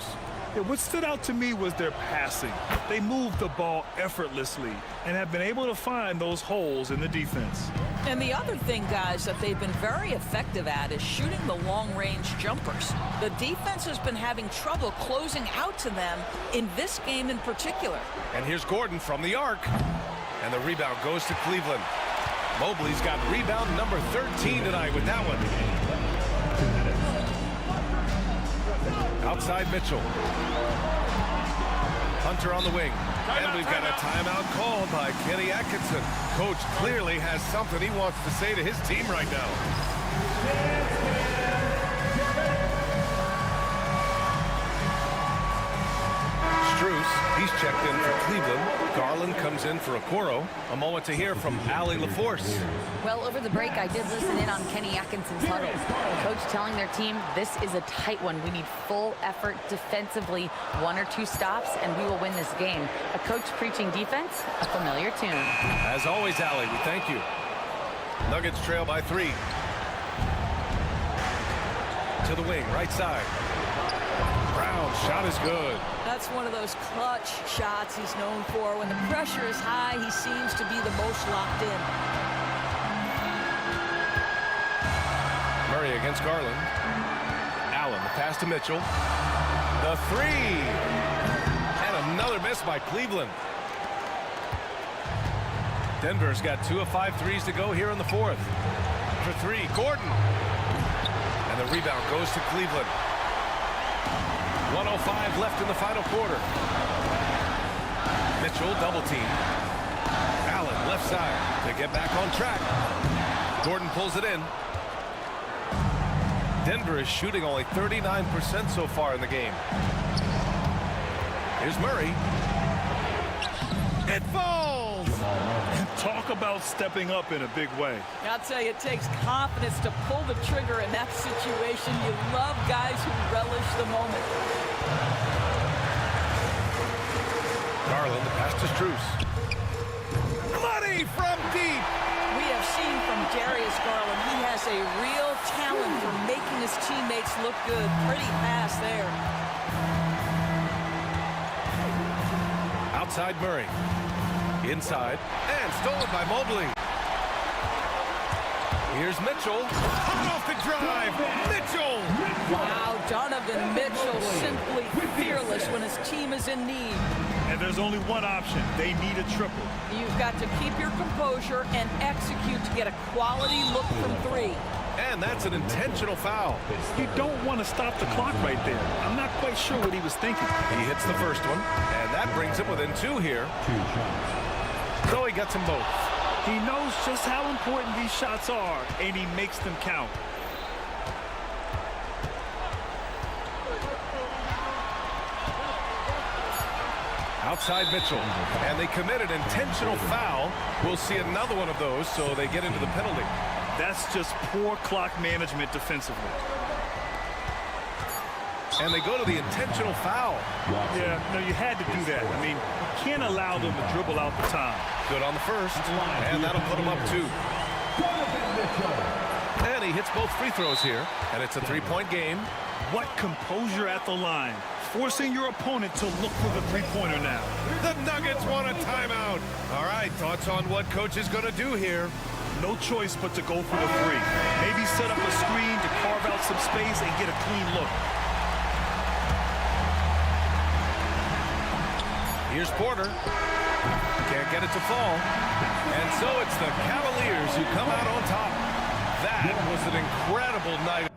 Yeah, what stood out to me was their passing. They moved the ball effortlessly and have been able to find those holes in the defense. And the other thing, guys, that they've been very effective at is shooting the long-range jumpers. The defense has been having trouble closing out to them in this game in particular. And here's Gordon from the arc. And the rebound goes to Cleveland. Mobley's got rebound number 13 tonight with that one. Outside Mitchell. Hunter on the wing. And we've got a timeout called by Kenny Atkinson. Coach clearly has something he wants to say to his team right now. Strus, he's checked in for Cleveland. Garland comes in for Okoro. A moment to hear from Allie LaForce. Well, over the break, I did listen in on Kenny Atkinson's huddle. Coach telling their team, this is a tight one. We need full effort defensively, 1 or 2 stops, and we will win this game. A coach preaching defense, a familiar tune. As always, Allie, we thank you. Nuggets trail by 3. To the wing, right side. Brown, shot is good. That's one of those clutch shots he's known for. When the pressure is high, he seems to be the most locked in. Murray against Garland. Allen, the pass to Mitchell. The 3. And another miss by Cleveland. Denver's got 2 of 5 threes to go here in the 4th. for three. Gordon. And the rebound goes to Cleveland. 1:05 left in the final quarter. Mitchell double team. Allen left side to get back on track. Gordon pulls it in. Denver is shooting only 39% so far in the game. Here's Murray. It falls! Talk about stepping up in a big way. I'll tell you, it takes confidence to pull the trigger in that situation. You love guys who relish the moment. Garland, the pass to Strus. Money from deep! We have seen from Darius Garland, he has a real talent for making his teammates look good. Pretty pass there. Outside Murray. Inside. And stolen by Mobley. Here's Mitchell. Hot off the drive. Mitchell! Wow, Donovan Mitchell simply fearless when his team is in need. And there's only one option. They need a triple. You've got to keep your composure and execute to get a quality look from three. And that's an intentional foul. You don't want to stop the clock right there. I'm not quite sure what he was thinking. He hits the first one, and that brings him within two here. So he gets them both. He knows just how important these shots are, and he makes them count. Outside Mitchell, and they commit an intentional foul. We'll see another one of those, so they get into the penalty. That's just poor clock management defensively. And they go to the intentional foul. Yeah, no, you had to do that. I mean, you can't allow them to dribble out the time. Good on the first, and that'll put him up two. And he hits both free throws here, and it's a three-point game. What composure at the line, forcing your opponent to look for the three-pointer now. The Nuggets want a timeout. All right, thoughts on what coach is going to do here? No choice but to go for the three. Maybe set up a screen to carve out some space and get a clean look. Here's Porter. Can't get it to fall. And so it's the Cavaliers who come out on top. That was an incredible night.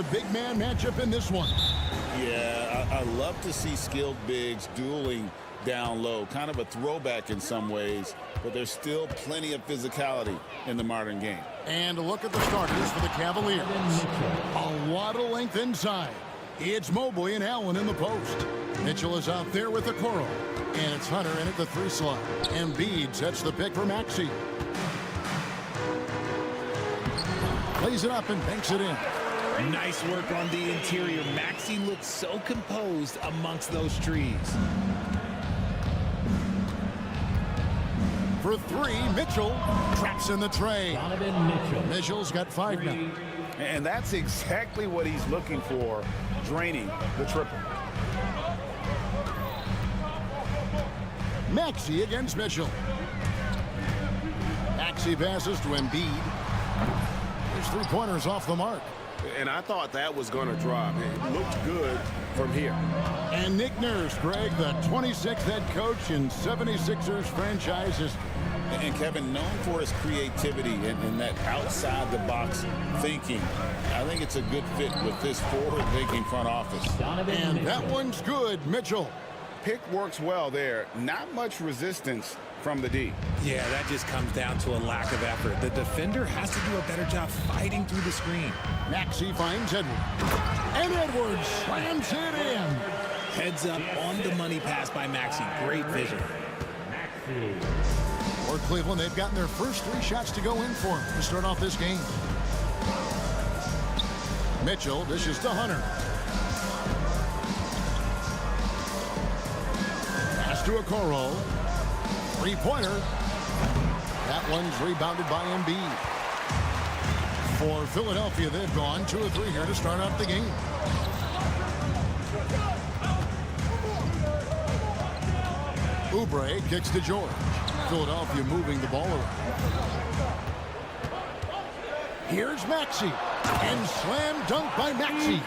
The big man matchup in this one. Yeah, I love to see skilled bigs dueling down low. Kind of a throwback in some ways, but there's still plenty of physicality in the modern game. And a look at the starters for the Cavaliers. A lot of length inside. It's Mobley and Allen in the post. Mitchell is out there with the Okoro. And it's Hunter in at the 3 slot. Embiid sets the pick for Maxey. Plays it up and banks it in. Nice work on the interior. Maxey looks so composed amongst those trees. For 3, Mitchell traps in the tray. Mitchell's got 5 now. And that's exactly what he's looking for, draining the triple. Maxey against Mitchell. Maxey passes to Embiid. His 3-pointers off the mark. And I thought that was going to drop. It looked good from here. And Nick Nurse, Greg, the 26th head coach in 76ers franchise history. And Kevin, known for his creativity and that outside-the-box thinking, I think it's a good fit with this forward-thinking front office. And that one's good, Mitchell. Pick works well there. Not much resistance from the D. Yeah, that just comes down to a lack of effort. The defender has to do a better job fighting through the screen. Maxey finds Edwards. And Edwards slams it in. Heads up on the money pass by Maxey. Great vision. For Cleveland, they've gotten their first 3 shots to go in for them to start off this game. Mitchell dishes to Hunter. Pass to Okoro. 3-pointer. That one's rebounded by Embiid. For Philadelphia, they've gone 2 of 3 here to start out the game. Oubre kicks to George. Philadelphia moving the ball around. Here's Maxey. And slam dunk by Maxey.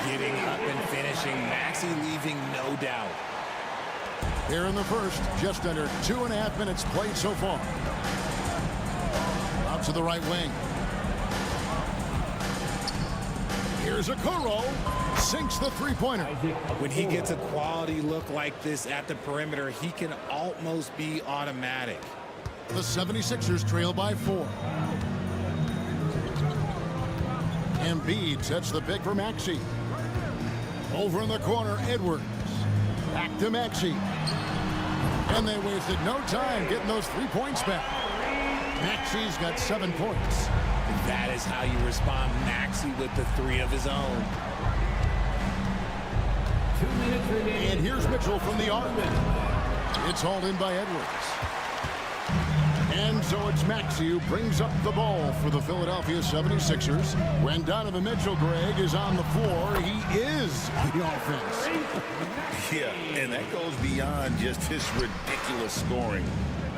Getting up and finishing. Maxey leaving no doubt. Here in the first, just under 2.5 minutes played so far. Out to the right wing. Here's Okoro. Sinks the 3-pointer. When he gets a quality look like this at the perimeter, he can almost be automatic. The 76ers trail by 4. Embiid sets the pick for Maxey. Over in the corner, Edwards. Back to Maxey. And they wasted no time getting those 3 points back. Maxey's got 7 points. That is how you respond. Maxey with the 3 of his own. 2 minutes remaining. And here's Mitchell from the arc. It's hauled in by Edwards. And so it's Maxey who brings up the ball for the Philadelphia 76ers. When Donovan Mitchell, Greg, is on the floor, he is the offense. Yeah, and that goes beyond just his ridiculous scoring.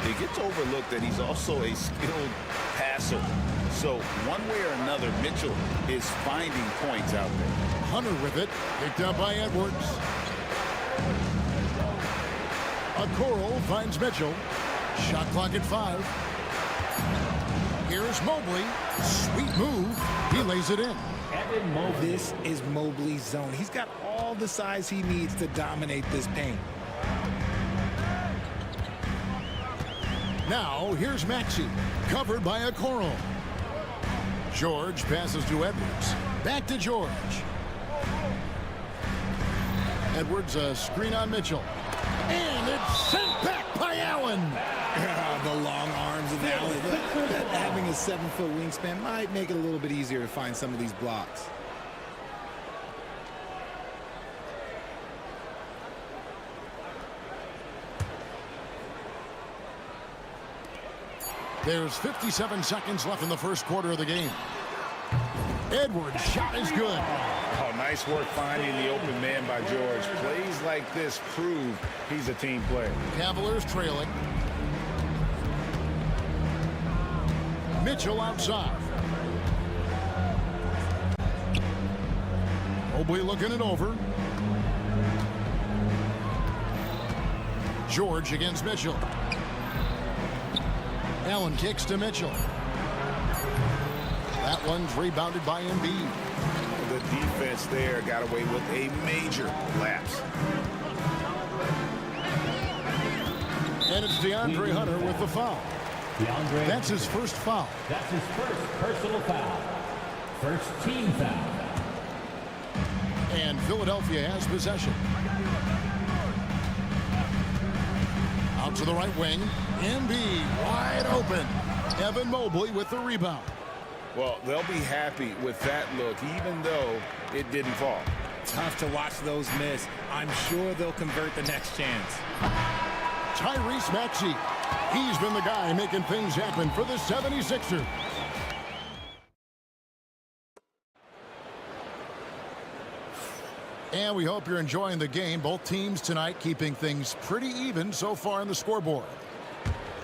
It gets overlooked that he's also a skilled passer. So one way or another, Mitchell is finding points out there. Hunter with it, picked up by Edwards. Okoro finds Mitchell. Shot clock at 5. Here's Mobley. Sweet move. He lays it in. This is Mobley's zone. He's got all the size he needs to dominate this paint. Now, here's Maxey, covered by Okoro. George passes to Edwards. Back to George. Edwards, a screen on Mitchell. And it's sent back by Allen. The long arms of Allen. Having a 7-foot wingspan might make it a little bit easier to find some of these blocks. There's 57 seconds left in the first quarter of the game. Edwards' shot is good. Oh, nice work finding the open man by George. Plays like this prove he's a team player. Cavaliers trailing. Mitchell outside. Mobley looking it over. George against Mitchell. Allen kicks to Mitchell. That one's rebounded by Embiid. the defense there got away with a major lapse. And it's DeAndre Hunter with the foul. That's his first foul. That's his first personal foul. First team foul. And Philadelphia has possession. Out to the right wing. Embiid wide open. Evan Mobley with the rebound. Well, they'll be happy with that look, even though it didn't fall. Tough to watch those miss. I'm sure they'll convert the next chance. Tyrese Maxey. He's been the guy making things happen for the 76ers. And we hope you're enjoying the game. Both teams tonight keeping things pretty even so far on the scoreboard.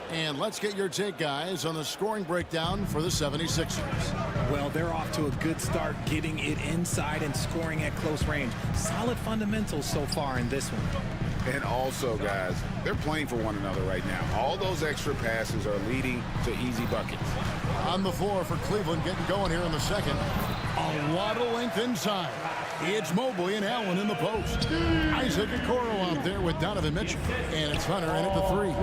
And let's get your take, guys, on the scoring breakdown for the 76ers. Well, they're off to a good start getting it inside and scoring at close range. Solid fundamentals so far in this one. And also, guys, they're playing for one another right now. All those extra passes are leading to easy buckets. On the floor for Cleveland, getting going here in the second. A lot of length inside. It's Mobley and Allen in the post. Isaac Okoro out there with Donovan Mitchell. And it's Hunter in at the three.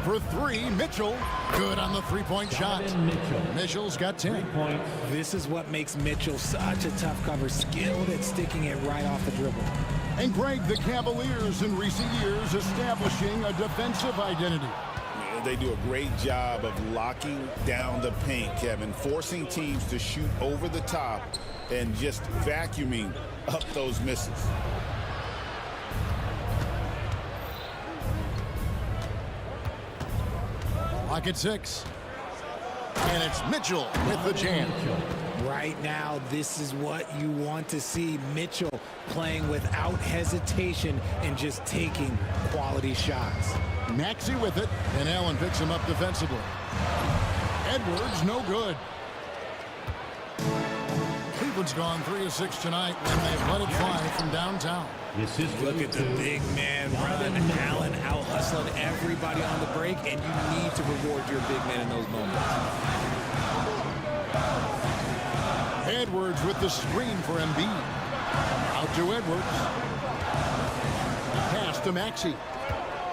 For three, Mitchell. Good on the three-point shot. Mitchell's got 10. This is what makes Mitchell such a tough cover. Skilled at sticking it right off the dribble. And Greg, the Cavaliers in recent years establishing a defensive identity. They do a great job of locking down the paint, Kevin, forcing teams to shoot over the top and just vacuuming up those misses. Lock at 6. And it's Mitchell with the jam. Right now, this is what you want to see. Mitchell playing without hesitation and just taking quality shots. Maxey with it, and Allen picks him up defensively. Edwards, no good. Cleveland's gone 3 of 6 tonight when they've let it fly from downtown. Look at the big man run. Allen out hustling everybody on the break, and you need to reward your big man in those moments. Edwards with the screen for Embiid. Out to Edwards. Pass to Maxey.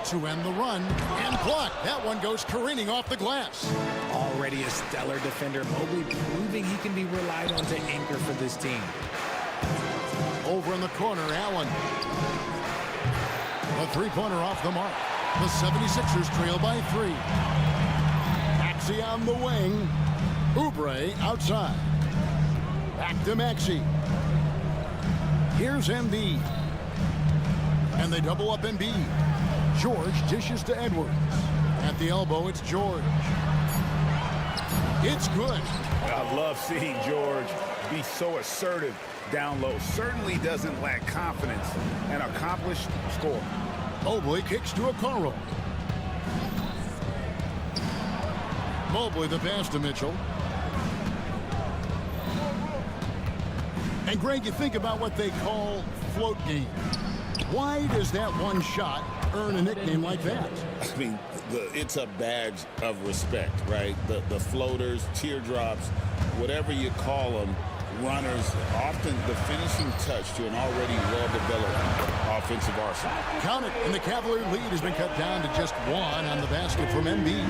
To end the run and block. That one goes careening off the glass. Already a stellar defender. Mobley proving he can be relied on to anchor for this team. Over in the corner, Allen. The three-pointer off the mark. The 76ers trail by 3. Maxey on the wing. Oubre outside. Back to Maxey. Here's Embiid. And they double up Embiid. George dishes to Edwards. At the elbow, it's George. It's good. I love seeing George be so assertive down low. Certainly doesn't lack confidence. An accomplished score. Mobley kicks to Okoro. Mobley the pass to Mitchell. And Greg, you think about what they call float game. Why does that one shot earn a nickname like that? I mean, it's a badge of respect, right? The floaters, teardrops, whatever you call them, runners, often the finishing touch to an already well-developed offensive arsenal. Count it, and the Cavalier lead has been cut down to just 1 on the basket from Embiid.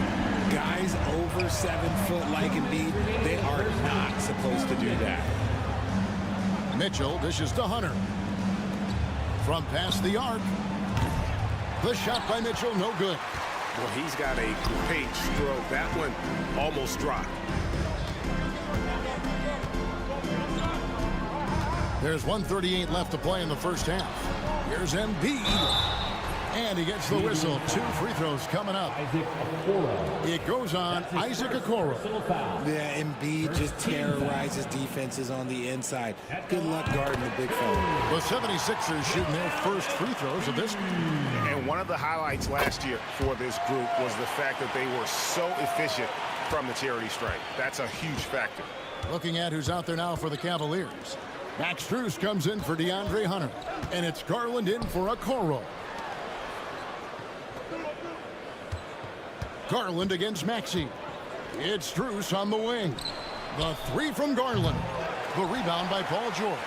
Guys over 7 foot like Embiid, they are not supposed to do that. Mitchell dishes to Hunter. From past the arc. The shot by Mitchell, no good. Well, he's got a great stroke. That one almost dropped. There's 1:38 left to play in the first half. Here's Embiid. And he gets the whistle. 2 free throws coming up. It goes on Isaac Okoro. Yeah, Embiid just terrorizes defenses on the inside. Good luck guarding the big fella. The 76ers shooting their first free throws of this game. And one of the highlights last year for this group was the fact that they were so efficient from the charity stripe. That's a huge factor. Looking at who's out there now for the Cavaliers. Max Strus comes in for DeAndre Hunter. And it's Garland in for Okoro. Garland against Maxey. It's Strus on the wing. The three from Garland. The rebound by Paul George.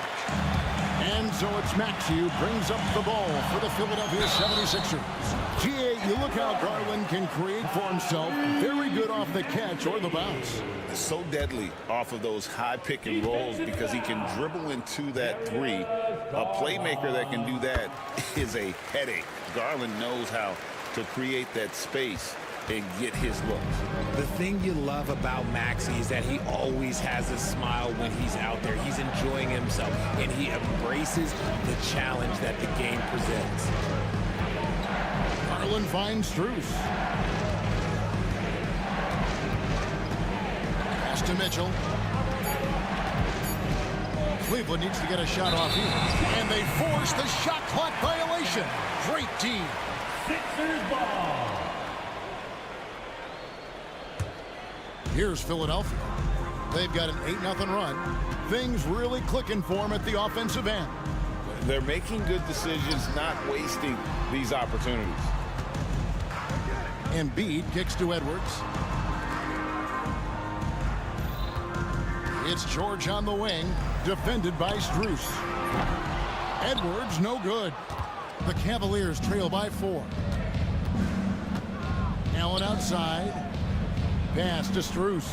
And so it's Maxey who brings up the ball for the Philadelphia 76ers. GA, you look how Garland can create for himself. Very good off the catch or the bounce. So deadly off of those high pick and rolls because he can dribble into that three. A playmaker that can do that is a headache. Garland knows how to create that space and get his looks. The thing you love about Maxey is that he always has a smile when he's out there. He's enjoying himself, and he embraces the challenge that the game presents. Garland finds Strus. Pass to Mitchell. Cleveland needs to get a shot off here. And they force the shot clock violation. Great team. Sixers ball. Here's Philadelphia. They've got an 8-0 run. Things really clicking for them at the offensive end. They're making good decisions, not wasting these opportunities. Embiid kicks to Edwards. It's George on the wing, defended by Strus. Edwards, no good. The Cavaliers trail by 4. Allen outside. Pass to Strus.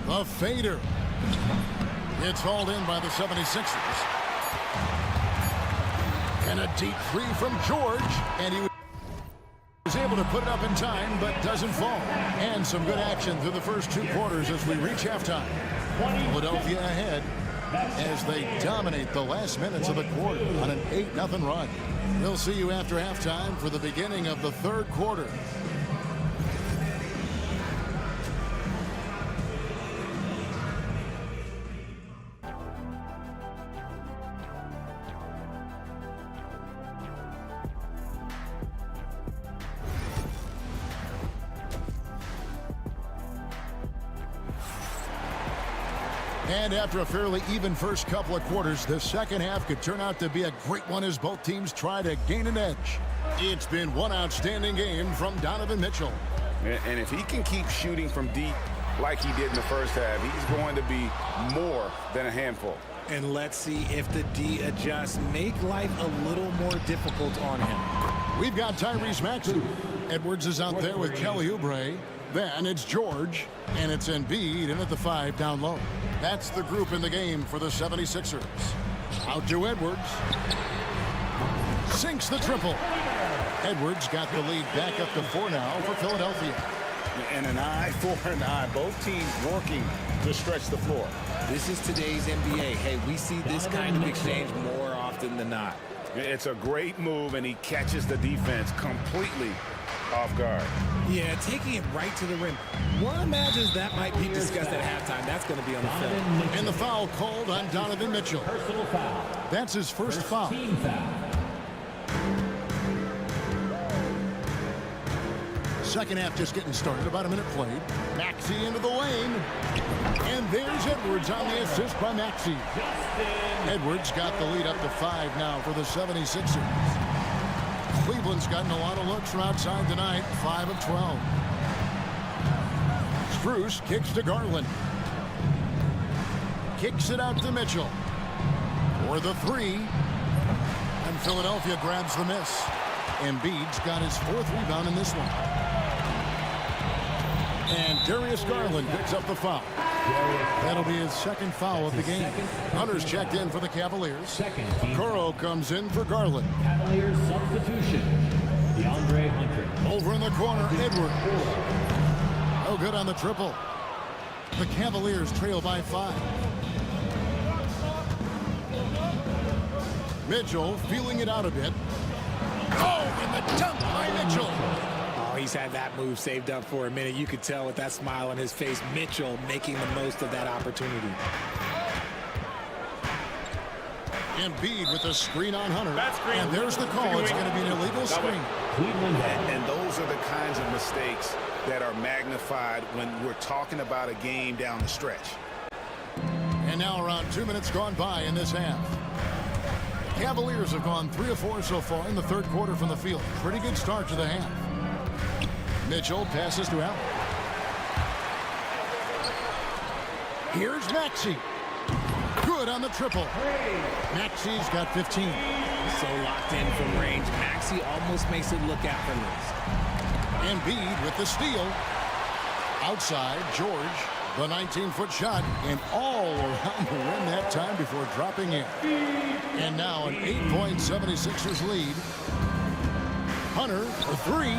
The fader. It's hauled in by the 76ers. And a deep three from George. And he was able to put it up in time, but doesn't fall. And some good action through the first 2 quarters as we reach halftime. Philadelphia ahead as they dominate the last minutes of the quarter on an 8-0 run. We'll see you after halftime for the beginning of the 3rd quarter. And after a fairly even first couple of quarters, the second half could turn out to be a great one as both teams try to gain an edge. It's been one outstanding game from Donovan Mitchell. And if he can keep shooting from deep like he did in the first half, he's going to be more than a handful. And let's see if the D adjusts, make life a little more difficult on him. We've got Tyrese Maxey. Edwards is out there with Kelly Oubre. Then it's George, and it's Embiid in at the 5 down low. That's the group in the game for the 76ers. Out to Edwards. Sinks the triple. Edwards got the lead back up to 4 now for Philadelphia. And an eye for an eye. Both teams working to stretch the floor. This is today's NBA. Hey, we see this kind of exchange more often than not. It's a great move, and he catches the defense completely off guard. Yeah, taking it right to the rim. One imagines that might be discussed at halftime. That's going to be on the film. And the foul called on Donovan Mitchell. Personal foul. That's his first foul. Team foul. Second half just getting started. About a minute played. Maxey into the lane. And there's Edwards on the assist by Maxey. Edwards got the lead up to 5 now for the 76ers. Cleveland's gotten a lot of looks from outside tonight. 5 of 12. Strus kicks to Garland. Kicks it out to Mitchell. For the 3. And Philadelphia grabs the miss. Embiid's got his 4th rebound in this one. And Darius Garland picks up the foul. That'll be his 2nd foul of the game. Hunter's checked in for the Cavaliers. Okoro comes in for Garland. Cavaliers substitution. DeAndre Hunter. Over in the corner, Edwards. No good on the triple. The Cavaliers trail by 5. Mitchell feeling it out a bit. Oh, and the dunk by Mitchell. Oh, he's had that move saved up for a minute. You could tell with that smile on his face, Mitchell making the most of that opportunity. Embiid with a screen on Hunter. And there's the call. It's going to be an illegal screen. And those are the kinds of mistakes that are magnified when we're talking about a game down the stretch. And now around 2 minutes gone by in this half. Cavaliers have gone 3 of 4 so far in the 3rd quarter from the field. Pretty good start to the half. Mitchell passes to Allen. Here's Maxey. Good on the triple. Maxey's got 15. So locked in from range. Maxey almost makes it look effortless. Embiid with the steal. Outside, George, the 19-foot shot, and all around the rim that time before dropping in. And now an 8-point 76ers lead. Hunter for three.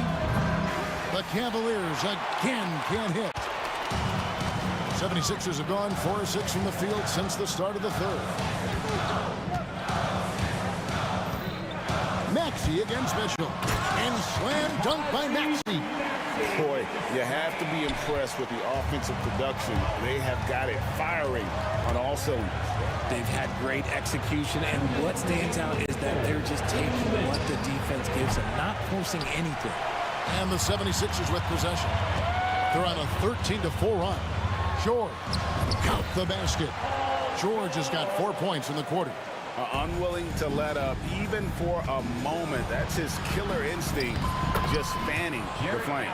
The Cavaliers again can't hit. 76ers have gone 4 of 6 from the field since the start of the third. Maxey against Mitchell. And slam dunk by Maxey. Boy, you have to be impressed with the offensive production. They have got it firing on all cylinders. They've had great execution, and what stands out is that they're just taking what the defense gives them, not forcing anything. And the 76ers with possession. They're on a 13-4 run. George, count the basket. George has got 4 points in the quarter. Unwilling to let up even for a moment. That's his killer instinct, just fanning the flame.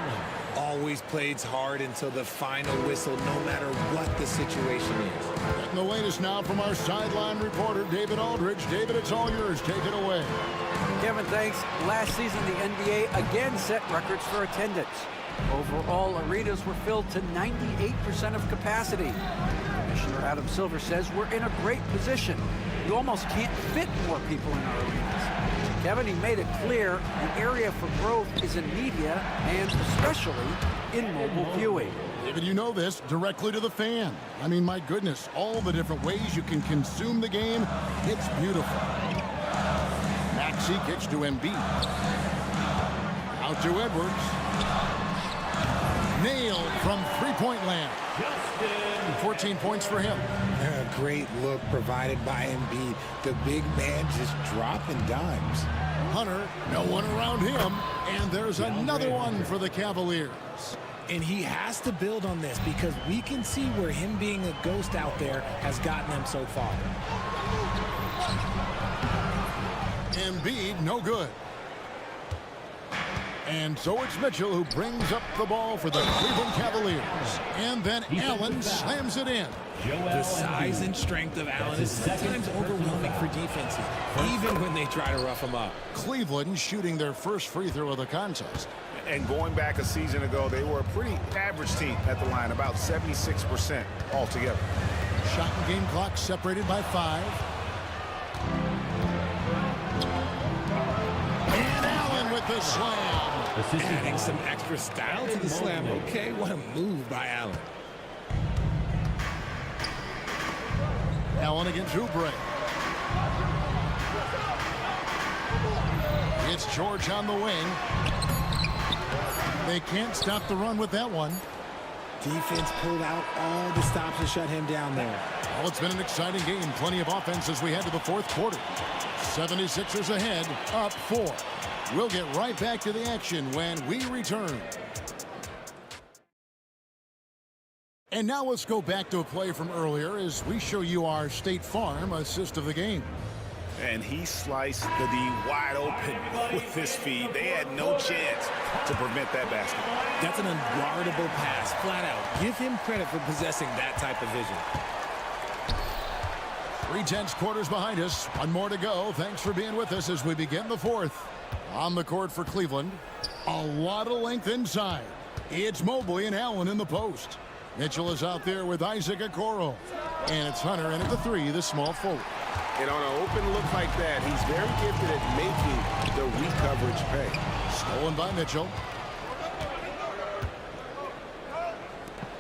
Always plays hard until the final whistle, no matter what the situation is. And the latest now from our sideline reporter, David Aldridge. David, it's all yours. Take it away. Kevin, thanks. Last season, the NBA again set records for attendance. Overall, arenas were filled to 98% of capacity. Commissioner Adam Silver says we're in a great position. You almost can't fit more people in our arenas. Kevin, he made it clear the area for growth is in media and especially in mobile viewing. David, you know this, directly to the fan. I mean, my goodness, all the different ways you can consume the game, it's beautiful. Maxey kicks to Embiid. Out to Edwards. Nailed from three-point land. 14 points for him. A great look provided by Embiid. The big man just dropping dimes. Hunter, no one around him, and there's another one for the Cavaliers. And he has to build on this because we can see where him being a ghost out there has gotten them so far. Embiid, no good. And so it's Mitchell who brings up the ball for the Cleveland Cavaliers. And then Allen slams it in. The size and strength of Allen is sometimes overwhelming for defenses, even when they try to rough him up. Cleveland shooting their first free throw of the contest. And going back a season ago, they were a pretty average team at the line, about 76% altogether. Shot and game clock separated by 5. And Allen with the slam. Adding some extra style to the slam. Okay, what a move by Allen. Allen against Oubre. It's George on the wing. They can't stop the run with that one. Defense pulled out all the stops to shut him down there. Well, it's been an exciting game. Plenty of offense as we head to the fourth quarter. 76ers ahead, up 4. We'll get right back to the action when we return. And now let's go back to a play from earlier as we show you our State Farm assist of the game. And he sliced the D wide open with his feed. They had no chance to prevent that basket. That's an unguardable pass, flat out. Give him credit for possessing that type of vision. 3/10 quarters behind us. One more to go. Thanks for being with us as we begin the fourth. On the court for Cleveland. A lot of length inside. It's Mobley and Allen in the post. Mitchell is out there with Isaac Okoro. And it's Hunter in at the 3, the small forward. And on an open look like that, he's very gifted at making the weak coverage pay. Stolen by Mitchell.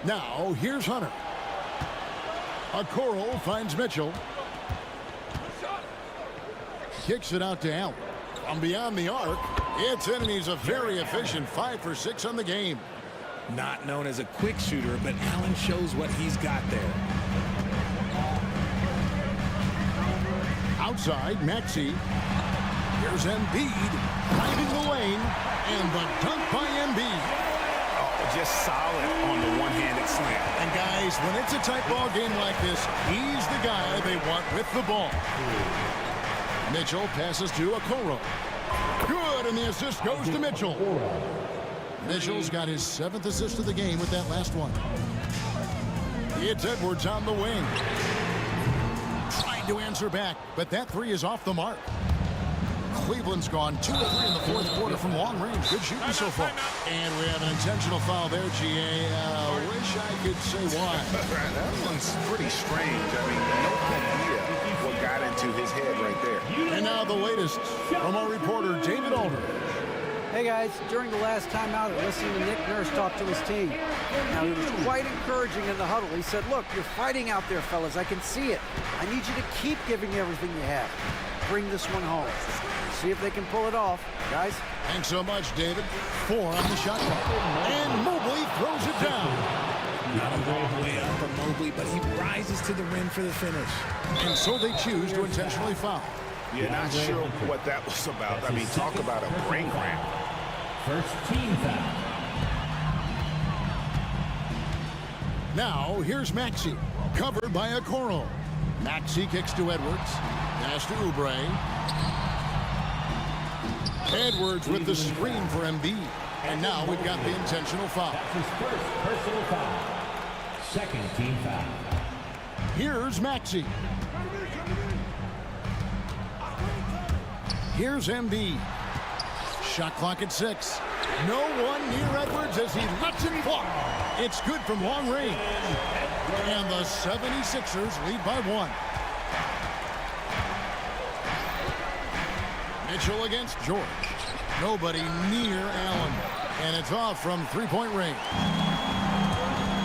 Now, here's Hunter. Okoro finds Mitchell. Kicks it out to Allen. From beyond the arc, it's in, and he's a very efficient 5 for 6 on the game. Not known as a quick shooter, but Allen shows what he's got there. Outside, Maxey. Here's Embiid, finding the lane, and the dunk by Embiid. Oh, just solid on the one-handed slam. And guys, when it's a tight ball game like this, he's the guy they want with the ball. Mitchell passes to Okoro. Good, and the assist goes to Mitchell. Mitchell's got his 7th assist of the game with that last one. It's Edwards on the wing. Trying to answer back, but that three is off the mark. Cleveland's gone 2 of 3 in the fourth quarter from long range. Good shooting so far. And we have an intentional foul there, GA. Wish I could say why. That one's pretty strange. I mean, no idea what got into his head right there. And now the latest from our reporter, David Alder. Hey guys, during the last timeout, I listened to Nick Nurse talk to his team. Now he was quite encouraging in the huddle. He said, look, you're fighting out there, fellas. I can see it. I need you to keep giving everything you have. Bring this one home. See if they can pull it off, guys. Thanks so much, David. 4 on the shot clock. And Mobley throws it down. Not all the way up for Mobley, but he rises to the rim for the finish. And so they choose to intentionally foul. You're not sure what that was about. I mean, talk about a brain cramp. First team foul. Now, here's Maxey, covered by Okoro. Maxey kicks to Edwards. Pass to Oubre. Edwards with the screen for Embiid. And now we've got the intentional foul. That's his first personal foul. Second team foul. Here's Maxey. Here's Embiid. Shot clock at 6. No one near Edwards as he lets it fly. It's good from long range. And the 76ers lead by 1. Mitchell against George. Nobody near Allen. And it's off from three-point range.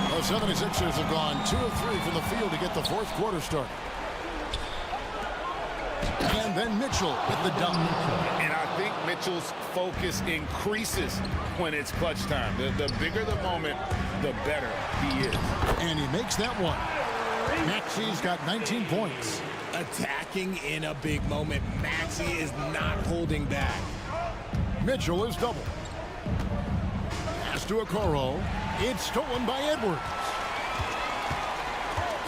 The 76ers have gone 2 of 3 from the field to get the fourth quarter started. And then Mitchell with the dunk. And I think Mitchell's focus increases when it's clutch time. The bigger the moment, the better he is. And he makes that one. Maxey's got 19 points. Attacking in a big moment. Maxey is not holding back. Mitchell is double. Pass to Okoro. It's stolen by Edwards.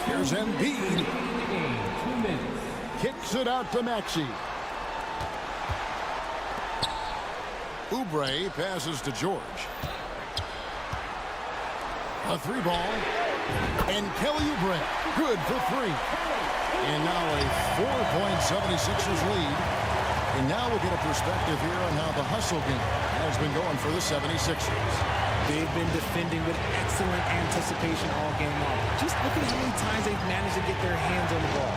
Here's Embiid. 2 minutes. Kicks it out to Maxey. Oubre passes to George. A 3-ball. And Kelly Oubre, good for 3. And now a 4-point 76ers lead. And now we'll get a perspective here on how the hustle game has been going for the 76ers. They've been defending with excellent anticipation all game long. Just look at how many times they've managed to get their hands on the ball.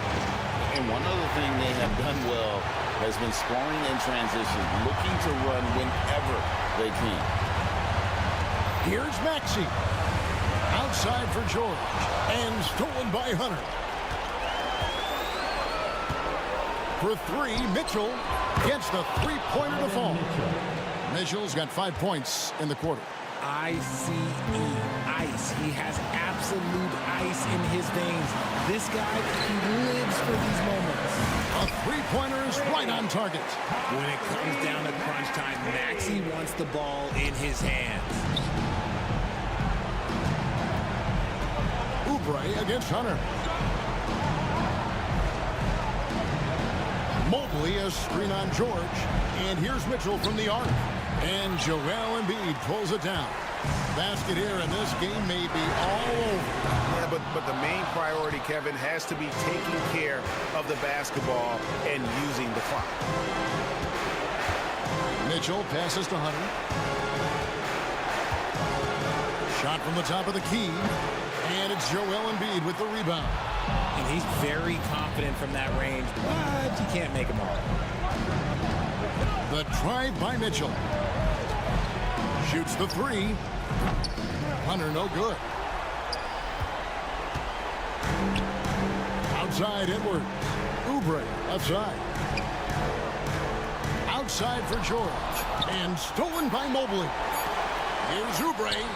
And one other thing they have done well has been scoring in transition, looking to run whenever they can. Here's Maxey. Outside for George. And stolen by Hunter. For 3, Mitchell gets the 3-pointer to fall. Mitchell's got 5 points in the quarter. I-C-E, ice. He has absolute ice in his veins. This guy, he lives for these moments. A 3-pointer is right on target. When it comes down to crunch time, Maxey wants the ball in his hands. Oubre against Hunter. Mobley a screen on George. And here's Mitchell from the arc. And Joel Embiid pulls it down. Basket here, and this game may be all over. Yeah, but the main priority, Kevin, has to be taking care of the basketball and using the clock. Mitchell passes to Hunter. Shot from the top of the key. And it's Joel Embiid with the rebound. And he's very confident from that range, but you can't make him all. The drive by Mitchell. Shoots the 3. Hunter no good. Outside Edwards. Oubre outside. Outside for George. And stolen by Mobley. Here's Oubre.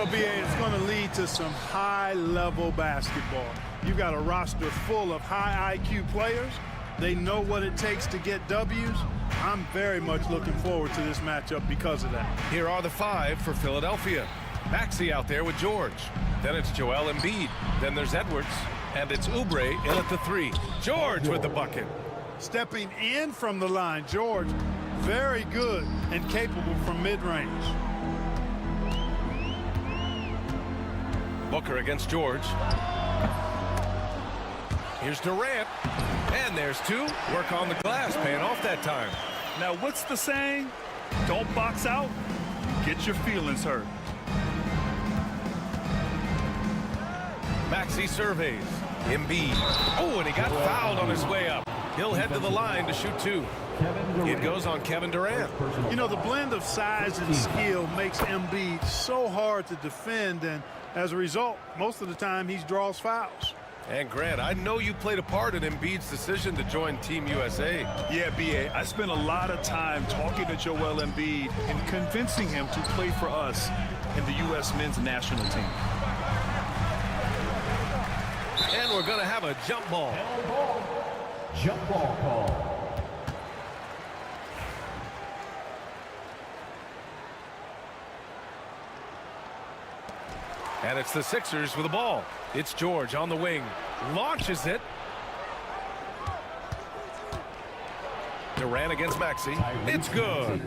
know, BA, it's going to lead to some high-level basketball. You've got a roster full of high IQ players. They know what it takes to get W's. I'm very much looking forward to this matchup because of that. Here are the 5 for Philadelphia. Maxey out there with George. Then it's Joel Embiid. Then there's Edwards. And it's Oubre in at the 3. George with the bucket. Stepping in from the line, George, very good and capable from mid-range. Booker against George. Here's Durant. And there's 2. Work on the glass, paying off that time. Now, what's the saying? Don't box out, get your feelings hurt. Maxey surveys. Embiid. Oh, and he got fouled on his way up. He'll head to the line to shoot 2. It goes on Kevin Durant. You know, the blend of size and skill makes Embiid so hard to defend, and as a result, most of the time he draws fouls. And Grant, I know you played a part in Embiid's decision to join Team USA. Yeah, BA, I spent a lot of time talking to Joel Embiid and convincing him to play for us in the U.S. men's national team. And we're going to have a jump ball. Jump ball call. And it's the Sixers with the ball. It's George on the wing. Launches it. Durant against Maxey. It's good.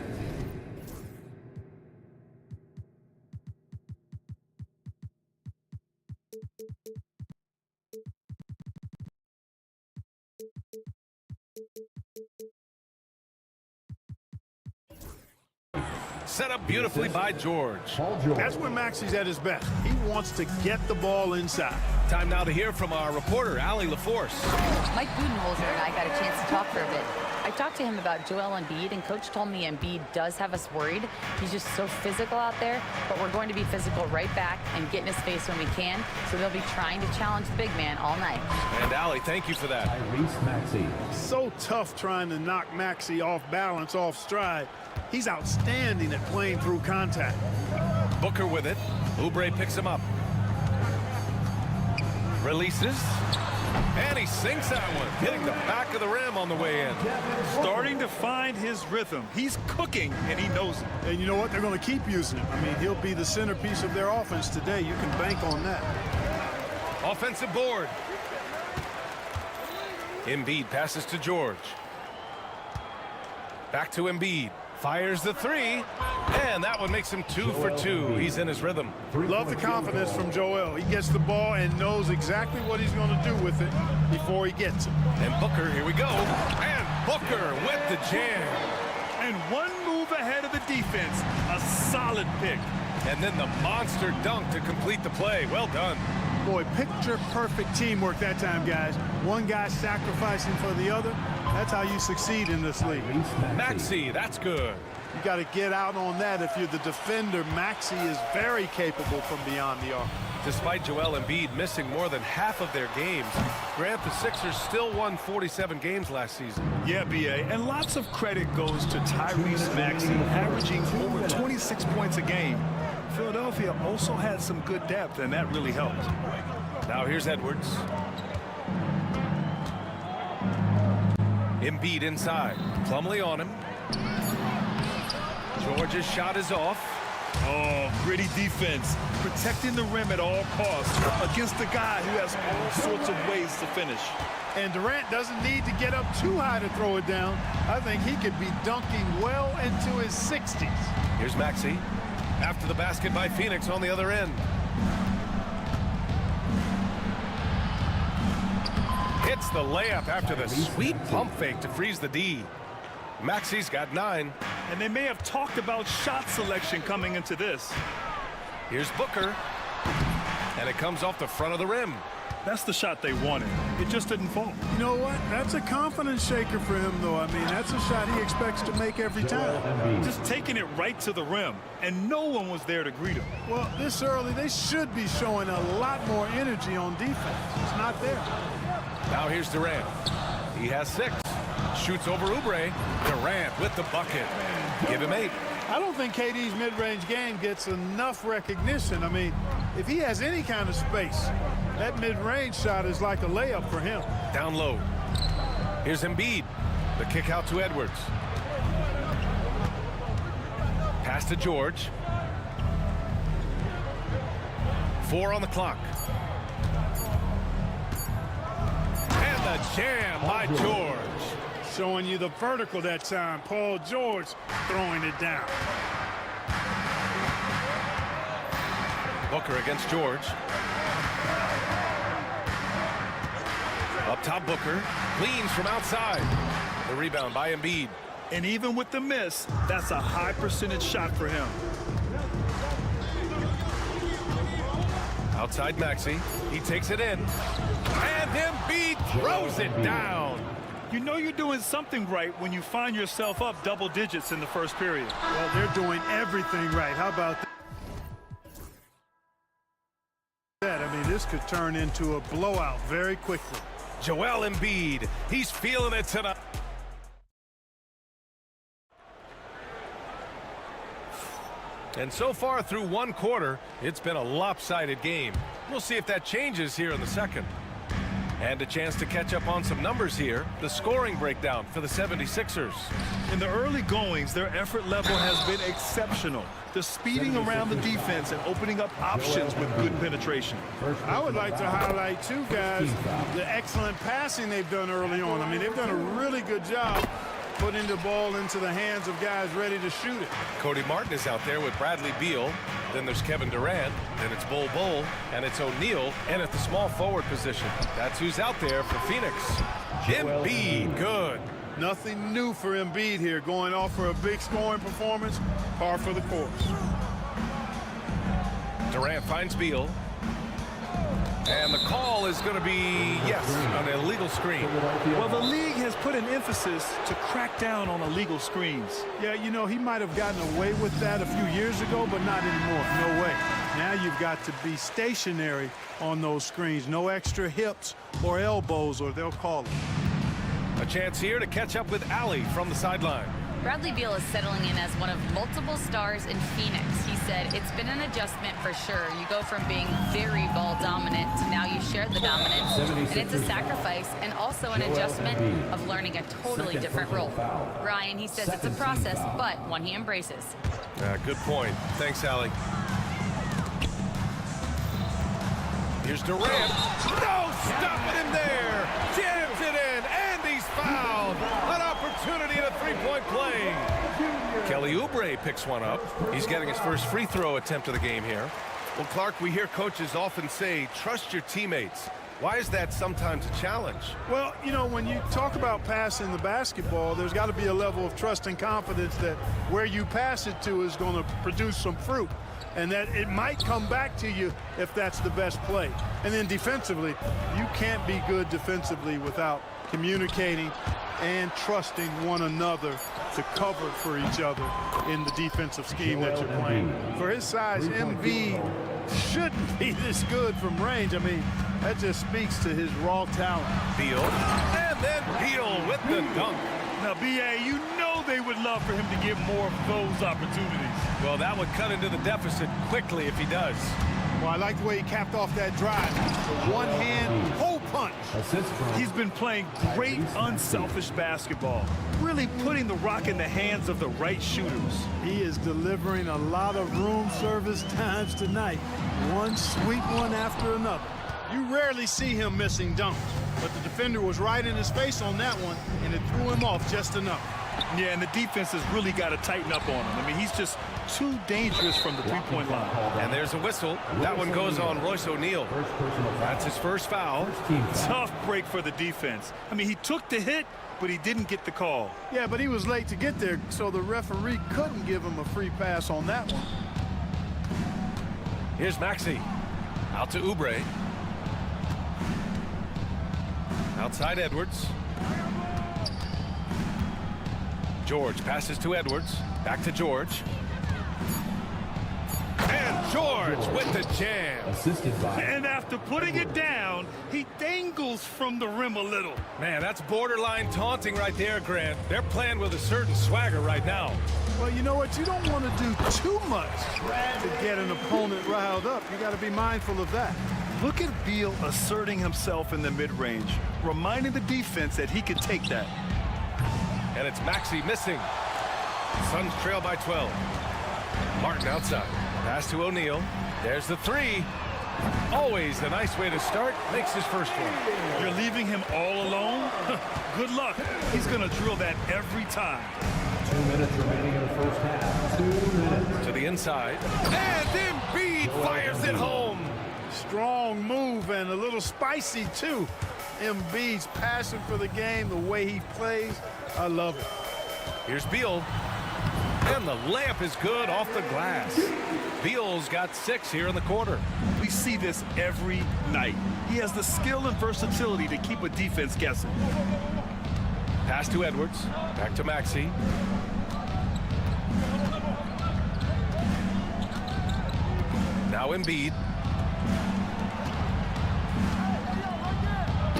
Set up beautifully by George. That's where Maxey's at his best. He wants to get the ball inside. Time now to hear from our reporter, Allie LaForce. Mike Budenholzer and I got a chance to talk for a bit. I talked to him about Joel Embiid, and Coach told me Embiid does have us worried. He's just so physical out there, but we're going to be physical right back and get in his face when we can, so they'll be trying to challenge the big man all night. And Allie, thank you for that. So tough trying to knock Maxey off balance, off stride. He's outstanding at playing through contact. Booker with it. Oubre picks him up. Releases. And he sinks that one, hitting the back of the rim on the way in. Starting to find his rhythm. He's cooking, and he knows it. And you know what? They're going to keep using him. I mean, he'll be the centerpiece of their offense today. You can bank on that. Offensive board. Embiid passes to George. Back to Embiid. Fires the 3, and that one makes him 2 for 2. He's in his rhythm. Love the confidence from Joel. He gets the ball and knows exactly what he's going to do with it before he gets it. And Booker, here we go. And Booker with the jam. And one move ahead of the defense. A solid pick. And then the monster dunk to complete the play. Well done. Boy, picture-perfect teamwork that time, guys. One guy sacrificing for the other. That's how you succeed in this league. Maxey, that's good. You got to get out on that if you're the defender. Maxey is very capable from beyond the arc. Despite Joel Embiid missing more than half of their games, Grant, the Sixers still won 47 games last season. Yeah, BA, and lots of credit goes to Tyrese Maxey, averaging over 26 points a game. Philadelphia also had some good depth, and that really helped. Now here's Edwards. Embiid inside. Plumlee on him. George's shot is off. Oh, gritty defense. Protecting the rim at all costs against a guy who has all sorts of ways to finish. And Durant doesn't need to get up too high to throw it down. I think he could be dunking well into his 60s. Here's Maxey. After the basket by Phoenix on the other end. Hits the layup after the sweet pump fake to freeze the D. Maxey's got 9. And they may have talked about shot selection coming into this. Here's Booker. And it comes off the front of the rim. That's the shot they wanted. It just didn't fall. You know what? That's a confidence shaker for him, though. I mean, that's a shot he expects to make every time. Just taking it right to the rim, and no one was there to greet him. Well, this early, they should be showing a lot more energy on defense. It's not there. Now here's Durant. He has 6. Shoots over Oubre. Durant with the bucket. Give him 8. I don't think KD's mid-range game gets enough recognition. I mean, if he has any kind of space, that mid-range shot is like a layup for him. Down low. Here's Embiid. The kick out to Edwards. Pass to George. 4 on the clock. And the jam by George. Showing you the vertical that time. Paul George throwing it down. Booker against George. Up top, Booker leans from outside. The rebound by Embiid. And even with the miss, that's a high percentage shot for him. Outside Maxey. He takes it in. And Embiid throws it down. You know you're doing something right when you find yourself up double digits in the first period. Well, they're doing everything right. How about that? I mean, this could turn into a blowout very quickly. Joel Embiid. He's feeling it tonight. And so far through one quarter, it's been a lopsided game. We'll see if that changes here in the second. And a chance to catch up on some numbers here. The scoring breakdown for the 76ers. In the early goings, their effort level has been exceptional. They're speeding around the defense and opening up options with good penetration. I would like to highlight, too, guys, the excellent passing they've done early on. I mean, they've done a really good job putting the ball into the hands of guys ready to shoot it. Cody Martin is out there with Bradley Beal. Then there's Kevin Durant. Then it's Bol Bol. And it's O'Neal. And at the small forward position, that's who's out there for Phoenix. Embiid, good. Nothing new for Embiid here. Going off for a big scoring performance. Par for the course. Durant finds Beal. And the call is going to be, yes, an illegal screen. Well, the league has put an emphasis to crack down on illegal screens. Yeah, you know, he might have gotten away with that a few years ago, but not anymore. No way. Now you've got to be stationary on those screens. No extra hips or elbows, or they'll call it. A chance here to catch up with Allie from the sideline. Bradley Beal is settling in as one of multiple stars in Phoenix. He said, it's been an adjustment for sure. You go from being very ball dominant to now you share the dominance. And it's a sacrifice and also an adjustment of learning a totally different role. Ryan, he says it's a process, but one he embraces. Good point. Thanks, Allie. Here's Durant. No, stopping him there. Jams it in, and he's fouled. An opportunity in a three-point play. Kelly Oubre picks one up. He's getting his first free throw attempt of the game here. Well, Clark, we hear coaches often say, trust your teammates. Why is that sometimes a challenge? Well, you know, when you talk about passing the basketball, there's got to be a level of trust and confidence that where you pass it to is going to produce some fruit. And that it might come back to you if that's the best play. And then defensively, you can't be good defensively without communicating and trusting one another to cover for each other in the defensive scheme that you're playing. For his size, Embiid shouldn't be this good from range. I mean, that just speaks to his raw talent. Beal, and then Beal with the dunk. Now, B.A., you know they would love for him to get more of those opportunities. Well, that would cut into the deficit quickly if he does. Well, I like the way he capped off that drive. The one-hand hole punch. He's been playing great, unselfish basketball, really putting the rock in the hands of the right shooters. He is delivering a lot of room service times tonight. One sweet one after another. You rarely see him missing dunks, but the defender was right in his face on that one, and it threw him off just enough. Yeah, and the defense has really got to tighten up on him. I mean, he's just too dangerous from the three-point line. And there's a whistle. That one goes on Royce O'Neal. That's his first foul. Tough break for the defense. I mean, he took the hit, but he didn't get the call. Yeah, but he was late to get there, so the referee couldn't give him a free pass on that one. Here's Maxey. Out to Oubre. Outside Edwards. George passes to Edwards. Back to George. And George with the jam. And after putting it down, he dangles from the rim a little. Man, that's borderline taunting right there, Grant. They're playing with a certain swagger right now. Well, you know what? You don't want to do too much to get an opponent riled up. You got to be mindful of that. Look at Beal asserting himself in the mid-range, reminding the defense that he can take that. And it's Maxey missing. Suns trail by 12. Martin outside. Pass to O'Neal. There's the three. Always a nice way to start. Makes his first one. You're leaving him all alone? Good luck. He's going to drill that every time. 2 minutes remaining in the first half. 2 minutes. To the inside. And Embiid fires it home. Strong move and a little spicy, too. Embiid's passion for the game, the way he plays, I love it. Here's Beal. And the layup is good off the glass. Beal's got 6 here in the quarter. We see this every night. He has the skill and versatility to keep a defense guessing. Pass to Edwards. Back to Maxey. Now Embiid.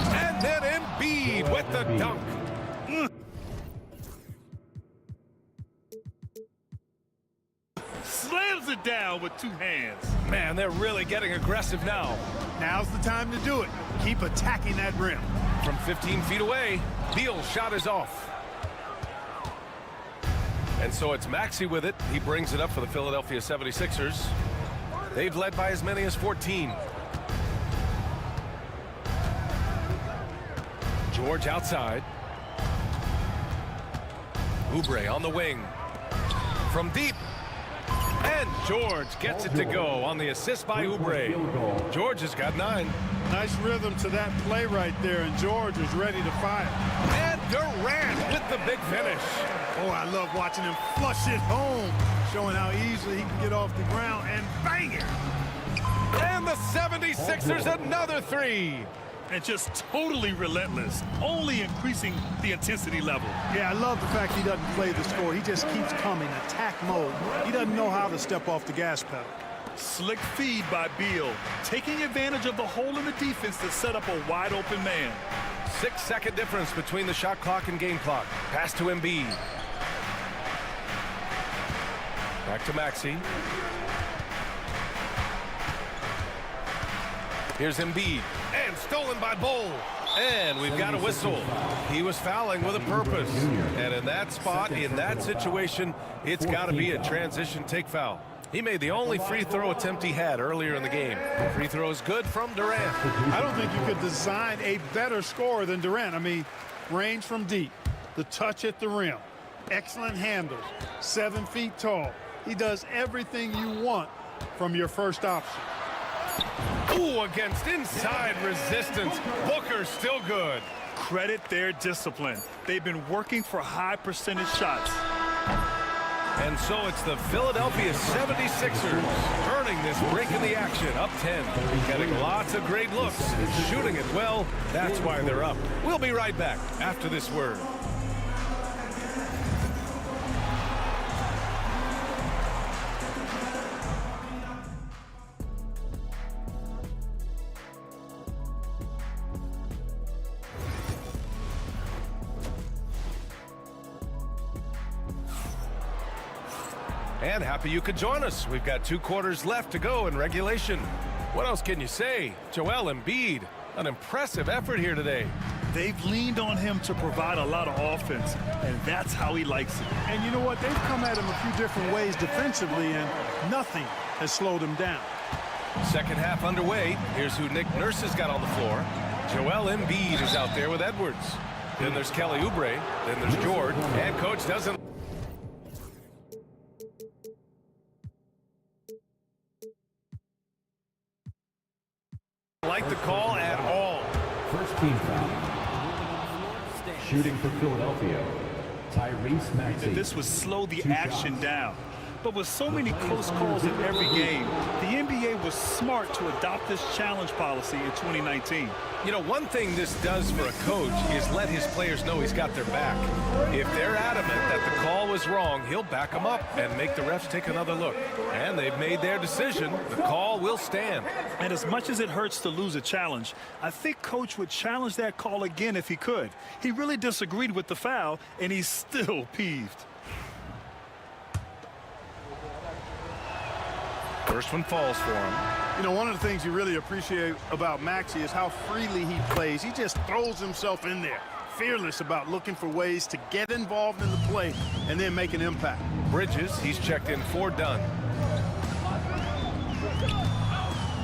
And then Embiid with the dunk. Slams it down with 2 hands. Man, they're really getting aggressive now. Now's the time to do it. Keep attacking that rim. From 15 feet away, Beal's shot is off. And so it's Maxey with it. He brings it up for the Philadelphia 76ers. They've led by as many as 14. George outside. Oubre on the wing. From deep. And George gets it to go on the assist by Oubre. George has got 9. Nice rhythm to that play right there, and George was ready to fire. And Durant with the big finish. Oh, I love watching him flush it home, showing how easily he can get off the ground and bang it. And the 76ers another 3. And just totally relentless, only increasing the intensity level. Yeah, I love the fact he doesn't play the score. He just keeps coming, attack mode. He doesn't know how to step off the gas pedal. Slick feed by Beal, taking advantage of the hole in the defense to set up a wide open man. 6-second difference between the shot clock and game clock. Pass to Embiid. Back to Maxey. Here's Embiid. And stolen by Bull. And we've got a whistle. He was fouling with a purpose. And in that spot, in that situation, it's got to be a transition take foul. He made the only free throw attempt he had earlier in the game. Free throw is good from Durant. I don't think you could design a better scorer than Durant. I mean, range from deep, the touch at the rim, excellent handles, 7 feet tall. He does everything you want from your first option. Ooh, against inside resistance. Booker still good. Credit their discipline. They've been working for high percentage shots. And so it's the Philadelphia 76ers earning this break in the action, up 10. Getting lots of great looks, shooting it well. That's why they're up. We'll be right back after this word. And happy you could join us. We've got 2 quarters left to go in regulation. What else can you say? Joel Embiid, an impressive effort here today. They've leaned on him to provide a lot of offense, and that's how he likes it. And you know what? They've come at him a few different ways defensively, and nothing has slowed him down. Second half underway. Here's who Nick Nurse has got on the floor. Joel Embiid is out there with Edwards. Then there's Kelly Oubre. Then there's George. And coach doesn't like the call at all. First team foul. Shooting for Philadelphia, Tyrese Maxey. This would slow the action down. But with so many close calls in every game, the NBA was smart to adopt this challenge policy in 2019. You know, one thing this does for a coach is let his players know he's got their back. If they're adamant that the call was wrong, he'll back them up and make the refs take another look. And they've made their decision. The call will stand. And as much as it hurts to lose a challenge, I think Coach would challenge that call again if he could. He really disagreed with the foul, and he's still peeved. First one falls for him. You know, one of the things you really appreciate about Maxey is how freely he plays. He just throws himself in there, fearless about looking for ways to get involved in the play and then make an impact. Bridges, he's checked in for done.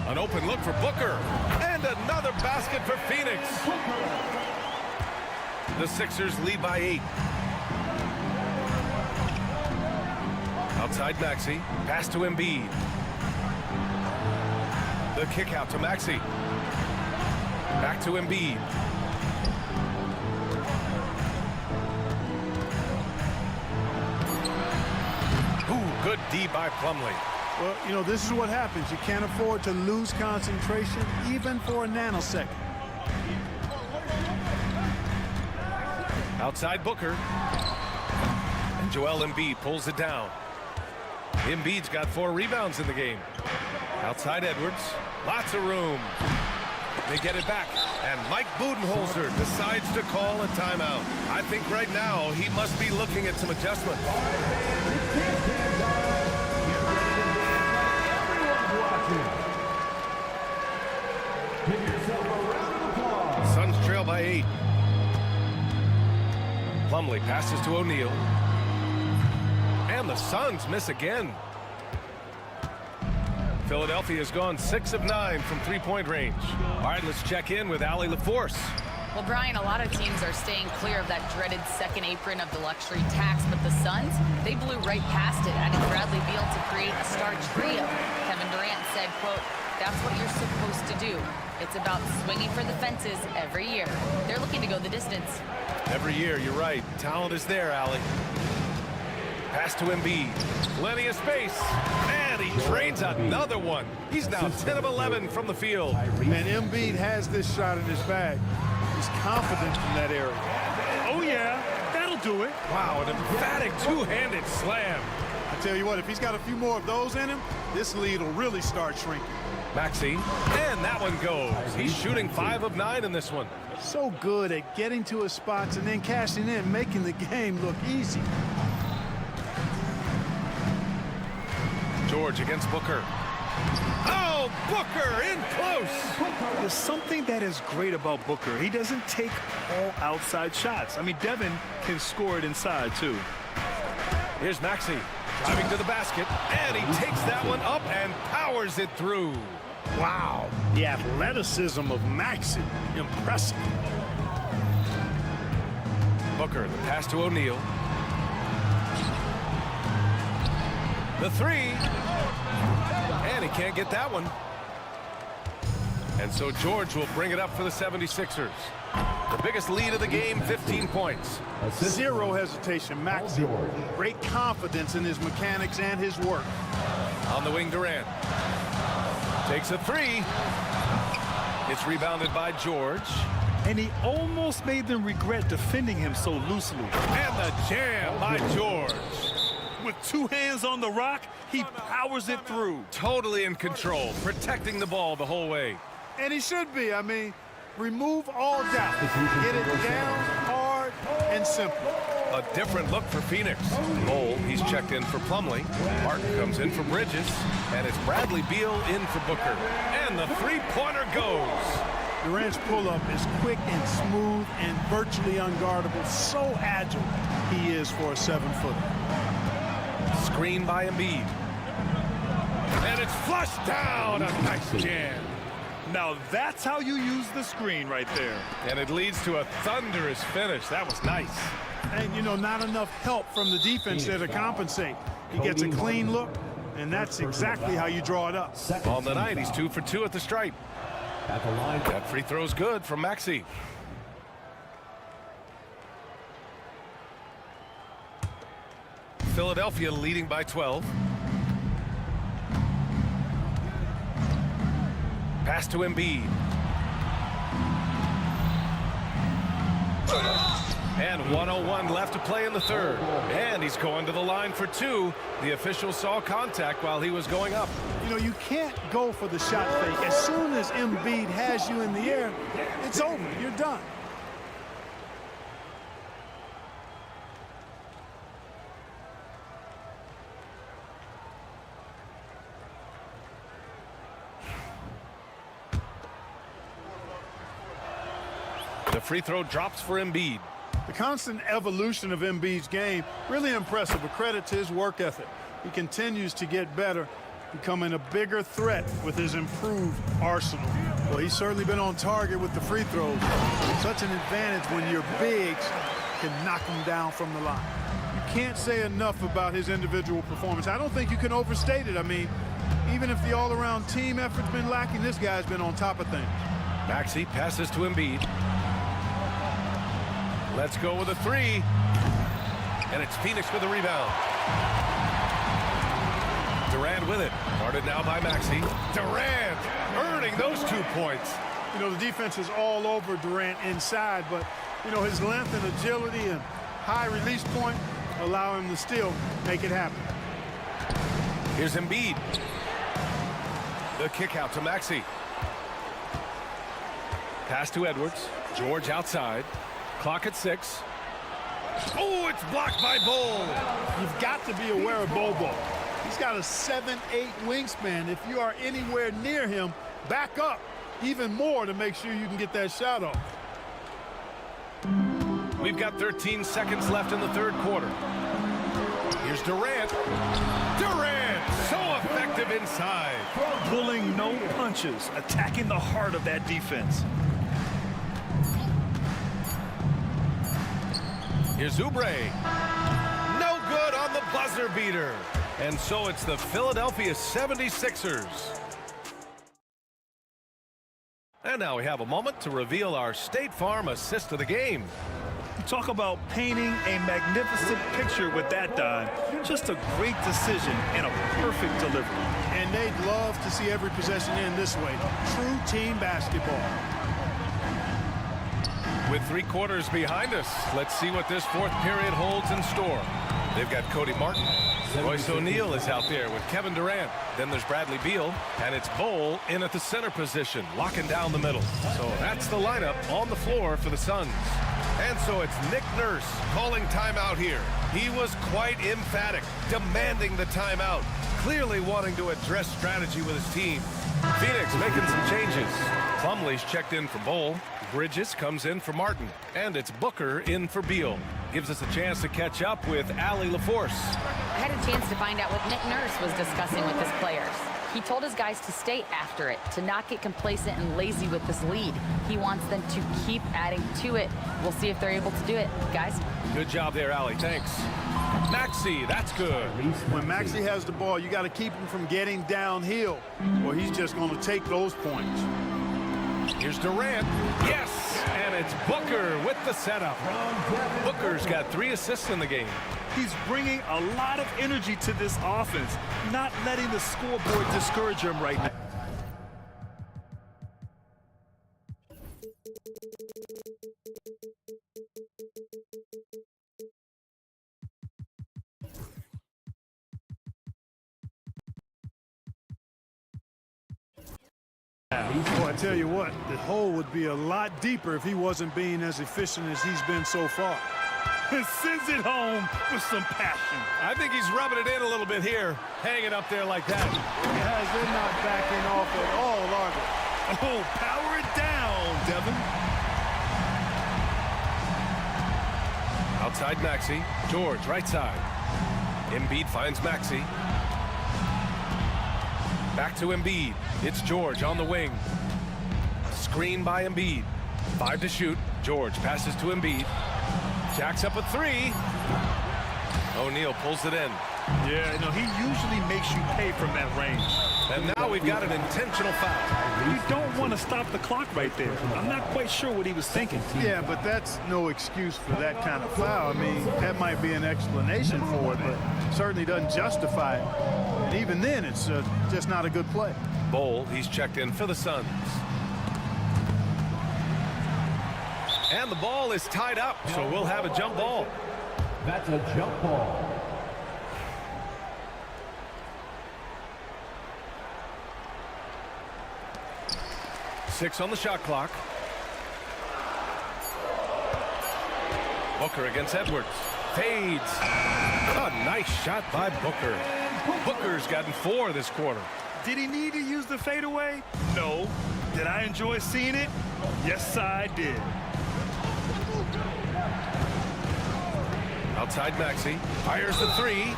An open look for Booker. And another basket for Phoenix. The Sixers lead by 8. Outside Maxey. Pass to Embiid. The kick out to Maxey. Back to Embiid. Ooh, good D by Plumlee. Well, you know, this is what happens. You can't afford to lose concentration even for a nanosecond. Outside Booker. And Joel Embiid pulls it down. Embiid's got 4 rebounds in the game. Outside Edwards. Lots of room. They get it back. And Mike Budenholzer decides to call a timeout. I think right now he must be looking at some adjustments. Suns trail by 8. Plumlee passes to O'Neal. And the Suns miss again. Philadelphia's gone 6 of 9 from three-point range. All right, let's check in with Allie LaForce. Well, Brian, a lot of teams are staying clear of that dreaded second apron of the luxury tax, but the Suns, they blew right past it, adding Bradley Beal to create a star trio. Kevin Durant said, quote, "That's what you're supposed to do. It's about swinging for the fences every year." They're looking to go the distance. Every year, you're right. Talent is there, Allie. Pass to Embiid. Plenty of space. And he drains another one. He's now 10 of 11 from the field. And Embiid has this shot in his bag. He's confident in that area. Oh, yeah, that'll do it. Wow, an emphatic two-handed slam. I tell you what, if he's got a few more of those in him, this lead will really start shrinking. Maxey, and that one goes. He's shooting 5 of 9 in this one. So good at getting to his spots and then cashing in, making the game look easy. George against Booker. Oh, Booker in close. There's something that is great about Booker. He doesn't take all outside shots. I mean, Devin can score it inside, too. Here's Maxey driving to the basket, and he takes that one up and powers it through. Wow, the athleticism of Maxey, impressive. Booker, the pass to O'Neal. The three, and he can't get that one. And so George will bring it up for the 76ers. The biggest lead of the game, 15 points. Zero hesitation, Maxey. Great confidence in his mechanics and his work. On the wing, Durant. Takes a three. It's rebounded by George. And he almost made them regret defending him so loosely. And the jam by George. With 2 hands on the rock, he powers it through. Totally in control, protecting the ball the whole way. And he should be. I mean, remove all doubt. Get it down, hard, and simple. A different look for Phoenix. Mole, he's checked in for Plumlee. Martin comes in for Bridges. And it's Bradley Beal in for Booker. And the three-pointer goes. Durant's pull-up is quick and smooth and virtually unguardable. So agile he is for a 7-footer. Screen by Embiid. And it's flushed down. A nice jam. Now that's how you use the screen right there. And it leads to a thunderous finish. That was nice. And, you know, not enough help from the defense there to compensate. He gets a clean look, and that's exactly how you draw it up. On the night, he's 2 for 2 at the stripe. That free throw's good from Maxey. Philadelphia leading by 12. Pass to Embiid. And 1:01 left to play in the third. And he's going to the line for 2. The official saw contact while he was going up. You know, you can't go for the shot fake. As soon as Embiid has you in the air, it's over. You're done. free throw drops for Embiid. The constant evolution of Embiid's game, really impressive. A credit to his work ethic. He continues to get better, becoming a bigger threat with his improved arsenal. Well, he's certainly been on target with the free throws. Such an advantage when your bigs can knock him down from the line. You can't say enough about his individual performance. I don't think you can overstate it. I mean, even if the all-around team effort's been lacking, this guy's been on top of things. Maxey passes to Embiid. Let's go with a three. And it's Phoenix with the rebound. Durant with it. Guarded now by Maxey. Durant earning those 2 points. You know, the defense is all over Durant inside, but, you know, his length and agility and high release point allow him to still make it happen. Here's Embiid. The kick out to Maxey. Pass to Edwards. George outside. Clock at 6. Oh, it's blocked by Bol. You've got to be aware of Bol. He's got a 7'8" wingspan. If you are anywhere near him, back up even more to make sure you can get that shot off. We've got 13 seconds left in the third quarter. Here's Durant. Durant, so effective inside. Pulling no punches, attacking the heart of that defense. Here's Oubre. No good on the buzzer beater. And so it's the Philadelphia 76ers. And now we have a moment to reveal our State Farm assist of the game. Talk about painting a magnificent picture with that dime. Just a great decision and a perfect delivery. And they'd love to see every possession end this way. True team basketball. With 3 quarters behind us, let's see what this fourth period holds in store. They've got Cody Martin. Royce O'Neal is out there with Kevin Durant. Then there's Bradley Beal, and it's Bol in at the center position, locking down the middle. So that's the lineup on the floor for the Suns. And so it's Nick Nurse calling timeout here. He was quite emphatic, demanding the timeout, clearly wanting to address strategy with his team. Phoenix making some changes. Plumlee's checked in for Bol. Bridges comes in for Martin. And it's Booker in for Beal. Gives us a chance to catch up with Allie LaForce. I had a chance to find out what Nick Nurse was discussing with his players. He told his guys to stay after it, to not get complacent and lazy with this lead. He wants them to keep adding to it. We'll see if they're able to do it, guys. Good job there, Allie. Thanks. Maxey, that's good. When Maxey has the ball, you got to keep him from getting downhill, or he's just going to take those points. Here's Durant. Yes! And it's Booker with the setup. Booker's got 3 assists in the game. He's bringing a lot of energy to this offense, not letting the scoreboard discourage him right now. Well, I tell you what, the hole would be a lot deeper if he wasn't being as efficient as he's been so far. And sends it home with some passion. I think he's rubbing it in a little bit here, hanging up there like that. Guys, they're not backing off at all, are they? Oh, power it down, Devin. Outside Maxey. George, right side. Embiid finds Maxey. Back to Embiid. It's George on the wing. Screen by Embiid. 5 to shoot. George passes to Embiid. Jacks up a 3. O'Neal pulls it in. Yeah, no, he usually makes you pay from that range. And now we've got an intentional foul. You don't want to stop the clock right there. I'm not quite sure what he was thinking. Yeah, but that's no excuse for that kind of foul. I mean, that might be an explanation for it, but certainly doesn't justify it. And even then, it's just not a good play. Bol, he's checked in for the Suns. And the ball is tied up, so we'll have a jump ball. That's a jump ball. Six on the shot clock. Booker against Edwards. Fades. A nice shot by Booker. Booker's gotten 4 this quarter. Did he need to use the fadeaway? No. Did I enjoy seeing it? Yes, I did. Outside Maxey. Fires the three.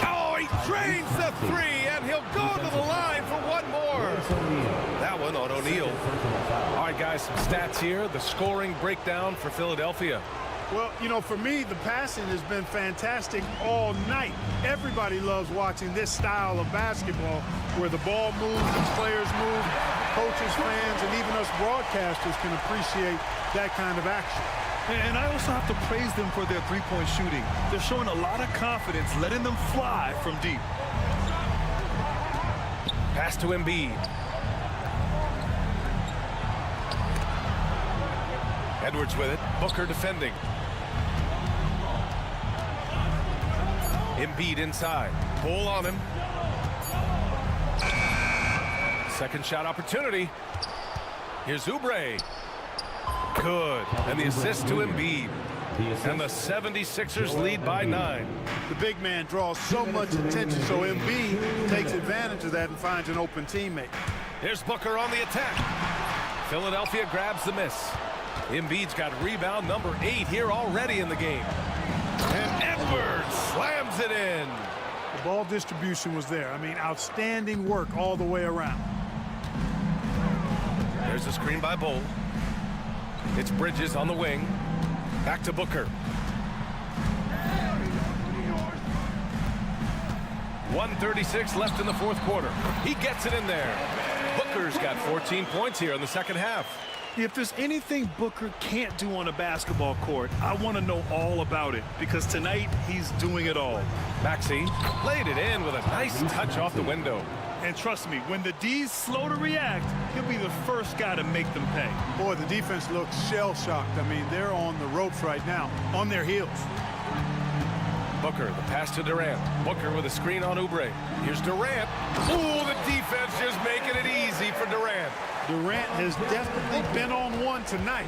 Oh, he drains the three, and he'll go to the line for one more. That one on O'Neal. All right, guys, some stats here. The scoring breakdown for Philadelphia. Well, you know, for me, the passing has been fantastic all night. Everybody loves watching this style of basketball where the ball moves, the players move, coaches, fans, and even us broadcasters can appreciate that kind of action. And I also have to praise them for their three-point shooting. They're showing a lot of confidence, letting them fly from deep. Pass to Embiid. Edwards with it. Booker defending. Embiid inside. Pull on him. Second shot opportunity. Here's Oubre. Good. And the assist to Embiid. And the 76ers lead by 9. The big man draws so much attention, so Embiid takes advantage of that and finds an open teammate. Here's Booker on the attack. Philadelphia grabs the miss. Embiid's got rebound number 8 here already in the game. And Edwards slams it in. The ball distribution was there. I mean, outstanding work all the way around. There's a screen by Bull. It's Bridges on the wing. Back to Booker. 1:36 left in the fourth quarter. He gets it in there. Booker's got 14 points here in the second half. If there's anything Booker can't do on a basketball court, I want to know all about it, because tonight he's doing it all. Maxey played it in with a nice touch off the window. And trust me, when the D's slow to react, he'll be the first guy to make them pay. Boy, the defense looks shell-shocked. I mean, they're on the ropes right now, on their heels. Booker, the pass to Durant. Booker with a screen on Oubre. Here's Durant. Ooh, the defense just making it easy for Durant. Durant has definitely been on one tonight,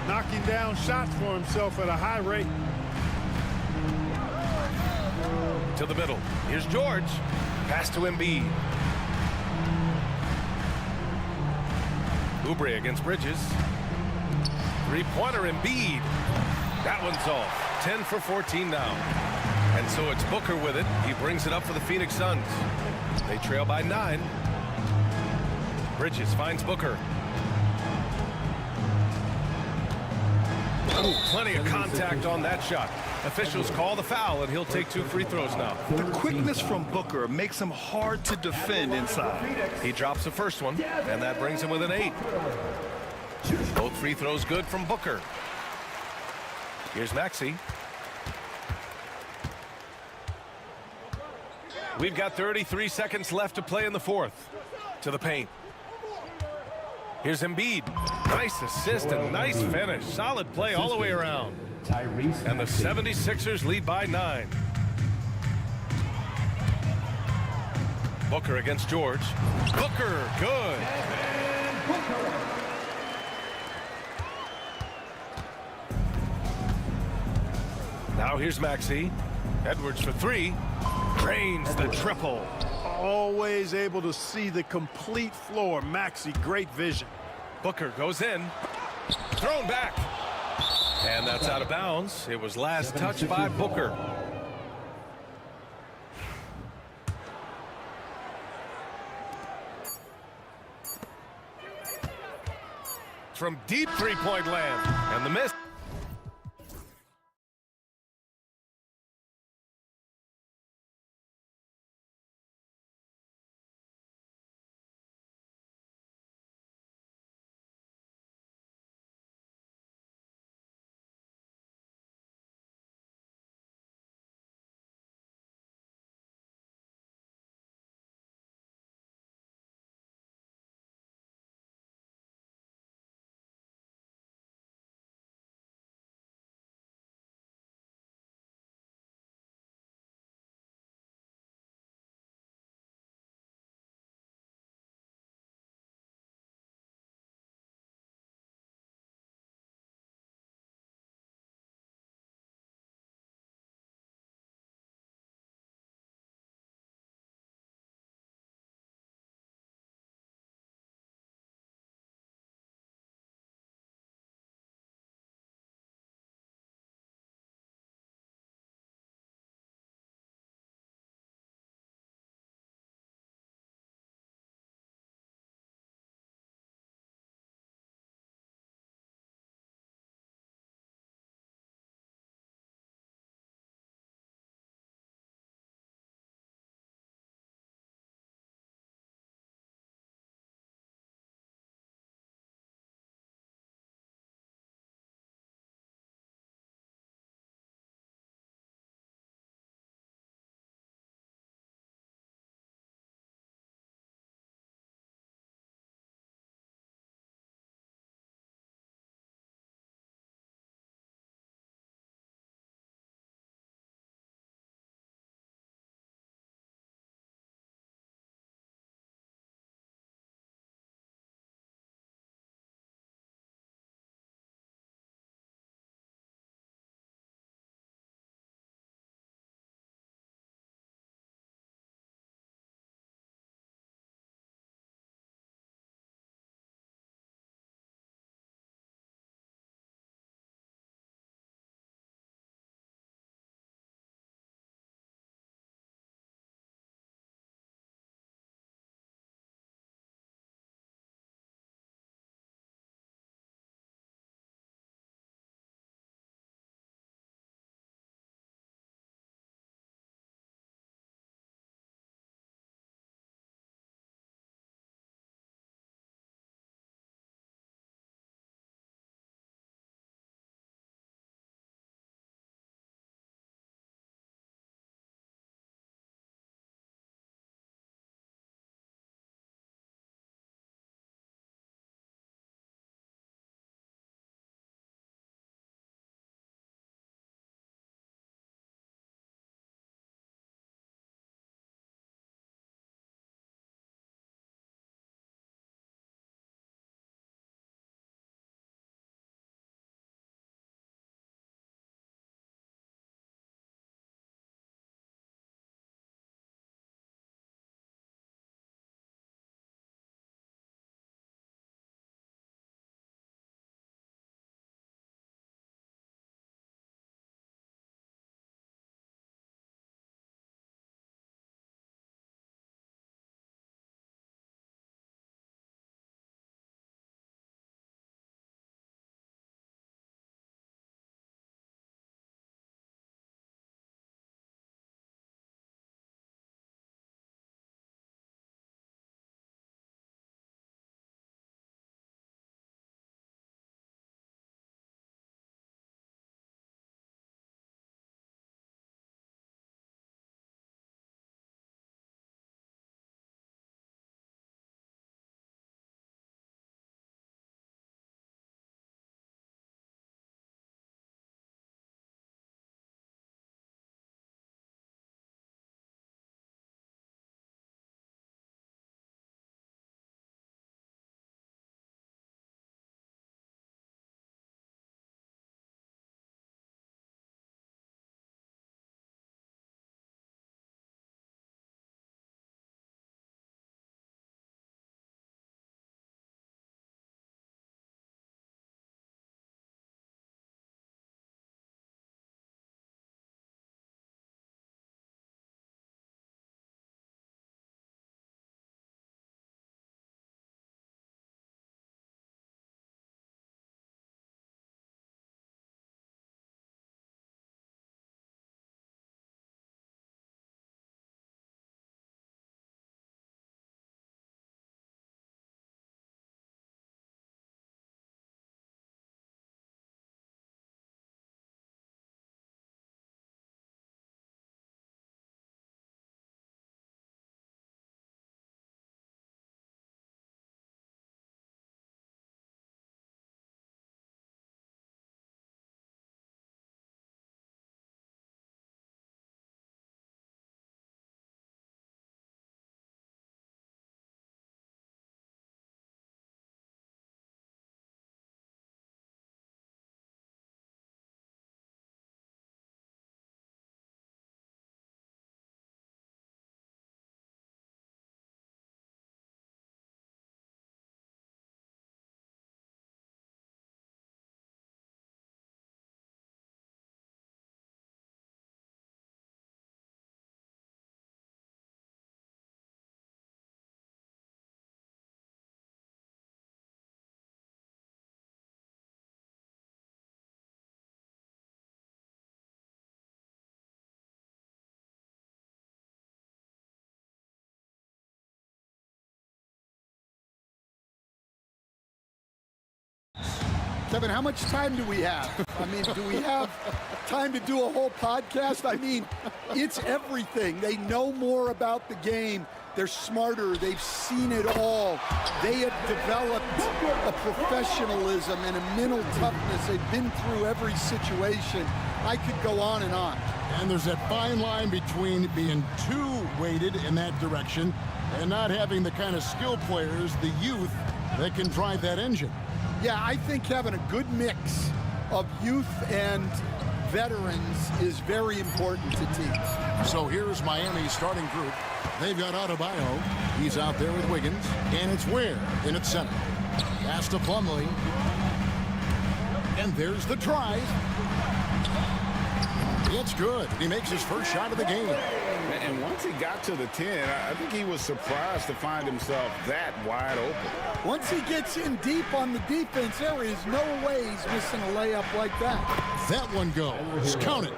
knocking down shots for himself at a high rate. To the middle. Here's George. Pass to Embiid. Oubre against Bridges. Three-pointer Embiid. That one's off. 10 for 14 now. And so it's Booker with it. He brings it up for the Phoenix Suns. They trail by 9. Bridges finds Booker. Ooh, plenty of contact on that shot. Officials call the foul, and he'll take 2 free throws now. The quickness from Booker makes him hard to defend inside. He drops the first one, and that brings him with an 8. Both free throws good from Booker. Here's Maxey. We've got 33 seconds left to play in the fourth. To the paint. Here's Embiid. Nice assist and nice finish. Solid play all the way around. And the 76ers lead by 9. Booker against George. Booker, good. Now here's Maxey. Edwards for 3. Drains the triple. Always able to see the complete floor. Maxey, great vision. Booker goes in. Thrown back. And that's out of bounds. It was last touched by Booker. From deep three-point land. And the miss. Kevin, how much time do we have? I mean, do we have time to do a whole podcast? I mean, it's everything. They know more about the game. They're smarter. They've seen it all. They have developed a professionalism and a mental toughness. They've been through every situation. I could go on and on. And there's that fine line between being too weighted in that direction and not having the kind of skill players, the youth, that can drive that engine. Yeah, I think having a good mix of youth and veterans is very important to teams. So here's Miami's starting group. They've got Adebayo. He's out there with Wiggins. And it's Ware in at center. Pass to Plumlee. And there's the drive. It's good. He makes his first shot of the game. And once he got to the 10, I think he was surprised to find himself that wide open. Once he gets in deep on the defense, there is no way he's missing a layup like that. That one goes. Count it.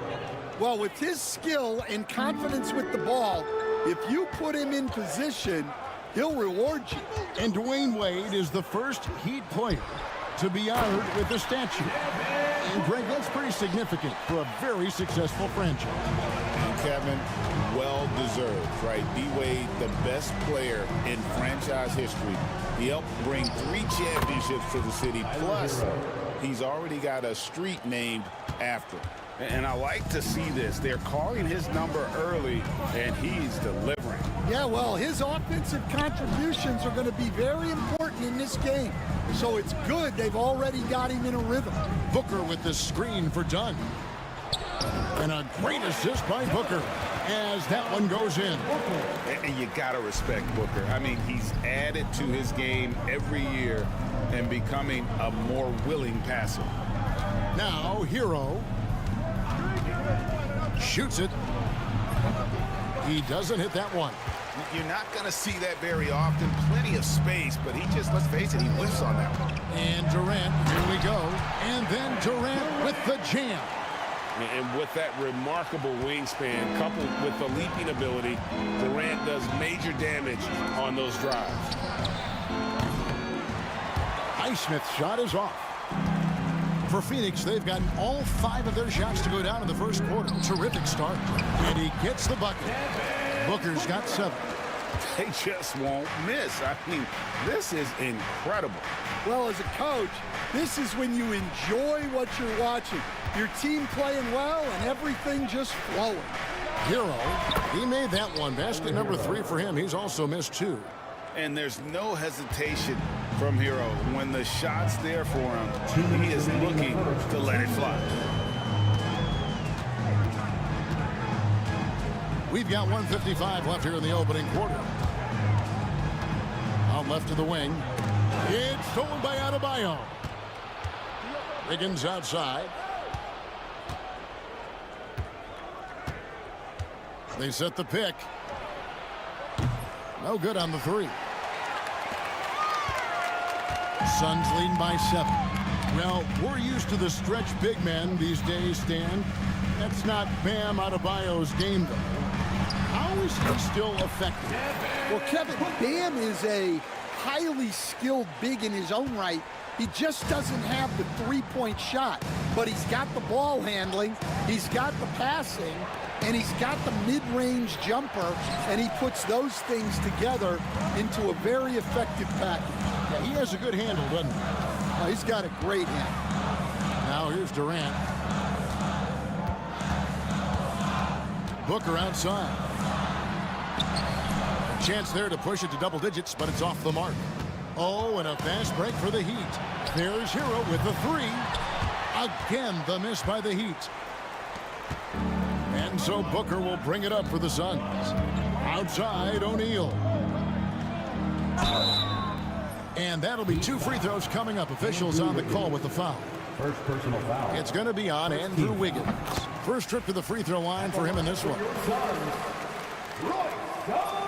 Well, with his skill and confidence with the ball, if you put him in position, he'll reward you. And Dwayne Wade is the first Heat player to be honored with the statue. And Greg, that's pretty significant for a very successful franchise. And Kevin, well deserved, right? D-Wade, the best player in franchise history. He helped bring 3 championships to the city. Plus, he's already got a street named after him. And I like to see this. They're calling his number early, and he's delivering. Yeah, well, his offensive contributions are going to be very important in this game. So it's good they've already got him in a rhythm. Booker with the screen for Dunn. And a great assist by Booker as that one goes in. And you got to respect Booker. I mean, he's added to his game every year and becoming a more willing passer. Now, Hero shoots it. He doesn't hit that one. You're not going to see that very often. Plenty of space, but he just, let's face it, he whiffs on that one. And Durant, here we go. And then Durant with the jam. And with that remarkable wingspan, coupled with the leaping ability, Durant does major damage on those drives. Highsmith's shot is off. For Phoenix, they've gotten all 5 of their shots to go down in the first quarter. Terrific start. And he gets the bucket. Booker's got 7. They just won't miss. I mean, this is incredible. Well, as a coach, this is when you enjoy what you're watching. Your team playing well and everything just flowing. Hero, he made that one. Basket number 3 for him. He's also missed 2. And there's no hesitation from Hero. When the shot's there for him, he is looking to let it fly. We've got 1:55 left here in the opening quarter. Out left of the wing. It's stolen by Adebayo. Wiggins outside. They set the pick. No good on the 3. Suns leading by 7. Well, we're used to the stretch big men these days, Stan. That's not Bam Adebayo's game, though. How is he still effective? Well, Kevin, Bam is a highly skilled big in his own right. He just doesn't have the 3-point shot, but he's got the ball handling, he's got the passing, and he's got the mid-range jumper, and he puts those things together into a very effective package. Yeah, he has a good handle, doesn't he? Oh, he's got a great handle. Now here's Durant. Booker outside. Chance there to push it to double digits, but it's off the mark. Oh, and a fast break for the Heat. There's Hero with the 3. Again, the miss by the Heat. And so Booker will bring it up for the Suns. Outside, O'Neal. And that'll be 2 free throws coming up. Officials on the call with the foul. First personal foul. It's going to be on Andrew Wiggins. First trip to the free throw line for him in this one.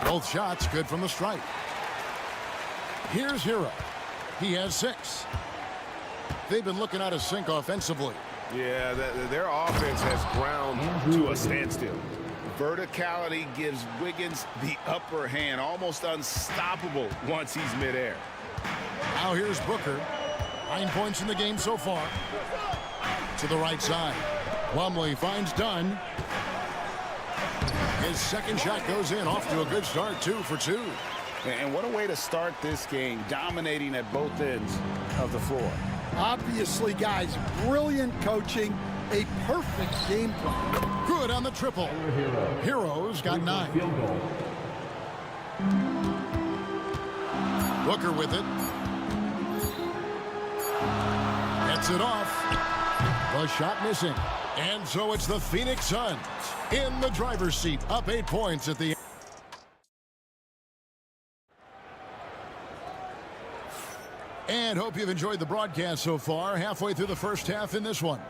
Both shots good from the stripe. Here's Hero. He has 6. They've been looking out of sync offensively. Yeah, their offense has ground to a standstill. Verticality gives Wiggins the upper hand, almost unstoppable once he's midair. Now here's Booker. 9 points in the game so far. To the right side. Plumlee finds Dunn. His second shot goes in, off to a good start, 2 for 2. And what a way to start this game, dominating at both ends of the floor. Obviously, guys, brilliant coaching, a perfect game plan. Good on the triple. Heroes got 9. Booker with it. Gets it off. The shot missing. And so it's the Phoenix Suns in the driver's seat, up 8 points at the end. And hope you've enjoyed the broadcast so far, halfway through the first half in this one.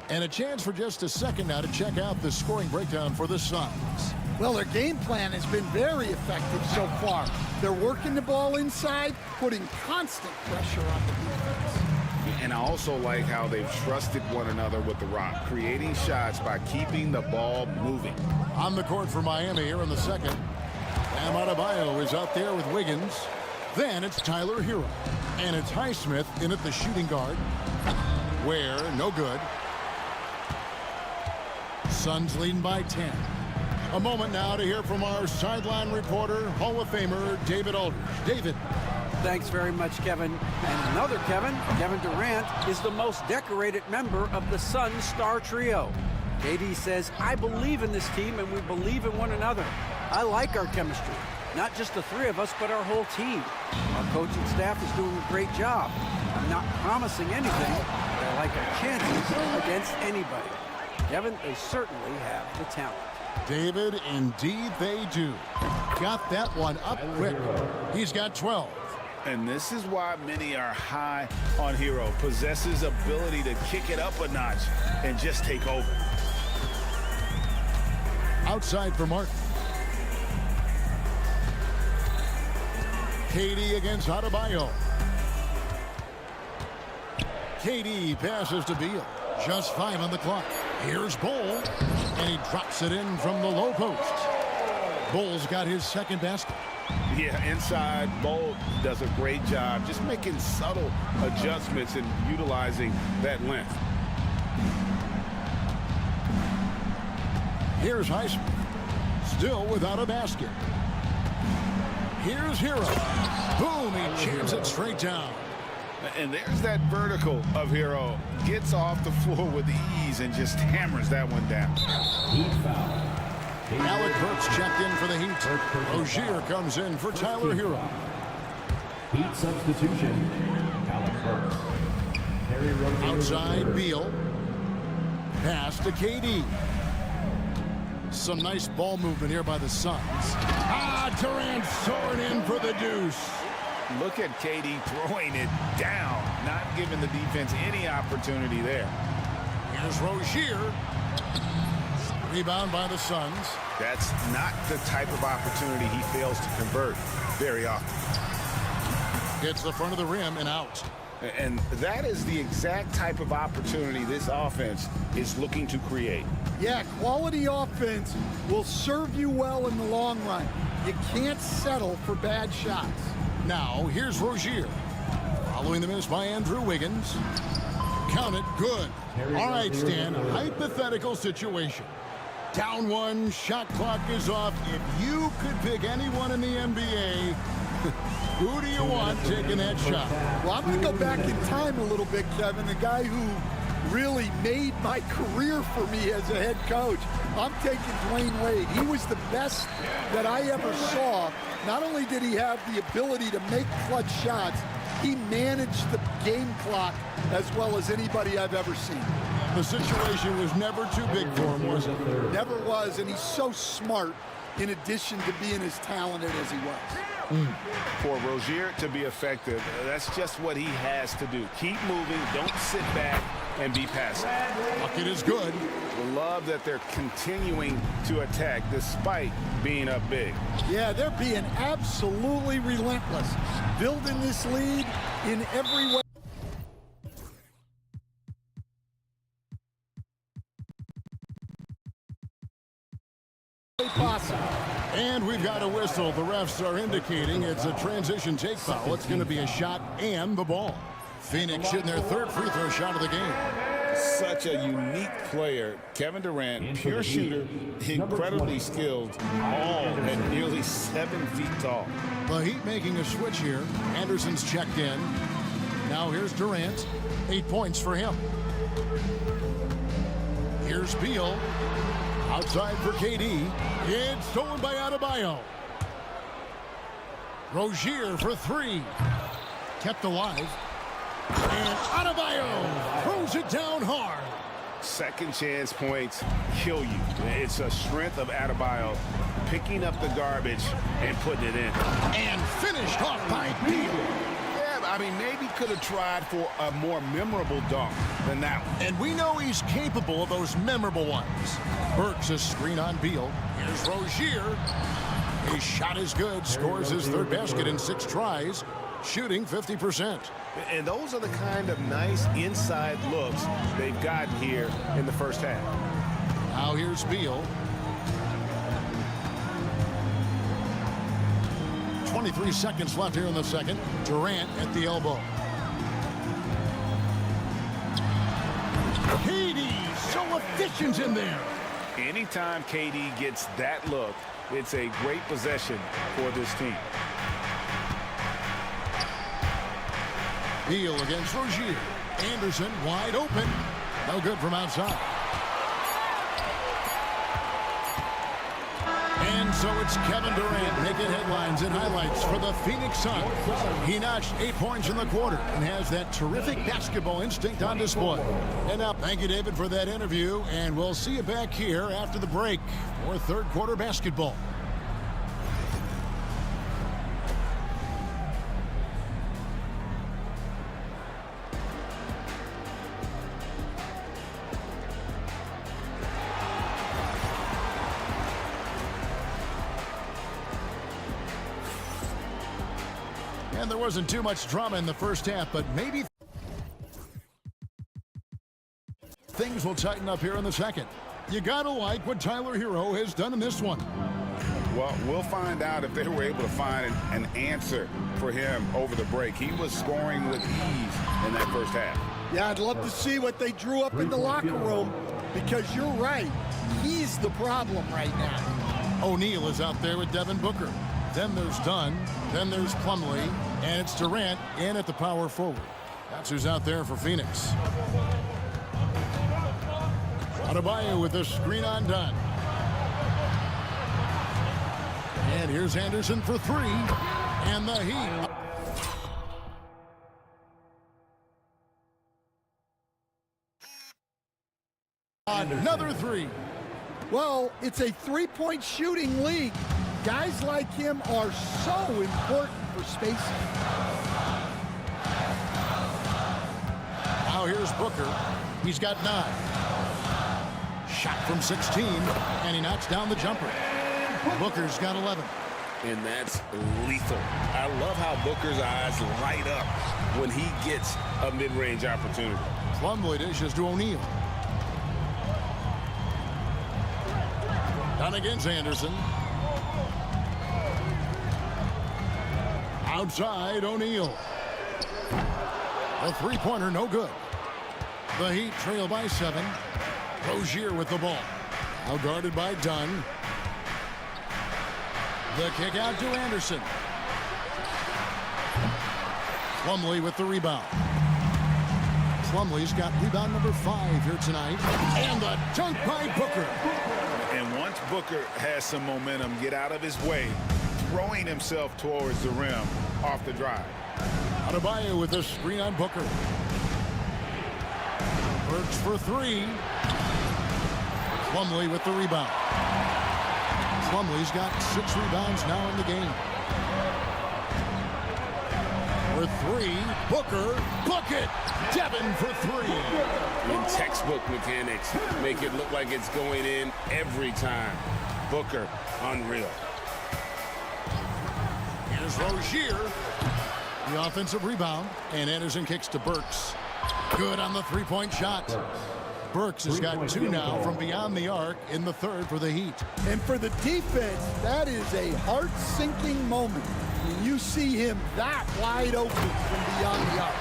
And a chance for just a second now to check out the scoring breakdown for the Suns. Well, their game plan has been very effective so far. They're working the ball inside, putting constant pressure on the defense. And I also like how they've trusted one another with the rock, creating shots by keeping the ball moving. On the court for Miami here in the second. Bam Adebayo is out there with Wiggins. Then it's Tyler Hero. And it's Highsmith in at the shooting guard. Ware, no good. Suns leading by 10. A moment now to hear from our sideline reporter, Hall of Famer David Aldridge. David. Thanks very much, Kevin. And another Kevin, Kevin Durant, is the most decorated member of the Suns star trio. KD says, I believe in this team and we believe in one another. I like our chemistry. Not just the three of us, but our whole team. Our coaching staff is doing a great job. I'm not promising anything, but I like our chances against anybody. Kevin, they certainly have the talent. David, indeed they do. Got that one up quick. He's got 12. And this is why many are high on Hero. Possesses ability to kick it up a notch and just take over. Outside for Martin. KD against Adebayo. KD passes to Beal. Just 5 on the clock. Here's Bol. And he drops it in from the low post. Bol's got his second basket. Yeah, inside, Bol does a great job just making subtle adjustments and utilizing that length. Here's Highsmith. Still without a basket. Here's Hero. Boom, he jams it straight down. And there's that vertical of Hero. Gets off the floor with ease and just hammers that one down. Alec Burks checked in for the Heat. Rozier comes in for Tyler Hero. Heat substitution, Alec Burks. Outside, Beal. Pass to KD. Some nice ball movement here by the Suns. Durant soaring in for the deuce. Look at KD throwing it down, not giving the defense any opportunity there. Here's Rozier. Rebound by the Suns. That's not the type of opportunity he fails to convert very often. Hits the front of the rim and out. And that is the exact type of opportunity this offense is looking to create. Yeah, quality offense will serve you well in the long run. You can't settle for bad shots. Now, here's Rozier. Following the miss by Andrew Wiggins. Count it, good. All right, Stan, hypothetical situation. Down 1, shot clock is off. If you could pick anyone in the NBA, who do you want taking that shot? Well, I'm going to go back in time a little bit, Kevin. The guy who really made my career for me as a head coach. I'm taking Dwayne Wade. He was the best that I ever saw. Not only did he have the ability to make clutch shots, he managed the game clock as well as anybody I've ever seen. The situation was never too big for him, was it? Never was, and he's so smart in addition to being as talented as he was. For Rozier to be effective, that's just what he has to do. Keep moving, don't sit back and be passive. Bucket is good. Love that they're continuing to attack despite being up big. Yeah, they're being absolutely relentless, building this lead in every way possible. And we've got a whistle. The refs are indicating it's a transition take foul. It's going to be a shot and the ball. Phoenix shooting their third free throw shot of the game. Such a unique player. Kevin Durant, pure shooter, incredibly skilled, all at nearly 7 feet tall. The Heat making a switch here. Anderson's checked in. Now here's Durant. 8 points for him. Here's Beal. Outside for KD. It's stolen by Adebayo. Rozier for 3. Kept alive. And Adebayo throws it down hard. Second chance points kill you. It's a strength of Adebayo picking up the garbage and putting it in. And finished off by Beal. Yeah, I mean, maybe could have tried for a more memorable dunk than that one. And we know he's capable of those memorable ones. Burks a screen on Beal. Here's Rozier. His shot is good. Scores his third basket in 6 tries. Shooting 50%. And those are the kind of nice inside looks they've gotten here in the first half. Now here's Beal. 23 seconds left here in the second. Durant at the elbow. KD so efficient in there. Anytime KD gets that look, it's a great possession for this team. Beal against Rozier. Anderson wide open. No good from outside. And so it's Kevin Durant making headlines and highlights for the Phoenix Suns. He notched 8 points in the quarter and has that terrific basketball instinct on display. And now, thank you, David, for that interview. And we'll see you back here after the break for third quarter basketball. And there wasn't too much drama in the first half, but maybe things will tighten up here in the second. You gotta like what Tyler Hero has done in this one. Well, we'll find out if they were able to find an answer for him over the break. He was scoring with ease in that first half. Yeah, I'd love to see what they drew up in the locker room, because you're right. He's the problem right now. O'Neal is out there with Devin Booker. Then there's Dunn. Then there's Plumlee. And it's Durant in at the power forward. That's who's out there for Phoenix. Adebayo with the screen on Dunn. And here's Anderson for 3. And the Heat. Another 3. Well, it's a three-point shooting league. Guys like him are so important for spacing. Now here's Booker. He's got 9. Shot from 16, and he knocks down the jumper. Booker's got 11. And that's lethal. I love how Booker's eyes light up when he gets a mid-range opportunity. Plumlee dishes to O'Neal. Down against Anderson. Outside, O'Neal. A three-pointer, no good. The Heat trail by 7. Rozier with the ball. Now guarded by Dunn. The kick out to Anderson. Plumlee with the rebound. Plumlee's got rebound number 5 here tonight. And the dunk by Booker. And once Booker has some momentum, get out of his way, throwing himself towards the rim off the drive. Adebayo with the screen on Booker. Burks for 3. Plumlee with the rebound. Plumlee's got 6 rebounds now in the game. For 3, Booker, bucket! Devin for 3. In textbook mechanics, make it look like it's going in every time. Booker, unreal. Here's Rozier. The offensive rebound, and Anderson kicks to Burks. Good on the three-point shot. Burks has got 2 now from beyond the arc in the third for the Heat. And for the defense, that is a heart-sinking moment. you see him that wide open from beyond the arc.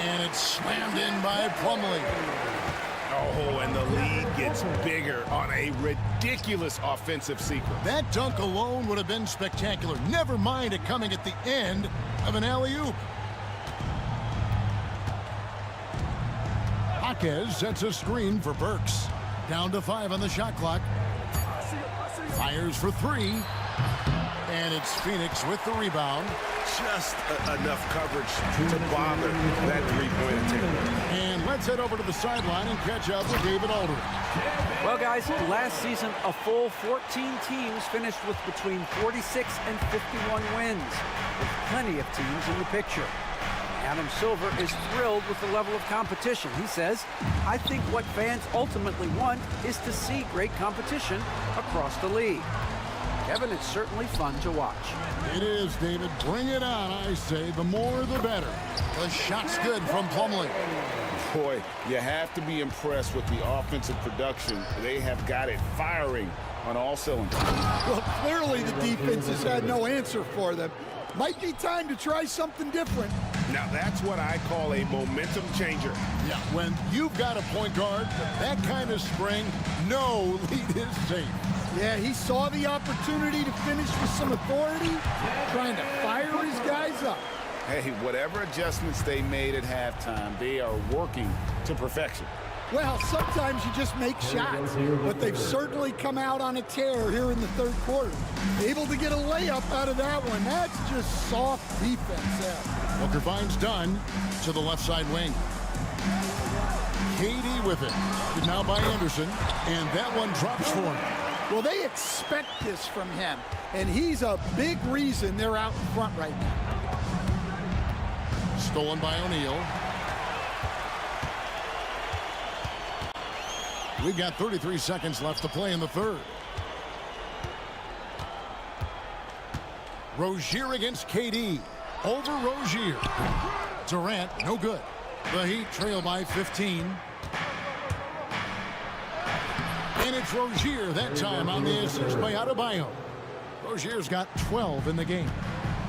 And it's slammed in by Plumlee. Oh, and the lead gets bigger on a ridiculous offensive sequence. That dunk alone would have been spectacular. Never mind it coming at the end of an alley-oop. Jaquez sets a screen for Burks. Down to 5 on the shot clock. Fires for 3. And it's Phoenix with the rebound. Just enough coverage to bother that three-point attempt. And let's head over to the sideline and catch up with David Aldridge. Well, guys, last season, a full 14 teams finished with between 46 and 51 wins, with plenty of teams in the picture. Adam Silver is thrilled with the level of competition. He says, I think what fans ultimately want is to see great competition across the league. Kevin, it's certainly fun to watch. It is, David. Bring it on, I say. The more, the better. The shot's good from Plumlee. Boy, you have to be impressed with the offensive production. They have got it firing on all cylinders. Well, clearly the defense has had no answer for them. Might be time to try something different. Now, that's what I call a momentum changer. Yeah, when you've got a point guard, that kind of spring, no lead is safe. Yeah, he saw the opportunity to finish with some authority, trying to fire his guys up. Hey, whatever adjustments they made at halftime, they are working to perfection. Well, sometimes you just make shots, but they've certainly come out on a tear here in the third quarter. Able to get a layup out of that one. That's just soft defense there. Booker finds Dunn to the left side wing. KD with it. Now by Anderson, and that one drops for him. Well, they expect this from him, and he's a big reason they're out in front right now. Stolen by O'Neal. We've got 33 seconds left to play in the third. Rozier against KD. Over Rozier. Durant, no good. The Heat trail by 15. And it's Rozier that time on the assist by Adebayo. Rozier's got 12 in the game.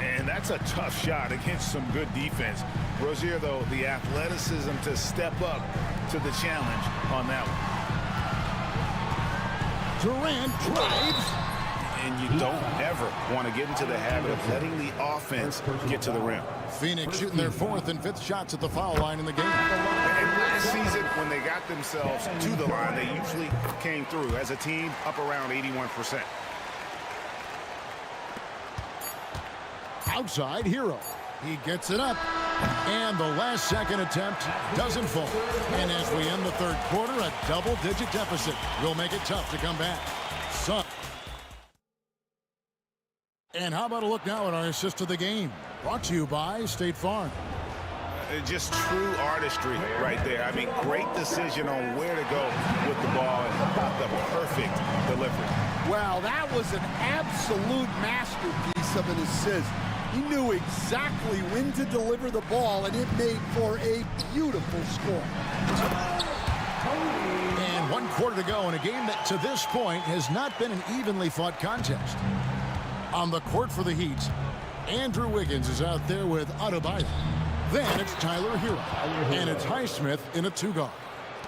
And that's a tough shot against some good defense. Rozier, though, the athleticism to step up to the challenge on that one. Durant drives. And you don't ever want to get into the habit of letting the offense get to the rim. Phoenix shooting their 4th and 5th shots at the foul line in the game. And last season, when they got themselves to the line, they usually came through as a team up around 81%. Outside, Hero. He gets it up. And the last second attempt doesn't fall. And as we end the third quarter, a double-digit deficit will make it tough to come back. And how about a look now at our assist of the game? Brought to you by State Farm. Just true artistry right there. I mean, great decision on where to go with the ball and the perfect delivery. Wow, that was an absolute masterpiece of an assist. He knew exactly when to deliver the ball, and it made for a beautiful score. And 1 quarter to go in a game that, to this point, has not been an evenly fought contest. On the court for the Heat, Andrew Wiggins is out there with Adebayo. Then it's Tyler Hero, and it's Highsmith in a 2-guard.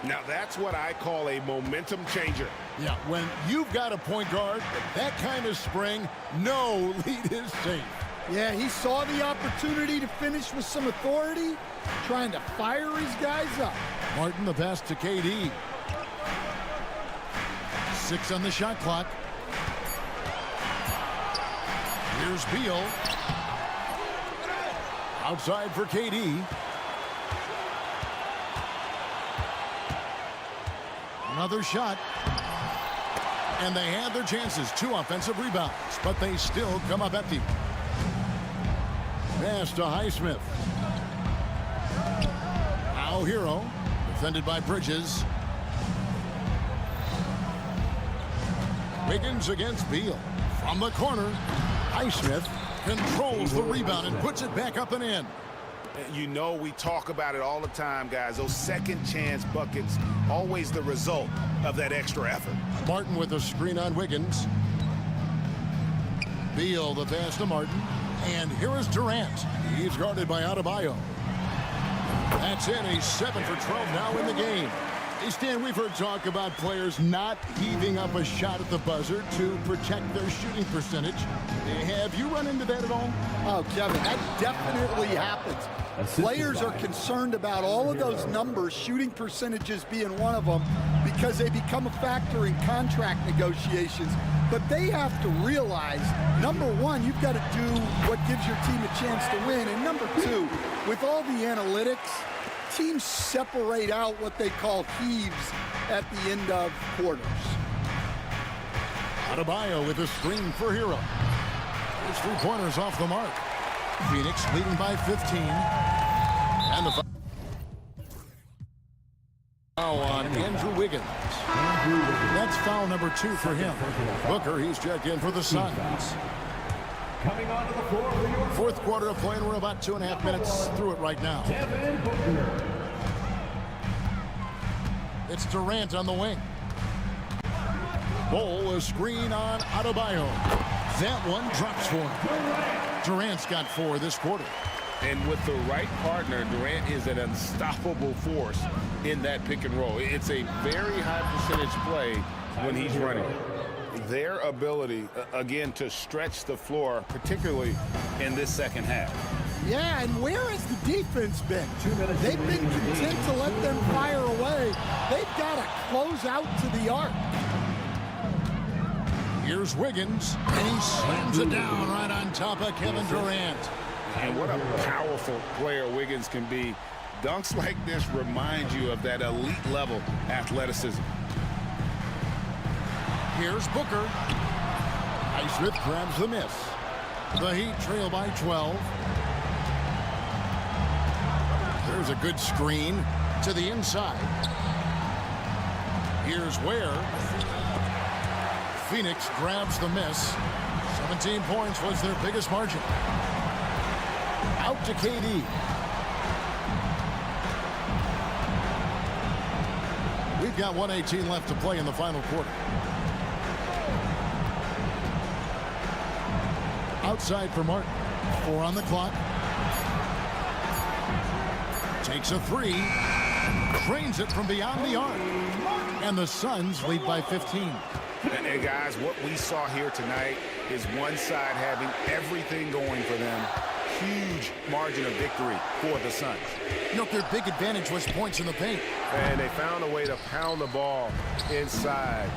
Now that's what I call a momentum changer. Yeah, when you've got a point guard, that kind of spring, no lead is safe. Yeah, he saw the opportunity to finish with some authority, trying to fire his guys up. Martin, the pass to KD. 6 on the shot clock. Here's Beal. Outside for KD. Another shot. And they had their chances. 2 offensive rebounds, but they still come up empty. Pass to Highsmith. Now Hero. Defended by Bridges. Wiggins against Beal. From the corner, Highsmith controls the rebound and puts it back up and in. You know, we talk about it all the time, guys. Those second chance buckets, always the result of that extra effort. Martin with a screen on Wiggins. Beal the pass to Martin. And here is Durant. He's guarded by Adebayo. That's in. He's 7 for 12 now in the game. Hey, Stan, we've heard talk about players not heaving up a shot at the buzzer to protect their shooting percentage. Have you run into that at all? Oh, Kevin, that definitely happens. Players are concerned about all of those numbers, shooting percentages being one of them, because they become a factor in contract negotiations. But they have to realize, number one, you've got to do what gives your team a chance to win. And number two, with all the analytics, teams separate out what they call heaves at the end of quarters. Adebayo with a screen for Hero. His three-pointers off the mark. Phoenix leading by 15. And the foul on Andrew Wiggins. That's foul number 2 for him. Booker, he's checked in for the Suns. Coming onto the floor for your Fourth quarter of play, and we're about 2.5 minutes through it right now. It's Durant on the wing. Bowl, a screen on Adebayo. That one drops for him. Durant's got 4 this quarter. And with the right partner, Durant is an unstoppable force in that pick and roll. It's a very high percentage play when he's running. Their ability, again, to stretch the floor, particularly in this second half. Yeah, and where has the defense been? They've been content to let them fire away. They've got to close out to the arc. Here's Wiggins, and he slams it down right on top of Kevin Durant. And what a powerful player Wiggins can be. Dunks like this remind you of that elite level athleticism. Here's Booker. Highsmith grabs the miss. The Heat trail by 12. There's a good screen to the inside. Here's Ware. Phoenix grabs the miss. 17 points was their biggest margin. Out to KD. We've got 1:18 left to play in the final quarter. Outside for Martin. 4 on the clock. Takes a 3. Drains it from beyond the arc. And the Suns lead by 15. And guys, what we saw here tonight is one side having everything going for them. Huge margin of victory for the Suns. You know, their big advantage was points in the paint. And they found a way to pound the ball inside.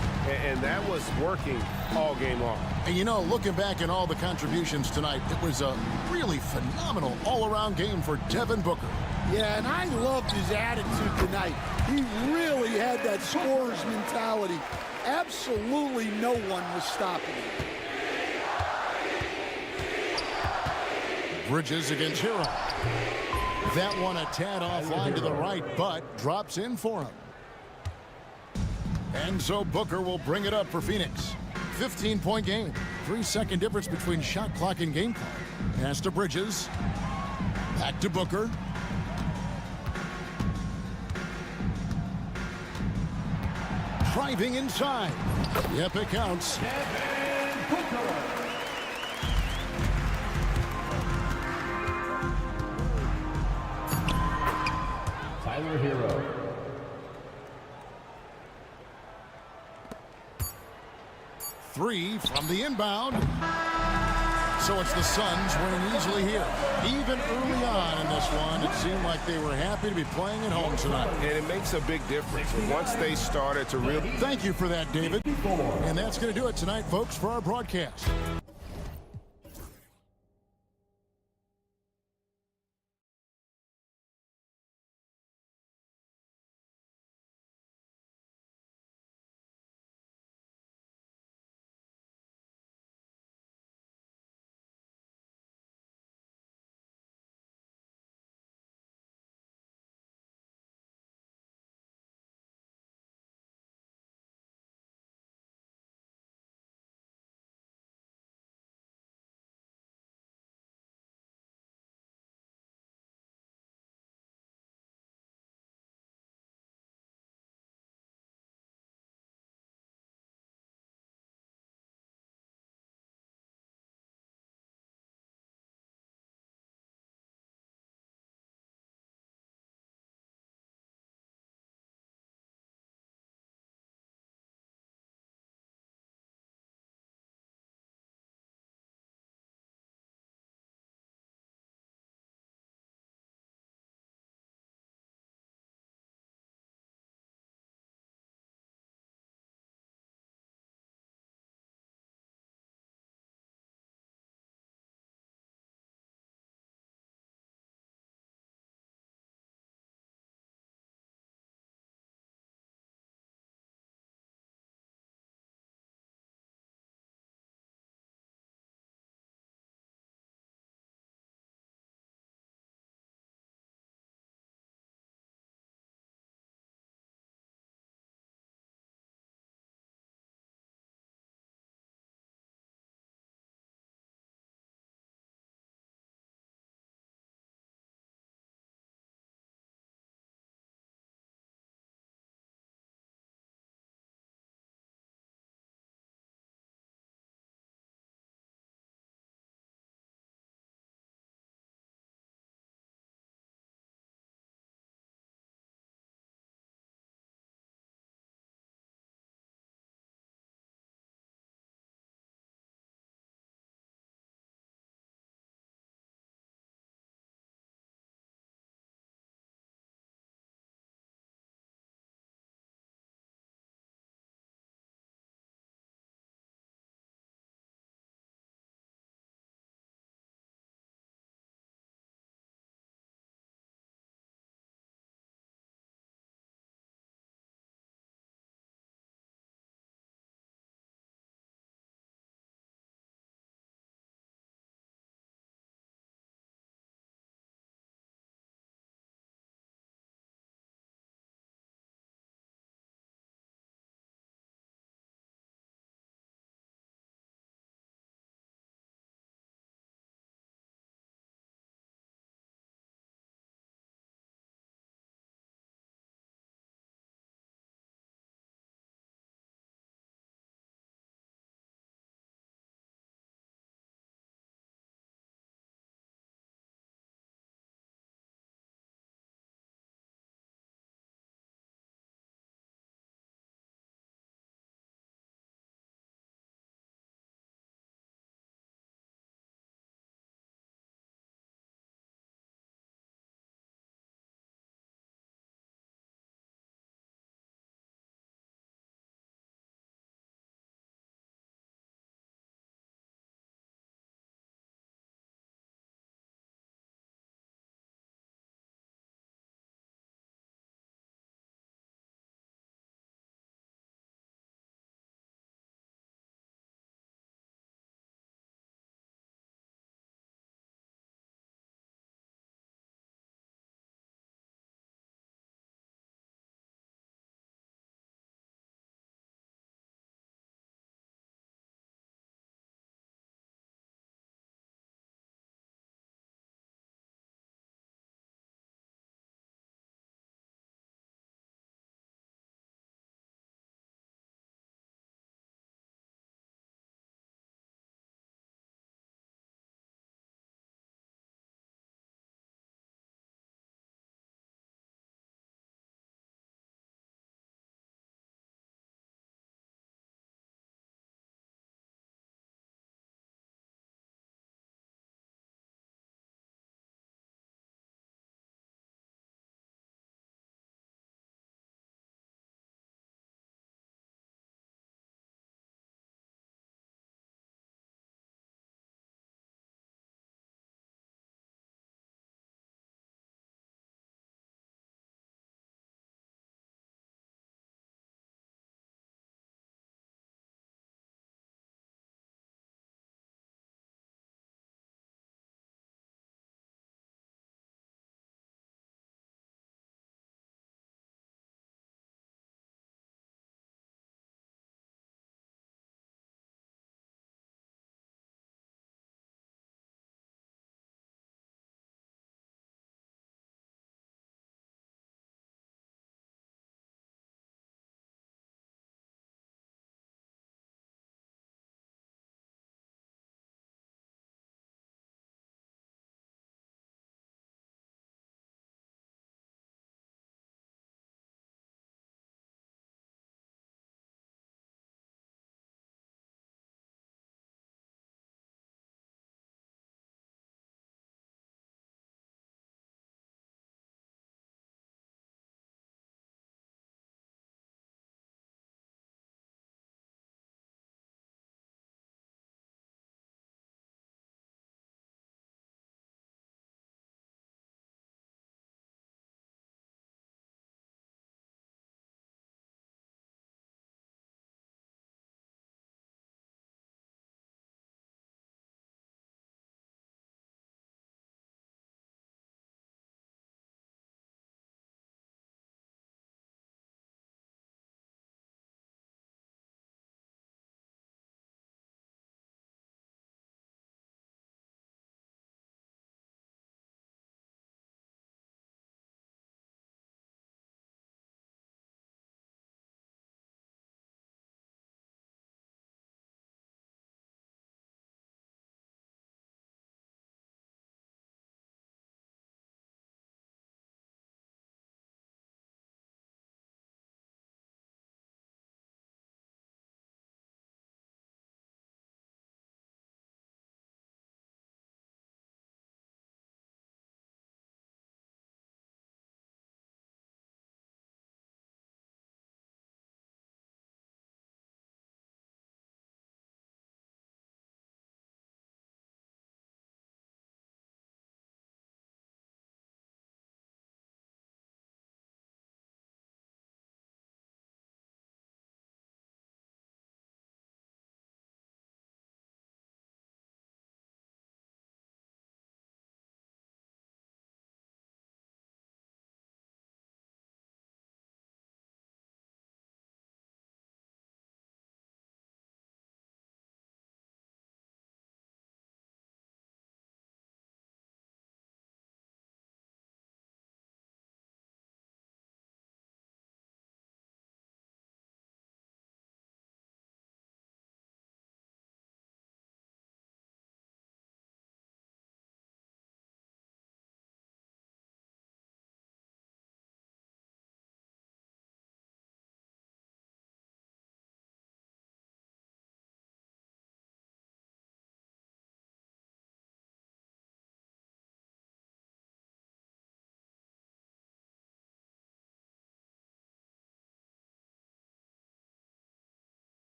And that was working all game long. And you know, looking back at all the contributions tonight, it was a really phenomenal all-around game for Devin Booker. Yeah, and I loved his attitude tonight. He really had that scorer's mentality. Absolutely no one was stopping him. Bridges against Hero. That one a tad offline to the right, but drops in for him. And so Booker will bring it up for Phoenix. 15-point game. 3-second difference between shot clock and game clock. Pass to Bridges. Back to Booker. Driving inside. Yep, it counts. Tyler Hero. Three from the inbound. So it's the Suns winning easily here. Even early on in this one, it seemed like they were happy to be playing at home tonight. And it makes a big difference. Once they started to really... Thank you for that, David. And that's going to do it tonight, folks, for our broadcast.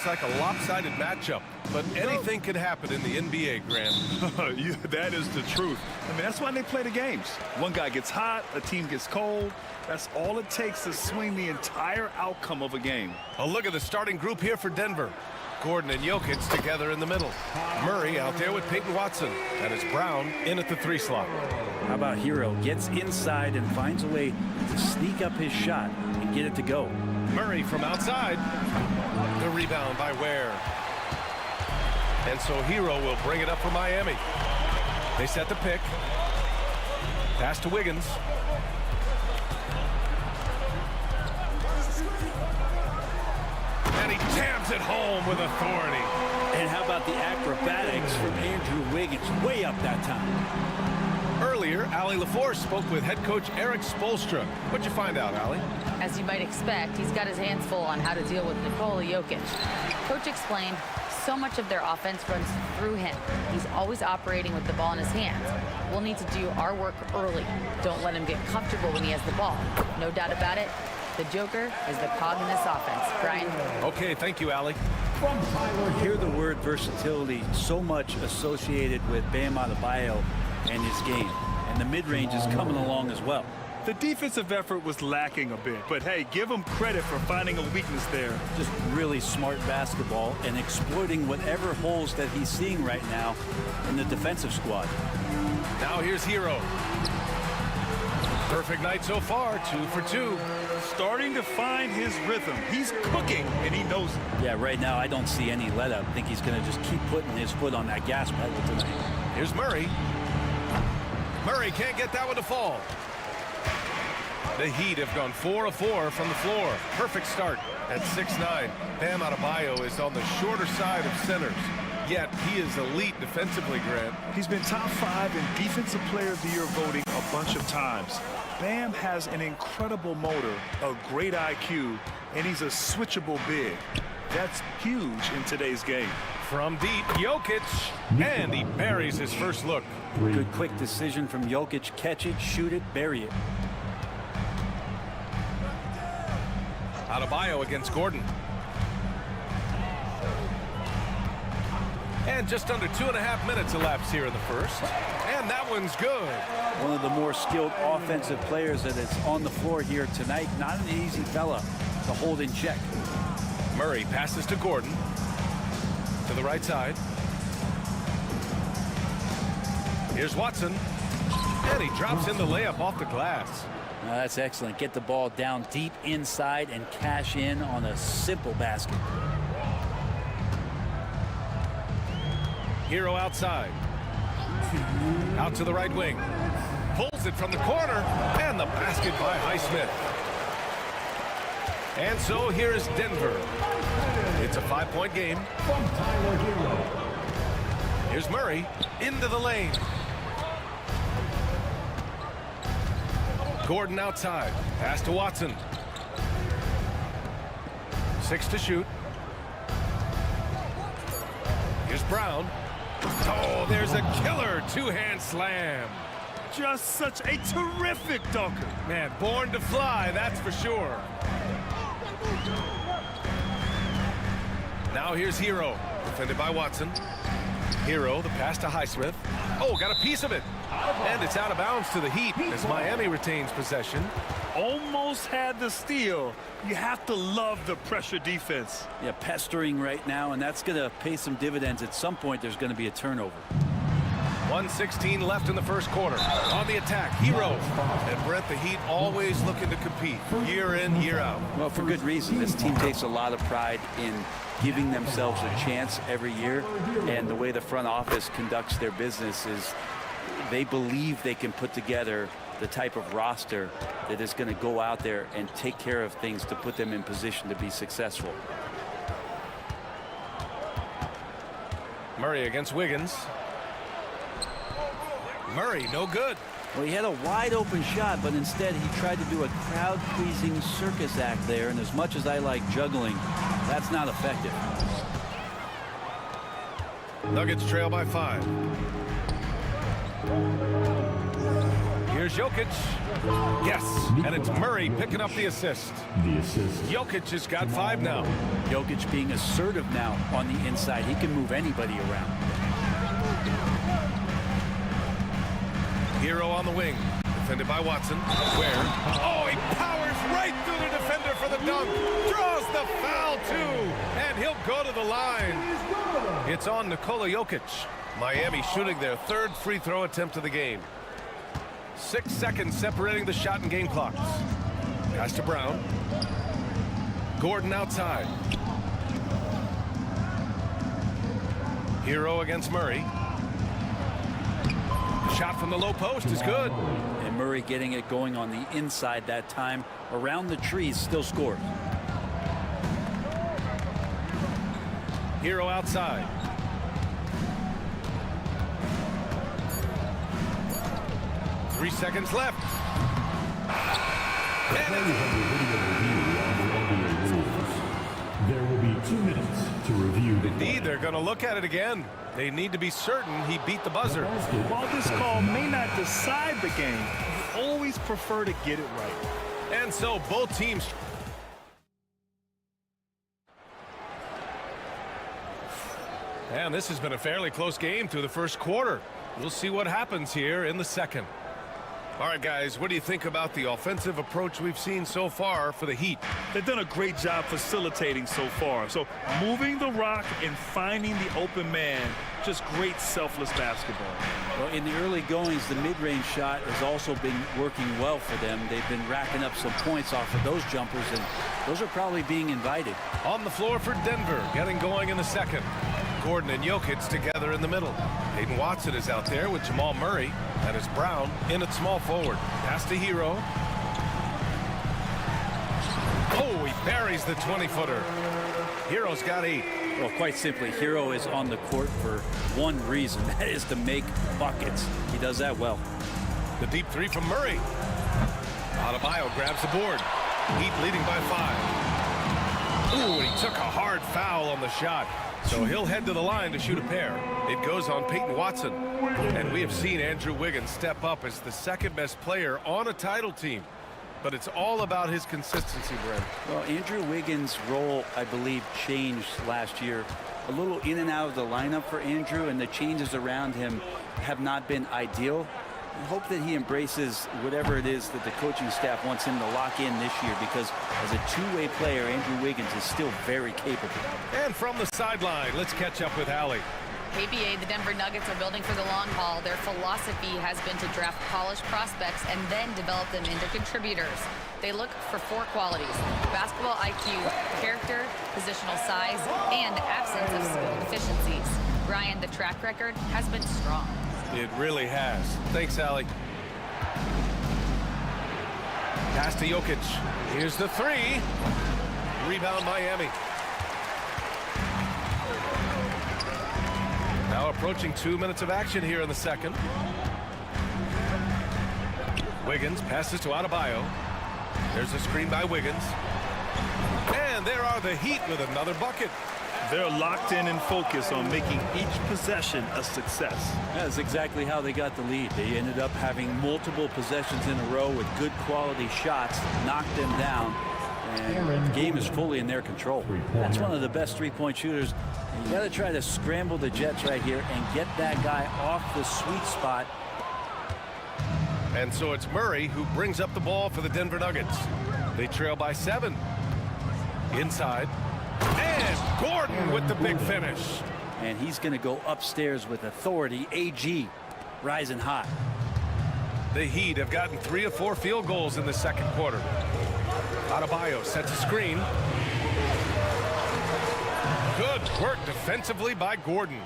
It's like a lopsided matchup, but anything could happen in the NBA, Grant. Yeah, that is the truth. I mean, that's why they play the games. One guy gets hot, a team gets cold. That's all it takes to swing the entire outcome of a game. A look at the starting group here for Denver. Gordon and Jokic together in the middle. Murray out there with Peyton Watson. And it's Brown in at the 3 slot. How about Hero gets inside and finds a way to sneak up his shot and get it to go. Murray from outside. The rebound by Ware. And so Hero will bring it up for Miami. They set the pick. Pass to Wiggins. And he jams it home with authority. And how about the acrobatics from Andrew Wiggins? Way up that time. Earlier, Allie LaForce spoke with head coach Eric Spoelstra. What'd you find out, Allie? As you might expect, he's got his hands full on how to deal with Nikola Jokic. Coach explained so much of their offense runs through him. He's always operating with the ball in his hands. We'll need to do our work early. Don't let him get comfortable when he has the ball. No doubt about it, the Joker is the cog in this offense. Brian? Okay, thank you, Allie. Hear the word versatility, so much associated with Bam Adebayo and his game. And the mid-range is coming along as well. The defensive effort was lacking a bit, but hey, give him credit for finding a weakness there. Just really smart basketball and exploiting whatever holes that he's seeing right now in the defensive squad. Now here's Hero. Perfect night so far, 2 for 2. Starting to find his rhythm. He's cooking, and he knows it. Yeah, right now I don't see any let-up. I think he's going to just keep putting his foot on that gas pedal tonight. Here's Murray. Murray can't get that one to fall. The Heat have gone 4 of 4 from the floor. Perfect start at 6'9". Bam Adebayo is on the shorter side of centers. Yet he is elite defensively, Grant. He's been top 5 in Defensive Player of the Year voting a bunch of times. Bam has an incredible motor, a great IQ, and he's a switchable big. That's huge in today's game. From deep, Jokic, and he buries his first look. Good quick decision from Jokic. Catch it, shoot it, bury it. Adebayo against Gordon. And just under 2.5 minutes elapsed here in the first. And that one's good. One of the more skilled offensive players that is on the floor here tonight. Not an easy fella to hold in check. Murray passes to Gordon. To the right side. Here's Watson. And he drops in the layup off the glass. That's excellent. Get the ball down deep inside and cash in on a simple basket. Hero outside. Out to the right wing. Pulls it from the corner. And the basket by Highsmith. And so here is Denver. It's a 5-point game. Here's Murray into the lane. Gordon outside. Pass to Watson. 6 to shoot. Here's Brown. Oh, there's a killer 2-hand slam. Just such a terrific dunker. Man, born to fly, that's for sure. Now here's Hero, defended by Watson. Hero, the pass to Highsmith. Oh, got a piece of it. And it's out of bounds to the Heat as Miami retains possession. Almost had the steal. You have to love the pressure defense. Yeah, pestering right now, and that's going to pay some dividends. At some point, there's going to be a turnover. 1:16 left in the first quarter. On the attack, Hero. And Brent, the Heat always looking to compete year in, year out. Well, for good reason. This team takes a lot of pride in giving themselves a chance every year. And the way the front office conducts their business is they believe they can put together the type of roster that is going to go out there and take care of things to put them in position to be successful. Murray against Wiggins. Murray, no good. Well, he had a wide open shot, but instead he tried to do a crowd-pleasing circus act there, and as much as I like juggling, that's not effective. Nuggets trail by 5. Here's Jokic. Yes, and it's Murray picking up the assist. The assist. Jokic has got 5 now. Jokic being assertive now on the inside. He can move anybody around. Hero on the wing. Defended by Watson. Where? Oh, he powers right through the defender for the dunk. Draws the foul, too. And he'll go to the line. It's on Nikola Jokic. Miami shooting their 3rd free throw attempt of the game. 6 seconds separating the shot and game clocks. Pass to Brown. Gordon outside. Hero against Murray. Shot from the low post is good. And Murray getting it going on the inside that time. Around the trees, still scores. Hero outside. Three seconds left. There will be 2 minutes to review the Indeed, they're going to look at it again. They need to be certain he beat the buzzer. While this call may not decide the game, you always prefer to get it right. And so both teams. And this has been a fairly close game through the first quarter. We'll see what happens here in the second. All right, guys, what do you think about the offensive approach we've seen so far for the Heat? They've done a great job facilitating so far. So moving the rock and finding the open man, just great selfless basketball. Well, in the early goings, the mid-range shot has also been working well for them. They've been racking up some points off of those jumpers, and those are probably being invited. On the floor for Denver, getting going in the second. Gordon and Jokic together in the middle. Hayden Watson is out there with Jamal Murray. That is Brown in at small forward. Pass to Hero. Oh, he buries the 20-footer. Hero's got 8. Well, quite simply, Hero is on the court for one reason. That is to make buckets. He does that well. The deep 3 from Murray. Adebayo grabs the board. Heat leading by 5. Ooh, he took a hard foul on the shot. So he'll head to the line to shoot a pair. It goes on Peyton Watson. And we have seen Andrew Wiggins step up as the second-best player on a title team. But it's all about his consistency, Brent. Well, Andrew Wiggins' role, I believe, changed last year. A little in and out of the lineup for Andrew, and the changes around him have not been ideal. I hope that he embraces whatever it is that the coaching staff wants him to lock in this year, because as a two-way player, Andrew Wiggins is still very capable. And from the sideline, let's catch up with Allie. KBA, the Denver Nuggets are building for the long haul. Their philosophy has been to draft polished prospects and then develop them into contributors. They look for 4 qualities: basketball IQ, character, positional size, and absence of skill deficiencies. Brian, the track record has been strong. It really has. Thanks, Allie. Pass to Jokic. Here's the 3. Rebound, Miami. Now approaching 2 minutes of action here in the second. Wiggins passes to Adebayo. There's a screen by Wiggins. And there are the Heat with another bucket. They're locked in and focused on making each possession a success. That's exactly how they got the lead. They ended up having multiple possessions in a row with good quality shots, knocked them down, and the game is fully in their control. That's one of the best three-point shooters. And you got to try to scramble the Jets right here and get that guy off the sweet spot. And so it's Murray who brings up the ball for the Denver Nuggets. They trail by 7. Inside. And Gordon with the big finish. And he's going to go upstairs with authority. AG rising hot. The Heat have gotten 3 of 4 field goals in the second quarter. Adebayo sets a screen. Good work defensively by Gordon.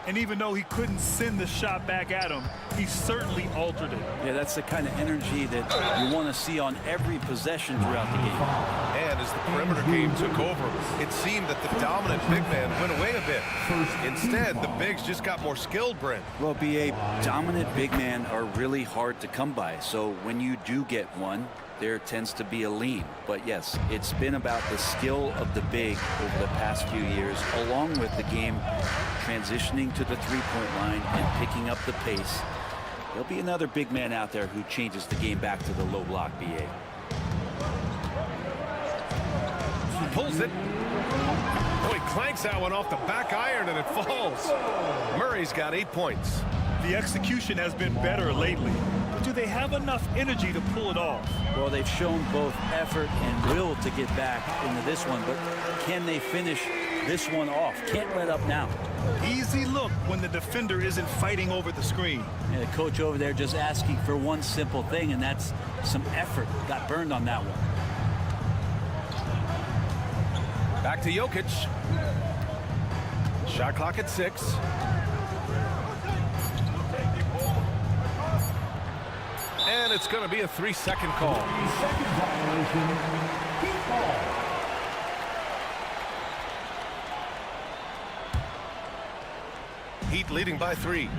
And even though he couldn't send the shot back at him, he certainly altered it. Yeah, that's the kind of energy that you want to see on every possession throughout the game. And as the perimeter game took over, it seemed that the dominant big man went away a bit. Instead, the bigs just got more skilled, Brent. Well, BA, dominant big men are really hard to come by. So when you do get one, there tends to be a lean. But yes, it's been about the skill of the big over the past few years, along with the game transitioning to the three-point line and picking up the pace. There'll be another big man out there who changes the game back to the low block, BA. Pulls it. Oh, he clanks that one off the back iron and it falls. Murray's got 8 points. The execution has been better lately, but do they have enough energy to pull it off? Well, they've shown both effort and will to get back into this one, but can they finish this one off? Can't let up now. Easy look when the defender isn't fighting over the screen. And the coach over there just asking for one simple thing, and that's some effort. Got burned on that one. Back to Jokic. Shot clock at 6. And it's going to be a 3-second call. 3-second violation. Heat ball. Heat leading by 3.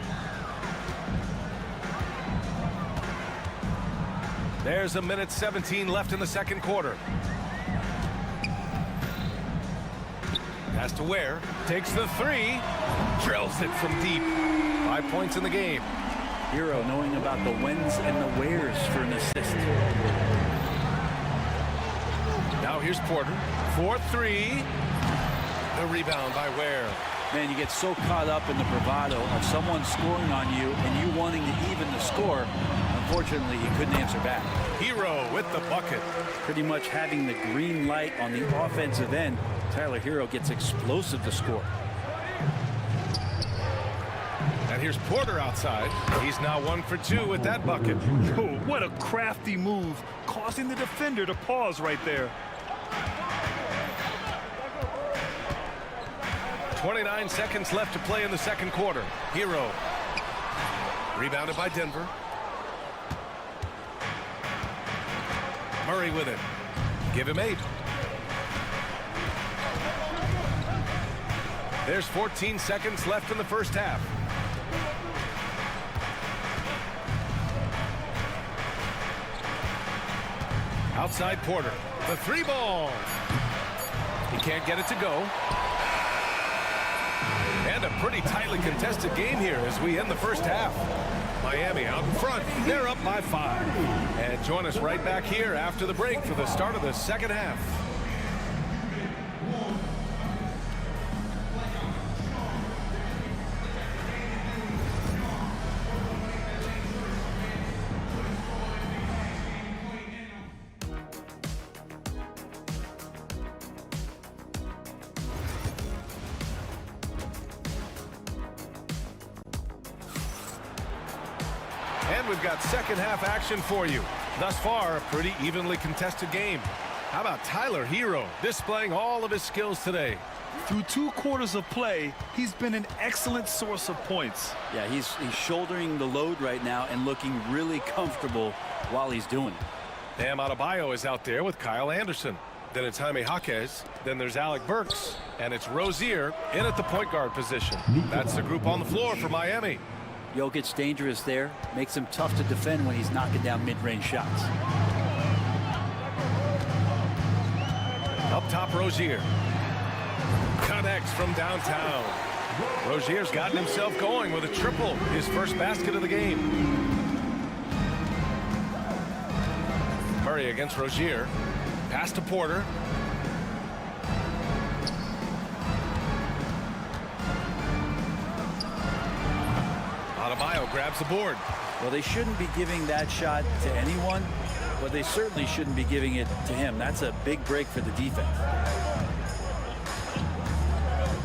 There's 1:17 left in the second quarter. Pass to Ware. Takes the 3. Drills it from deep. 5 points in the game. Hero knowing about the whens and the wheres for an assist. Now here's Porter. 4-3. The rebound by Ware. Man, you get so caught up in the bravado of someone scoring on you and you wanting to even the score. Unfortunately, he couldn't answer back. Hero with the bucket. Pretty much having the green light on the offensive end. Tyler Hero gets explosive to score. And here's Porter outside. He's now 1 for 2 with that bucket. Oh, what a crafty move, causing the defender to pause right there. 29 seconds left to play in the second quarter. Hero. Rebounded by Denver. Murray with it. Give him 8. There's 14 seconds left in the first half. Outside Porter. The 3 ball. He can't get it to go. And a pretty tightly contested game here as we end the first half. Miami out in front. They're up by 5. And join us right back here after the break for the start of the second half. And we've got second half action for you. Thus far, a pretty evenly contested game. How about Tyler Hero displaying all of his skills today? Through 2 quarters of play, he's been an excellent source of points. Yeah, he's shouldering the load right now and looking really comfortable while he's doing it. Bam Adebayo is out there with Kyle Anderson. Then it's Jaime Jaquez. Then there's Alec Burks. And it's Rozier in at the point guard position. That's the group on the floor for Miami. Jokic's dangerous there. Makes him tough to defend when he's knocking down mid-range shots. Up top, Rozier. Connects from downtown. Rozier's gotten himself going with a triple. His first basket of the game. Murray against Rozier. Pass to Porter. Adebayo grabs the board. Well, they shouldn't be giving that shot to anyone, but they certainly shouldn't be giving it to him. That's a big break for the defense.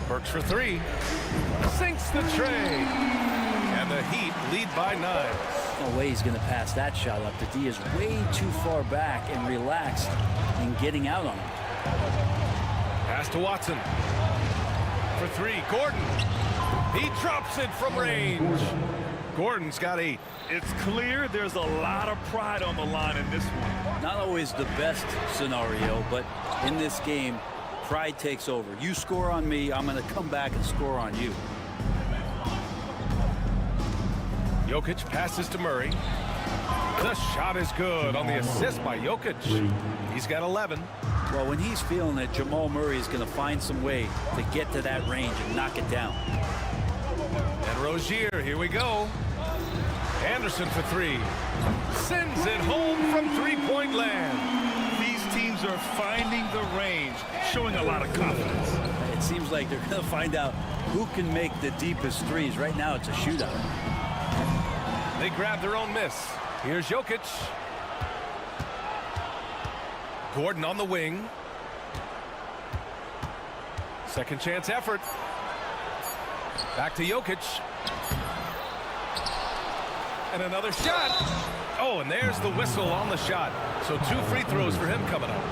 Burks for 3. Sinks the tray. And the Heat lead by 9. No way he's going to pass that shot up. The D is way too far back and relaxed in getting out on him. Pass to Watson. For 3, Gordon. He drops it from range. Gordon's got 8. It's clear there's a lot of pride on the line in this one. Not always the best scenario, but in this game, pride takes over. You score on me, I'm going to come back and score on you. Jokic passes to Murray. The shot is good on the assist by Jokic. He's got 11. Well, when he's feeling it, Jamal Murray is going to find some way to get to that range and knock it down. And Rozier, here we go. Anderson for three. Sends it home from three-point land. These teams are finding the range, showing a lot of confidence. It seems like they're going to find out who can make the deepest threes. Right now, it's a shootout. They grab their own miss. Here's Jokic. Gordon on the wing. Second chance effort. Back to Jokic. And another shot. Oh, and there's the whistle on the shot. So 2 free throws for him coming up.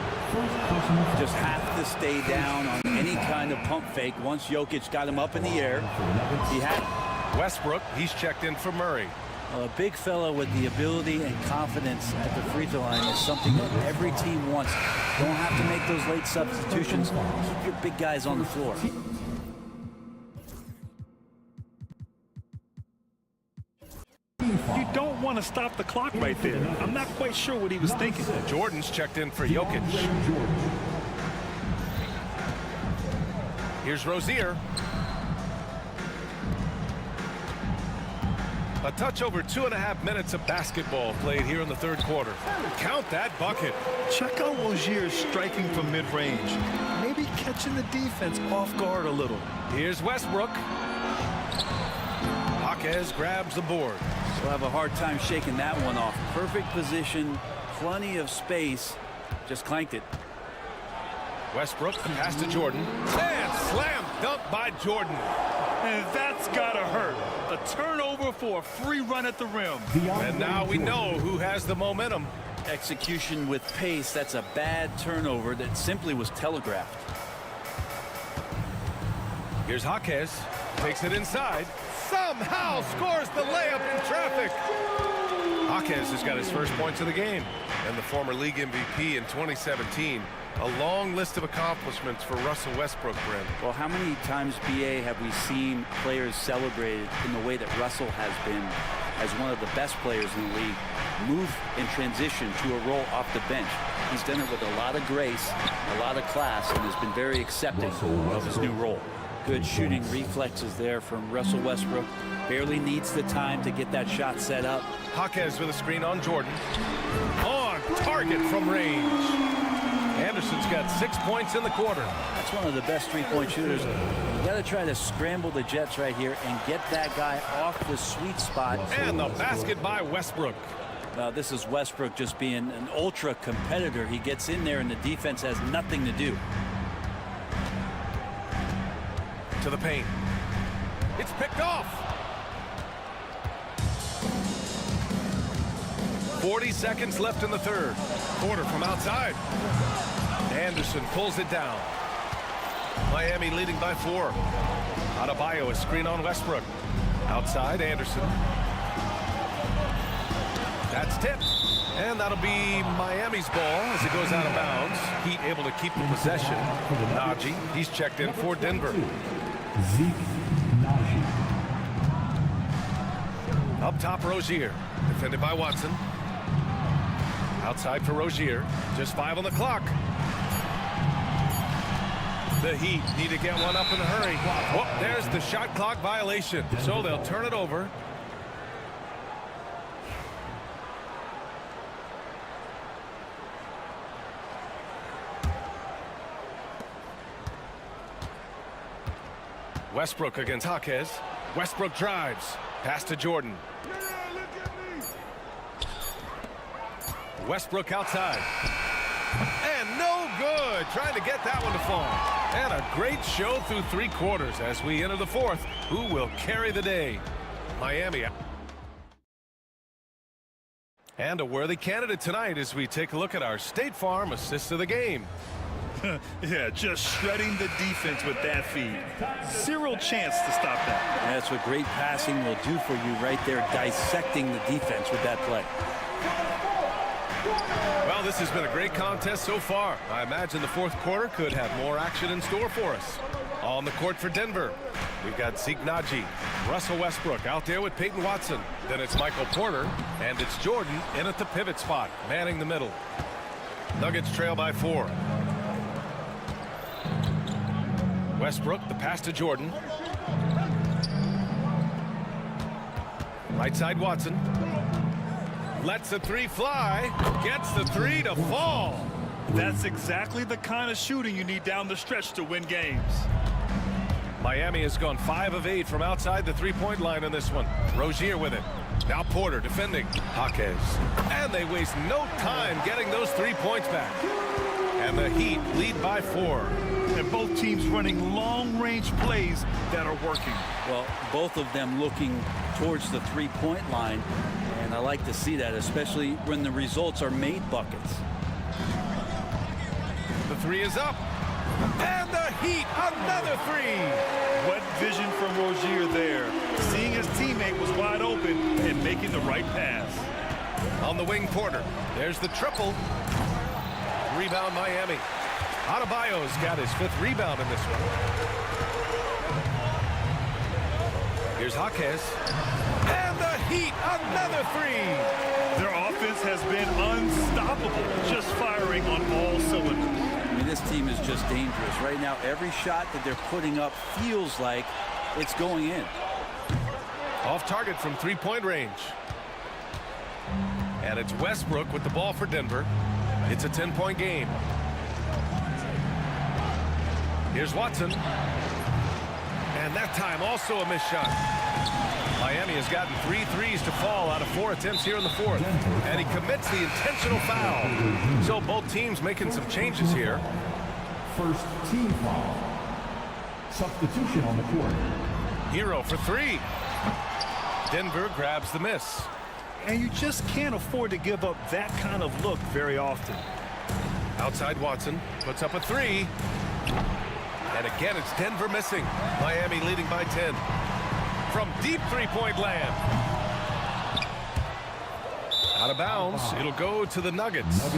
Just have to stay down on any kind of pump fake. Once Jokic got him up in the air, he had Westbrook. He's checked in for Murray. Well, a big fella with the ability and confidence at the free throw line is something that every team wants. Don't have to make those late substitutions. Keep your big guys on the floor. You don't want to stop the clock right there. I'm not quite sure what he was thinking. Jordan's checked in for Jokic. Here's Rozier. A touch over 2.5 minutes of basketball played here in the third quarter. Count that bucket. Check out Rozier's striking from mid-range. Maybe catching the defense off guard a little. Here's Westbrook. Jaquez grabs the board. We'll have a hard time shaking that one off. Perfect position, plenty of space. Just clanked it. Westbrook, pass to Jordan. And slam dunk by Jordan. And that's gotta hurt. A turnover for a free run at the rim. And now we know who has the momentum. Execution with pace. That's a bad turnover that simply was telegraphed. Here's Jaquez. Takes it inside. Somehow scores the layup in traffic. Jaquez has got his first points of the game. And the former league MVP in 2017. A long list of accomplishments for Russell Westbrook, Brent. Well, how many times, BA, have we seen players celebrated in the way that Russell has been as one of the best players in the league, move in transition to a role off the bench? He's done it with a lot of grace, a lot of class, and has been very accepting of his new role. Good shooting reflexes there from Russell Westbrook. Barely needs the time to get that shot set up. Jaquez with a screen on Jordan. On target from range. Anderson's got 6 points in the quarter. That's one of the best three-point shooters. You got to try to scramble the Jets right here and get that guy off the sweet spot. And the basket by Westbrook. This is Westbrook just being an ultra competitor. He gets in there and the defense has nothing to do. To the paint. It's picked off. 40 seconds left in the third. Quarter from outside. Anderson pulls it down. Miami leading by 4. Adebayo, a screen on Westbrook. Outside, Anderson. That's tipped. And that'll be Miami's ball as it goes out of bounds. Heat able to keep the possession. Najee, he's checked in for Denver. Up top, Rozier. Defended by Watson. Outside for Rozier. Just 5 on the clock. The Heat need to get one up in a hurry. Oh, there's the shot clock violation. So they'll turn it over. Westbrook against Jaquez. Westbrook drives. Pass to Jordan. Westbrook outside. And no good. Trying to get that one to fall. And a great show through 3 quarters as we enter the 4th. Who will carry the day? Miami. And a worthy candidate tonight as we take a look at our State Farm assist of the game. Yeah, just shredding the defense with that feed. Zero chance to stop that. That's what great passing will do for you right there, dissecting the defense with that play. Well, this has been a great contest so far. I imagine the 4th quarter could have more action in store for us. On the court for Denver, we've got Zeke Najee, Russell Westbrook out there with Peyton Watson. Then it's Michael Porter, and it's Jordan in at the pivot spot, manning the middle. Nuggets trail by 4. Westbrook, the pass to Jordan. Right side, Watson. Lets the three fly. Gets the three to fall. That's exactly the kind of shooting you need down the stretch to win games. Miami has gone 5 of 8 from outside the three-point line in this one. Rozier with it. Now Porter defending. Jaquez. And they waste no time getting those 3 points back. And the Heat lead by 4. And both teams running long-range plays that are working. Well, both of them looking towards the three-point line. And I like to see that, especially when the results are made buckets. The three is up. And the Heat, another three. What vision from Rozier there. Seeing his teammate was wide open and making the right pass. On the wing, Porter. There's the triple. Rebound, Miami. Adebayo's got his 5th rebound in this one. Here's Jaquez. And the Heat, another three. Their offense has been unstoppable, just firing on all cylinders. I mean, this team is just dangerous. Right now, every shot that they're putting up feels like it's going in. Off target from three-point range. And it's Westbrook with the ball for Denver. It's a 10-point game. Here's Watson. And that time also a missed shot. Miami has gotten 3 threes to fall out of 4 attempts here in the 4th. And he commits the intentional foul. So both teams making some changes here. First team foul. Substitution on the court. Hero for 3. Denver grabs the miss. And you just can't afford to give up that kind of look very often. Outside Watson puts up a 3. And again, it's Denver missing. Miami leading by 10. From deep three-point land. Out of bounds. It'll go to the Nuggets.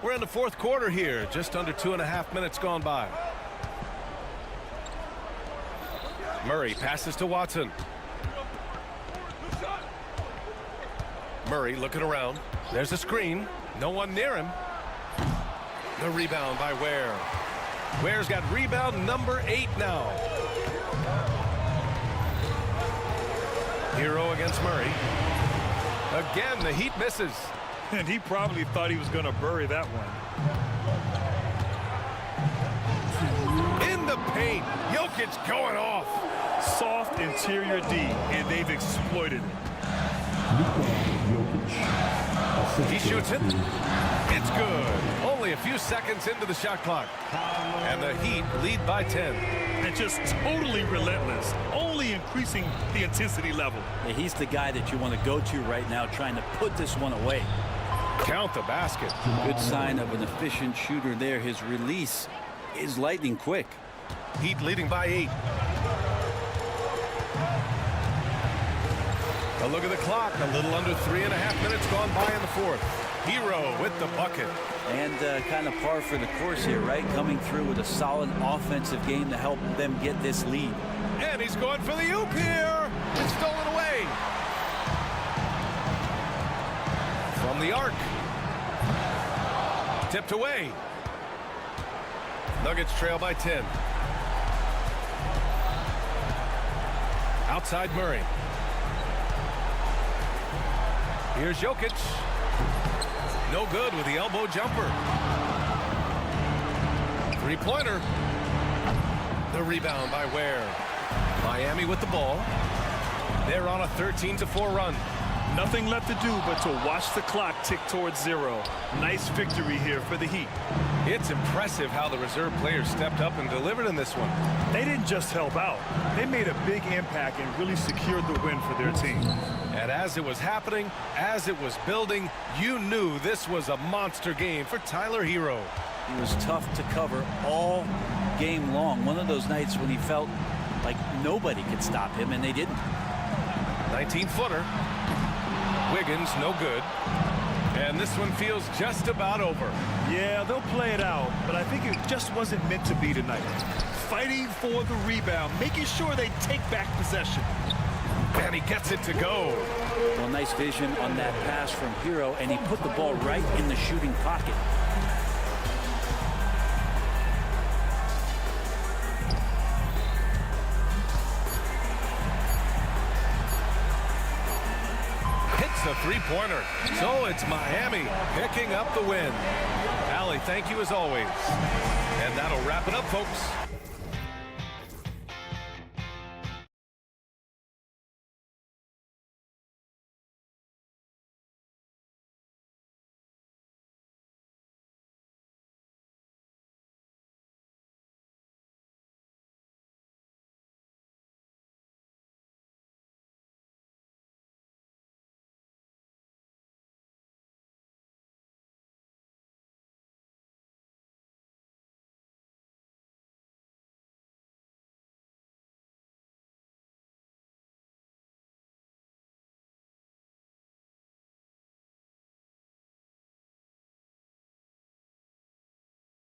We're in the 4th quarter here. Just under 2.5 minutes gone by. Murray passes to Watson. Murray looking around. There's a screen. No one near him. The rebound by Ware. Ware's got rebound number 8 now. Hero against Murray. Again, the Heat misses. And he probably thought he was going to bury that one. In the paint. Jokic going off. Soft interior D, and they've exploited it. He shoots it. It's good. Only a few seconds into the shot clock. And the Heat lead by 10. And just totally relentless, only increasing the intensity level. Yeah, he's the guy that you want to go to right now, trying to put this one away. Count the basket. Good sign of an efficient shooter there. His release is lightning quick. Heat leading by 8. A look at the clock. A little under 3.5 minutes gone by in the 4th. Hero with the bucket. And kind of par for the course here, right? Coming through with a solid offensive game to help them get this lead. And he's going for the oop here. It's stolen away. From the arc. Tipped away. Nuggets trail by 10. Outside Murray. Here's Jokic. No good with the elbow jumper. Three-pointer. The rebound by Ware. Miami with the ball. They're on a 13-4 run. Nothing left to do but to watch the clock tick towards 0. Nice victory here for the Heat. It's impressive how the reserve players stepped up and delivered in this one. They didn't just help out. They made a big impact and really secured the win for their team. And as it was happening, as it was building, you knew this was a monster game for Tyler Hero. He was tough to cover all game long. One of those nights when he felt like nobody could stop him, and they didn't. 19-footer. Wiggins, no good. And this one feels just about over. Yeah, they'll play it out, but I think it just wasn't meant to be tonight. Fighting for the rebound, making sure they take back possession. And he gets it to go. Well, nice vision on that pass from Hero, and he put the ball right in the shooting pocket. three-pointer. So it's Miami picking up the win. Allie, thank you as always. And that'll wrap it up, folks.